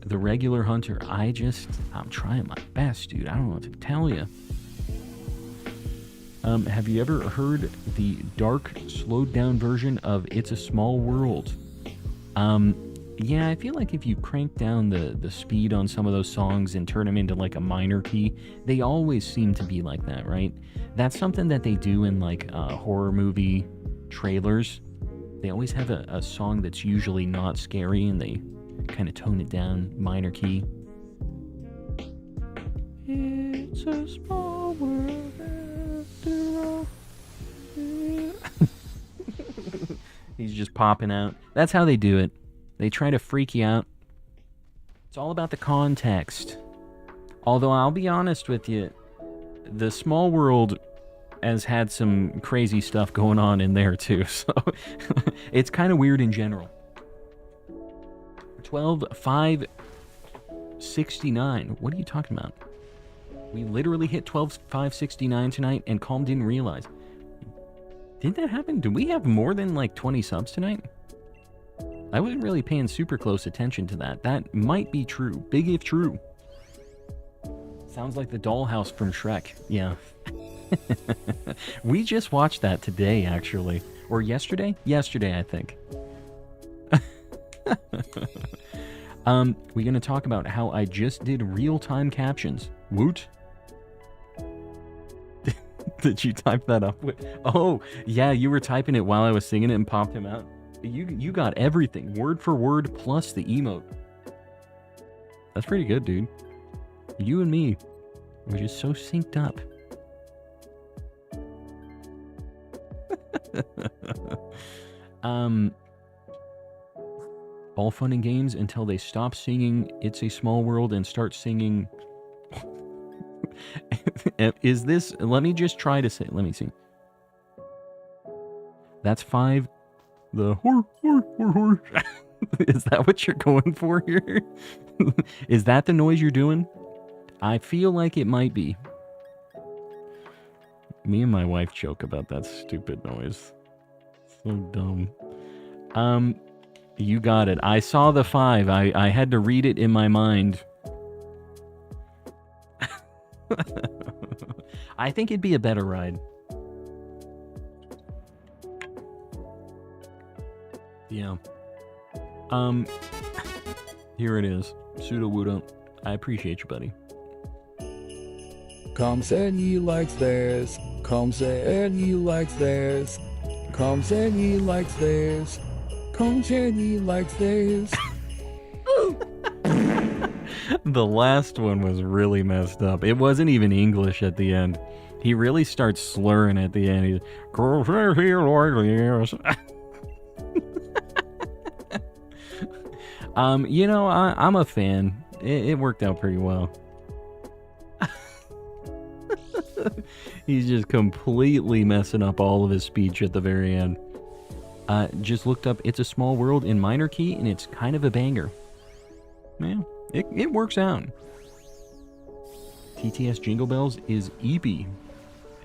The regular hunter, I'm trying my best, dude. I don't know what to tell you. Have you ever heard the dark, slowed down version of It's a Small World? Yeah, I feel like if you crank down the speed on some of those songs and turn them into like a minor key, they always seem to be like that, right? That's something that they do in like horror movie trailers. They always have a song that's usually not scary and they kind of tone it down, minor key. It's a small world after all. He's just popping out. That's how they do it. They try to freak you out. It's all about the context. Although I'll be honest with you, the small world has had some crazy stuff going on in there too, so it's kind of weird in general. 12,569. What are you talking about? We literally hit 12,569 tonight, and Calm didn't realize. Did that happen? Did we have more than like 20 subs tonight? I wasn't really paying super close attention to that. That might be true. Big if true. Sounds like the dollhouse from Shrek. Yeah. We just watched that today, actually. Or yesterday? Yesterday, I think. We're going to talk about how I just did real-time captions. Woot. Did you type that up? Oh, yeah, you were typing it while I was singing it and popped him out. You got everything, word for word, plus the emote. That's pretty good, dude. You and me, we're just so synced up. All fun and games until they stop singing It's a Small World and start singing... Is this... Let me just try to say... Let me see. That's 5... The hor. Is that what you're going for here? Is that the noise you're doing? I feel like it might be. Me and my wife joke about that stupid noise. So dumb. You got it. I saw the 5. I had to read it in my mind. I think it'd be a better ride. Yeah. Here it is. Pseudo Wudo. I appreciate you, buddy. Come said he likes theirs. Come said he likes theirs. Come said he likes theirs. Come said he likes theirs. The last one was really messed up. It wasn't even English at the end. He really starts slurring at the end. He's, come said he likes theirs. You know, I'm a fan. It worked out pretty well. He's just completely messing up all of his speech at the very end. Just looked up It's a Small World in minor key, and it's kind of a banger. Man, it works out. TTS Jingle Bells is EP.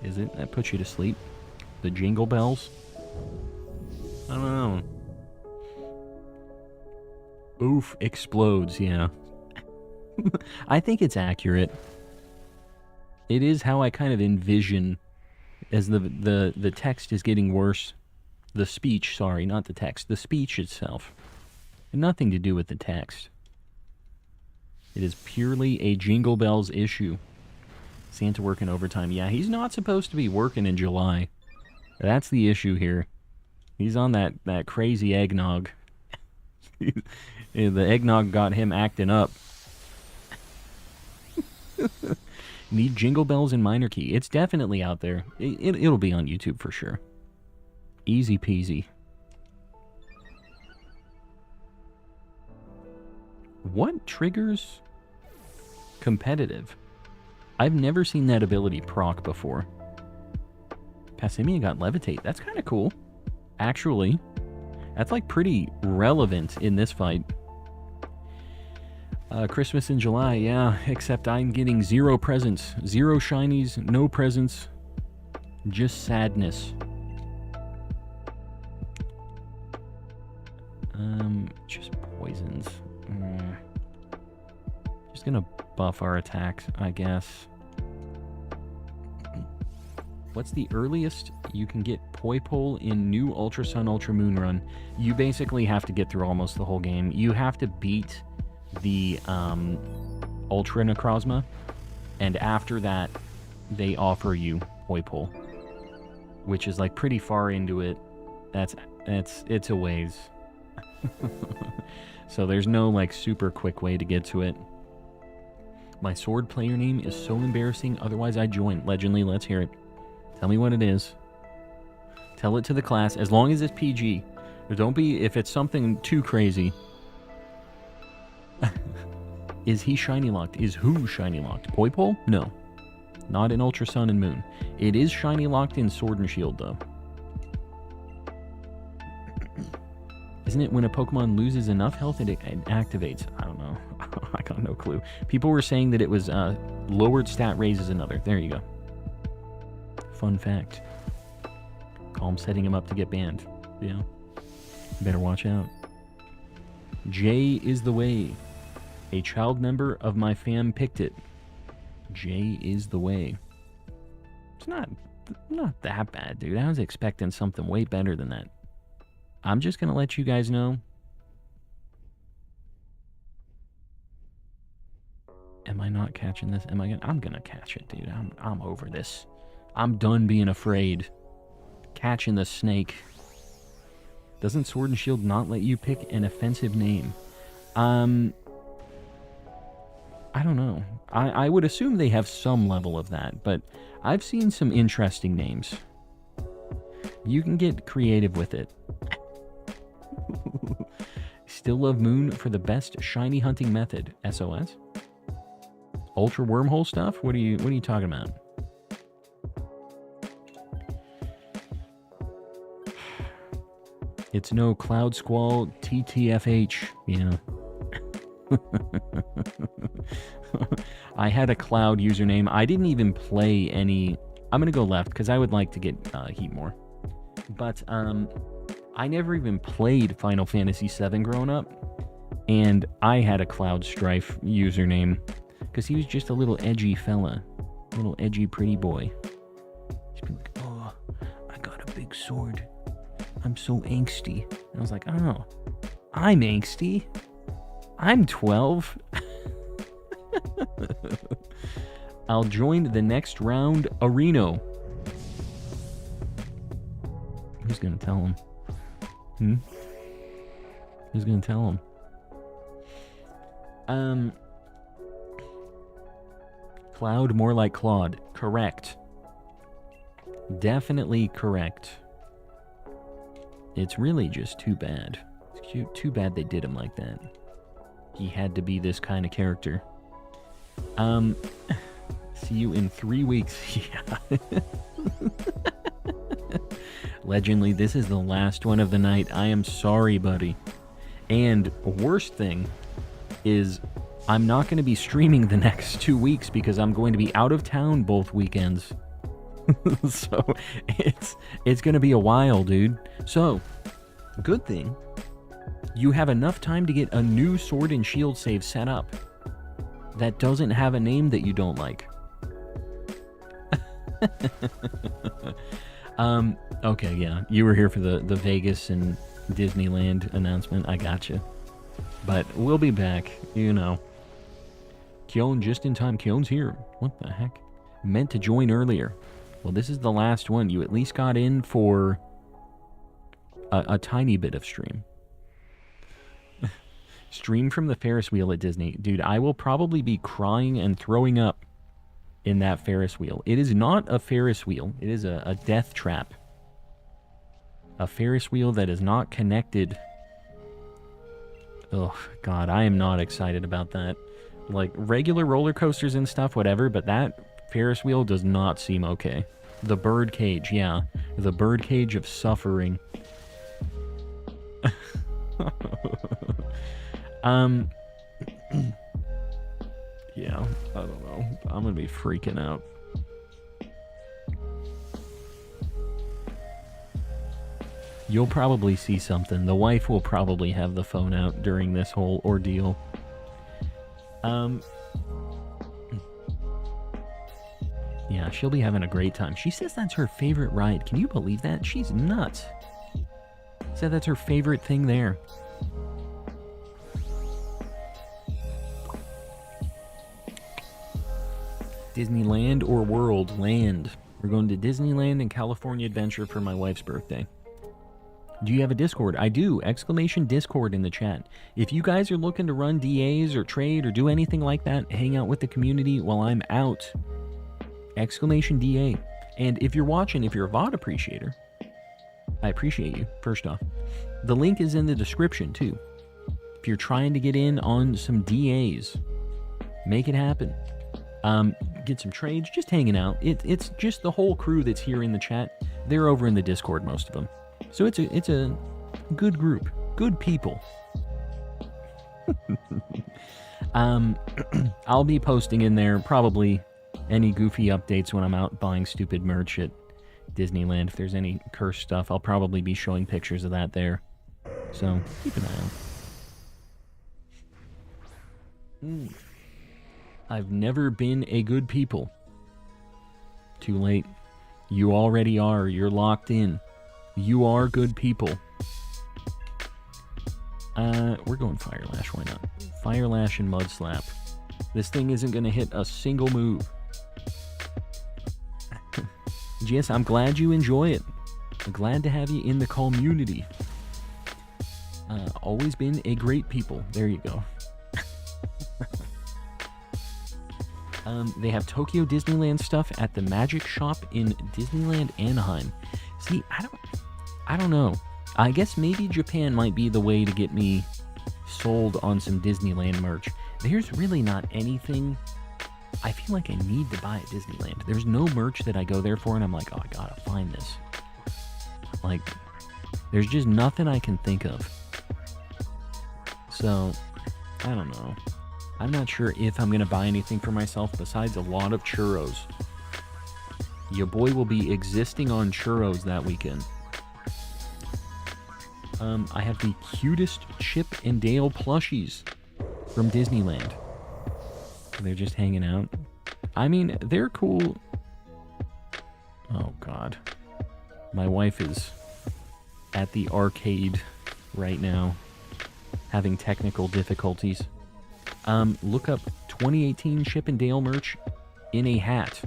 Is it? That puts you to sleep. The Jingle Bells? I don't know. Oof explodes, yeah. I think it's accurate. It is how I kind of envision as the text is getting worse. The speech, sorry, not the text. The speech itself. Nothing to do with the text. It is purely a Jingle Bells issue. Santa working overtime. Yeah, he's not supposed to be working in July. That's the issue here. He's on that crazy eggnog. The eggnog got him acting up. Need Jingle Bells in minor key. It's definitely out there. It'll be on YouTube for sure. Easy peasy. What triggers competitive? I've never seen that ability proc before. Passimian got Levitate. That's kind of cool. Actually, that's like pretty relevant in this fight. Christmas in July, yeah, except I'm getting 0 presents. 0 shinies, no presents. Just sadness. Just poisons. Just gonna buff our attacks, I guess. What's the earliest you can get Poi Pole in New Ultra Sun Ultra Moon Run? You basically have to get through almost the whole game. You have to beat the Ultra Necrozma, and after that, they offer you Poi Pole, which is like pretty far into it. It's a ways. So there's no like super quick way to get to it. My sword player name is so embarrassing, otherwise I'd join. Legendly, let's hear it. Tell me what it is. Tell it to the class, as long as it's PG. Don't be, if it's something too crazy. Is he shiny locked? Is who shiny locked? Poipole? No. Not in Ultra Sun and Moon. It is shiny locked in Sword and Shield, though. Isn't it when a Pokemon loses enough health it activates? I don't know. I got no clue. People were saying that it was lowered stat raises another. There you go. Fun fact. Calm setting him up to get banned. Yeah. Better watch out. J is the way. A child member of my fam picked it. J is the way. It's not that bad, dude. I was expecting something way better than that. I'm just gonna let you guys know. Am I not catching this? I'm gonna catch it, dude. I'm over this. I'm done being afraid. Catching the snake. Doesn't Sword and Shield not let you pick an offensive name? I don't know. I would assume they have some level of that, but I've seen some interesting names. You can get creative with it. Still love Moon for the best shiny hunting method. SOS? Ultra wormhole stuff? What are you talking about? It's no Cloud Squall TTFH, you know. I had a Cloud username. I didn't even play any... I'm going to go left because I would like to get Heat more. But I never even played Final Fantasy VII growing up. And I had a Cloud Strife username because he was just a little edgy fella. A little edgy pretty boy. He'd be like, oh, I got a big sword. I'm so angsty. And I was like, oh, I'm angsty. I'm 12. I'll join the next round, Areno. Who's gonna tell him? Who's gonna tell him? Cloud, more like Claude. Correct. Definitely correct. It's really just too bad. It's too bad they did him like that. He had to be this kind of character. See you in 3 weeks. Yeah. Legendly, this is the last one of the night. I am sorry, buddy. And worst thing is I'm not going to be streaming the next 2 weeks because I'm going to be out of town both weekends. So it's going to be a while, dude. So, good thing you have enough time to get a new Sword and Shield save set up that doesn't have a name that you don't like. Okay, yeah. You were here for the Vegas and Disneyland announcement. I gotcha. But we'll be back, you know. Kyon just in time. Kyon's here. What the heck? Meant to join earlier. Well, this is the last one. You at least got in for a tiny bit of stream. Stream from the Ferris wheel at Disney. Dude, I will probably be crying and throwing up in that Ferris wheel. It is not a Ferris wheel. It is a death trap. A Ferris wheel that is not connected. Oh, God, I am not excited about that. Like, regular roller coasters and stuff, whatever, but that Ferris wheel does not seem okay. The bird cage, yeah. The bird cage of suffering. Yeah, I don't know. I'm gonna be freaking out. You'll probably see something. The wife will probably have the phone out during this whole ordeal. Yeah, she'll be having a great time. She says that's her favorite ride. Can you believe that? She's nuts. Said that's her favorite thing there. Disneyland or World? Land. We're going to Disneyland and California Adventure for my wife's birthday. Do you have a Discord? I do. Exclamation Discord in the chat. If you guys are looking to run DAs or trade or do anything like that, hang out with the community while I'm out. Exclamation DA. And if you're watching, if you're a VOD appreciator, I appreciate you, first off. The link is in the description, too. If you're trying to get in on some DAs, make it happen. Get some trades, just hanging out. It's just the whole crew that's here in the chat. They're over in the Discord, most of them. So it's a good group, good people. I'll be posting in there probably any goofy updates when I'm out buying stupid merch at Disneyland. If there's any cursed stuff, I'll probably be showing pictures of that there. So keep an eye out. I've never been a good people. Too late. You already are. You're locked in. You are good people. We're going Fire Lash. Why not? Fire Lash and Mud Slap. This thing isn't going to hit a single move. Jess, I'm glad you enjoy it. I'm glad to have you in the community. Always been a great people. There you go. They have Tokyo Disneyland stuff at the Magic Shop in Disneyland Anaheim. See, I don't know. I guess maybe Japan might be the way to get me sold on some Disneyland merch. There's really not anything I feel like I need to buy at Disneyland. There's no merch that I go there for and I'm like, oh, I gotta find this. Like, there's just nothing I can think of. So, I don't know. I'm not sure if I'm gonna buy anything for myself besides a lot of churros. Your boy will be existing on churros that weekend. I have the cutest Chip and Dale plushies from Disneyland. They're just hanging out. I mean, they're cool. Oh, God. My wife is at the arcade right now, having technical difficulties. Look up 2018 Chip and Dale merch in a hat.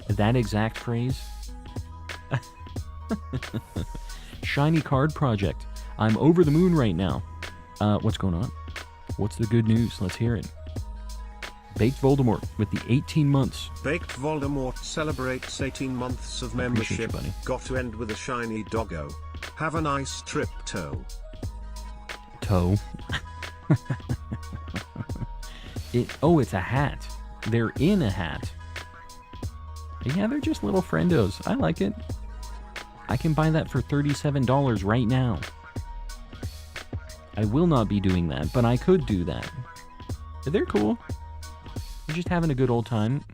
That exact phrase. Shiny Card Project. I'm over the moon right now. What's going on? What's the good news? Let's hear it. Baked Voldemort with the 18 months. Baked Voldemort celebrates 18 months of membership. You, got to end with a shiny doggo. Have a nice trip, Toe. Toe. It's a hat. They're in a hat. Yeah, they're just little friendos. I like it. I can buy that for $37 right now. I will not be doing that, but I could do that. They're cool. I'm just having a good old time.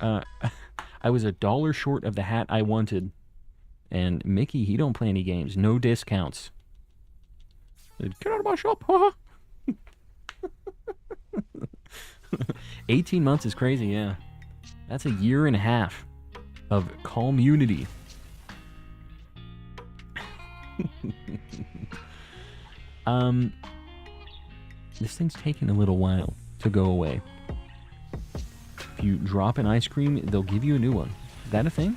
I was $1 short of the hat I wanted. And Mickey, he don't play any games. No discounts. Get out of my shop, huh? 18 months is crazy, yeah. That's a year and a half of community. This thing's taking a little while to go away. If you drop an ice cream, they'll give you a new one. Is that a thing?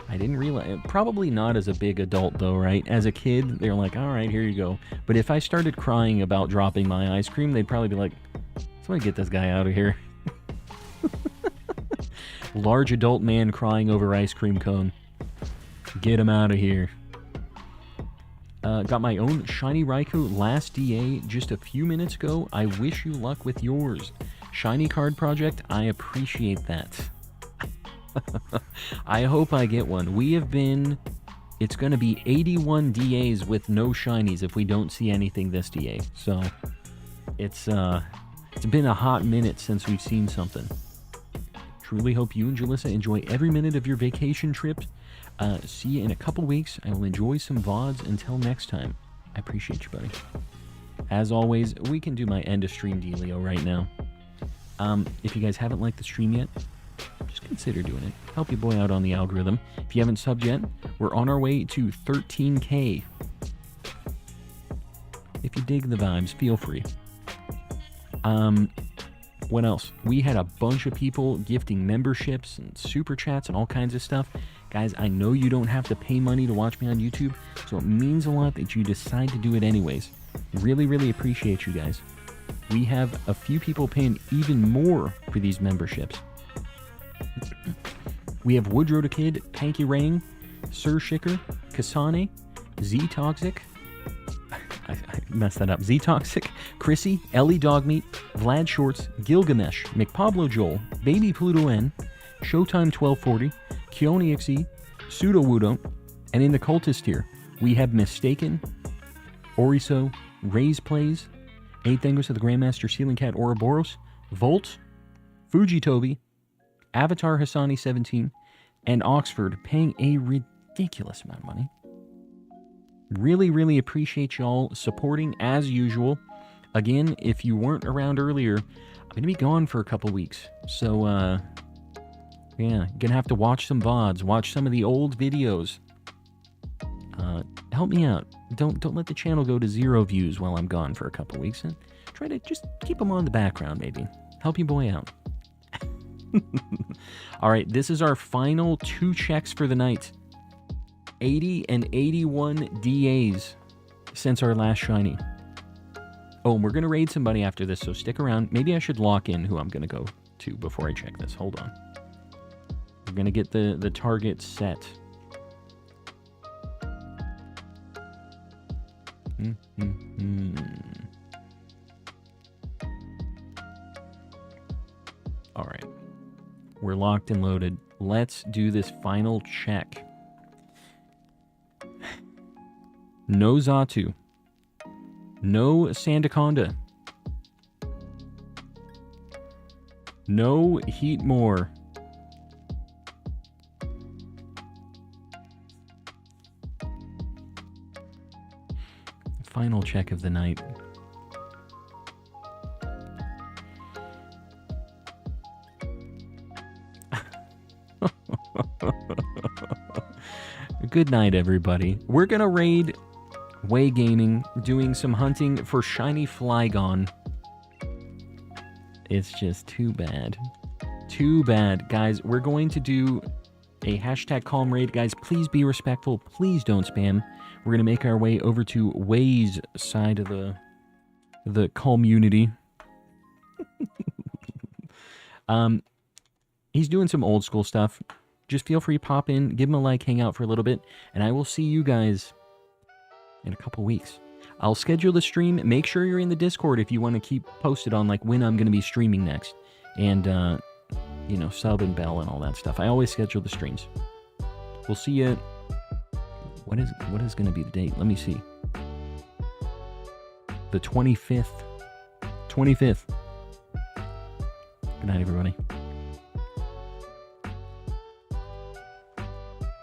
I didn't realize. Probably not as a big adult, though, right? As a kid, they're like, all right, here you go. But if I started crying about dropping my ice cream, they'd probably be like, somebody get this guy out of here. Large adult man crying over ice cream cone. Get him out of here. Got my own Shiny Raikou last DA just a few minutes ago. I wish you luck with yours. Shiny Card Project, I appreciate that. I hope I get one. We have been... It's going to be 81 DAs with no shinies if we don't see anything this DA. So, it's been a hot minute since we've seen something. Truly hope you and Jalissa enjoy every minute of your vacation trip. See you in a couple weeks. I will enjoy some VODs until next time. I appreciate you, buddy. As always, we can do my end of stream dealio right now. If you guys haven't liked the stream yet, just consider doing it. Help your boy out on the algorithm. If you haven't subbed yet, we're on our way to 13K. If you dig the vibes, feel free. What else? We had a bunch of people gifting memberships and super chats and all kinds of stuff. Guys, I know you don't have to pay money to watch me on YouTube, so it means a lot that you decide to do it anyways. Really, really appreciate you guys. We have a few people paying even more for these memberships. We have Woodrow the Kid, Panky Rang, Sir Shicker, Kasane, Z Toxic, I messed that up, Z Toxic, Chrissy, Ellie Dogmeat, Vlad Shorts, Gilgamesh, McPablo Joel, Baby Pluto N, Showtime 1240, Keone XE, Pseudo Wudo, and in the cultist tier, we have Mistaken, Oriso, Raise Plays, 8 Thangos of the Grandmaster Ceiling Cat Ouroboros, Volt, Fujitobi, Avatar Hassani 17, and Oxford paying a ridiculous amount of money. Really, really appreciate y'all supporting as usual. Again, if you weren't around earlier, I'm going to be gone for a couple weeks. So, yeah, gonna have to watch some VODs, watch some of the old videos. Help me out. Don't let the channel go to 0 views while I'm gone for a couple weeks. And try to just keep them on the background, maybe. Help your boy out. All right, this is our final 2 checks for the night. 80 and 81 DAs since our last shiny. Oh, and we're going to raid somebody after this, so stick around. Maybe I should lock in who I'm going to go to before I check this. Hold on. We're going to get the target set. All right. We're locked and loaded. Let's do this final check. No Zatu. No Sandaconda. No Heatmore. Final check of the night. Good night, everybody. We're gonna raid Way Gaming, doing some hunting for shiny Flygon. It's just too bad. Too bad. Guys, we're going to do a hashtag calm raid. Guys, please be respectful. Please don't spam. We're going to make our way over to Way's side of the community. He's doing some old school stuff. Just feel free to pop in, give him a like, hang out for a little bit, and I will see you guys in a couple weeks. I'll schedule the stream. Make sure you're in the Discord if you want to keep posted on like when I'm going to be streaming next. And, you know, sub and bell and all that stuff. I always schedule the streams. We'll see you. What is going to be the date? Let me see. The 25th. 25th. Good night, everybody.